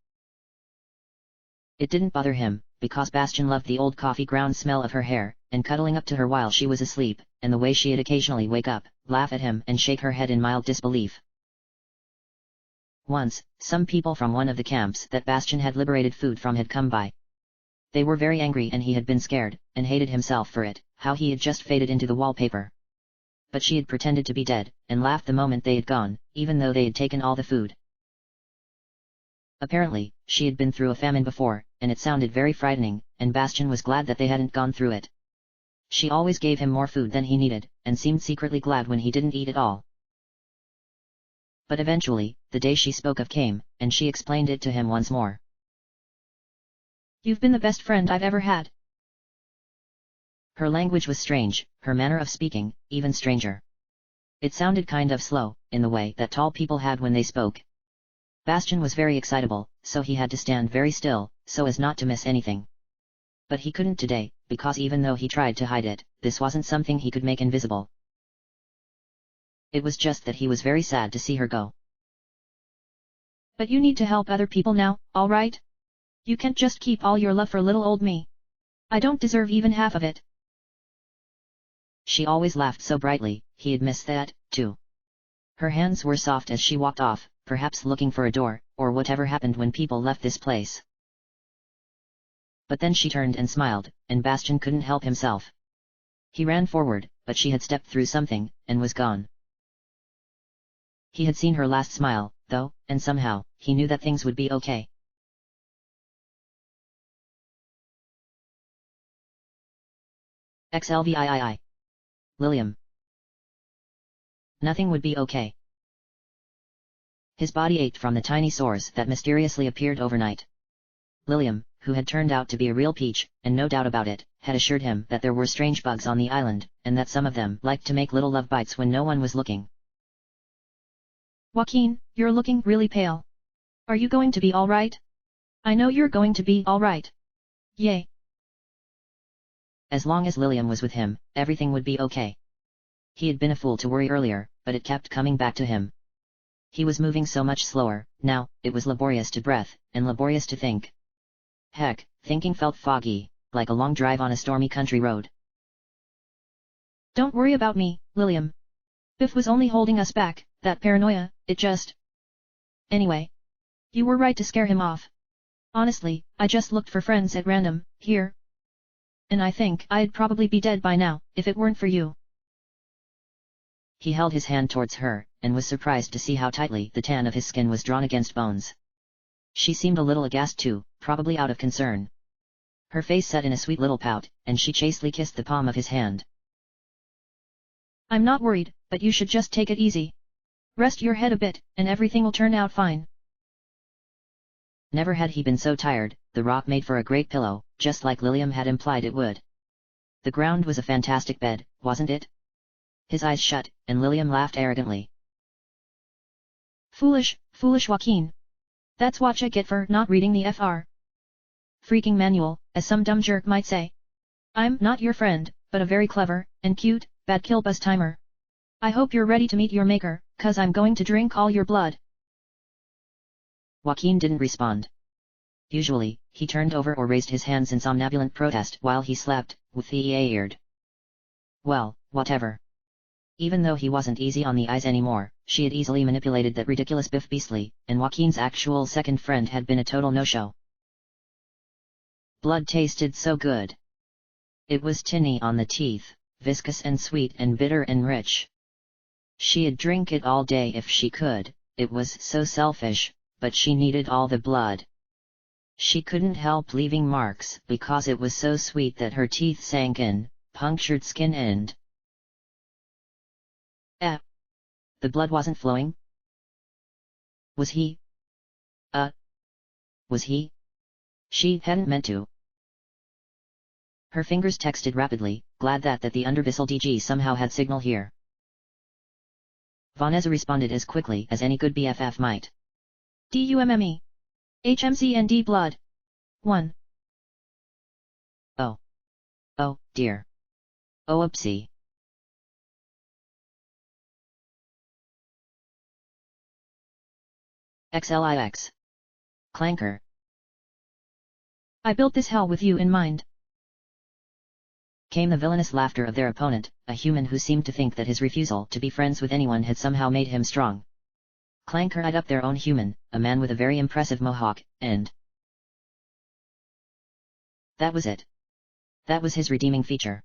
It didn't bother him, because Bastion loved the old coffee ground smell of her hair, and cuddling up to her while she was asleep, and the way she'd occasionally wake up, laugh at him and shake her head in mild disbelief. Once, some people from one of the camps that Bastion had liberated food from had come by. They were very angry and he had been scared, and hated himself for it, how he had just faded into the wallpaper. But she had pretended to be dead, and laughed the moment they had gone, even though they had taken all the food. Apparently, she had been through a famine before, and it sounded very frightening, and Bastian was glad that they hadn't gone through it. She always gave him more food than he needed, and seemed secretly glad when he didn't eat at all. But eventually, the day she spoke of came, and she explained it to him once more. You've been the best friend I've ever had. Her language was strange, her manner of speaking, even stranger. It sounded kind of slow, in the way that tall people had when they spoke. Bastian was very excitable, so he had to stand very still, so as not to miss anything. But he couldn't today, because even though he tried to hide it, this wasn't something he could make invisible. It was just that he was very sad to see her go. But you need to help other people now, all right? You can't just keep all your love for little old me. I don't deserve even half of it. She always laughed so brightly, he had missed that, too. Her hands were soft as she walked off, perhaps looking for a door, or whatever happened when people left this place. But then she turned and smiled, and Bastian couldn't help himself. He ran forward, but she had stepped through something, and was gone. He had seen her last smile, though, and somehow, he knew that things would be okay. XLVIII. Lilium. Nothing would be okay. His body ached from the tiny sores that mysteriously appeared overnight. Lilium, who had turned out to be a real peach, and no doubt about it, had assured him that there were strange bugs on the island, and that some of them liked to make little love bites when no one was looking. Joaquin, you're looking really pale. Are you going to be all right? I know you're going to be all right. Yay. As long as Lilium was with him, everything would be okay. He had been a fool to worry earlier, but it kept coming back to him. He was moving so much slower, now, it was laborious to breathe, and laborious to think. Heck, thinking felt foggy, like a long drive on a stormy country road. Don't worry about me, Lilium. Biff was only holding us back, that paranoia, it just... Anyway. You were right to scare him off. Honestly, I just looked for friends at random, here. And I think I'd probably be dead by now, if it weren't for you. He held his hand towards her, and was surprised to see how tightly the tan of his skin was drawn against bones. She seemed a little aghast too, probably out of concern. Her face set in a sweet little pout, and she chastely kissed the palm of his hand. I'm not worried, but you should just take it easy. Rest your head a bit, and everything will turn out fine. Never had he been so tired, the rock made for a great pillow, just like Lilium had implied it would. The ground was a fantastic bed, wasn't it? His eyes shut, and Lilium laughed arrogantly. Foolish, foolish Joaquin. That's what I get for not reading the FR. Freaking manual, as some dumb jerk might say. I'm not your friend, but a very clever, and cute, bad kill buzz timer. I hope you're ready to meet your maker, 'cause I'm going to drink all your blood. Joaquin didn't respond. Usually, he turned over or raised his hands in somnambulant protest while he slept, with the eared. Well, whatever. Even though he wasn't easy on the eyes anymore, she had easily manipulated that ridiculous Biff Beastly, and Joaquin's actual second friend had been a total no-show. Blood tasted so good. It was tinny on the teeth, viscous and sweet and bitter and rich. She'd drink it all day if she could, it was so selfish, but she needed all the blood. She couldn't help leaving marks because it was so sweet that her teeth sank in, punctured skin and... The blood wasn't flowing? Was he? Was he? She hadn't meant to. Her fingers texted rapidly, glad that the Undervissel DG somehow had signal here. Vanessa responded as quickly as any good BFF might. DUMME. HMCND blood. 1. Oh. Oh, dear. Oh, oopsie. XLIX. Clanker. I built this hell with you in mind. Came the villainous laughter of their opponent, a human who seemed to think that his refusal to be friends with anyone had somehow made him strong. Clanker eyed up their own human, a man with a very impressive mohawk, and That was it. That was his redeeming feature.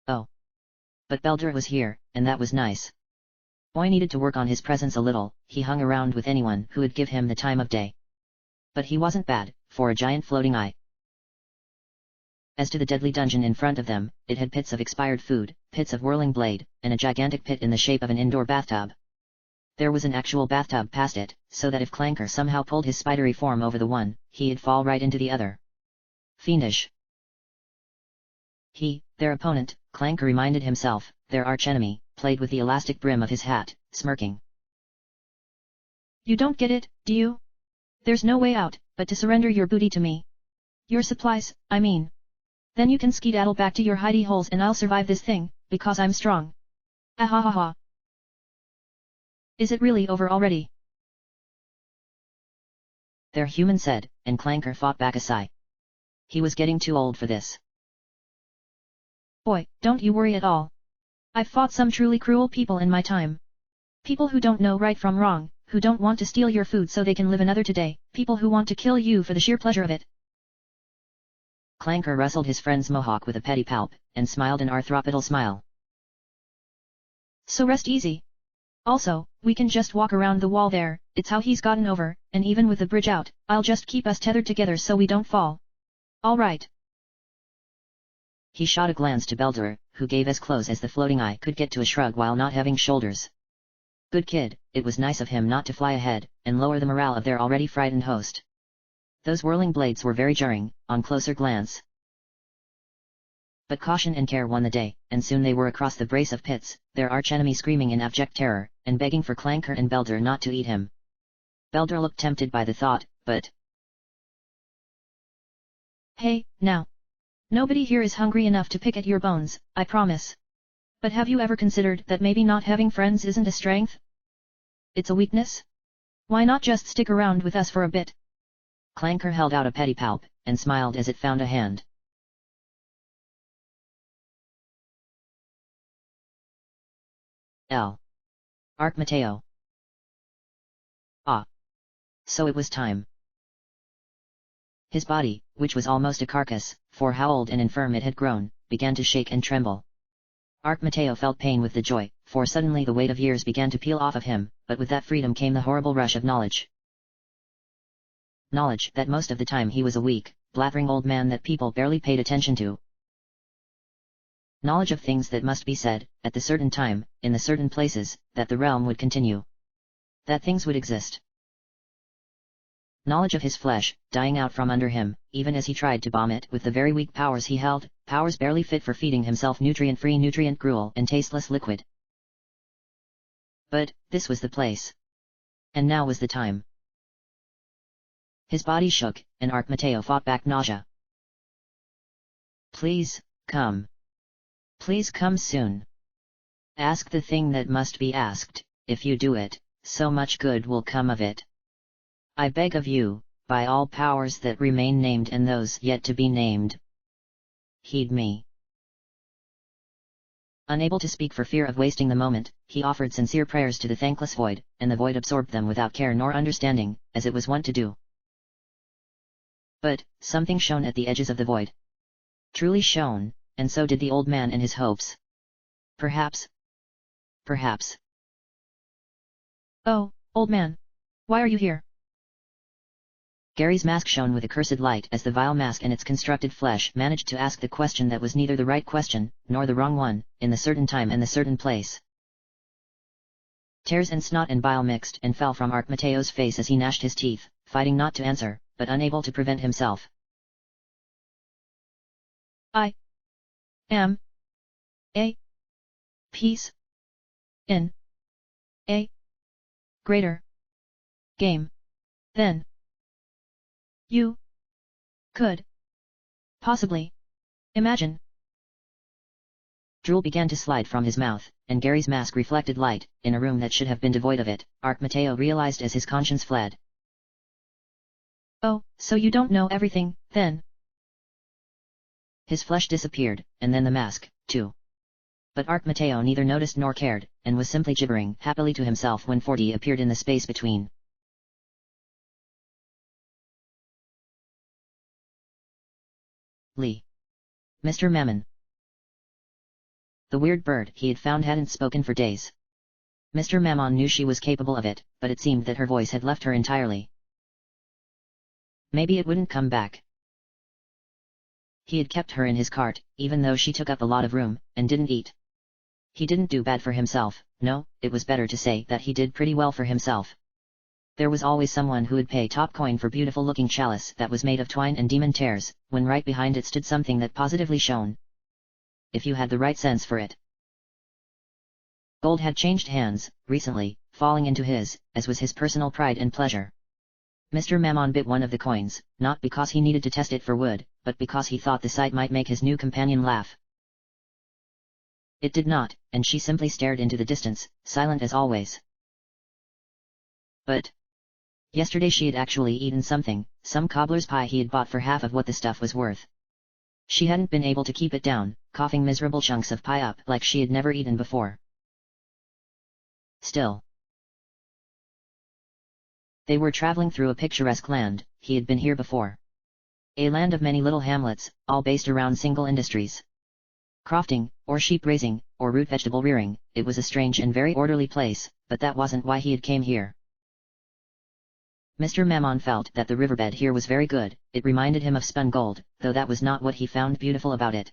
Oh. But Belder was here, and that was nice. Boy needed to work on his presence a little, he hung around with anyone who would give him the time of day. But he wasn't bad, for a giant floating eye. As to the deadly dungeon in front of them, it had pits of expired food, pits of whirling blade, and a gigantic pit in the shape of an indoor bathtub. There was an actual bathtub past it, so that if Clanker somehow pulled his spidery form over the one, he'd fall right into the other. Fiendish. He, their opponent, Clanker reminded himself, their archenemy, played with the elastic brim of his hat, smirking. You don't get it, do you? There's no way out, but to surrender your booty to me. Your supplies, I mean. Then you can skedaddle back to your hidey holes and I'll survive this thing, because I'm strong. Ah ha ha ha. Is it really over already? Their human said, and Clanker fought back a sigh. He was getting too old for this. Boy, don't you worry at all. I've fought some truly cruel people in my time. People who don't know right from wrong, who don't want to steal your food so they can live another today, people who want to kill you for the sheer pleasure of it. Clanker rustled his friend's mohawk with a petty palp, and smiled an arthropodal smile. So rest easy. Also, we can just walk around the wall there, it's how he's gotten over, and even with the bridge out, I'll just keep us tethered together so we don't fall. All right. He shot a glance to Belder, who gave as close as the floating eye could get to a shrug while not having shoulders. Good kid, it was nice of him not to fly ahead, and lower the morale of their already frightened host. Those whirling blades were very jarring, on closer glance. But caution and care won the day, and soon they were across the brace of pits, their archenemy screaming in abject terror, and begging for Clanker and Belder not to eat him. Belder looked tempted by the thought, but... Hey, now. Nobody here is hungry enough to pick at your bones, I promise. But have you ever considered that maybe not having friends isn't a strength? It's a weakness? Why not just stick around with us for a bit? Clanker held out a petty palp, and smiled as it found a hand. Arc Mateo. Ah. So it was time. His body, which was almost a carcass, for how old and infirm it had grown, began to shake and tremble. Arc Mateo felt pain with the joy, for suddenly the weight of years began to peel off of him, but with that freedom came the horrible rush of knowledge. Knowledge that most of the time he was a weak, blathering old man that people barely paid attention to. Knowledge of things that must be said, at the certain time, in the certain places, that the realm would continue. That things would exist. Knowledge of his flesh, dying out from under him, even as he tried to bomb it with the very weak powers he held, powers barely fit for feeding himself nutrient-free nutrient-gruel and tasteless liquid. But, this was the place. And now was the time. His body shook, and Arc Mateo fought back nausea. Please, come. Please come soon. Ask the thing that must be asked, if you do it, so much good will come of it. I beg of you, by all powers that remain named and those yet to be named. Heed me. Unable to speak for fear of wasting the moment, he offered sincere prayers to the thankless void, and the void absorbed them without care nor understanding, as it was wont to do. But, something shone at the edges of the void. Truly shone, and so did the old man and his hopes. Perhaps. Oh, old man. Why are you here? Gary's mask shone with accursed light as the vile mask and its constructed flesh managed to ask the question that was neither the right question, nor the wrong one, in the certain time and the certain place. Tears and snot and bile mixed and fell from Arc Mateo's face as he gnashed his teeth, fighting not to answer, but unable to prevent himself. I am a piece in a greater game than you could possibly imagine. Drool began to slide from his mouth, and Gary's mask reflected light, in a room that should have been devoid of it, Arc Mateo realized as his conscience fled. Oh, so you don't know everything, then? His flesh disappeared, and then the mask, too. But Arc Mateo neither noticed nor cared, and was simply gibbering happily to himself when 40 appeared in the space between. Lee. Mr. Mammon. The weird bird he had found hadn't spoken for days. Mr. Mammon knew she was capable of it, but it seemed that her voice had left her entirely. Maybe it wouldn't come back. He had kept her in his cart, even though she took up a lot of room, and didn't eat. He didn't do bad for himself, no, it was better to say that he did pretty well for himself. There was always someone who would pay top coin for beautiful-looking chalice that was made of twine and demon tears, when right behind it stood something that positively shone. If you had the right sense for it. Gold had changed hands, recently, falling into his, as was his personal pride and pleasure. Mr. Mammon bit one of the coins, not because he needed to test it for wood, but because he thought the sight might make his new companion laugh. It did not, and she simply stared into the distance, silent as always. But yesterday she had actually eaten something, some cobbler's pie he had bought for half of what the stuff was worth. She hadn't been able to keep it down, coughing miserable chunks of pie up like she had never eaten before. Still. They were traveling through a picturesque land, he had been here before. A land of many little hamlets, all based around single industries. Crofting, or sheep raising, or root vegetable rearing. It was a strange and very orderly place, but that wasn't why he had came here. Mr. Mammon felt that the riverbed here was very good, it reminded him of spun gold, though that was not what he found beautiful about it.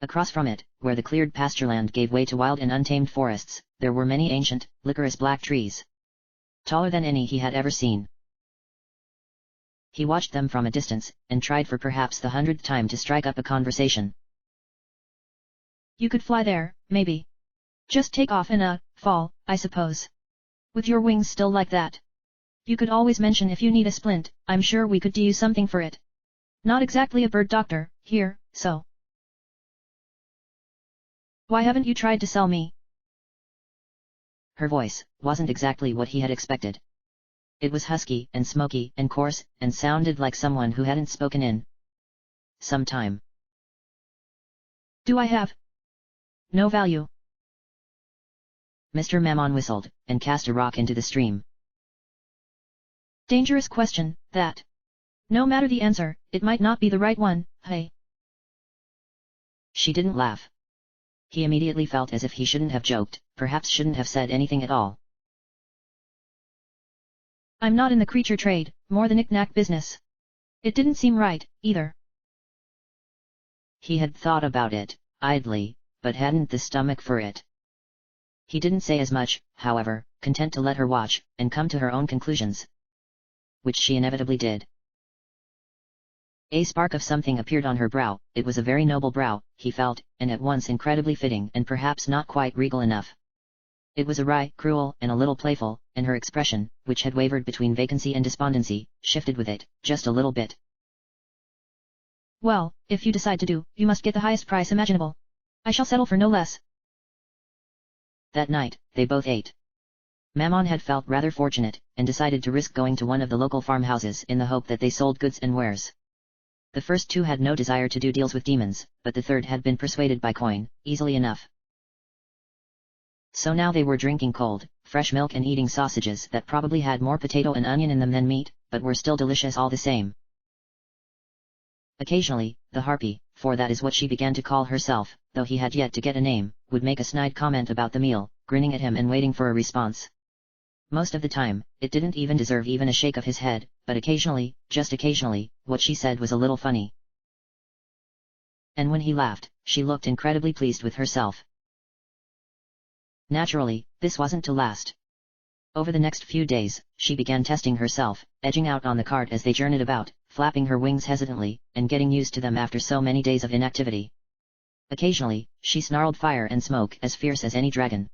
Across from it, where the cleared pastureland gave way to wild and untamed forests, there were many ancient, licorice black trees. Taller than any he had ever seen. He watched them from a distance, and tried for perhaps the 100th time to strike up a conversation. You could fly there, maybe. Just take off in fall, I suppose. With your wings still like that. You could always mention if you need a splint, I'm sure we could do you something for it. Not exactly a bird doctor, here, so. Why haven't you tried to sell me? Her voice wasn't exactly what he had expected. It was husky and smoky and coarse, and sounded like someone who hadn't spoken in some time. Do I have no value? Mr. Mammon whistled, and cast a rock into the stream. Dangerous question, that. No matter the answer, it might not be the right one, hey. She didn't laugh. He immediately felt as if he shouldn't have joked, perhaps shouldn't have said anything at all. I'm not in the creature trade, more the knick-knack business. It didn't seem right, either. He had thought about it, idly, but hadn't the stomach for it. He didn't say as much, however, content to let her watch, and come to her own conclusions. Which she inevitably did. A spark of something appeared on her brow, it was a very noble brow, he felt, and at once incredibly fitting and perhaps not quite regal enough. It was awry, cruel, and a little playful, and her expression, which had wavered between vacancy and despondency, shifted with it, just a little bit. Well, if you decide to do, you must get the highest price imaginable. I shall settle for no less. That night, they both ate. Mammon had felt rather fortunate, and decided to risk going to one of the local farmhouses in the hope that they sold goods and wares. The first two had no desire to do deals with demons, but the third had been persuaded by coin, easily enough. So now they were drinking cold, fresh milk and eating sausages that probably had more potato and onion in them than meat, but were still delicious all the same. Occasionally, the harpy, for that is what she began to call herself, though he had yet to get a name, would make a snide comment about the meal, grinning at him and waiting for a response. Most of the time, it didn't even deserve even a shake of his head, but occasionally, just occasionally, what she said was a little funny. And when he laughed, she looked incredibly pleased with herself. Naturally, this wasn't to last. Over the next few days, she began testing herself, edging out on the cart as they journeyed about, flapping her wings hesitantly, and getting used to them after so many days of inactivity. Occasionally, she snarled fire and smoke as fierce as any dragon.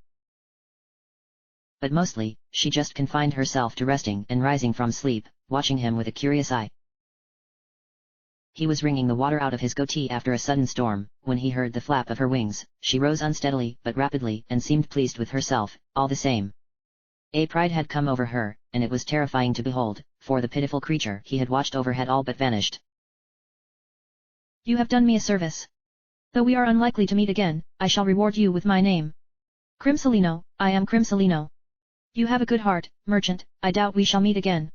But mostly, she just confined herself to resting and rising from sleep, watching him with a curious eye. He was wringing the water out of his goatee after a sudden storm. When he heard the flap of her wings, she rose unsteadily but rapidly and seemed pleased with herself, all the same. A pride had come over her, and it was terrifying to behold, for the pitiful creature he had watched over had all but vanished. You have done me a service. Though we are unlikely to meet again, I shall reward you with my name. Crimsolino, I am Crimsolino. You have a good heart, merchant, I doubt we shall meet again.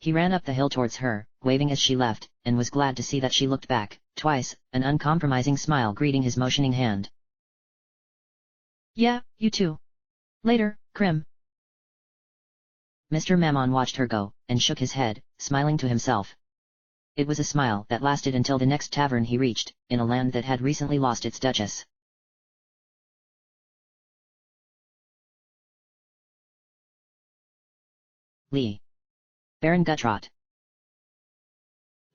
He ran up the hill towards her, waving as she left, and was glad to see that she looked back, twice, an uncompromising smile greeting his motioning hand. Yeah, you too. Later, Krim. Mr. Mammon watched her go, and shook his head, smiling to himself. It was a smile that lasted until the next tavern he reached, in a land that had recently lost its duchess. Lee. Baron Guttrot.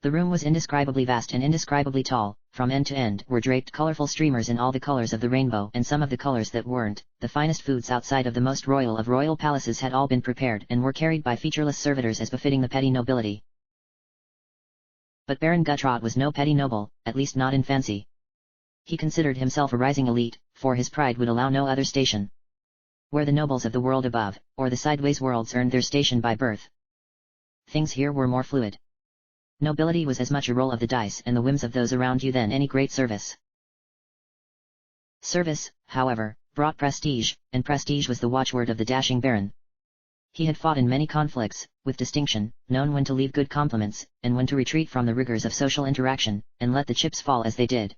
The room was indescribably vast and indescribably tall. From end to end were draped colorful streamers in all the colors of the rainbow, and some of the colors that weren't. The finest foods outside of the most royal of royal palaces had all been prepared and were carried by featureless servitors as befitting the petty nobility. But Baron Guttrot was no petty noble, at least not in fancy. He considered himself a rising elite, for his pride would allow no other station. Where the nobles of the world above, or the sideways worlds earned their station by birth. Things here were more fluid. Nobility was as much a roll of the dice and the whims of those around you than any great service. Service, however, brought prestige, and prestige was the watchword of the dashing baron. He had fought in many conflicts, with distinction, known when to leave good compliments, and when to retreat from the rigors of social interaction, and let the chips fall as they did.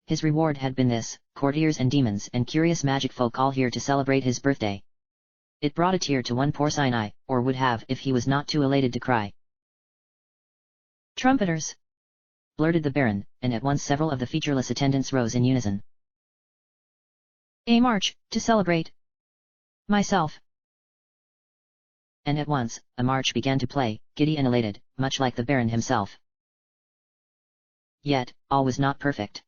His reward had been this: courtiers and demons and curious magic folk all here to celebrate his birthday. It brought a tear to one porcine eye, or would have if he was not too elated to cry. Trumpeters! Blurted the baron, and at once several of the featureless attendants rose in unison. A march, to celebrate myself. And at once, a march began to play, giddy and elated, much like the baron himself. Yet, all was not perfect.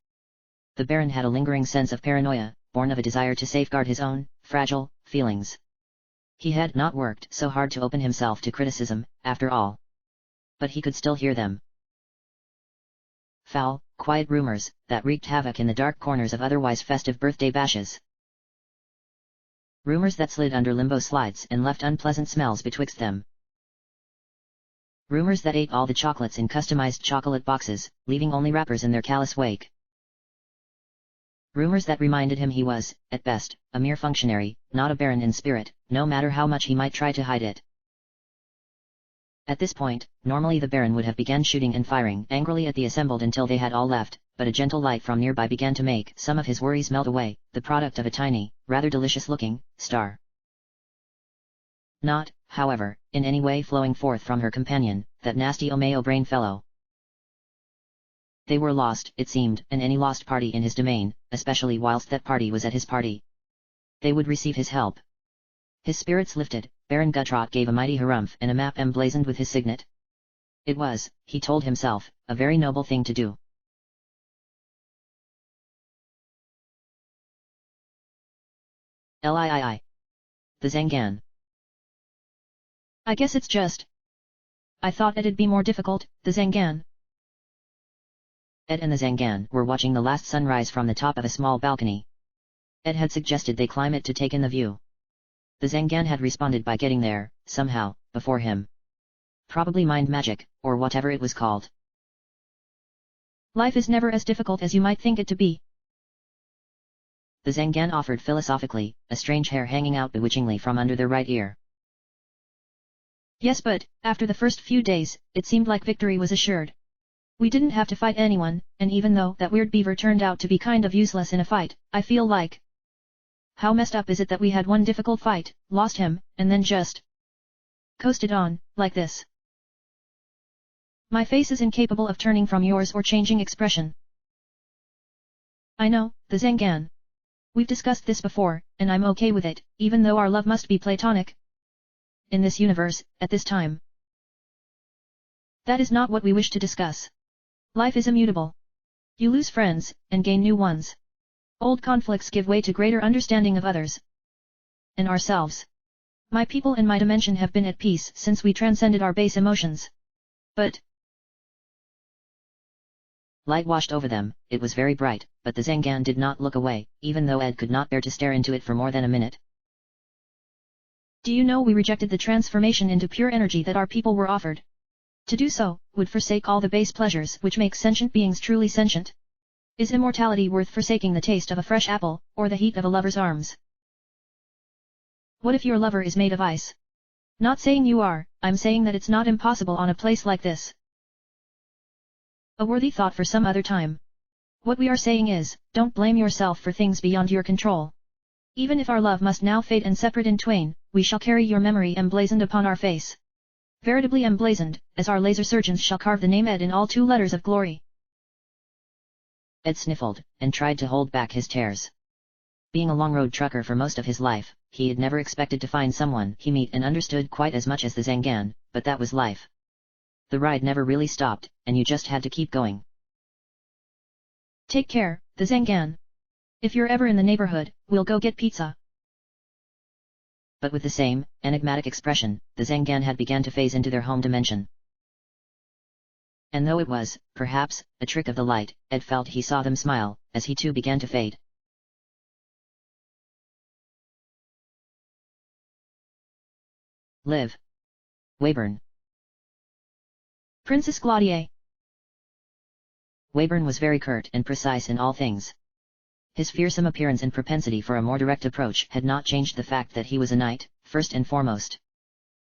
The baron had a lingering sense of paranoia, born of a desire to safeguard his own, fragile, feelings. He had not worked so hard to open himself to criticism, after all. But he could still hear them. Foul, quiet rumors, that wreaked havoc in the dark corners of otherwise festive birthday bashes. Rumors that slid under limbo slides and left unpleasant smells betwixt them. Rumors that ate all the chocolates in customized chocolate boxes, leaving only wrappers in their callous wake. Rumors that reminded him he was, at best, a mere functionary, not a baron in spirit, no matter how much he might try to hide it. At this point, normally the baron would have begun shooting and firing angrily at the assembled until they had all left, but a gentle light from nearby began to make some of his worries melt away, the product of a tiny, rather delicious-looking, star. Not, however, in any way flowing forth from her companion, that nasty Omeo brain fellow. They were lost, it seemed, and any lost party in his domain, especially whilst that party was at his party. They would receive his help. His spirits lifted, Baron Guttrot gave a mighty harumph and a map emblazoned with his signet. It was, he told himself, a very noble thing to do. Lii. The Zangan. I guess it's just. I thought it'd be more difficult, the Zangan. Ed and the Zangan were watching the last sunrise from the top of a small balcony. Ed had suggested they climb it to take in the view. The Zangan had responded by getting there, somehow, before him. Probably mind magic, or whatever it was called. Life is never as difficult as you might think it to be. The Zangan offered philosophically, a strange hair hanging out bewitchingly from under their right ear. Yes, but, after the first few days, it seemed like victory was assured. We didn't have to fight anyone, and even though that weird beaver turned out to be kind of useless in a fight, I feel like... How messed up is it that we had one difficult fight, lost him, and then just... coasted on, like this? My face is incapable of turning from yours or changing expression. I know, the Zangan. We've discussed this before, and I'm okay with it, even though our love must be platonic. In this universe, at this time. That is not what we wish to discuss. Life is immutable. You lose friends, and gain new ones. Old conflicts give way to greater understanding of others. And ourselves. My people and my dimension have been at peace since we transcended our base emotions. But... Light washed over them, it was very bright, but the Zangan did not look away, even though Ed could not bear to stare into it for more than a minute. Do you know we rejected the transformation into pure energy that our people were offered? To do so, would forsake all the base pleasures which make sentient beings truly sentient. Is immortality worth forsaking the taste of a fresh apple, or the heat of a lover's arms? What if your lover is made of ice? Not saying you are, I'm saying that it's not impossible on a place like this. A worthy thought for some other time. What we are saying is, don't blame yourself for things beyond your control. Even if our love must now fade and separate in twain, we shall carry your memory emblazoned upon our face. Veritably emblazoned, as our laser surgeons shall carve the name Ed in all 2 letters of glory. Ed sniffled, and tried to hold back his tears. Being a long-road trucker for most of his life, he had never expected to find someone he meet and understood quite as much as the Zangan, but that was life. The ride never really stopped, and you just had to keep going. Take care, the Zangan. If you're ever in the neighborhood, we'll go get pizza. But with the same, enigmatic expression, the Zangan had begun to phase into their home dimension. And though it was, perhaps, a trick of the light, Ed felt he saw them smile, as he too began to fade. Live. Weyburn. Princess Claudia. Weyburn was very curt and precise in all things. His fearsome appearance and propensity for a more direct approach had not changed the fact that he was a knight, first and foremost.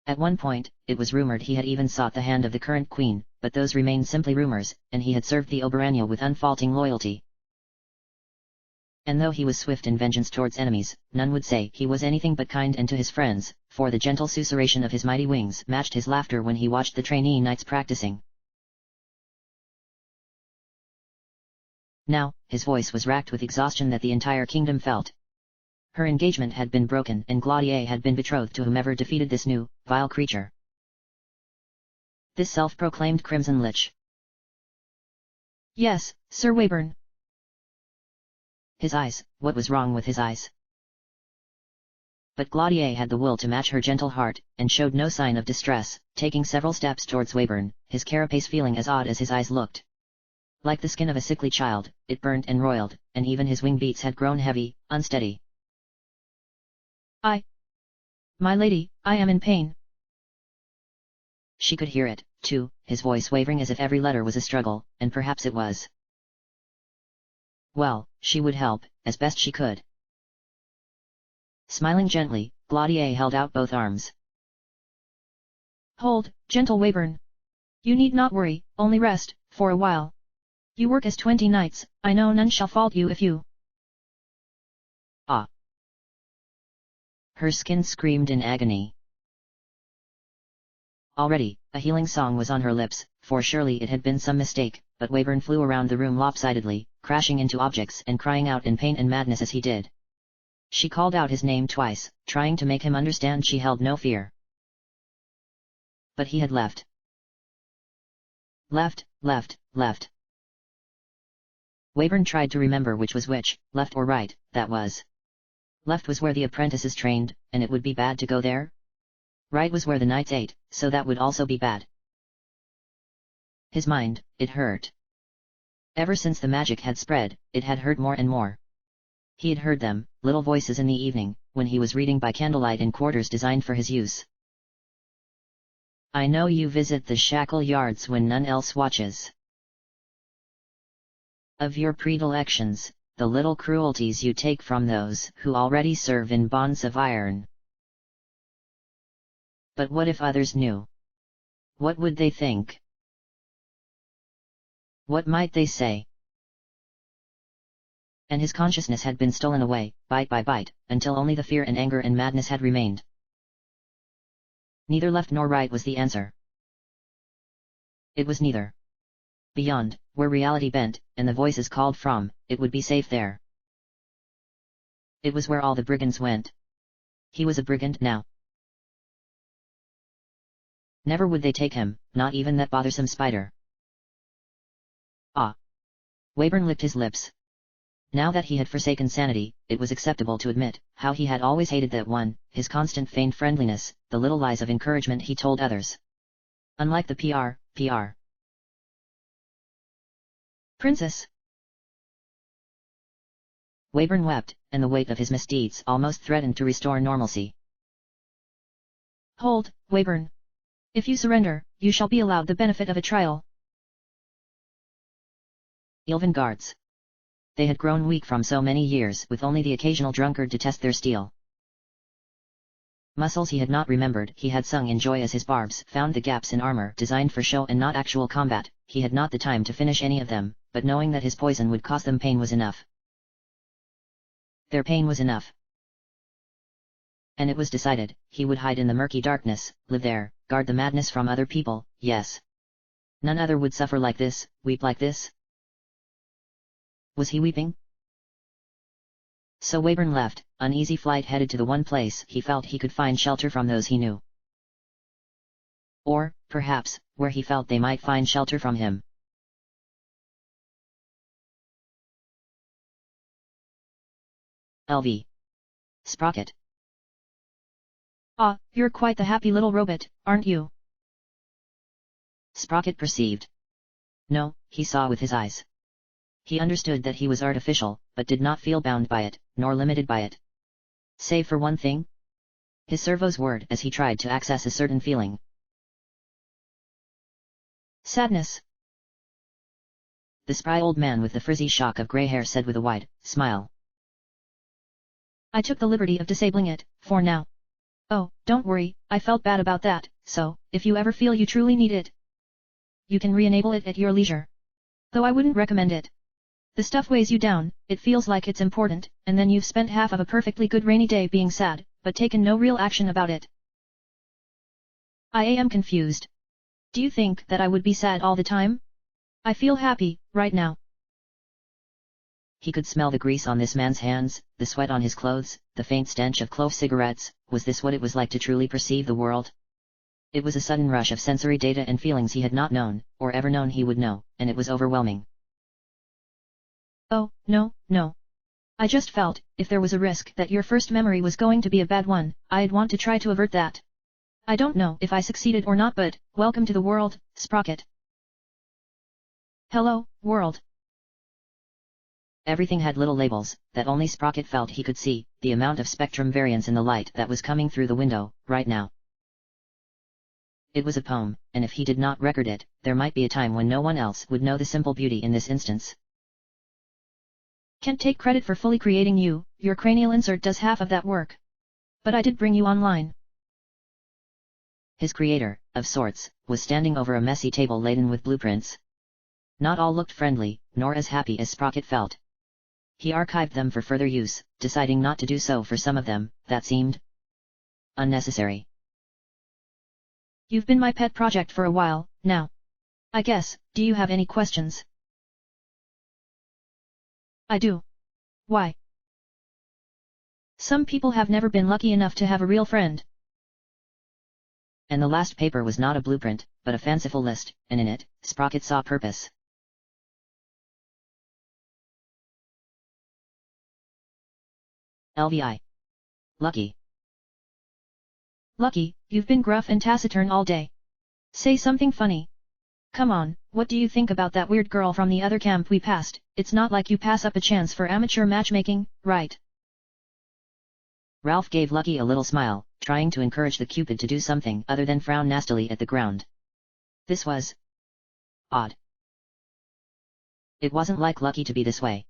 At one point, it was rumored he had even sought the hand of the current queen, but those remained simply rumors, and he had served the Oberania with unfaulting loyalty. And though he was swift in vengeance towards enemies, none would say he was anything but kind and to his friends, for the gentle susurration of his mighty wings matched his laughter when he watched the trainee knights practicing. Now, his voice was racked with exhaustion that the entire kingdom felt. Her engagement had been broken and Claudia had been betrothed to whomever defeated this new, vile creature. This self-proclaimed Crimson Lich. Yes, Sir Weyburn. His eyes, what was wrong with his eyes? But Claudia had the will to match her gentle heart, and showed no sign of distress, taking several steps towards Weyburn, his carapace feeling as odd as his eyes looked. Like the skin of a sickly child, it burnt and roiled, and even his wing beats had grown heavy, unsteady. My lady, I am in pain. She could hear it, too, his voice wavering as if every letter was a struggle, and perhaps it was. Well, she would help, as best she could. Smiling gently, Claudia held out both arms. Hold, gentle Weyburn. You need not worry, only rest, for a while. You work as 20 knights, I know none shall fault you if you... Ah! Her skin screamed in agony. Already, a healing song was on her lips, for surely it had been some mistake, but Weyburn flew around the room lopsidedly, crashing into objects and crying out in pain and madness as he did. She called out his name twice, trying to make him understand she held no fear. But he had left. Left. Weyburn tried to remember which was which, left or right, that was. Left was where the apprentices trained, and it would be bad to go there. Right was where the knights ate, so that would also be bad. His mind, it hurt. Ever since the magic had spread, it had hurt more and more. He had heard them, little voices in the evening, when he was reading by candlelight in quarters designed for his use. I know you visit the shackle yards when none else watches. Of your predilections, the little cruelties you take from those who already serve in bonds of iron. But what if others knew? What would they think? What might they say? And his consciousness had been stolen away, bite by bite, until only the fear and anger and madness had remained. Neither left nor right was the answer. It was neither. Beyond, where reality bent, and the voices called from, it would be safe there. It was where all the brigands went. He was a brigand now. Never would they take him, not even that bothersome spider. Ah! Weyburn licked his lips. Now that he had forsaken sanity, it was acceptable to admit how he had always hated that one, his constant feigned friendliness, the little lies of encouragement he told others. Unlike the PR. Princess! Weyburn wept, and the weight of his misdeeds almost threatened to restore normalcy. Hold, Weyburn. If you surrender, you shall be allowed the benefit of a trial. Elven guards. They had grown weak from so many years with only the occasional drunkard to test their steel. Muscles he had not remembered he had sung in joy as his barbs found the gaps in armor designed for show and not actual combat, he had not the time to finish any of them, but knowing that his poison would cause them pain was enough. Their pain was enough. And it was decided, he would hide in the murky darkness, live there, guard the madness from other people, yes. None other would suffer like this, weep like this. Was he weeping? So Wayburn left, uneasy flight headed to the one place he felt he could find shelter from those he knew. Or, perhaps, where he felt they might find shelter from him. LV. Sprocket. Ah, you're quite the happy little robot, aren't you? Sprocket perceived. No, he saw with his eyes. He understood that he was artificial, but did not feel bound by it, nor limited by it. Save for one thing? His servo's word as he tried to access a certain feeling. Sadness. The spry old man with the frizzy shock of grey hair said with a wide smile. I took the liberty of disabling it, for now. Oh, don't worry, I felt bad about that, so, if you ever feel you truly need it, you can re-enable it at your leisure. Though I wouldn't recommend it. The stuff weighs you down, it feels like it's important, and then you've spent half of a perfectly good rainy day being sad, but taken no real action about it. I am confused. Do you think that I would be sad all the time? I feel happy, right now. He could smell the grease on this man's hands, the sweat on his clothes, the faint stench of clove cigarettes. Was this what it was like to truly perceive the world? It was a sudden rush of sensory data and feelings he had not known, or ever known he would know, and it was overwhelming. Oh, no. I just felt, if there was a risk that your first memory was going to be a bad one, I'd want to try to avert that. I don't know if I succeeded or not, but, welcome to the world, Sprocket. Hello, world. Everything had little labels, that only Sprocket felt he could see, the amount of spectrum variance in the light that was coming through the window, right now. It was a poem, and if he did not record it, there might be a time when no one else would know the simple beauty in this instance. Can't take credit for fully creating you, your cranial insert does half of that work. But I did bring you online. His creator, of sorts, was standing over a messy table laden with blueprints. Not all looked friendly, nor as happy as Sprocket felt. He archived them for further use, deciding not to do so for some of them, that seemed unnecessary. You've been my pet project for a while, now. I guess, do you have any questions? I do. Why? Some people have never been lucky enough to have a real friend. And the last paper was not a blueprint, but a fanciful list, and in it, Sprocket saw purpose. LVI. Lucky. Lucky, you've been gruff and taciturn all day. Say something funny. Come on, what do you think about that weird girl from the other camp we passed? It's not like you pass up a chance for amateur matchmaking, right? Ralph gave Lucky a little smile, trying to encourage the Cupid to do something other than frown nastily at the ground. This was odd. It wasn't like Lucky to be this way.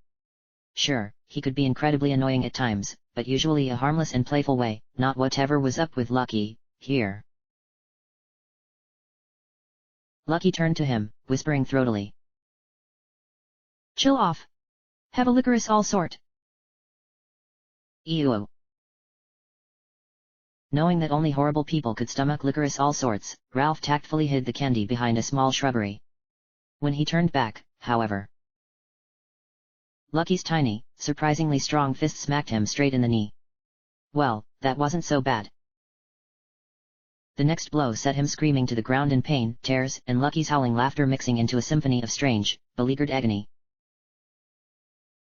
Sure, he could be incredibly annoying at times, but usually a harmless and playful way, not whatever was up with Lucky, here. Lucky turned to him, whispering throatily. Chill off. Have a licorice all sort. Ew. Knowing that only horrible people could stomach licorice all sorts, Ralph tactfully hid the candy behind a small shrubbery. When he turned back, however, Lucky's tiny, surprisingly strong fist smacked him straight in the knee. Well, that wasn't so bad. The next blow set him screaming to the ground in pain, tears, and Lucky's howling laughter mixing into a symphony of strange, beleaguered agony.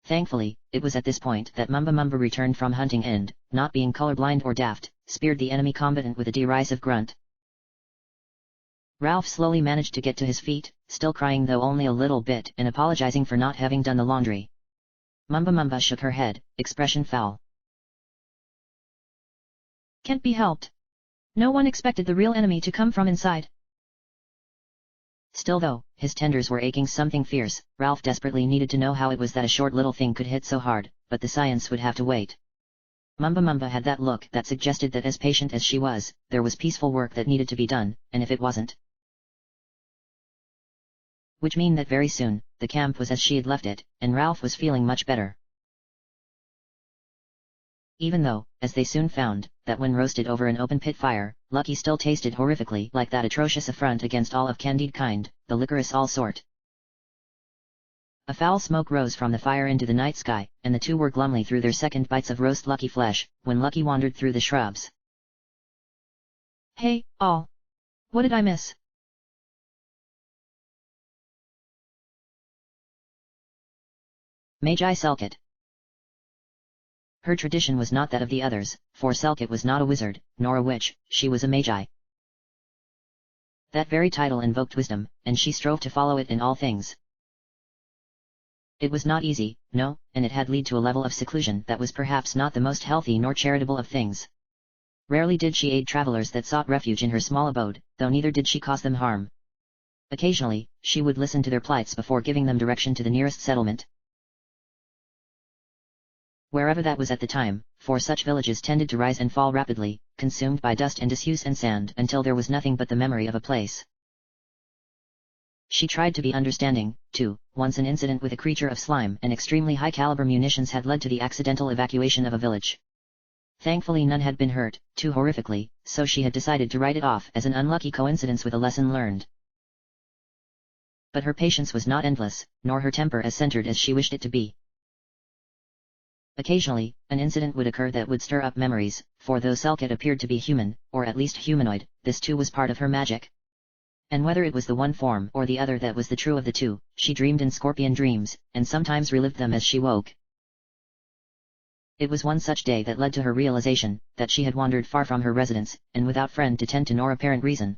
Thankfully, it was at this point that Mumba returned from hunting and, not being colorblind or daft, speared the enemy combatant with a derisive grunt. Ralph slowly managed to get to his feet, still crying though only a little bit and apologizing for not having done the laundry. Mumba shook her head, expression foul. Can't be helped. No one expected the real enemy to come from inside. Still though, his tenders were aching something fierce, Ralph desperately needed to know how it was that a short little thing could hit so hard, but the science would have to wait. Mumba had that look that suggested that as patient as she was, there was peaceful work that needed to be done, and if it wasn't, which mean that very soon, the camp was as she had left it, and Ralph was feeling much better. Even though, as they soon found, that when roasted over an open pit fire, Lucky still tasted horrifically like that atrocious affront against all of Candide kind, the licorice all sort. A foul smoke rose from the fire into the night sky, and the two were glumly through their second bites of roast Lucky flesh, when Lucky wandered through the shrubs. Hey, all! What did I miss? Magi Selkit. Her tradition was not that of the others, for Selkit was not a wizard, nor a witch, she was a magi. That very title invoked wisdom, and she strove to follow it in all things. It was not easy, no, and it had led to a level of seclusion that was perhaps not the most healthy nor charitable of things. Rarely did she aid travelers that sought refuge in her small abode, though neither did she cause them harm. Occasionally, she would listen to their plights before giving them direction to the nearest settlement. Wherever that was at the time, for such villages tended to rise and fall rapidly, consumed by dust and disuse and sand until there was nothing but the memory of a place. She tried to be understanding, too. Once an incident with a creature of slime and extremely high-caliber munitions had led to the accidental evacuation of a village. Thankfully none had been hurt, too horrifically, so she had decided to write it off as an unlucky coincidence with a lesson learned. But her patience was not endless, nor her temper as centered as she wished it to be. Occasionally, an incident would occur that would stir up memories, for though Selkit appeared to be human, or at least humanoid, this too was part of her magic. And whether it was the one form or the other that was the true of the two, she dreamed in scorpion dreams, and sometimes relived them as she woke. It was one such day that led to her realization, that she had wandered far from her residence, and without friend to tend to nor apparent reason.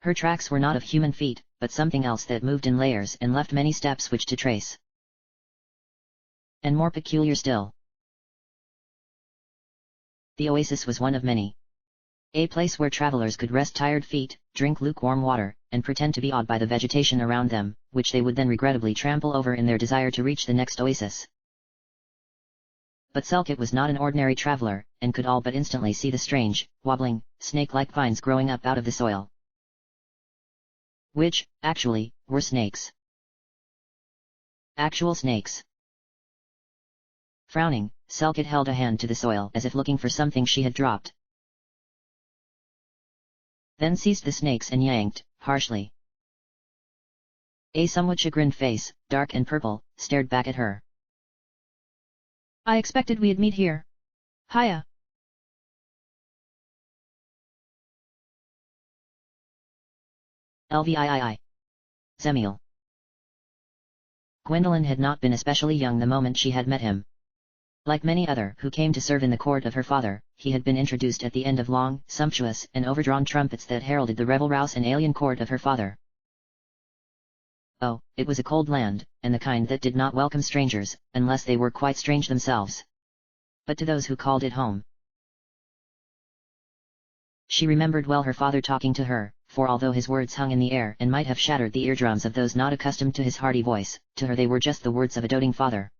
Her tracks were not of human feet, but something else that moved in layers and left many steps which to trace. And more peculiar still. The oasis was one of many. A place where travelers could rest tired feet, drink lukewarm water, and pretend to be awed by the vegetation around them, which they would then regrettably trample over in their desire to reach the next oasis. But Selkit was not an ordinary traveler, and could all but instantly see the strange, wobbling, snake-like vines growing up out of the soil. Which, actually, were snakes. Actual snakes. Frowning, Selkit held a hand to the soil as if looking for something she had dropped. Then seized the snakes and yanked, harshly. A somewhat chagrined face, dark and purple, stared back at her. I expected we'd meet here. Hiya. Lvii. Zemiel. Gwendolyn had not been especially young the moment she had met him. Like many other who came to serve in the court of her father, he had been introduced at the end of long, sumptuous and overdrawn trumpets that heralded the revel-rouse and alien court of her father. Oh, it was a cold land, and the kind that did not welcome strangers, unless they were quite strange themselves. But to those who called it home. She remembered well her father talking to her, for although his words hung in the air and might have shattered the eardrums of those not accustomed to his hearty voice, to her they were just the words of a doting father.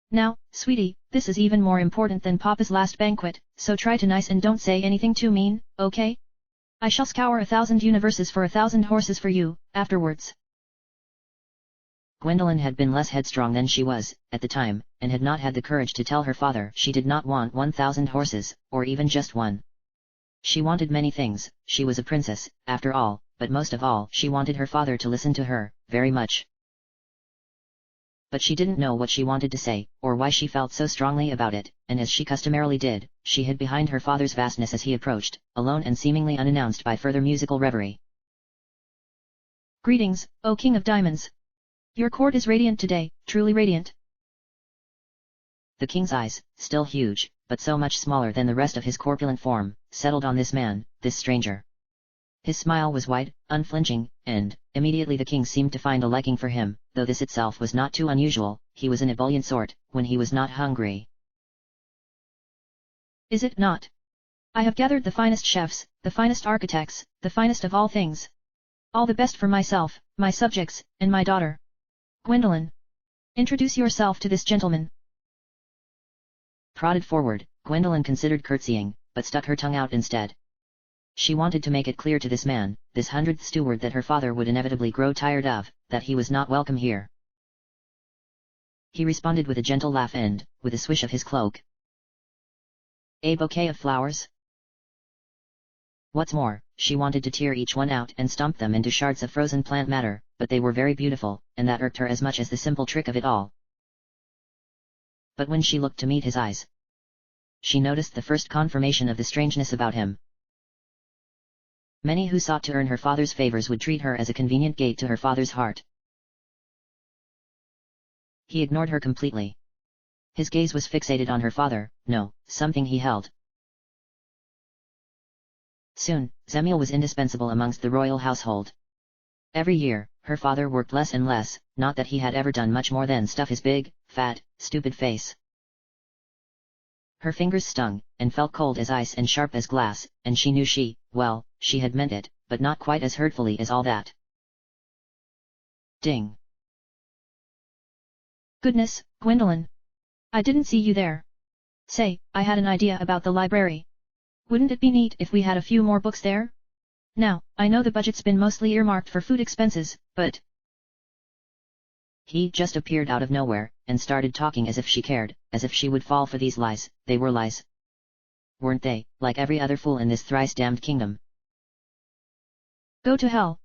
Now, sweetie, this is even more important than Papa's last banquet, so try to nice and don't say anything too mean, okay? I shall scour 1,000 universes for 1,000 horses for you, afterwards. Gwendolyn had been less headstrong than she was, at the time, and had not had the courage to tell her father she did not want 1,000 horses, or even just one. She wanted many things, she was a princess, after all, but most of all she wanted her father to listen to her, very much. But she didn't know what she wanted to say, or why she felt so strongly about it, and as she customarily did, she hid behind her father's vastness as he approached, alone and seemingly unannounced by further musical reverie. Greetings, O King of Diamonds! Your court is radiant today, truly radiant. The king's eyes, still huge, but so much smaller than the rest of his corpulent form, settled on this man, this stranger. His smile was wide, unflinching, and, immediately the king seemed to find a liking for him, though this itself was not too unusual. He was an ebullient sort, when he was not hungry. Is it not? I have gathered the finest chefs, the finest architects, the finest of all things. All the best for myself, my subjects, and my daughter. Gwendolyn. Introduce yourself to this gentleman. Prodded forward, Gwendolyn considered curtsying, but stuck her tongue out instead. She wanted to make it clear to this man, this 100th steward, that her father would inevitably grow tired of, that he was not welcome here. He responded with a gentle laugh and, with a swish of his cloak. A bouquet of flowers? What's more, she wanted to tear each one out and stomp them into shards of frozen plant matter, but they were very beautiful, and that irked her as much as the simple trick of it all. But when she looked to meet his eyes, she noticed the first confirmation of the strangeness about him. Many who sought to earn her father's favors would treat her as a convenient gate to her father's heart. He ignored her completely. His gaze was fixated on her father, no, something he held. Soon, Zemiel was indispensable amongst the royal household. Every year, her father worked less and less, not that he had ever done much more than stuff his big, fat, stupid face. Her fingers stung, and felt cold as ice and sharp as glass, and she knew she had meant it, but not quite as hurtfully as all that. Ding. Goodness, Gwendolyn. I didn't see you there. Say, I had an idea about the library. Wouldn't it be neat if we had a few more books there? Now, I know the budget's been mostly earmarked for food expenses, but... He just appeared out of nowhere, and started talking as if she cared, as if she would fall for these lies. They were lies. Weren't they, like every other fool in this thrice-damned kingdom? Go to hell,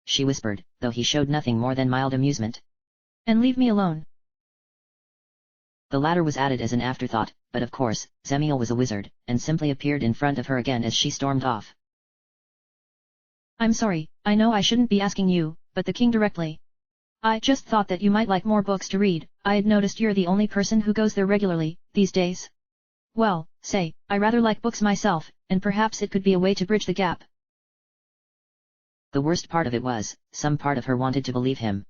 she whispered, though he showed nothing more than mild amusement. And leave me alone. The latter was added as an afterthought, but of course, Zemiel was a wizard, and simply appeared in front of her again as she stormed off. I'm sorry, I know I shouldn't be asking you, but the king directly. I just thought that you might like more books to read. I had noticed you're the only person who goes there regularly, these days. Well, say, I rather like books myself, and perhaps it could be a way to bridge the gap. The worst part of it was, some part of her wanted to believe him.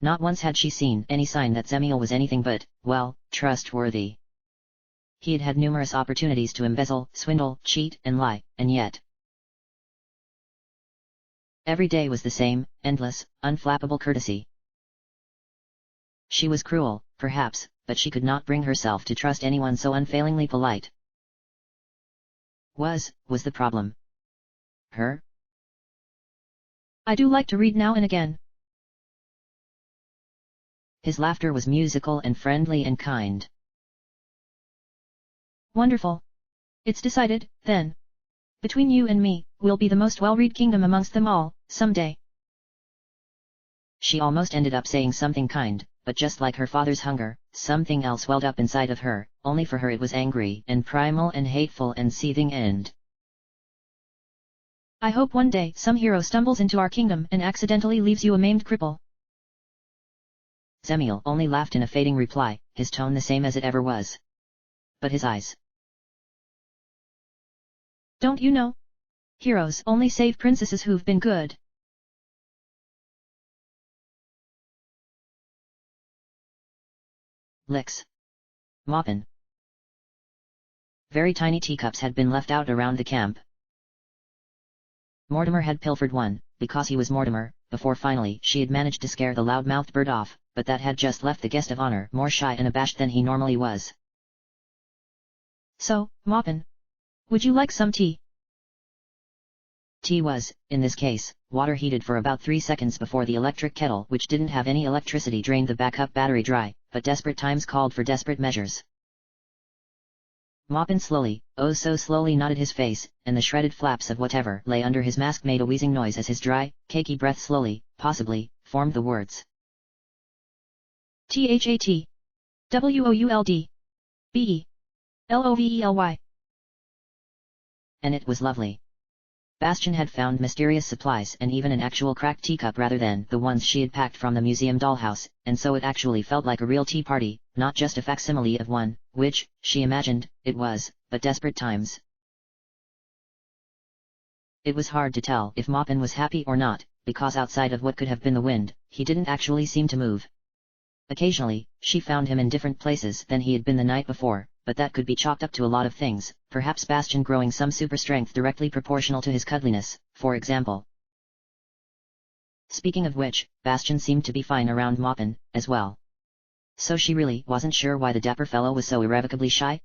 Not once had she seen any sign that Zemiel was anything but, trustworthy. He had had numerous opportunities to embezzle, swindle, cheat, and lie, and yet... every day was the same, endless, unflappable courtesy. She was cruel, perhaps, but she could not bring herself to trust anyone so unfailingly polite. Was the problem her? I do like to read now and again. His laughter was musical and friendly and kind. Wonderful. It's decided, then. Between you and me, we'll be the most well-read kingdom amongst them all, someday. She almost ended up saying something kind, but just like her father's hunger, something else welled up inside of her, only for her it was angry and primal and hateful and seething and... I hope one day some hero stumbles into our kingdom and accidentally leaves you a maimed cripple. Zemiel only laughed in a fading reply, his tone the same as it ever was. But his eyes... Don't you know? Heroes only save princesses who've been good. Licks. Moppin'. Very tiny teacups had been left out around the camp. Mortimer had pilfered one, because he was Mortimer, before finally she had managed to scare the loud-mouthed bird off, but that had just left the guest of honor more shy and abashed than he normally was. So, Moppin', would you like some tea? Tea was, in this case, water heated for about 3 seconds before the electric kettle, which didn't have any electricity, drained the backup battery dry, but desperate times called for desperate measures. Moppin slowly, oh so slowly nodded his face, and the shredded flaps of whatever lay under his mask made a wheezing noise as his dry, cakey breath slowly, possibly, formed the words. T-H-A-T. W-O-U-L-D. B-E. L-O-V-E-L-Y. And it was lovely. Bastian had found mysterious supplies and even an actual cracked teacup rather than the ones she had packed from the museum dollhouse, and so it actually felt like a real tea party, not just a facsimile of one, which, she imagined, it was, but desperate times. It was hard to tell if Moppin was happy or not, because outside of what could have been the wind, he didn't actually seem to move. Occasionally, she found him in different places than he had been the night before, but that could be chalked up to a lot of things, perhaps Bastian growing some super strength directly proportional to his cuddliness, for example. Speaking of which, Bastian seemed to be fine around Moppin, as well. So she really wasn't sure why the dapper fellow was so irrevocably shy?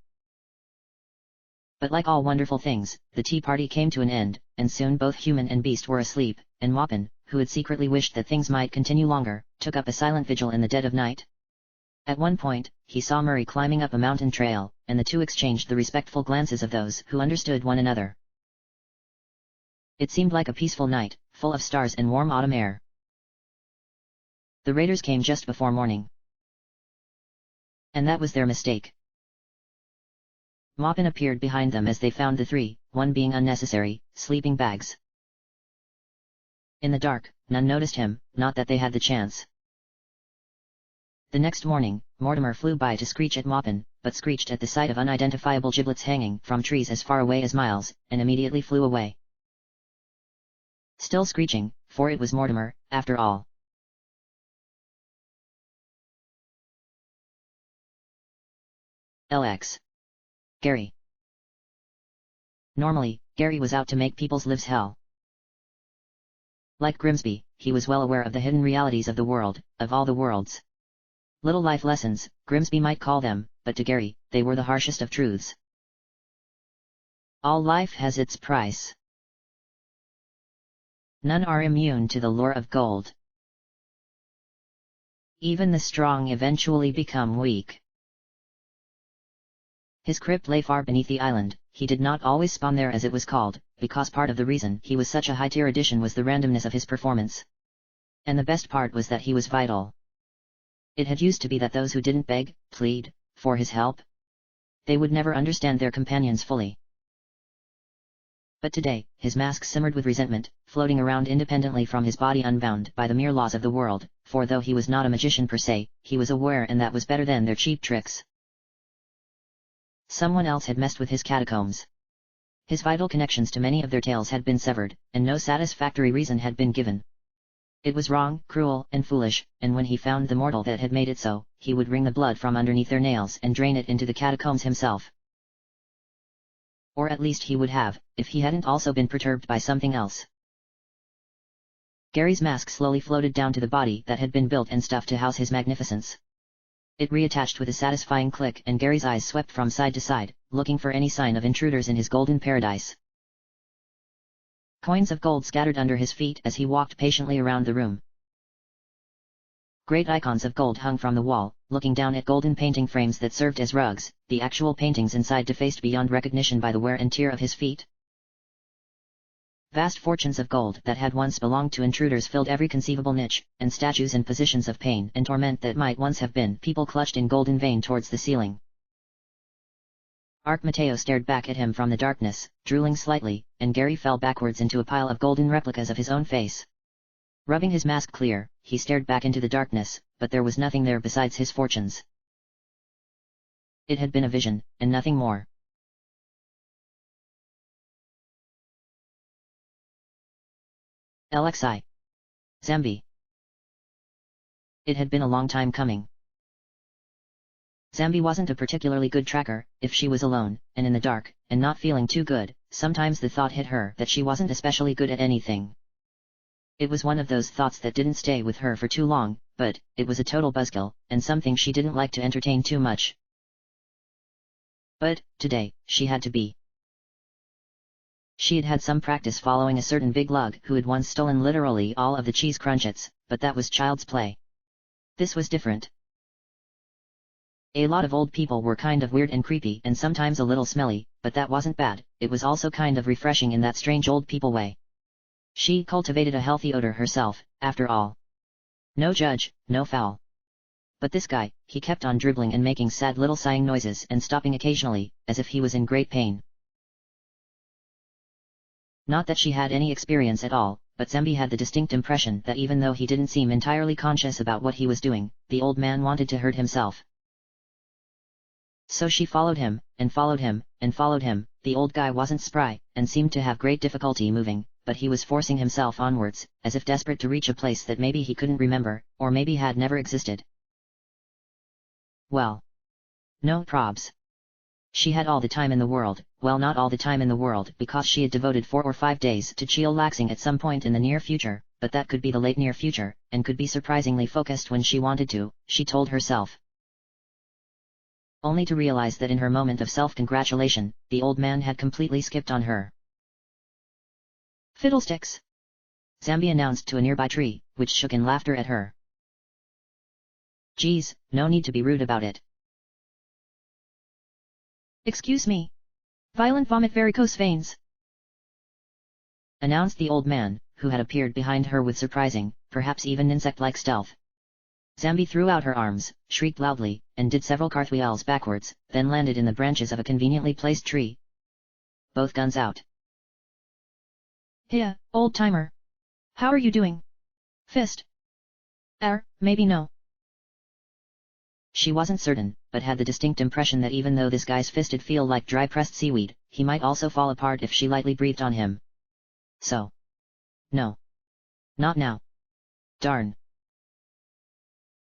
But like all wonderful things, the tea party came to an end, and soon both human and beast were asleep, and Moppin, who had secretly wished that things might continue longer, took up a silent vigil in the dead of night. At one point, he saw Murray climbing up a mountain trail, and the two exchanged the respectful glances of those who understood one another. It seemed like a peaceful night, full of stars and warm autumn air. The raiders came just before morning. And that was their mistake. Moppin appeared behind them as they found the three, one being unnecessary, sleeping bags. In the dark, none noticed him, not that they had the chance. The next morning, Mortimer flew by to screech at Moppin, but screeched at the sight of unidentifiable giblets hanging from trees as far away as miles, and immediately flew away. Still screeching, for it was Mortimer, after all. LX. Gary. Normally, Gary was out to make people's lives hell. Like Grimsby, he was well aware of the hidden realities of the world, of all the worlds. Little life lessons, Grimsby might call them, but to Gary, they were the harshest of truths. All life has its price. None are immune to the lure of gold. Even the strong eventually become weak. His crypt lay far beneath the island. He did not always spawn there as it was called, because part of the reason he was such a high-tier addition was the randomness of his performance. And the best part was that he was vital. It had used to be that those who didn't beg, plead, for his help, they would never understand their companions fully. But today, his mask simmered with resentment, floating around independently from his body unbound by the mere laws of the world, for though he was not a magician per se, he was aware and that was better than their cheap tricks. Someone else had messed with his catacombs. His vital connections to many of their tales had been severed, and no satisfactory reason had been given. It was wrong, cruel, and foolish, and when he found the mortal that had made it so, he would wring the blood from underneath their nails and drain it into the catacombs himself. Or at least he would have, if he hadn't also been perturbed by something else. Gary's mask slowly floated down to the body that had been built and stuffed to house his magnificence. It reattached with a satisfying click and Gary's eyes swept from side to side, looking for any sign of intruders in his golden paradise. Coins of gold scattered under his feet as he walked patiently around the room. Great icons of gold hung from the wall, looking down at golden painting frames that served as rugs, the actual paintings inside defaced beyond recognition by the wear and tear of his feet. Vast fortunes of gold that had once belonged to intruders filled every conceivable niche, and statues and positions of pain and torment that might once have been people clutched in golden vein towards the ceiling. Ark Mateo stared back at him from the darkness, drooling slightly, and Gary fell backwards into a pile of golden replicas of his own face. Rubbing his mask clear, he stared back into the darkness, but there was nothing there besides his fortunes. It had been a vision, and nothing more. LXI. Zambi. It had been a long time coming. Zambi wasn't a particularly good tracker. If she was alone, and in the dark, and not feeling too good, sometimes the thought hit her that she wasn't especially good at anything. It was one of those thoughts that didn't stay with her for too long, but it was a total buzzkill, and something she didn't like to entertain too much. But, today, she had to be. She had had some practice following a certain big lug who had once stolen literally all of the cheese crunchets, but that was child's play. This was different. A lot of old people were kind of weird and creepy and sometimes a little smelly, but that wasn't bad, it was also kind of refreshing in that strange old people way. She cultivated a healthy odor herself, after all. No judge, no foul. But this guy, he kept on dribbling and making sad little sighing noises and stopping occasionally, as if he was in great pain. Not that she had any experience at all, but Zambi had the distinct impression that even though he didn't seem entirely conscious about what he was doing, the old man wanted to hurt himself. So she followed him, and followed him, and followed him. The old guy wasn't spry, and seemed to have great difficulty moving, but he was forcing himself onwards, as if desperate to reach a place that maybe he couldn't remember, or maybe had never existed. Well. No probs. She had all the time in the world, well not all the time in the world because she had devoted 4 or 5 days to chillaxing at some point in the near future, but that could be the late near future, and could be surprisingly focused when she wanted to, she told herself. only to realize that in her moment of self-congratulation, the old man had completely skipped on her. Fiddlesticks! Zambi announced to a nearby tree, which shook in laughter at her. Geez, no need to be rude about it. Excuse me. Violent vomit varicose veins. Announced the old man, who had appeared behind her with surprising, perhaps even insect-like stealth. Zambi threw out her arms, shrieked loudly, and did several cartwheels backwards, then landed in the branches of a conveniently placed tree. Both guns out. Hiya, old-timer. How are you doing? Fist? Maybe no. She wasn't certain, but had the distinct impression that even though this guy's fist'd feel like dry pressed seaweed, he might also fall apart if she lightly breathed on him. So. No. Not now. Darn.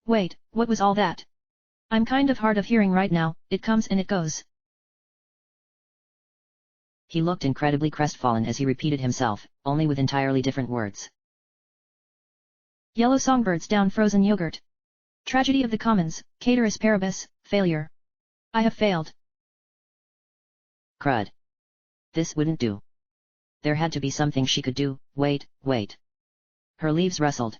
Wait, what was all that? I'm kind of hard of hearing right now, it comes and it goes. He looked incredibly crestfallen as he repeated himself, only with entirely different words. Yellow songbirds down frozen yogurt. Tragedy of the commons, caterus paribus, failure. I have failed. Crud. This wouldn't do. There had to be something she could do. Wait. Her leaves rustled.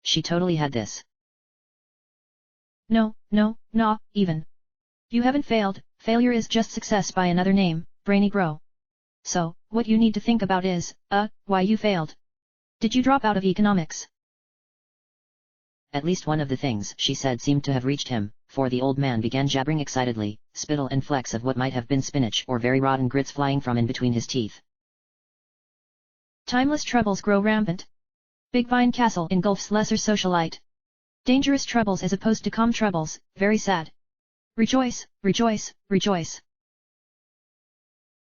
She totally had this. No, not even. You haven't failed, failure is just success by another name, brainy bro. So, what you need to think about is, why you failed. Did you drop out of economics? At least one of the things she said seemed to have reached him, for the old man began jabbering excitedly, spittle and flecks of what might have been spinach or very rotten grits flying from in between his teeth. Timeless troubles grow rampant. Big Vine Castle engulfs lesser socialite. Dangerous troubles as opposed to calm troubles, very sad. Rejoice, rejoice, rejoice.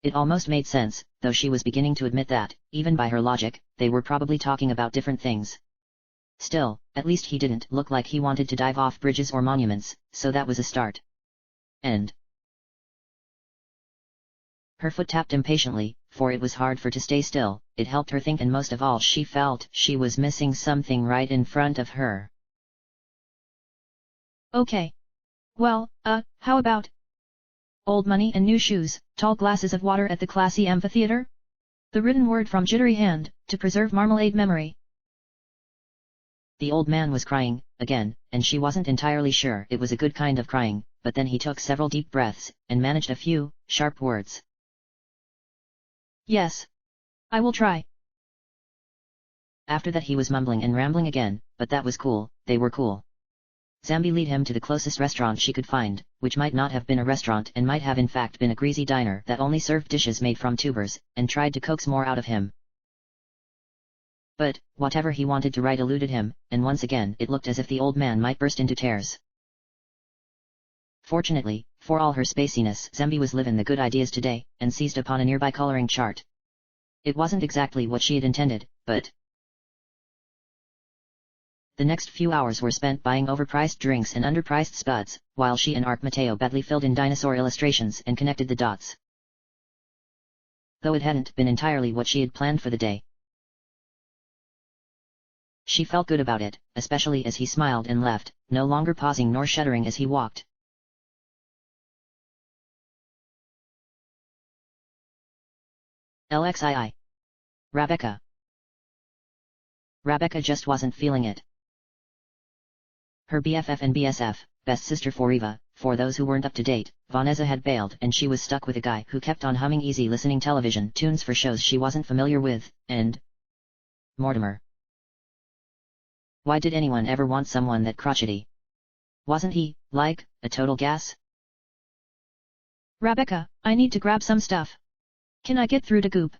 It almost made sense, though she was beginning to admit that, even by her logic, they were probably talking about different things. Still, at least he didn't look like he wanted to dive off bridges or monuments, so that was a start. End. Her foot tapped impatiently, for it was hard for her to stay still. It helped her think, and most of all she felt she was missing something right in front of her. Okay. Well, how about old money and new shoes, tall glasses of water at the classy amphitheater? The written word from jittery hand, to preserve marmalade memory. The old man was crying, again, and she wasn't entirely sure it was a good kind of crying, but then he took several deep breaths, and managed a few, sharp words. Yes. I will try. After that he was mumbling and rambling again, but that was cool, they were cool. Zambi led him to the closest restaurant she could find, which might not have been a restaurant and might have in fact been a greasy diner that only served dishes made from tubers, and tried to coax more out of him. But, whatever he wanted to write eluded him, and once again it looked as if the old man might burst into tears. Fortunately, for all her spaciness, Zambi was living the good ideas today, and seized upon a nearby coloring chart. It wasn't exactly what she had intended, but... The next few hours were spent buying overpriced drinks and underpriced spuds, while she and Ark Mateo badly filled in dinosaur illustrations and connected the dots. Though it hadn't been entirely what she had planned for the day. She felt good about it, especially as he smiled and left, no longer pausing nor shuddering as he walked. LXII. Rebecca. Rebecca just wasn't feeling it. Her BFF and BSF, best sister for Eva, for those who weren't up to date, Vanessa had bailed and she was stuck with a guy who kept on humming easy listening television tunes for shows she wasn't familiar with, and... Mortimer. Why did anyone ever want someone that crotchety? Wasn't he, like, a total gas? Rebecca, I need to grab some stuff. Can I get through to Goop?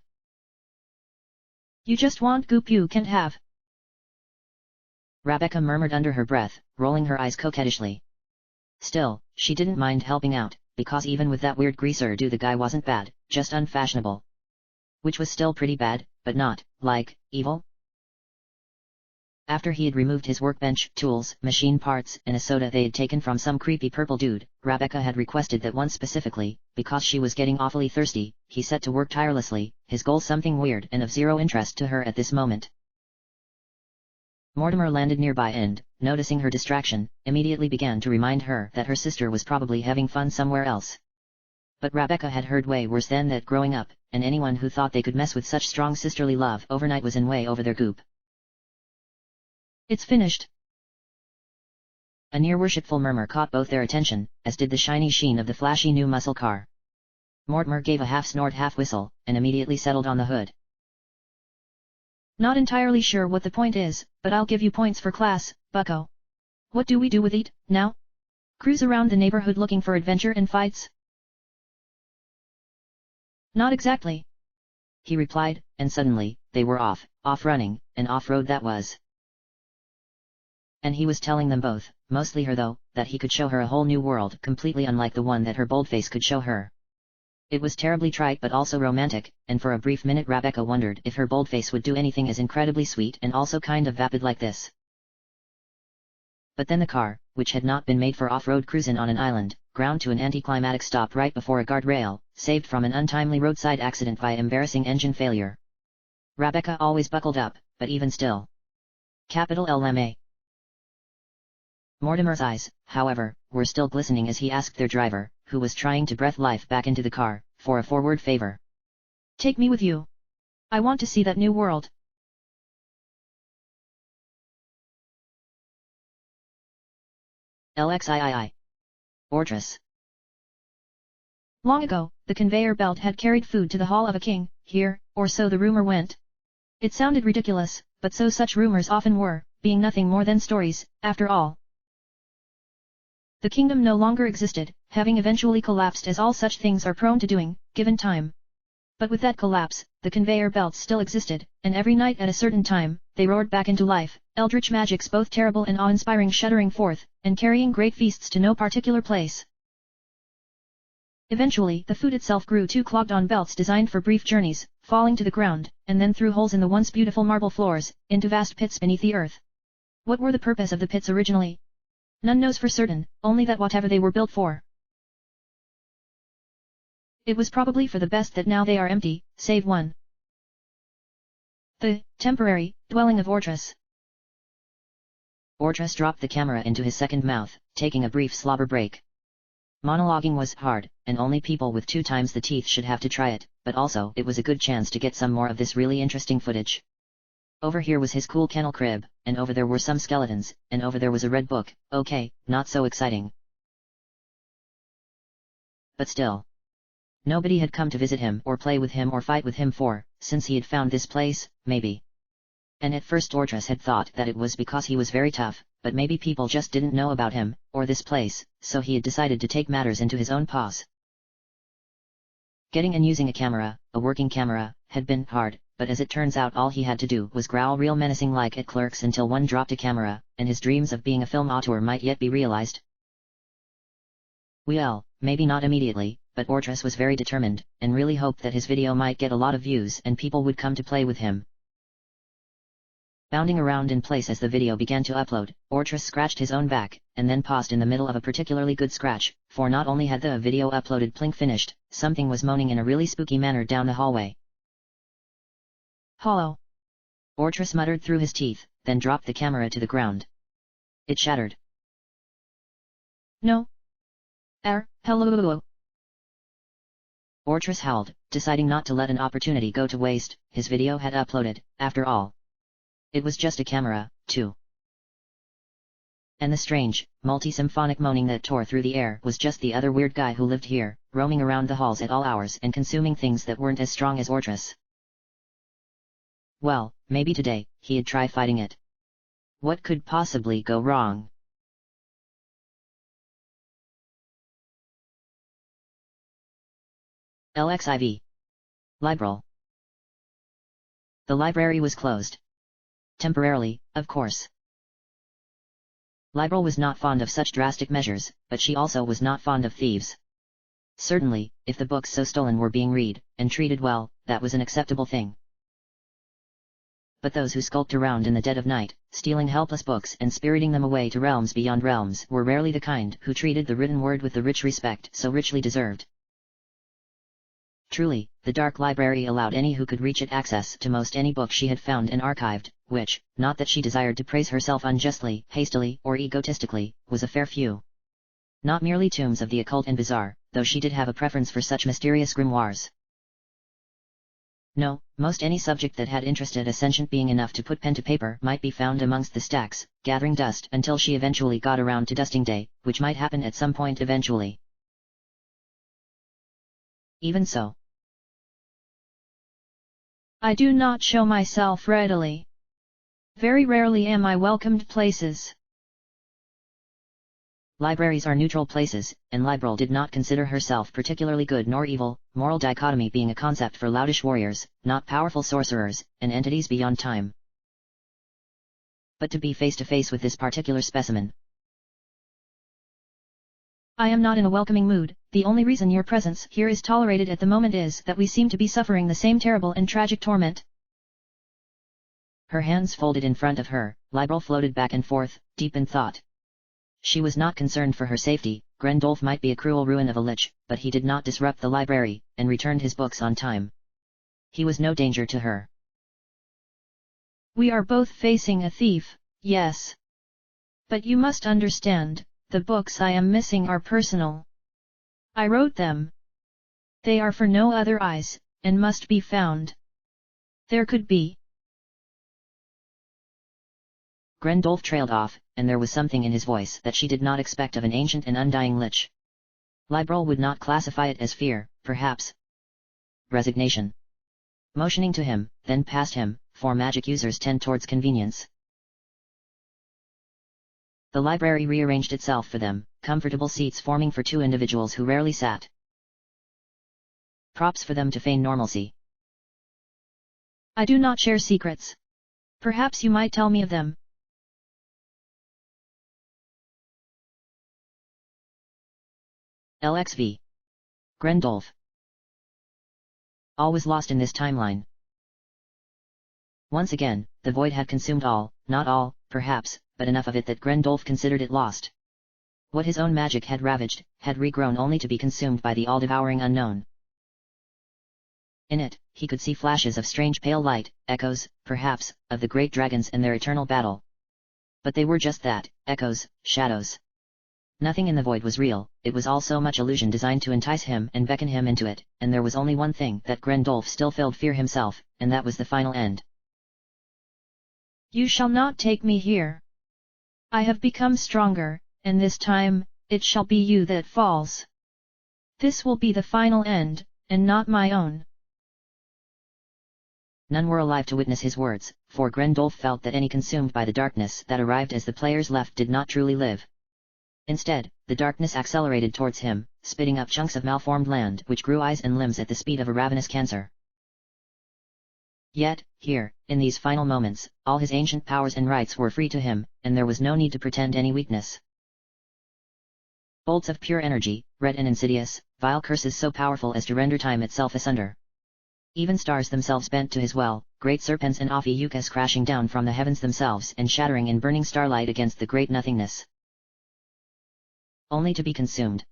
You just want Goop you can't have. Rebecca murmured under her breath, rolling her eyes coquettishly. Still, she didn't mind helping out, because even with that weird greaser the guy wasn't bad, just unfashionable. Which was still pretty bad, but not, like, evil. After he had removed his workbench, tools, machine parts, and a soda they had taken from some creepy purple dude, Rebecca had requested that one specifically, because she was getting awfully thirsty, he set to work tirelessly, his goal something weird and of zero interest to her at this moment. Mortimer landed nearby and, noticing her distraction, immediately began to remind her that her sister was probably having fun somewhere else. But Rebecca had heard way worse than that growing up, and anyone who thought they could mess with such strong sisterly love overnight was in way over their goop. It's finished. A near worshipful murmur caught both their attention, as did the shiny sheen of the flashy new muscle car. Mortimer gave a half-snort half-whistle, and immediately settled on the hood. Not entirely sure what the point is, but I'll give you points for class, bucko. What do we do with it, now? Cruise around the neighborhood looking for adventure and fights? Not exactly, he replied, and suddenly, they were off running, and off-road that was. And he was telling them both, mostly her though, that he could show her a whole new world completely unlike the one that her boldface could show her. It was terribly trite but also romantic, and for a brief minute Rebecca wondered if her boldface would do anything as incredibly sweet and also kind of vapid like this. But then the car, which had not been made for off-road cruising on an island, ground to an anticlimactic stop right before a guardrail, saved from an untimely roadside accident by embarrassing engine failure. Rebecca always buckled up, but even still. Capital LMA. Mortimer's eyes, however, were still glistening as he asked their driver, who was trying to breathe life back into the car, for a forward favor. Take me with you. I want to see that new world. LXIII. Fortress. Long ago, the conveyor belt had carried food to the hall of a king, here, or so the rumor went. It sounded ridiculous, but so such rumors often were, being nothing more than stories, after all. The kingdom no longer existed, having eventually collapsed as all such things are prone to doing, given time. But with that collapse, the conveyor belts still existed, and every night at a certain time, they roared back into life, eldritch magics both terrible and awe-inspiring shuddering forth, and carrying great feasts to no particular place. Eventually the food itself grew too clogged on belts designed for brief journeys, falling to the ground, and then through holes in the once beautiful marble floors, into vast pits beneath the earth. What were the purpose of the pits originally? None knows for certain, only that whatever they were built for, it was probably for the best that now they are empty, save one. The temporary dwelling of Ortress. Ortress dropped the camera into his second mouth, taking a brief slobber break. Monologuing was hard, and only people with 2 times the teeth should have to try it, but also it was a good chance to get some more of this really interesting footage. Over here was his cool kennel crib, and over there were some skeletons, and over there was a red book. Okay, not so exciting. But still. Nobody had come to visit him or play with him or fight with him since he had found this place, maybe. And at first Ortress had thought that it was because he was very tough, but maybe people just didn't know about him, or this place, so he had decided to take matters into his own paws. Getting and using a working camera, had been hard, but as it turns out all he had to do was growl real menacing like at Clerks until one dropped a camera, and his dreams of being a film auteur might yet be realized. Well, maybe not immediately, but Ortress was very determined, and really hoped that his video might get a lot of views and people would come to play with him. Bounding around in place as the video began to upload, Ortress scratched his own back, and then paused in the middle of a particularly good scratch, for not only had the video uploaded plink finished, something was moaning in a really spooky manner down the hallway. Hollow. Ortress muttered through his teeth, then dropped the camera to the ground. It shattered. No. Hello. Ortress howled, deciding not to let an opportunity go to waste. His video had uploaded, after all. It was just a camera, too. And the strange, multi-symphonic moaning that tore through the air was just the other weird guy who lived here, roaming around the halls at all hours and consuming things that weren't as strong as Ortress. Well, maybe today, he'd try fighting it. What could possibly go wrong? LXIV. Liberal. The library was closed. Temporarily, of course. Liberal was not fond of such drastic measures, but she also was not fond of thieves. Certainly, if the books so stolen were being read, and treated well, that was an acceptable thing. But those who skulked around in the dead of night, stealing helpless books and spiriting them away to realms beyond realms were rarely the kind who treated the written word with the rich respect so richly deserved. Truly, the dark library allowed any who could reach it access to most any book she had found and archived, which, not that she desired to praise herself unjustly, hastily, or egotistically, was a fair few. Not merely tomes of the occult and bizarre, though she did have a preference for such mysterious grimoires. No, most any subject that had interested a sentient being enough to put pen to paper might be found amongst the stacks, gathering dust until she eventually got around to dusting day, which might happen at some point eventually. Even so, I do not show myself readily. Very rarely am I welcomed places. Libraries are neutral places, and Liberal did not consider herself particularly good nor evil, moral dichotomy being a concept for loutish warriors, not powerful sorcerers, and entities beyond time. But to be face to face with this particular specimen. I am not in a welcoming mood. The only reason your presence here is tolerated at the moment is that we seem to be suffering the same terrible and tragic torment. Her hands folded in front of her, Liberal floated back and forth, deep in thought. She was not concerned for her safety. Grendolf might be a cruel ruin of a lich, but he did not disrupt the library, and returned his books on time. He was no danger to her. We are both facing a thief, yes. But you must understand, the books I am missing are personal. I wrote them. They are for no other eyes, and must be found. There could be. Grendolf trailed off, and there was something in his voice that she did not expect of an ancient and undying lich. Liberal would not classify it as fear, perhaps. Resignation. Motioning to him, then past him, for magic users tend towards convenience. The library rearranged itself for them, comfortable seats forming for two individuals who rarely sat. Props for them to feign normalcy. I do not share secrets. Perhaps you might tell me of them. LXV. Grendolf. All was lost in this timeline. Once again, the void had consumed all, not all, perhaps, but enough of it that Grendolf considered it lost. What his own magic had ravaged, had regrown only to be consumed by the all-devouring unknown. In it, he could see flashes of strange pale light, echoes, perhaps, of the great dragons and their eternal battle. But they were just that, echoes, shadows. Nothing in the void was real, it was all so much illusion designed to entice him and beckon him into it, and there was only one thing that Grendolf still filled fear himself, and that was the final end. You shall not take me here. I have become stronger, and this time, it shall be you that falls. This will be the final end, and not my own. None were alive to witness his words, for Grendolf felt that any consumed by the darkness that arrived as the players left did not truly live. Instead, the darkness accelerated towards him, spitting up chunks of malformed land which grew eyes and limbs at the speed of a ravenous cancer. Yet, here, in these final moments, all his ancient powers and rights were free to him, and there was no need to pretend any weakness. Bolts of pure energy, red and insidious, vile curses so powerful as to render time itself asunder. Even stars themselves bent to his will, great serpents and Ophiuchus crashing down from the heavens themselves and shattering in burning starlight against the great nothingness. Only to be consumed.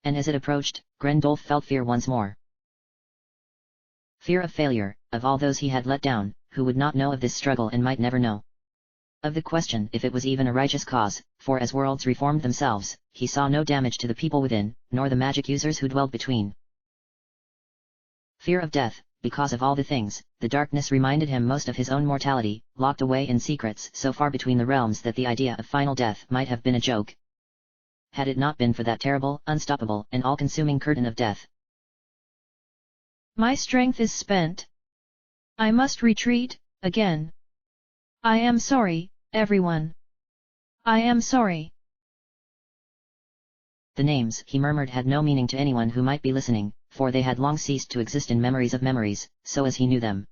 And as it approached, Grendolf felt fear once more. Fear of failure, of all those he had let down, who would not know of this struggle and might never know. Of the question if it was even a righteous cause, for as worlds reformed themselves, he saw no damage to the people within, nor the magic users who dwelled between. Fear of death, because of all the things, the darkness reminded him most of his own mortality, locked away in secrets so far between the realms that the idea of final death might have been a joke. Had it not been for that terrible, unstoppable, and all-consuming curtain of death. My strength is spent. I must retreat, again. I am sorry, everyone. I am sorry. The names he murmured had no meaning to anyone who might be listening, for they had long ceased to exist in memories of memories, so as he knew them.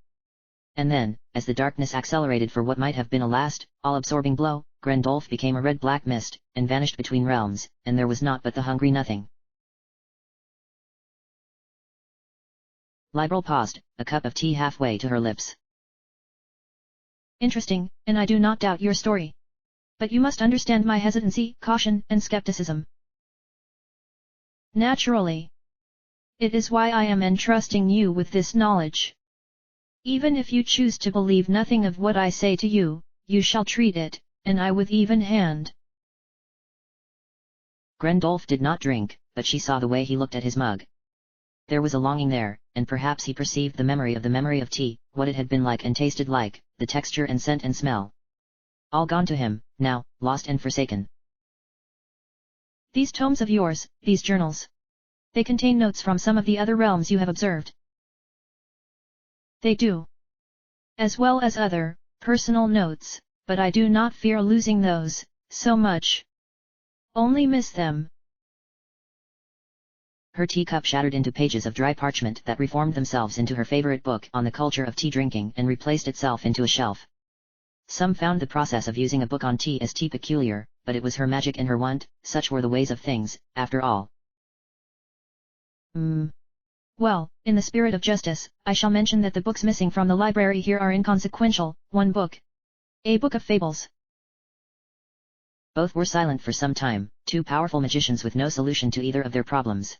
And then, as the darkness accelerated for what might have been a last, all-absorbing blow, Grendolf became a red-black mist, and vanished between realms, and there was naught but the hungry nothing. Liberal paused, a cup of tea halfway to her lips. Interesting, and I do not doubt your story. But you must understand my hesitancy, caution, and skepticism. Naturally. It is why I am entrusting you with this knowledge. Even if you choose to believe nothing of what I say to you, you shall treat it, and I with even hand. Grendolf did not drink, but she saw the way he looked at his mug. There was a longing there, and perhaps he perceived the memory of tea, what it had been like and tasted like, the texture and scent and smell. All gone to him, now, lost and forsaken. These tomes of yours, these journals. They contain notes from some of the other realms you have observed. They do. As well as other, personal notes, but I do not fear losing those, so much. Only miss them. Her teacup shattered into pages of dry parchment that reformed themselves into her favorite book on the culture of tea drinking and replaced itself into a shelf. Some found the process of using a book on tea as tea peculiar, but it was her magic and her want, such were the ways of things, after all. Well, in the spirit of justice, I shall mention that the books missing from the library here are inconsequential, one book. A book of fables. Both were silent for some time, two powerful magicians with no solution to either of their problems.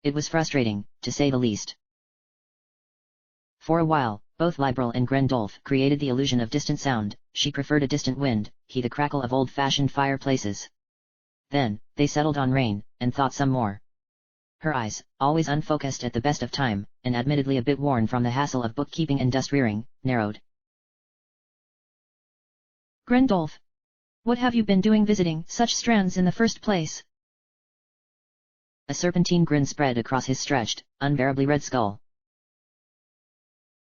It was frustrating, to say the least. For a while, both Liberal and Grendolf created the illusion of distant sound, she preferred a distant wind, he the crackle of old-fashioned fireplaces. Then, they settled on rain, and thought some more. Her eyes, always unfocused at the best of time, and admittedly a bit worn from the hassle of bookkeeping and dust-rearing, narrowed. Grendolf, what have you been doing visiting such strands in the first place? A serpentine grin spread across his stretched, unbearably red skull.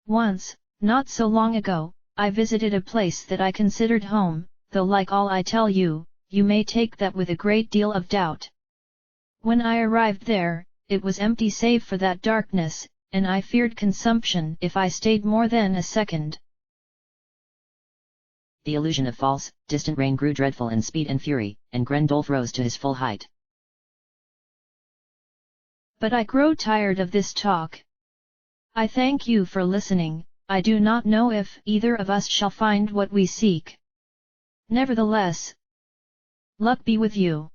Once, not so long ago, I visited a place that I considered home, though like all I tell you, you may take that with a great deal of doubt. When I arrived there, it was empty save for that darkness, and I feared consumption if I stayed more than a second. The illusion of false, distant rain grew dreadful in speed and fury, and Grendolf rose to his full height. But I grow tired of this talk. I thank you for listening, I do not know if either of us shall find what we seek. Nevertheless, luck be with you.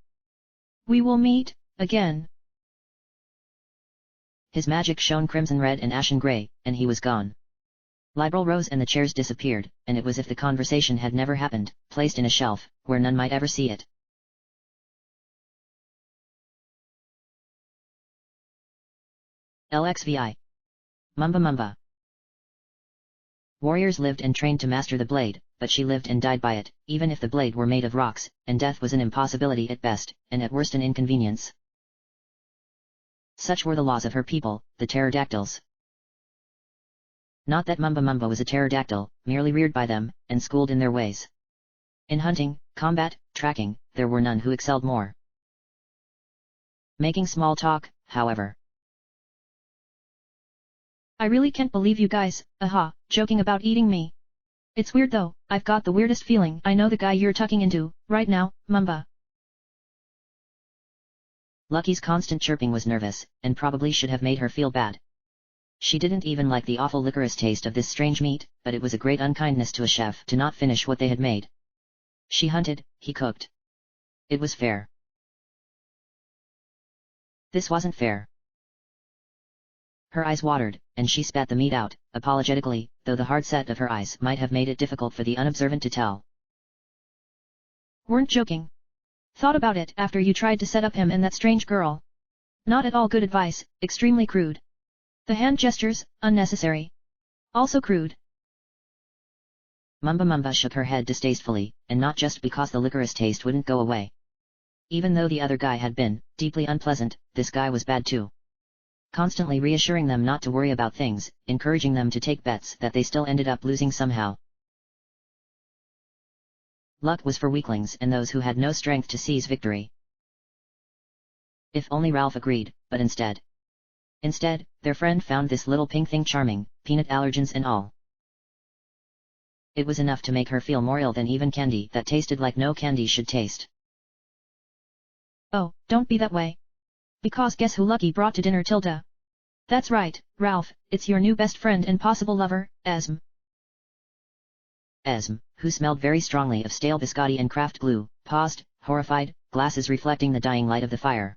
We will meet again. His magic shone crimson red and ashen grey, and he was gone. Liberal rose and the chairs disappeared, and it was as if the conversation had never happened, placed in a shelf, where none might ever see it. LXVI. Mumba Mumba. Warriors lived and trained to master the blade, but she lived and died by it, even if the blade were made of rocks, and death was an impossibility at best, and at worst an inconvenience. Such were the laws of her people, the pterodactyls. Not that Mumba Mumba was a pterodactyl, merely reared by them, and schooled in their ways. In hunting, combat, tracking, there were none who excelled more. Making small talk, however. I really can't believe you guys, joking about eating me. It's weird though, I've got the weirdest feeling I know the guy you're tucking into, right now, Mumba. Lucky's constant chirping was nervous, and probably should have made her feel bad. She didn't even like the awful licorice taste of this strange meat, but it was a great unkindness to a chef to not finish what they had made. She hunted, he cooked. It was fair. This wasn't fair. Her eyes watered, and she spat the meat out, apologetically, though the hard set of her eyes might have made it difficult for the unobservant to tell. Weren't joking. Thought about it after you tried to set up him and that strange girl. Not at all good advice, extremely crude. The hand gestures, unnecessary. Also crude. Mumba Mumba shook her head distastefully, and not just because the licorice taste wouldn't go away. Even though the other guy had been deeply unpleasant, this guy was bad too. Constantly reassuring them not to worry about things, encouraging them to take bets that they still ended up losing somehow. Luck was for weaklings and those who had no strength to seize victory. If only Ralph agreed, but instead, their friend found this little pink thing charming, peanut allergens and all. It was enough to make her feel more ill than even candy that tasted like no candy should taste. Oh, don't be that way. Because guess who Lucky brought to dinner, Tilda? That's right, Ralph, it's your new best friend and possible lover, Esme. Esme, who smelled very strongly of stale biscotti and craft glue, paused, horrified, glasses reflecting the dying light of the fire.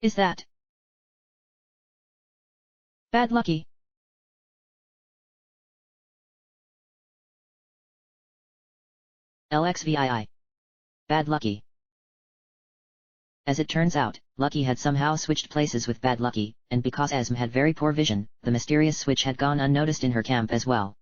Is that bad lucky? LXVII. Bad lucky. As it turns out, Lucky had somehow switched places with Bad Lucky, and because Esme had very poor vision, the mysterious switch had gone unnoticed in her camp as well.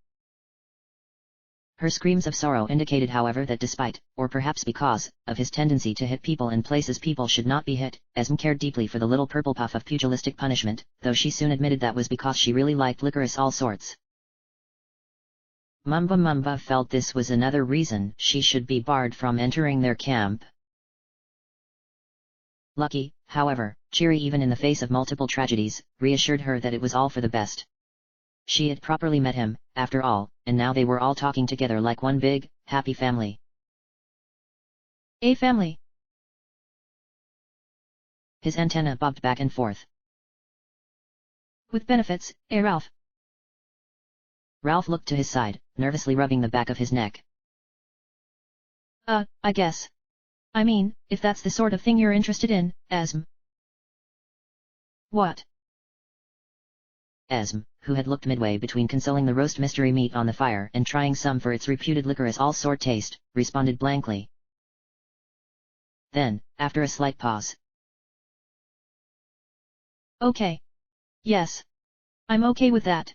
Her screams of sorrow indicated, however, that despite, or perhaps because, of his tendency to hit people in places people should not be hit, Esme cared deeply for the little purple puff of pugilistic punishment, though she soon admitted that was because she really liked licorice all sorts. Mumba felt this was another reason she should be barred from entering their camp. Lucky, however, cheery even in the face of multiple tragedies, reassured her that it was all for the best. She had properly met him, after all, and now they were all talking together like one big, happy family. A family. His antenna bobbed back and forth. With benefits, Ralph? Ralph looked to his side, nervously rubbing the back of his neck. I guess. I mean, if that's the sort of thing you're interested in, Esme. What? Esme, who had looked midway between consoling the roast mystery meat on the fire and trying some for its reputed licorice all sort taste, responded blankly. Then, after a slight pause. Okay. Yes. I'm okay with that.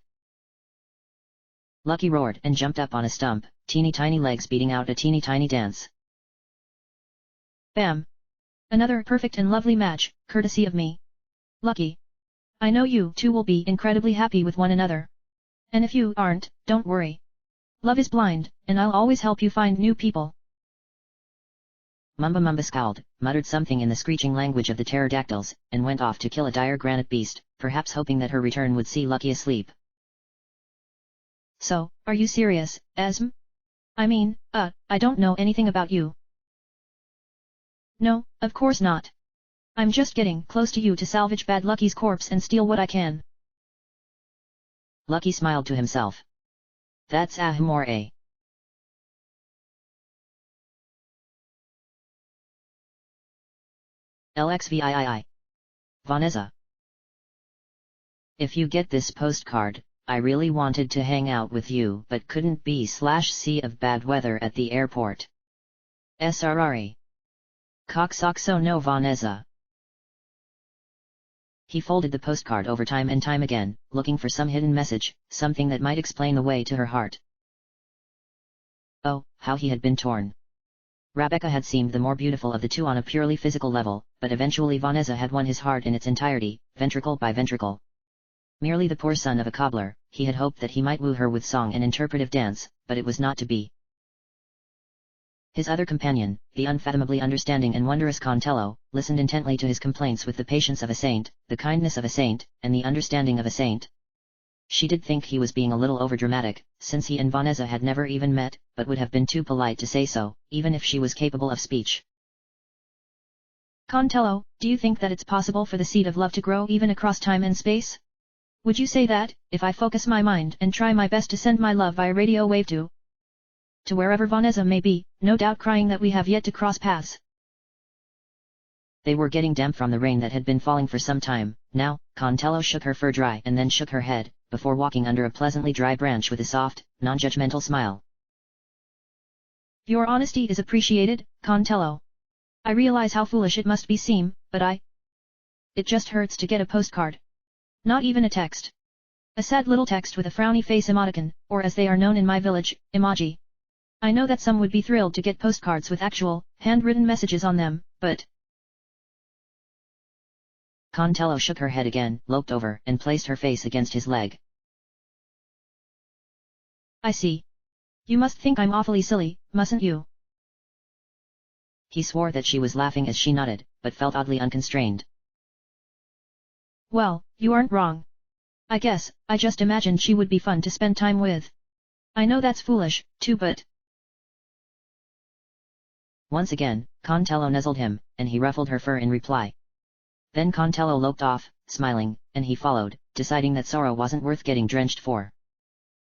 Lucky roared and jumped up on a stump, teeny tiny legs beating out a teeny tiny dance. Bam! Another perfect and lovely match, courtesy of me. Lucky. I know you two will be incredibly happy with one another. And if you aren't, don't worry. Love is blind, and I'll always help you find new people. Mumba scowled, muttered something in the screeching language of the pterodactyls, and went off to kill a dire granite beast, perhaps hoping that her return would see Lucky asleep. So, are you serious, Esme? I mean, I don't know anything about you. No, of course not. I'm just getting close to you to salvage Bad Lucky's corpse and steal what I can. Lucky smiled to himself. That's amore. LXVII. Vanessa. If you get this postcard, I really wanted to hang out with you but couldn't be/sea of bad weather at the airport. Srr. Coxoxo no Vanessa. He folded the postcard over time and time again, looking for some hidden message, something that might explain the way to her heart. Oh, how he had been torn. Rebecca had seemed the more beautiful of the two on a purely physical level, but eventually Vanessa had won his heart in its entirety, ventricle by ventricle. Merely the poor son of a cobbler, he had hoped that he might woo her with song and interpretive dance, but it was not to be. His other companion, the unfathomably understanding and wondrous Contello, listened intently to his complaints with the patience of a saint, the kindness of a saint, and the understanding of a saint. She did think he was being a little overdramatic, since he and Vanessa had never even met, but would have been too polite to say so, even if she was capable of speech. Contello, do you think that it's possible for the seed of love to grow even across time and space? Would you say that, if I focus my mind and try my best to send my love via radio wave to wherever Vanessa may be, no doubt crying that we have yet to cross paths? They were getting damp from the rain that had been falling for some time. Now, Contello shook her fur dry and then shook her head, before walking under a pleasantly dry branch with a soft, non-judgmental smile. Your honesty is appreciated, Contello. I realize how foolish it must seem, but it just hurts to get a postcard. Not even a text. A sad little text with a frowny face emoticon, or as they are known in my village, emoji. I know that some would be thrilled to get postcards with actual, handwritten messages on them, but... Contello shook her head again, loped over, and placed her face against his leg. I see. You must think I'm awfully silly, mustn't you? He swore that she was laughing as she nodded, but felt oddly unconstrained. Well, you aren't wrong. I guess, I just imagined she would be fun to spend time with. I know that's foolish, too, but... Once again, Contello nuzzled him, and he ruffled her fur in reply. Then Contello loped off, smiling, and he followed, deciding that sorrow wasn't worth getting drenched for.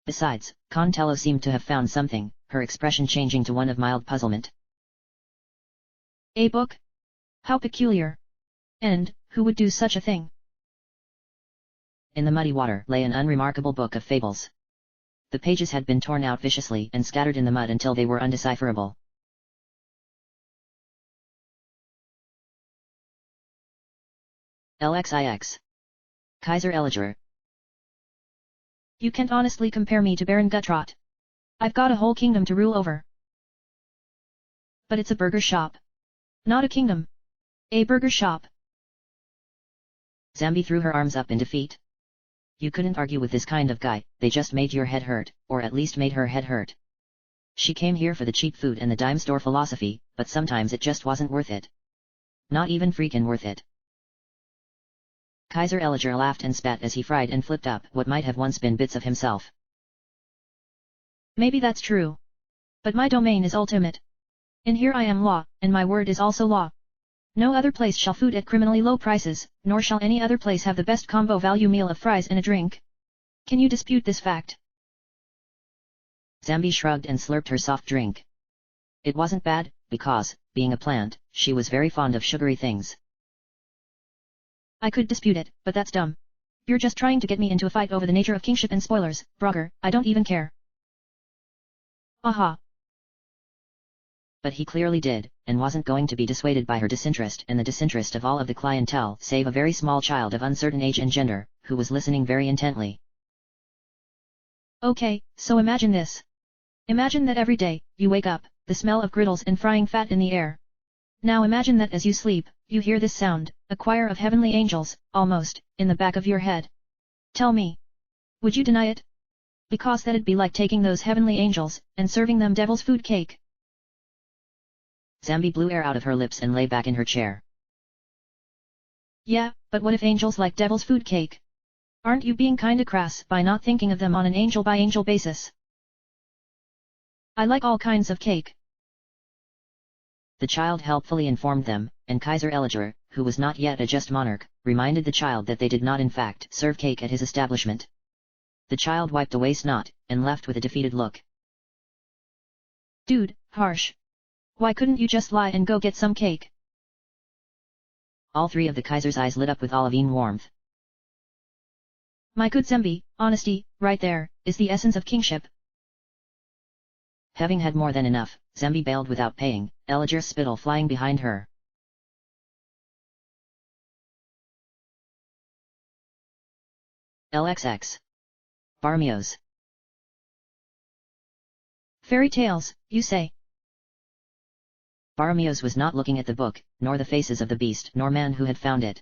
Besides, Contello seemed to have found something, her expression changing to one of mild puzzlement. A book? How peculiar. And, who would do such a thing? In the muddy water lay an unremarkable book of fables. The pages had been torn out viciously and scattered in the mud until they were undecipherable. LXIX. Kaiser Elijah. You can't honestly compare me to Baron Gutrot. I've got a whole kingdom to rule over. But it's a burger shop. Not a kingdom. A burger shop. Zambi threw her arms up in defeat. You couldn't argue with this kind of guy, they just made your head hurt, or at least made her head hurt. She came here for the cheap food and the dime store philosophy, but sometimes it just wasn't worth it. Not even freaking worth it. Kaiser Elijah laughed and spat as he fried and flipped up what might have once been bits of himself. Maybe that's true. But my domain is ultimate. In here I am law, and my word is also law. No other place shall food at criminally low prices, nor shall any other place have the best combo value meal of fries and a drink. Can you dispute this fact? Zambi shrugged and slurped her soft drink. It wasn't bad, because, being a plant, she was very fond of sugary things. I could dispute it, but that's dumb. You're just trying to get me into a fight over the nature of kingship and spoilers, Brogger, I don't even care. Aha. But he clearly did, and wasn't going to be dissuaded by her disinterest and the disinterest of all of the clientele save a very small child of uncertain age and gender, who was listening very intently. Okay, so imagine this. Imagine that every day, you wake up, the smell of griddles and frying fat in the air. Now imagine that as you sleep, you hear this sound, a choir of heavenly angels, almost, in the back of your head. Tell me. Would you deny it? Because that'd be like taking those heavenly angels, and serving them devil's food cake. Zambi blew air out of her lips and lay back in her chair. Yeah, but what if angels like devil's food cake? Aren't you being kinda crass by not thinking of them on an angel-by-angel basis? I like all kinds of cake. The child helpfully informed them, and Kaiser Elijah, who was not yet a just monarch, reminded the child that they did not in fact serve cake at his establishment. The child wiped away snot, and left with a defeated look. Dude, harsh. Why couldn't you just lie and go get some cake? All three of the Kaiser's eyes lit up with olivine warmth. My good Zambi, honesty, right there, is the essence of kingship. Having had more than enough, Zambi bailed without paying, Elijah's spittle flying behind her. LXX. Barmios. Fairy tales, you say? Barmios was not looking at the book, nor the faces of the beast nor man who had found it.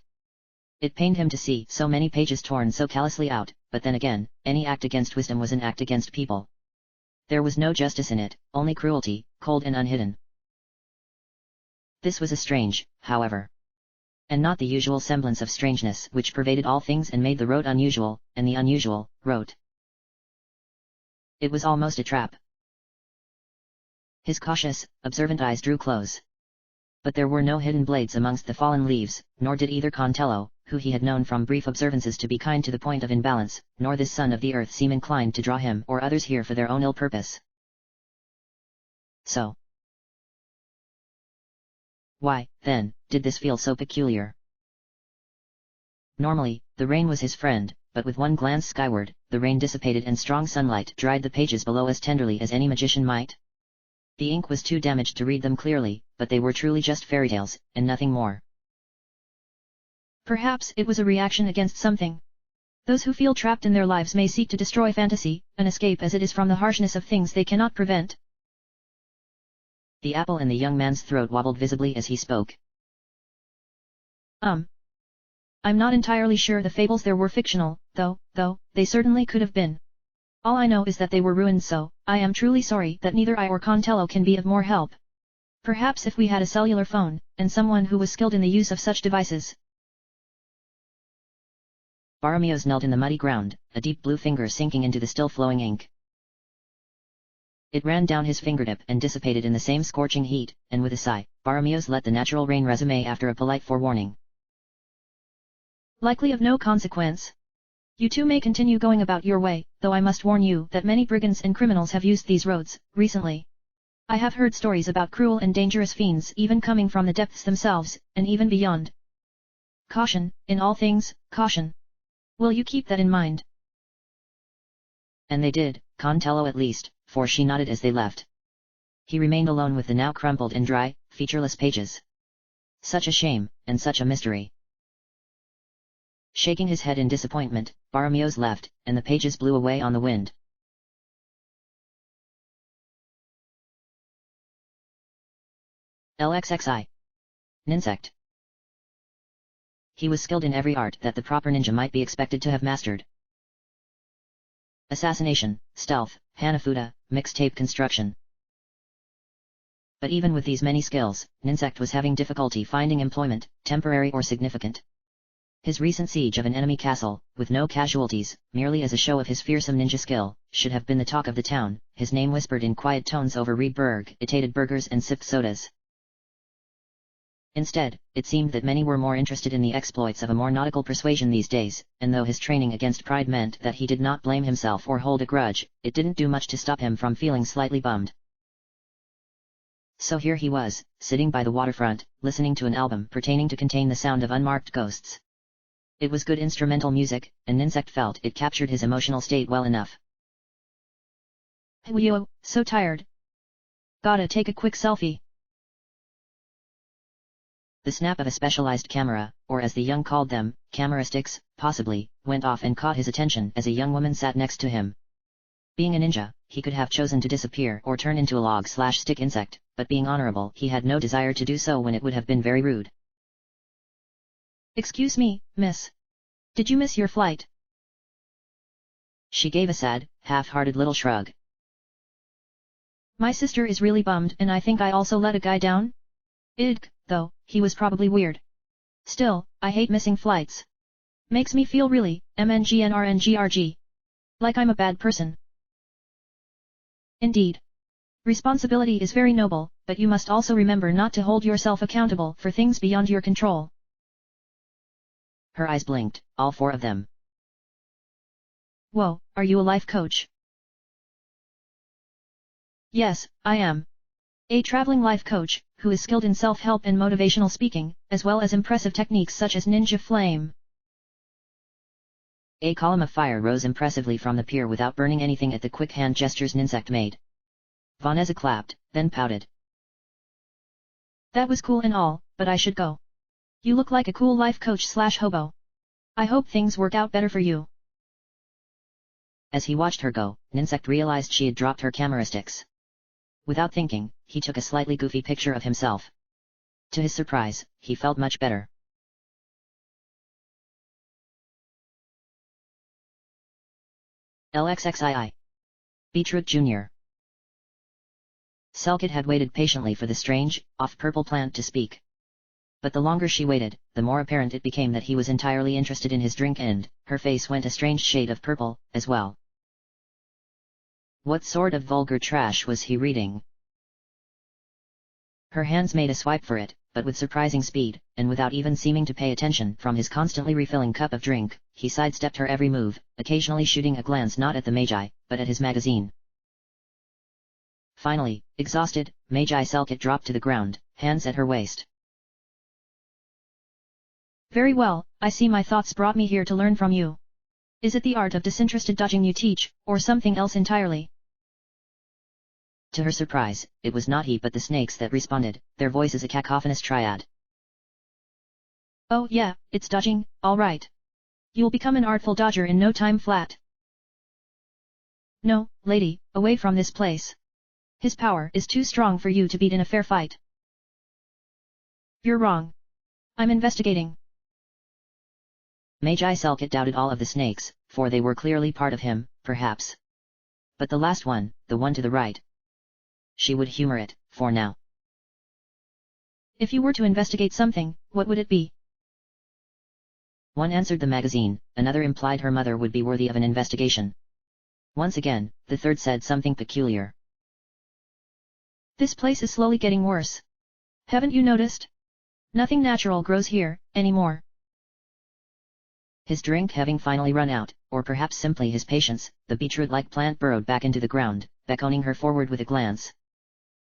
It pained him to see so many pages torn so callously out, but then again, any act against wisdom was an act against people. There was no justice in it, only cruelty, cold and unhidden. This was a strange, however. And not the usual semblance of strangeness which pervaded all things and made the rote unusual, and the unusual, rote. It was almost a trap. His cautious, observant eyes drew close. But there were no hidden blades amongst the fallen leaves, nor did either Contello, who he had known from brief observances to be kind to the point of imbalance, nor this son of the earth seem inclined to draw him or others here for their own ill purpose. So. Why, then, did this feel so peculiar? Normally, the rain was his friend, but with one glance skyward, the rain dissipated and strong sunlight dried the pages below as tenderly as any magician might. The ink was too damaged to read them clearly, but they were truly just fairy tales, and nothing more. Perhaps it was a reaction against something. Those who feel trapped in their lives may seek to destroy fantasy, an escape as it is from the harshness of things they cannot prevent. The apple in the young man's throat wobbled visibly as he spoke. I'm not entirely sure the fables there were fictional, though they certainly could have been. All I know is that they were ruined, so I am truly sorry that neither I or Contello can be of more help. Perhaps if we had a cellular phone, and someone who was skilled in the use of such devices. Barmios knelt in the muddy ground, a deep blue finger sinking into the still-flowing ink. It ran down his fingertip and dissipated in the same scorching heat, and with a sigh, Barmios let the natural rain resume after a polite forewarning. Likely of no consequence. You two may continue going about your way, though I must warn you that many brigands and criminals have used these roads, recently. I have heard stories about cruel and dangerous fiends even coming from the depths themselves, and even beyond. caution, in all things, caution. Will you keep that in mind? And they did, Contello at least, for she nodded as they left. He remained alone with the now crumpled and dry, featureless pages. Such a shame, and such a mystery. Shaking his head in disappointment, Barromeus left, and the pages blew away on the wind. LXXI. Ninsect. He was skilled in every art that the proper ninja might be expected to have mastered. Assassination, stealth, hanafuda, mixtape construction. But even with these many skills, Ninsect was having difficulty finding employment, temporary or significant. His recent siege of an enemy castle, with no casualties, merely as a show of his fearsome ninja skill, should have been the talk of the town, his name whispered in quiet tones over Riedberg, itated burgers and sipped sodas. Instead, it seemed that many were more interested in the exploits of a more nautical persuasion these days, and though his training against pride meant that he did not blame himself or hold a grudge, it didn't do much to stop him from feeling slightly bummed. So here he was, sitting by the waterfront, listening to an album pertaining to contain the sound of unmarked ghosts. It was good instrumental music, and Ninsect felt it captured his emotional state well enough. Yo, so tired. Gotta take a quick selfie. The snap of a specialized camera, or as the young called them, camera sticks, possibly, went off and caught his attention as a young woman sat next to him. Being a ninja, he could have chosen to disappear or turn into a log/stick insect, but being honorable he had no desire to do so when it would have been very rude. Excuse me, miss. Did you miss your flight? She gave a sad, half-hearted little shrug. My sister is really bummed and I think I also let a guy down? Though, he was probably weird. Still, I hate missing flights. Makes me feel really, mngnrngrg. Like I'm a bad person. Indeed. Responsibility is very noble, but you must also remember not to hold yourself accountable for things beyond your control. Her eyes blinked, all four of them. Whoa, are you a life coach? Yes, I am. A traveling life coach, who is skilled in self-help and motivational speaking, as well as impressive techniques such as ninja flame. A column of fire rose impressively from the pier without burning anything at the quick hand gestures Ninsect made. Vanessa clapped, then pouted. That was cool and all, but I should go. You look like a cool life coach/hobo. I hope things work out better for you. As he watched her go, Ninsect realized she had dropped her camera sticks. Without thinking, he took a slightly goofy picture of himself. To his surprise, he felt much better. LXXII. Beetroot Jr. Selkit had waited patiently for the strange, off-purple plant to speak. But the longer she waited, the more apparent it became that he was entirely interested in his drink and, her face went a strange shade of purple, as well. What sort of vulgar trash was he reading? Her hands made a swipe for it, but with surprising speed, and without even seeming to pay attention from his constantly refilling cup of drink, he sidestepped her every move, occasionally shooting a glance not at the Magi, but at his magazine. Finally, exhausted, Magi Selkit dropped to the ground, hands at her waist. Very well, I see my thoughts brought me here to learn from you. Is it the art of disinterested dodging you teach, or something else entirely? To her surprise, it was not he but the snakes that responded, their voices a cacophonous triad. Oh yeah, it's dodging, all right. You'll become an artful dodger in no time flat. No, lady, away from this place. His power is too strong for you to beat in a fair fight. You're wrong. I'm investigating. Magi Selkit doubted all of the snakes, for they were clearly part of him, perhaps. But the last one, the one to the right. She would humor it, for now. If you were to investigate something, what would it be? One answered the magazine, another implied her mother would be worthy of an investigation. Once again, the third said something peculiar. This place is slowly getting worse. Haven't you noticed? Nothing natural grows here, anymore. His drink having finally run out, or perhaps simply his patience, the beetroot-like plant burrowed back into the ground, beckoning her forward with a glance.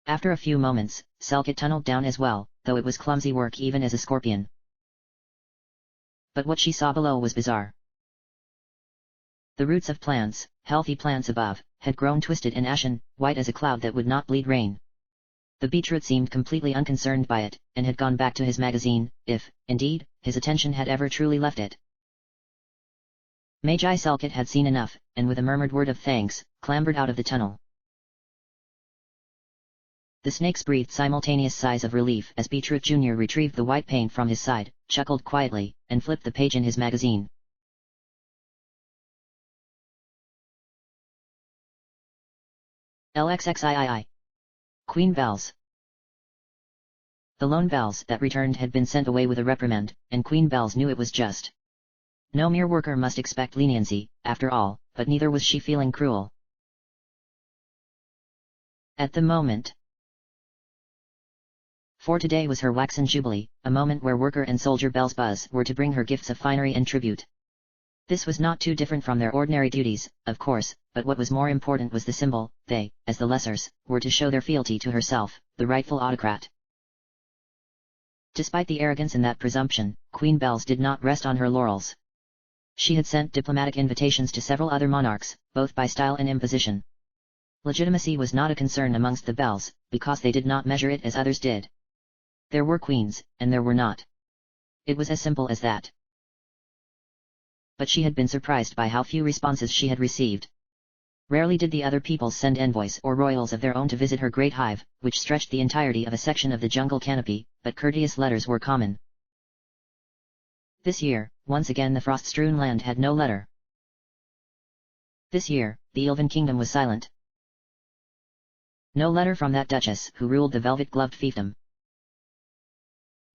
After a few moments, Selkit tunneled down as well, though it was clumsy work even as a scorpion. But what she saw below was bizarre. The roots of plants, healthy plants above, had grown twisted and ashen, white as a cloud that would not bleed rain. The beetroot seemed completely unconcerned by it, and had gone back to his magazine, if, indeed, his attention had ever truly left it. Magi Selkit had seen enough, and with a murmured word of thanks, clambered out of the tunnel. The snakes breathed simultaneous sighs of relief as Beetroot Jr. retrieved the white paint from his side, chuckled quietly, and flipped the page in his magazine. LXXIII. Queen Bells. The lone bells that returned had been sent away with a reprimand, and Queen Bells knew it was just. No mere worker must expect leniency, after all, but neither was she feeling cruel. At the moment. For today was her waxen jubilee, a moment where worker and soldier bells buzz were to bring her gifts of finery and tribute. This was not too different from their ordinary duties, of course, but what was more important was the symbol. They, as the lessers, were to show their fealty to herself, the rightful autocrat. Despite the arrogance in that presumption, Queen Bells did not rest on her laurels. She had sent diplomatic invitations to several other monarchs, both by style and imposition. Legitimacy was not a concern amongst the bells, because they did not measure it as others did. There were queens, and there were not. It was as simple as that. But she had been surprised by how few responses she had received. Rarely did the other peoples send envoys or royals of their own to visit her great hive, which stretched the entirety of a section of the jungle canopy, but courteous letters were common. This year, once again the frost-strewn land had no letter. This year, the Elven Kingdom was silent. No letter from that duchess who ruled the velvet-gloved fiefdom.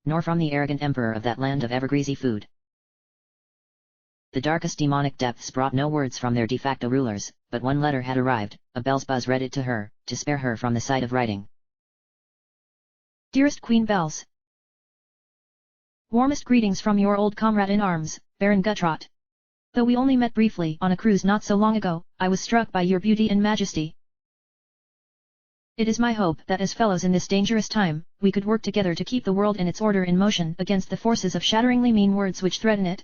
Nor from the arrogant emperor of that land of evergreasy food. The darkest demonic depths brought no words from their de facto rulers, but one letter had arrived. A bell's buzz read it to her, to spare her from the sight of writing. Dearest Queen Bells. Warmest greetings from your old comrade in arms, Baron Gutrot. Though we only met briefly on a cruise not so long ago, I was struck by your beauty and majesty. It is my hope that as fellows in this dangerous time, we could work together to keep the world and its order in motion against the forces of shatteringly mean words which threaten it.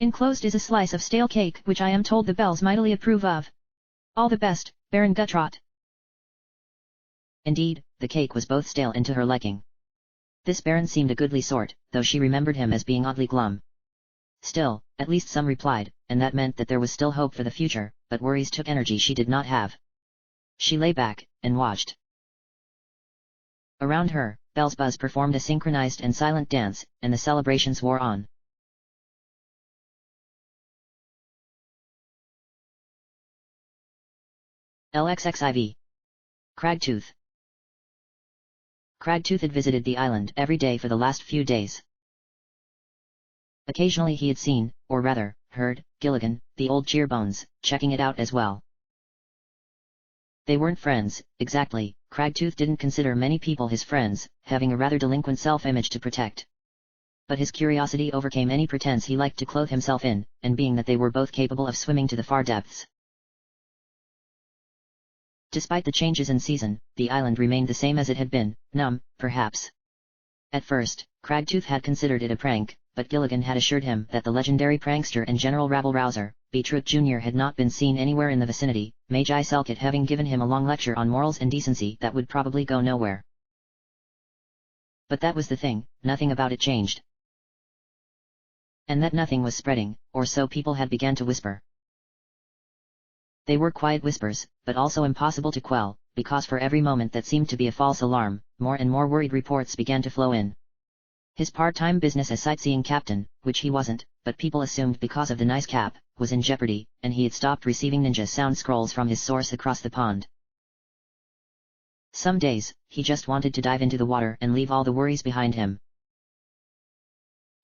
Enclosed is a slice of stale cake which I am told the bells mightily approve of. All the best, Baron Gutrot. Indeed, the cake was both stale and to her liking. This baron seemed a goodly sort, though she remembered him as being oddly glum. Still, at least some replied, and that meant that there was still hope for the future, but worries took energy she did not have. She lay back, and watched. Around her, Bells Buzz performed a synchronized and silent dance, and the celebrations wore on. LXXIV. Cragtooth. Cragtooth had visited the island every day for the last few days. Occasionally he had seen, or rather, heard, Gilligan, the old cheerbones, checking it out as well. They weren't friends, exactly. Cragtooth didn't consider many people his friends, having a rather delinquent self-image to protect. But his curiosity overcame any pretense he liked to clothe himself in, and being that they were both capable of swimming to the far depths. Despite the changes in season, the island remained the same as it had been, numb, perhaps. At first, Cragtooth had considered it a prank, but Gilligan had assured him that the legendary prankster and general rabble-rouser, Beetroot Jr. had not been seen anywhere in the vicinity, Magi Selkit having given him a long lecture on morals and decency that would probably go nowhere. But that was the thing, nothing about it changed. And that nothing was spreading, or so people had begun to whisper. They were quiet whispers, but also impossible to quell, because for every moment that seemed to be a false alarm, more and more worried reports began to flow in. His part-time business as sightseeing captain, which he wasn't, but people assumed because of the nice cap, was in jeopardy, and he had stopped receiving ninja sound scrolls from his source across the pond. Some days, he just wanted to dive into the water and leave all the worries behind him.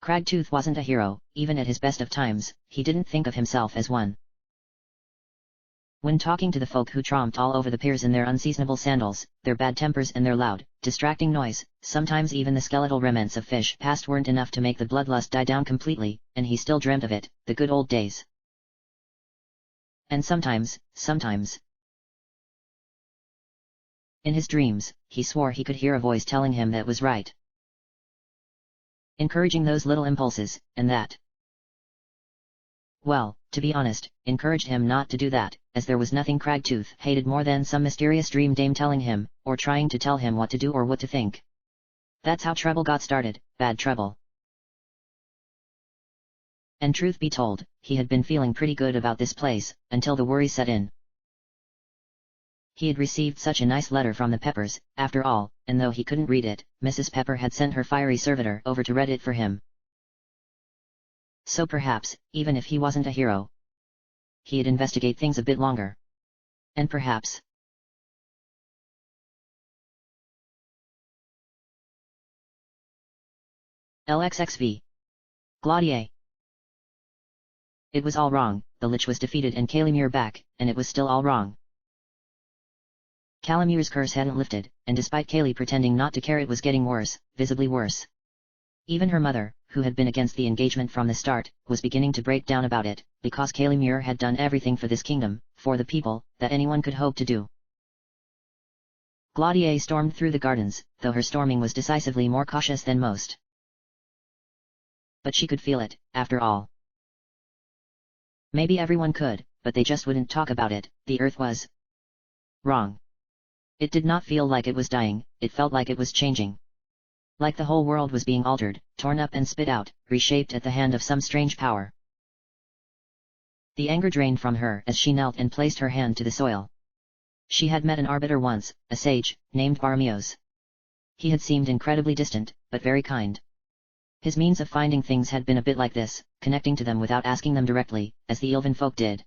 Cragtooth wasn't a hero, even at his best of times, he didn't think of himself as one. When talking to the folk who tromped all over the piers in their unseasonable sandals, their bad tempers and their loud, distracting noise, sometimes even the skeletal remnants of fish past weren't enough to make the bloodlust die down completely, and he still dreamt of it, the good old days. And sometimes, in his dreams, he swore he could hear a voice telling him that was right. encouraging those little impulses, and that, well, to be honest, encouraged him not to do that, as there was nothing Cragtooth hated more than some mysterious dream dame telling him, or trying to tell him what to do or what to think. That's how trouble got started, bad trouble. And truth be told, he had been feeling pretty good about this place, until the worry set in. He had received such a nice letter from the Peppers, after all, and though he couldn't read it, Mrs. Pepper had sent her fiery servitor over to read it for him. So perhaps, even if he wasn't a hero, he'd investigate things a bit longer. And perhaps... LXXV. Glaudier. It was all wrong, the Lich was defeated and Calimere back, and it was still all wrong. Calimere's curse hadn't lifted, and despite Kaylee pretending not to care, it was getting worse, visibly worse. Even her mother, who had been against the engagement from the start, was beginning to break down about it, because Calimere had done everything for this kingdom, for the people, that anyone could hope to do. Glaudier stormed through the gardens, though her storming was decisively more cautious than most. But she could feel it, after all. Maybe everyone could, but they just wouldn't talk about it. The earth was wrong. It did not feel like it was dying, it felt like it was changing. Like the whole world was being altered, torn up and spit out, reshaped at the hand of some strange power. The anger drained from her as she knelt and placed her hand to the soil. She had met an arbiter once, a sage, named Baramios. He had seemed incredibly distant, but very kind. His means of finding things had been a bit like this, connecting to them without asking them directly, as the Elven folk did.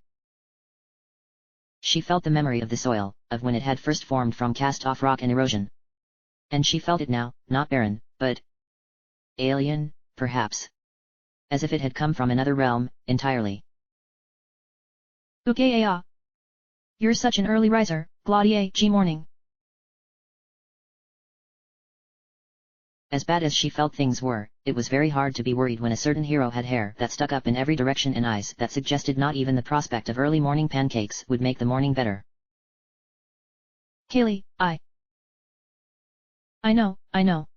She felt the memory of the soil, of when it had first formed from cast-off rock and erosion. And she felt it now, not barren, but alien, perhaps. As if it had come from another realm, entirely. Ukaya. You're such an early riser, Glaudier. G morning. As bad as she felt things were, it was very hard to be worried when a certain hero had hair that stuck up in every direction and eyes that suggested not even the prospect of early morning pancakes would make the morning better. Kaylee, I know.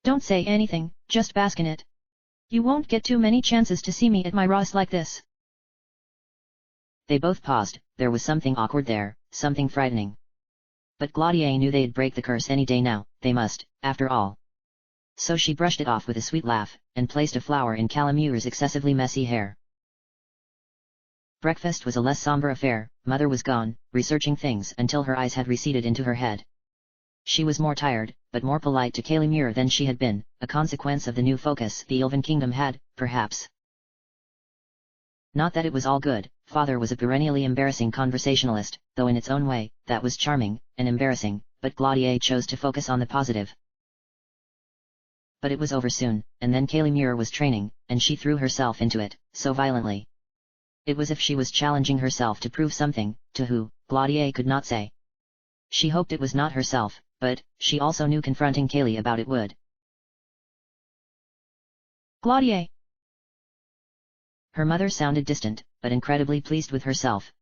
Don't say anything, just bask in it. You won't get too many chances to see me at my rawest like this. They both paused, there was something awkward there, something frightening. But Glaudier knew they'd break the curse any day now, they must, after all. So she brushed it off with a sweet laugh, and placed a flower in Calimere's excessively messy hair. Breakfast was a less somber affair. Mother was gone, researching things until her eyes had receded into her head. She was more tired, but more polite to Calimere than she had been, a consequence of the new focus the Elven Kingdom had, perhaps. Not that it was all good. Father was a perennially embarrassing conversationalist, though in its own way, that was charming, and embarrassing, but Glaudier chose to focus on the positive. But it was over soon, and then Calimere was training, and she threw herself into it, so violently. It was as if she was challenging herself to prove something, to who, Glaudier could not say. She hoped it was not herself, but, she also knew confronting Kaylee about it would. Glaudier. Her mother sounded distant, but incredibly pleased with herself.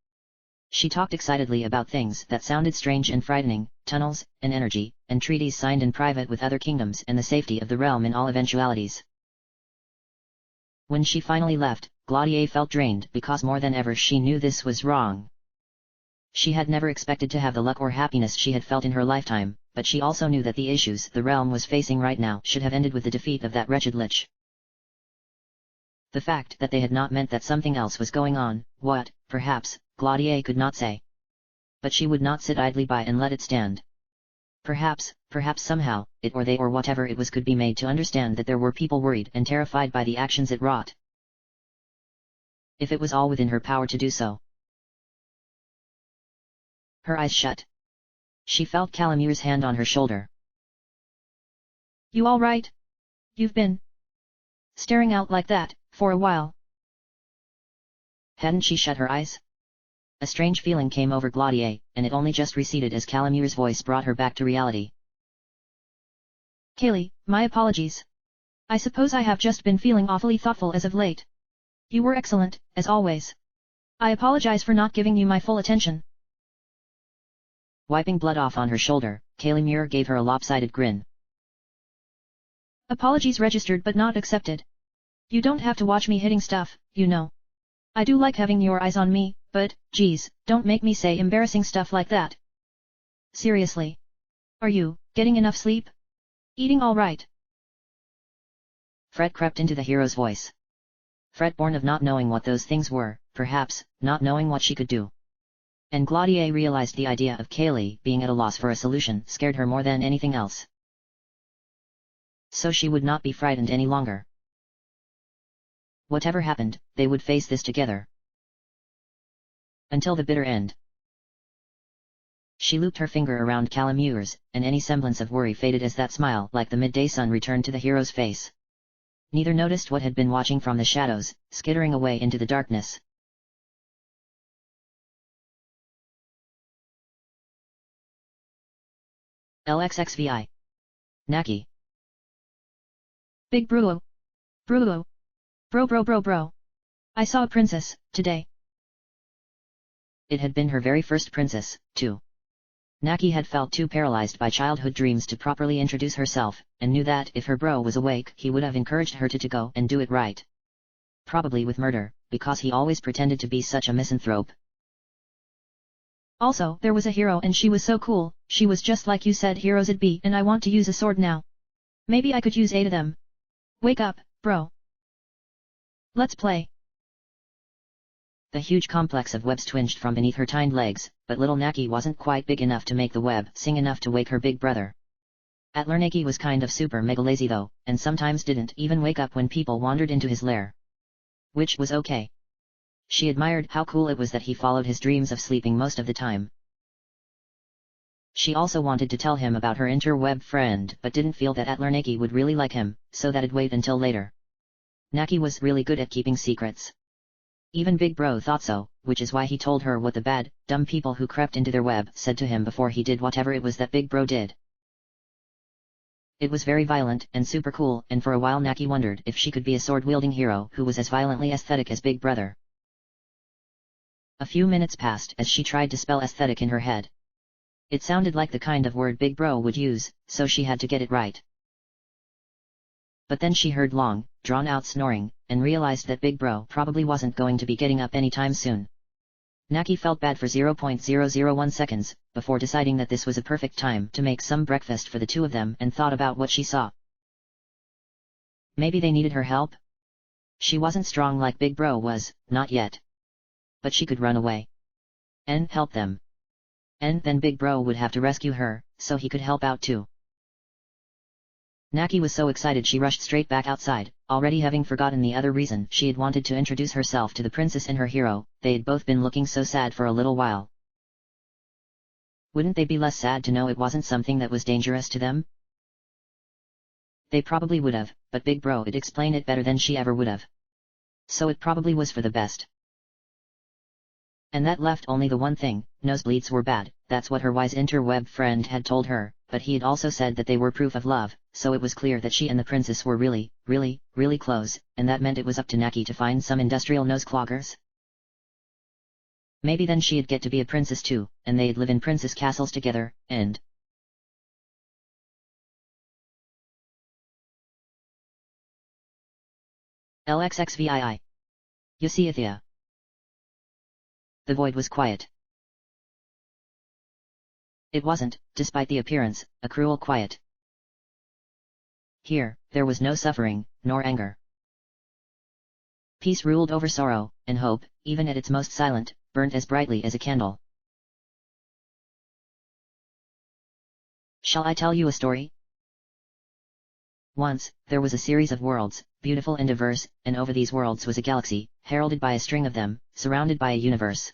She talked excitedly about things that sounded strange and frightening, tunnels, and energy, and treaties signed in private with other kingdoms and the safety of the realm in all eventualities. When she finally left, Glaudier felt drained because more than ever she knew this was wrong. She had never expected to have the luck or happiness she had felt in her lifetime, but she also knew that the issues the realm was facing right now should have ended with the defeat of that wretched Lich. The fact that they had not meant that something else was going on, what, perhaps, Glaudier could not say. But she would not sit idly by and let it stand. Perhaps somehow, it or they or whatever it was could be made to understand that there were people worried and terrified by the actions it wrought. If it was all within her power to do so. Her eyes shut. She felt Calimere's hand on her shoulder. You all right? You've been staring out like that for a while. Hadn't she shut her eyes? A strange feeling came over Glaudier, and it only just receded as Calimere's voice brought her back to reality. Kaylee, my apologies. I suppose I have just been feeling awfully thoughtful as of late. You were excellent, as always. I apologize for not giving you my full attention. Wiping blood off on her shoulder, Calimere gave her a lopsided grin. Apologies registered but not accepted. You don't have to watch me hitting stuff, you know. I do like having your eyes on me, but, geez, don't make me say embarrassing stuff like that. Seriously. Are you getting enough sleep? Eating all right? Fret crept into the hero's voice. Fret born of not knowing what those things were, perhaps, not knowing what she could do. And Claudia realized the idea of Kaylee being at a loss for a solution scared her more than anything else. So she would not be frightened any longer. Whatever happened, they would face this together. Until the bitter end. She looped her finger around Callum ears, and any semblance of worry faded as that smile like the midday sun returned to the hero's face. Neither noticed what had been watching from the shadows, skittering away into the darkness. LXXVI. Naki. Big bro. Bro. Bro. I saw a princess, today. It had been her very first princess, too. Naki had felt too paralyzed by childhood dreams to properly introduce herself, and knew that if her bro was awake he would have encouraged her to go and do it right. Probably with murder, because he always pretended to be such a misanthrope. Also, there was a hero and she was so cool, she was just like you said heroes'd be, and I want to use a sword now. Maybe I could use 8 of them. Wake up, bro. Let's play. The huge complex of webs twinged from beneath her tiny legs, but little Naki wasn't quite big enough to make the web sing enough to wake her big brother. AnElderlyDingbat was kind of super mega lazy though, and sometimes didn't even wake up when people wandered into his lair. Which was okay. She admired how cool it was that he followed his dreams of sleeping most of the time. She also wanted to tell him about her interweb friend but didn't feel that AnElderlyDingbat would really like him, so that'd wait until later. Naki was really good at keeping secrets. Even Big Bro thought so, which is why he told her what the bad, dumb people who crept into their web said to him before he did whatever it was that Big Bro did. It was very violent and super cool, and for a while Naki wondered if she could be a sword-wielding hero who was as violently aesthetic as Big Brother. A few minutes passed as she tried to spell aesthetic in her head. It sounded like the kind of word Big Bro would use, so she had to get it right. But then she heard long, drawn-out snoring, and realized that Big Bro probably wasn't going to be getting up anytime soon. Naki felt bad for 0.001 seconds, before deciding that this was a perfect time to make some breakfast for the two of them and thought about what she saw. Maybe they needed her help? She wasn't strong like Big Bro was, not yet. But she could run away. And help them. And then Big Bro would have to rescue her, so he could help out too. Naki was so excited she rushed straight back outside, already having forgotten the other reason she had wanted to introduce herself to the princess and her hero. They'd both been looking so sad for a little while. Wouldn't they be less sad to know it wasn't something that was dangerous to them? They probably would have, but Big Bro would explain it better than she ever would have. So it probably was for the best. And that left only the one thing: nosebleeds were bad. That's what her wise interweb friend had told her, but he had also said that they were proof of love, so it was clear that she and the princess were really, really close, and that meant it was up to Naki to find some industrial nose cloggers. Maybe then she'd get to be a princess too, and they'd live in princess castles together, and... LXXVII. Yusithia. The void was quiet. It wasn't, despite the appearance, a cruel quiet. Here, there was no suffering, nor anger. Peace ruled over sorrow, and hope, even at its most silent, burnt as brightly as a candle. Shall I tell you a story? Once, there was a series of worlds, beautiful and diverse, and over these worlds was a galaxy, heralded by a string of them, surrounded by a universe.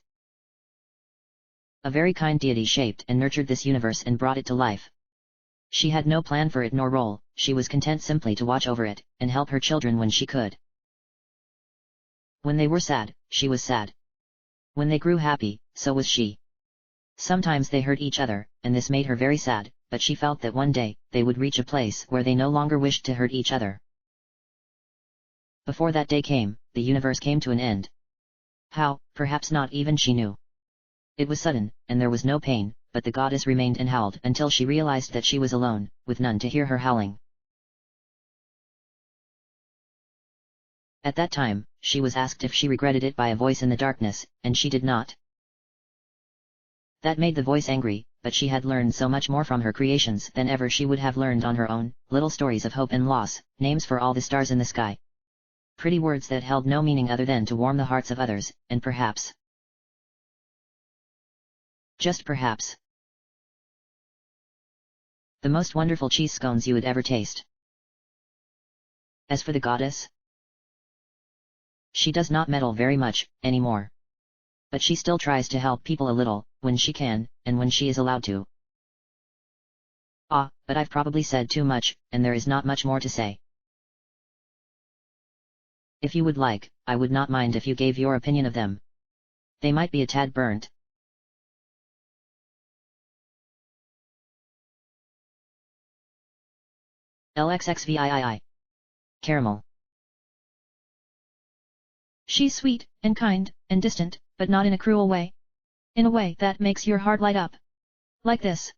A very kind deity shaped and nurtured this universe and brought it to life. She had no plan for it nor role, she was content simply to watch over it, and help her children when she could. When they were sad, she was sad. When they grew happy, so was she. Sometimes they hurt each other, and this made her very sad, but she felt that one day, they would reach a place where they no longer wished to hurt each other. Before that day came, the universe came to an end. How, perhaps not even she knew. It was sudden, and there was no pain, but the goddess remained and howled until she realized that she was alone, with none to hear her howling. At that time, she was asked if she regretted it by a voice in the darkness, and she did not. That made the voice angry, but she had learned so much more from her creations than ever she would have learned on her own, little stories of hope and loss, names for all the stars in the sky. Pretty words that held no meaning other than to warm the hearts of others, and perhaps, just perhaps, the most wonderful cheese scones you would ever taste. As for the goddess, she does not meddle very much, anymore. But she still tries to help people a little, when she can, and when she is allowed to. But I've probably said too much, and there is not much more to say. If you would like, I would not mind if you gave your opinion of them. They might be a tad burnt. LXXVIII. Caramel. She's sweet, and kind, and distant, but not in a cruel way. In a way that makes your heart light up. Like this.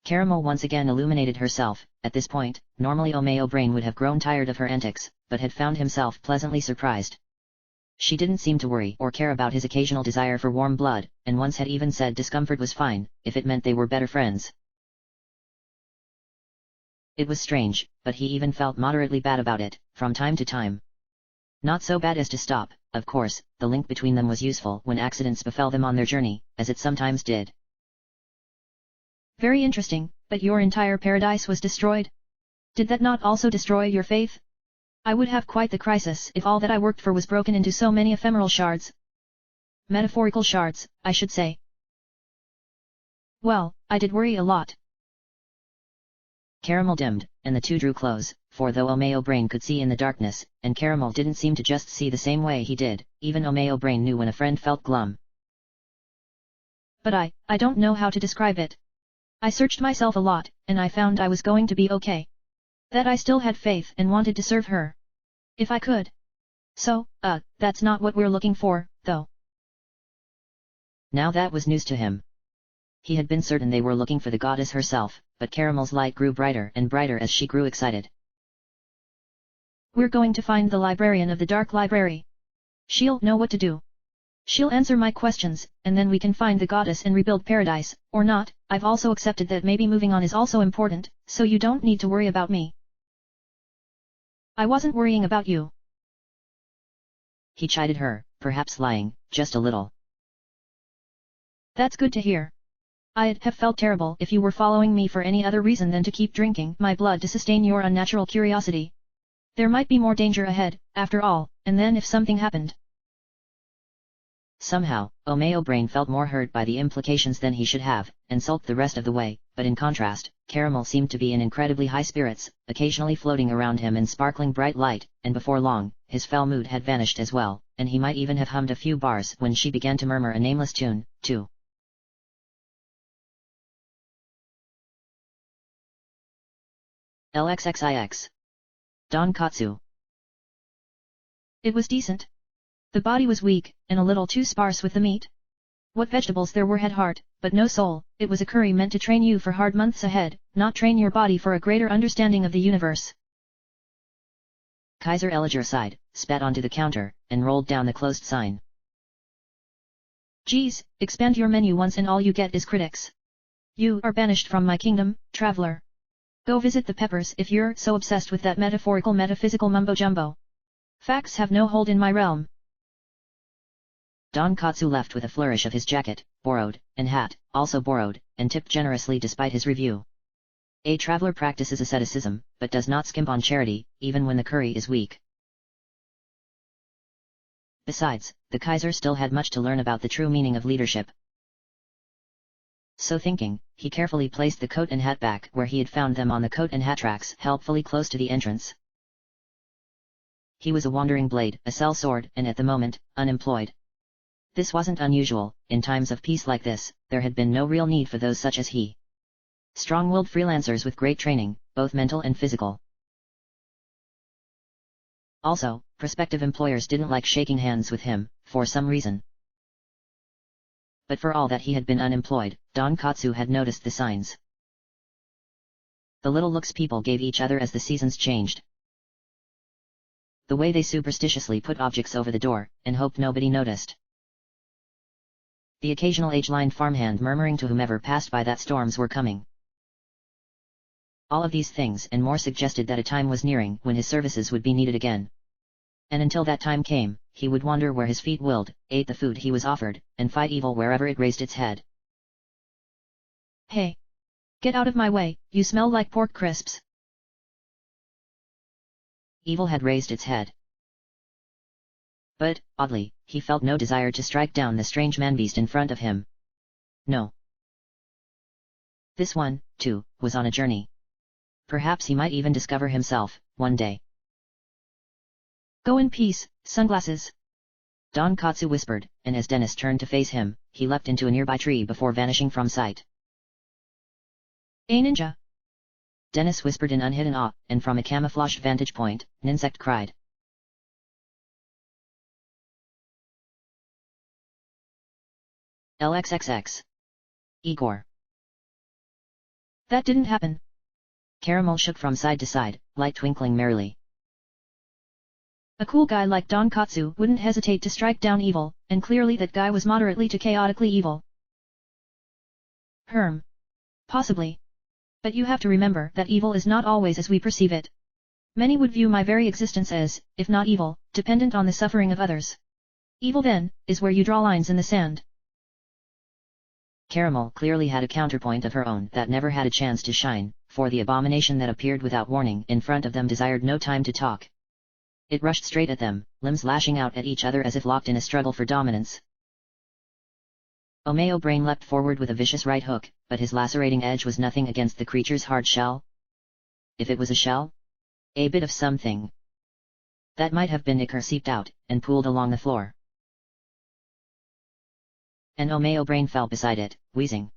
Caramel once again illuminated herself. At this point, normally Omeo Brain would have grown tired of her antics, but had found himself pleasantly surprised. She didn't seem to worry or care about his occasional desire for warm blood, and once had even said discomfort was fine, if it meant they were better friends. It was strange, but he even felt moderately bad about it, from time to time. Not so bad as to stop, of course. The link between them was useful when accidents befell them on their journey, as it sometimes did. Very interesting, but your entire paradise was destroyed? Did that not also destroy your faith? I would have quite the crisis if all that I worked for was broken into so many ephemeral shards. Metaphorical shards, I should say. Well, I did worry a lot. Caramel dimmed, and the two drew close, for though Omeo Brain could see in the darkness, and Caramel didn't seem to just see the same way he did, even Omeo Brain knew when a friend felt glum. But I don't know how to describe it. I searched myself a lot, and I found I was going to be okay. That I still had faith and wanted to serve her. If I could. So, that's not what we're looking for, though. Now that was news to him. He had been certain they were looking for the goddess herself, but Caramel's light grew brighter and brighter as she grew excited. We're going to find the librarian of the Dark Library. She'll know what to do. She'll answer my questions, and then we can find the goddess and rebuild paradise, or not. I've also accepted that maybe moving on is also important, so you don't need to worry about me. I wasn't worrying about you. He chided her, perhaps lying, just a little. That's good to hear. I'd have felt terrible if you were following me for any other reason than to keep drinking my blood to sustain your unnatural curiosity. There might be more danger ahead, after all, and then if something happened. Somehow, Omeo Brain felt more hurt by the implications than he should have, and sulked the rest of the way, but in contrast, Caramel seemed to be in incredibly high spirits, occasionally floating around him in sparkling bright light, and before long, his foul mood had vanished as well, and he might even have hummed a few bars when she began to murmur a nameless tune, too. LXXIX. Donkatsu. It was decent. The body was weak, and a little too sparse with the meat. What vegetables there were had heart, but no soul. It was a curry meant to train you for hard months ahead, not train your body for a greater understanding of the universe. Kaiser Elijah sighed, spat onto the counter, and rolled down the closed sign. Geez, expand your menu once and all you get is critics. You are banished from my kingdom, traveler. Go visit the Peppers if you're so obsessed with that metaphorical metaphysical mumbo-jumbo. Facts have no hold in my realm. Donkatsu left with a flourish of his jacket, borrowed, and hat, also borrowed, and tipped generously despite his review. A traveler practices asceticism, but does not skimp on charity, even when the curry is weak. Besides, the Kaiser still had much to learn about the true meaning of leadership. So thinking, he carefully placed the coat and hat back where he had found them on the coat and hat racks, helpfully close to the entrance. He was a wandering blade, a sellsword, and at the moment, unemployed. This wasn't unusual. In times of peace like this, there had been no real need for those such as he. Strong-willed freelancers with great training, both mental and physical. Also, prospective employers didn't like shaking hands with him, for some reason. But for all that he had been unemployed, Donkatsu had noticed the signs. The little looks people gave each other as the seasons changed. the way they superstitiously put objects over the door, and hoped nobody noticed. The occasional age-lined farmhand murmuring to whomever passed by that storms were coming. All of these things and more suggested that a time was nearing when his services would be needed again. And until that time came, he would wander where his feet willed, ate the food he was offered, and fight evil wherever it raised its head. Hey! Get out of my way, you smell like pork crisps! Evil had raised its head. But, oddly, he felt no desire to strike down the strange man-beast in front of him. No. This one, too, was on a journey. Perhaps he might even discover himself, one day. Go in peace, sunglasses! Don Katsu whispered, and as Dennis turned to face him, he leapt into a nearby tree before vanishing from sight. A ninja! Dennis whispered in unhidden awe, and from a camouflaged vantage point, an insect cried. LXXX. Igor. That didn't happen. Caramel shook from side to side, light twinkling merrily. A cool guy like Don Katsu wouldn't hesitate to strike down evil, and clearly that guy was moderately to chaotically evil. Possibly. But you have to remember that evil is not always as we perceive it. Many would view my very existence as, if not evil, dependent on the suffering of others. Evil then, is where you draw lines in the sand. Caramel clearly had a counterpoint of her own that never had a chance to shine, for the abomination that appeared without warning in front of them desired no time to talk. It rushed straight at them, limbs lashing out at each other as if locked in a struggle for dominance. Omeo Brain leapt forward with a vicious right hook, but his lacerating edge was nothing against the creature's hard shell. If it was a shell? A bit of something. That might have been ichor seeped out, and pooled along the floor. And Omeo Brain fell beside it, wheezing.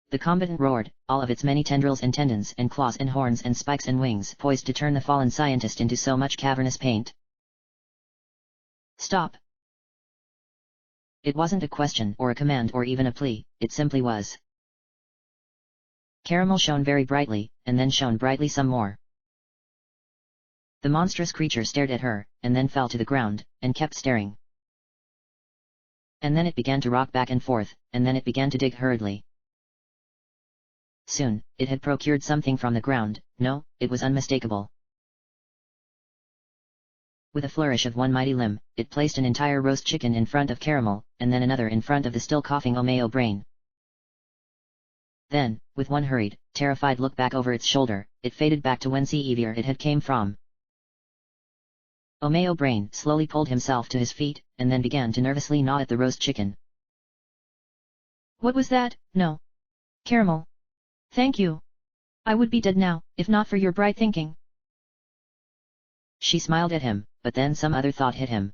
The combatant roared, all of its many tendrils and tendons and claws and horns and spikes and wings poised to turn the fallen scientist into so much cavernous paint. Stop! It wasn't a question or a command or even a plea, it simply was. Caramel shone very brightly, and then shone brightly some more. The monstrous creature stared at her, and then fell to the ground, and kept staring. And then it began to rock back and forth, and then it began to dig hurriedly. Soon, it had procured something from the ground. No, it was unmistakable. With a flourish of one mighty limb, it placed an entire roast chicken in front of Caramel, and then another in front of the still coughing Omeo Brain. Then, with one hurried, terrified look back over its shoulder, it faded back to whence it had came from. Omeo Brain slowly pulled himself to his feet, and then began to nervously gnaw at the roast chicken. What was that? No. Caramel. Thank you. I would be dead now, if not for your bright thinking. She smiled at him, but then some other thought hit him.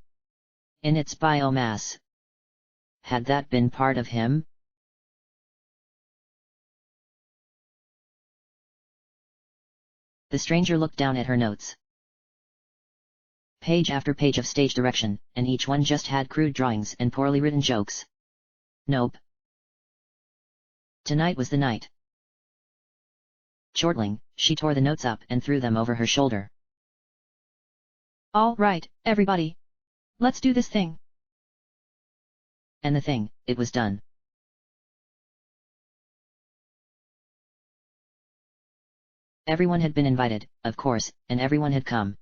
In its biomass. Had that been part of him? The stranger looked down at her notes. Page after page of stage direction, and each one just had crude drawings and poorly written jokes. Nope. Tonight was the night. Chortling, she tore the notes up and threw them over her shoulder. All right, everybody. Let's do this thing. And the thing, it was done. Everyone had been invited, of course, and everyone had come.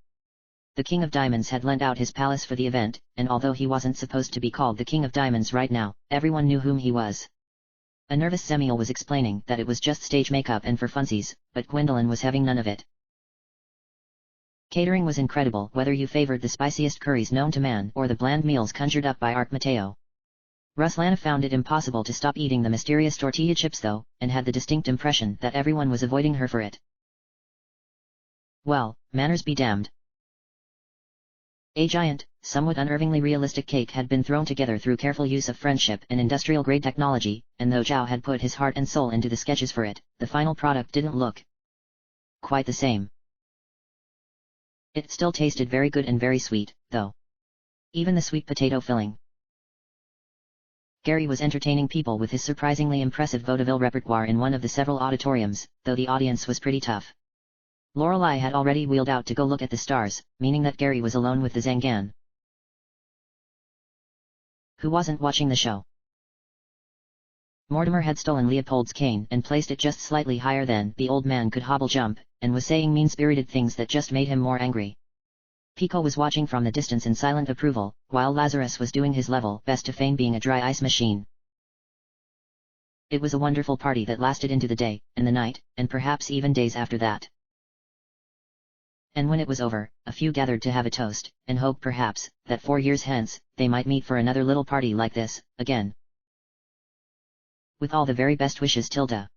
The King of Diamonds had lent out his palace for the event, and although he wasn't supposed to be called the King of Diamonds right now, everyone knew whom he was. A nervous Samuel was explaining that it was just stage makeup and for funsies, but Gwendolyn was having none of it. Catering was incredible whether you favored the spiciest curries known to man or the bland meals conjured up by Ark Mateo. Ruslana found it impossible to stop eating the mysterious tortilla chips though, and had the distinct impression that everyone was avoiding her for it. Well, manners be damned. A giant, somewhat unnervingly realistic cake had been thrown together through careful use of friendship and industrial-grade technology, and though Zhao had put his heart and soul into the sketches for it, the final product didn't look quite the same. It still tasted very good and very sweet, though. Even the sweet potato filling. Gary was entertaining people with his surprisingly impressive vaudeville repertoire in one of the several auditoriums, though the audience was pretty tough. Lorelei had already wheeled out to go look at the stars, meaning that Gary was alone with the Zangan. Who wasn't watching the show? Mortimer had stolen Leopold's cane and placed it just slightly higher than the old man could hobble jump, and was saying mean-spirited things that just made him more angry. Pico was watching from the distance in silent approval, while Lazarus was doing his level best to feign being a dry ice machine. It was a wonderful party that lasted into the day, and the night, and perhaps even days after that. And when it was over, a few gathered to have a toast, and hope perhaps, that 4 years hence, they might meet for another little party like this, again. With all the very best wishes, Tilda.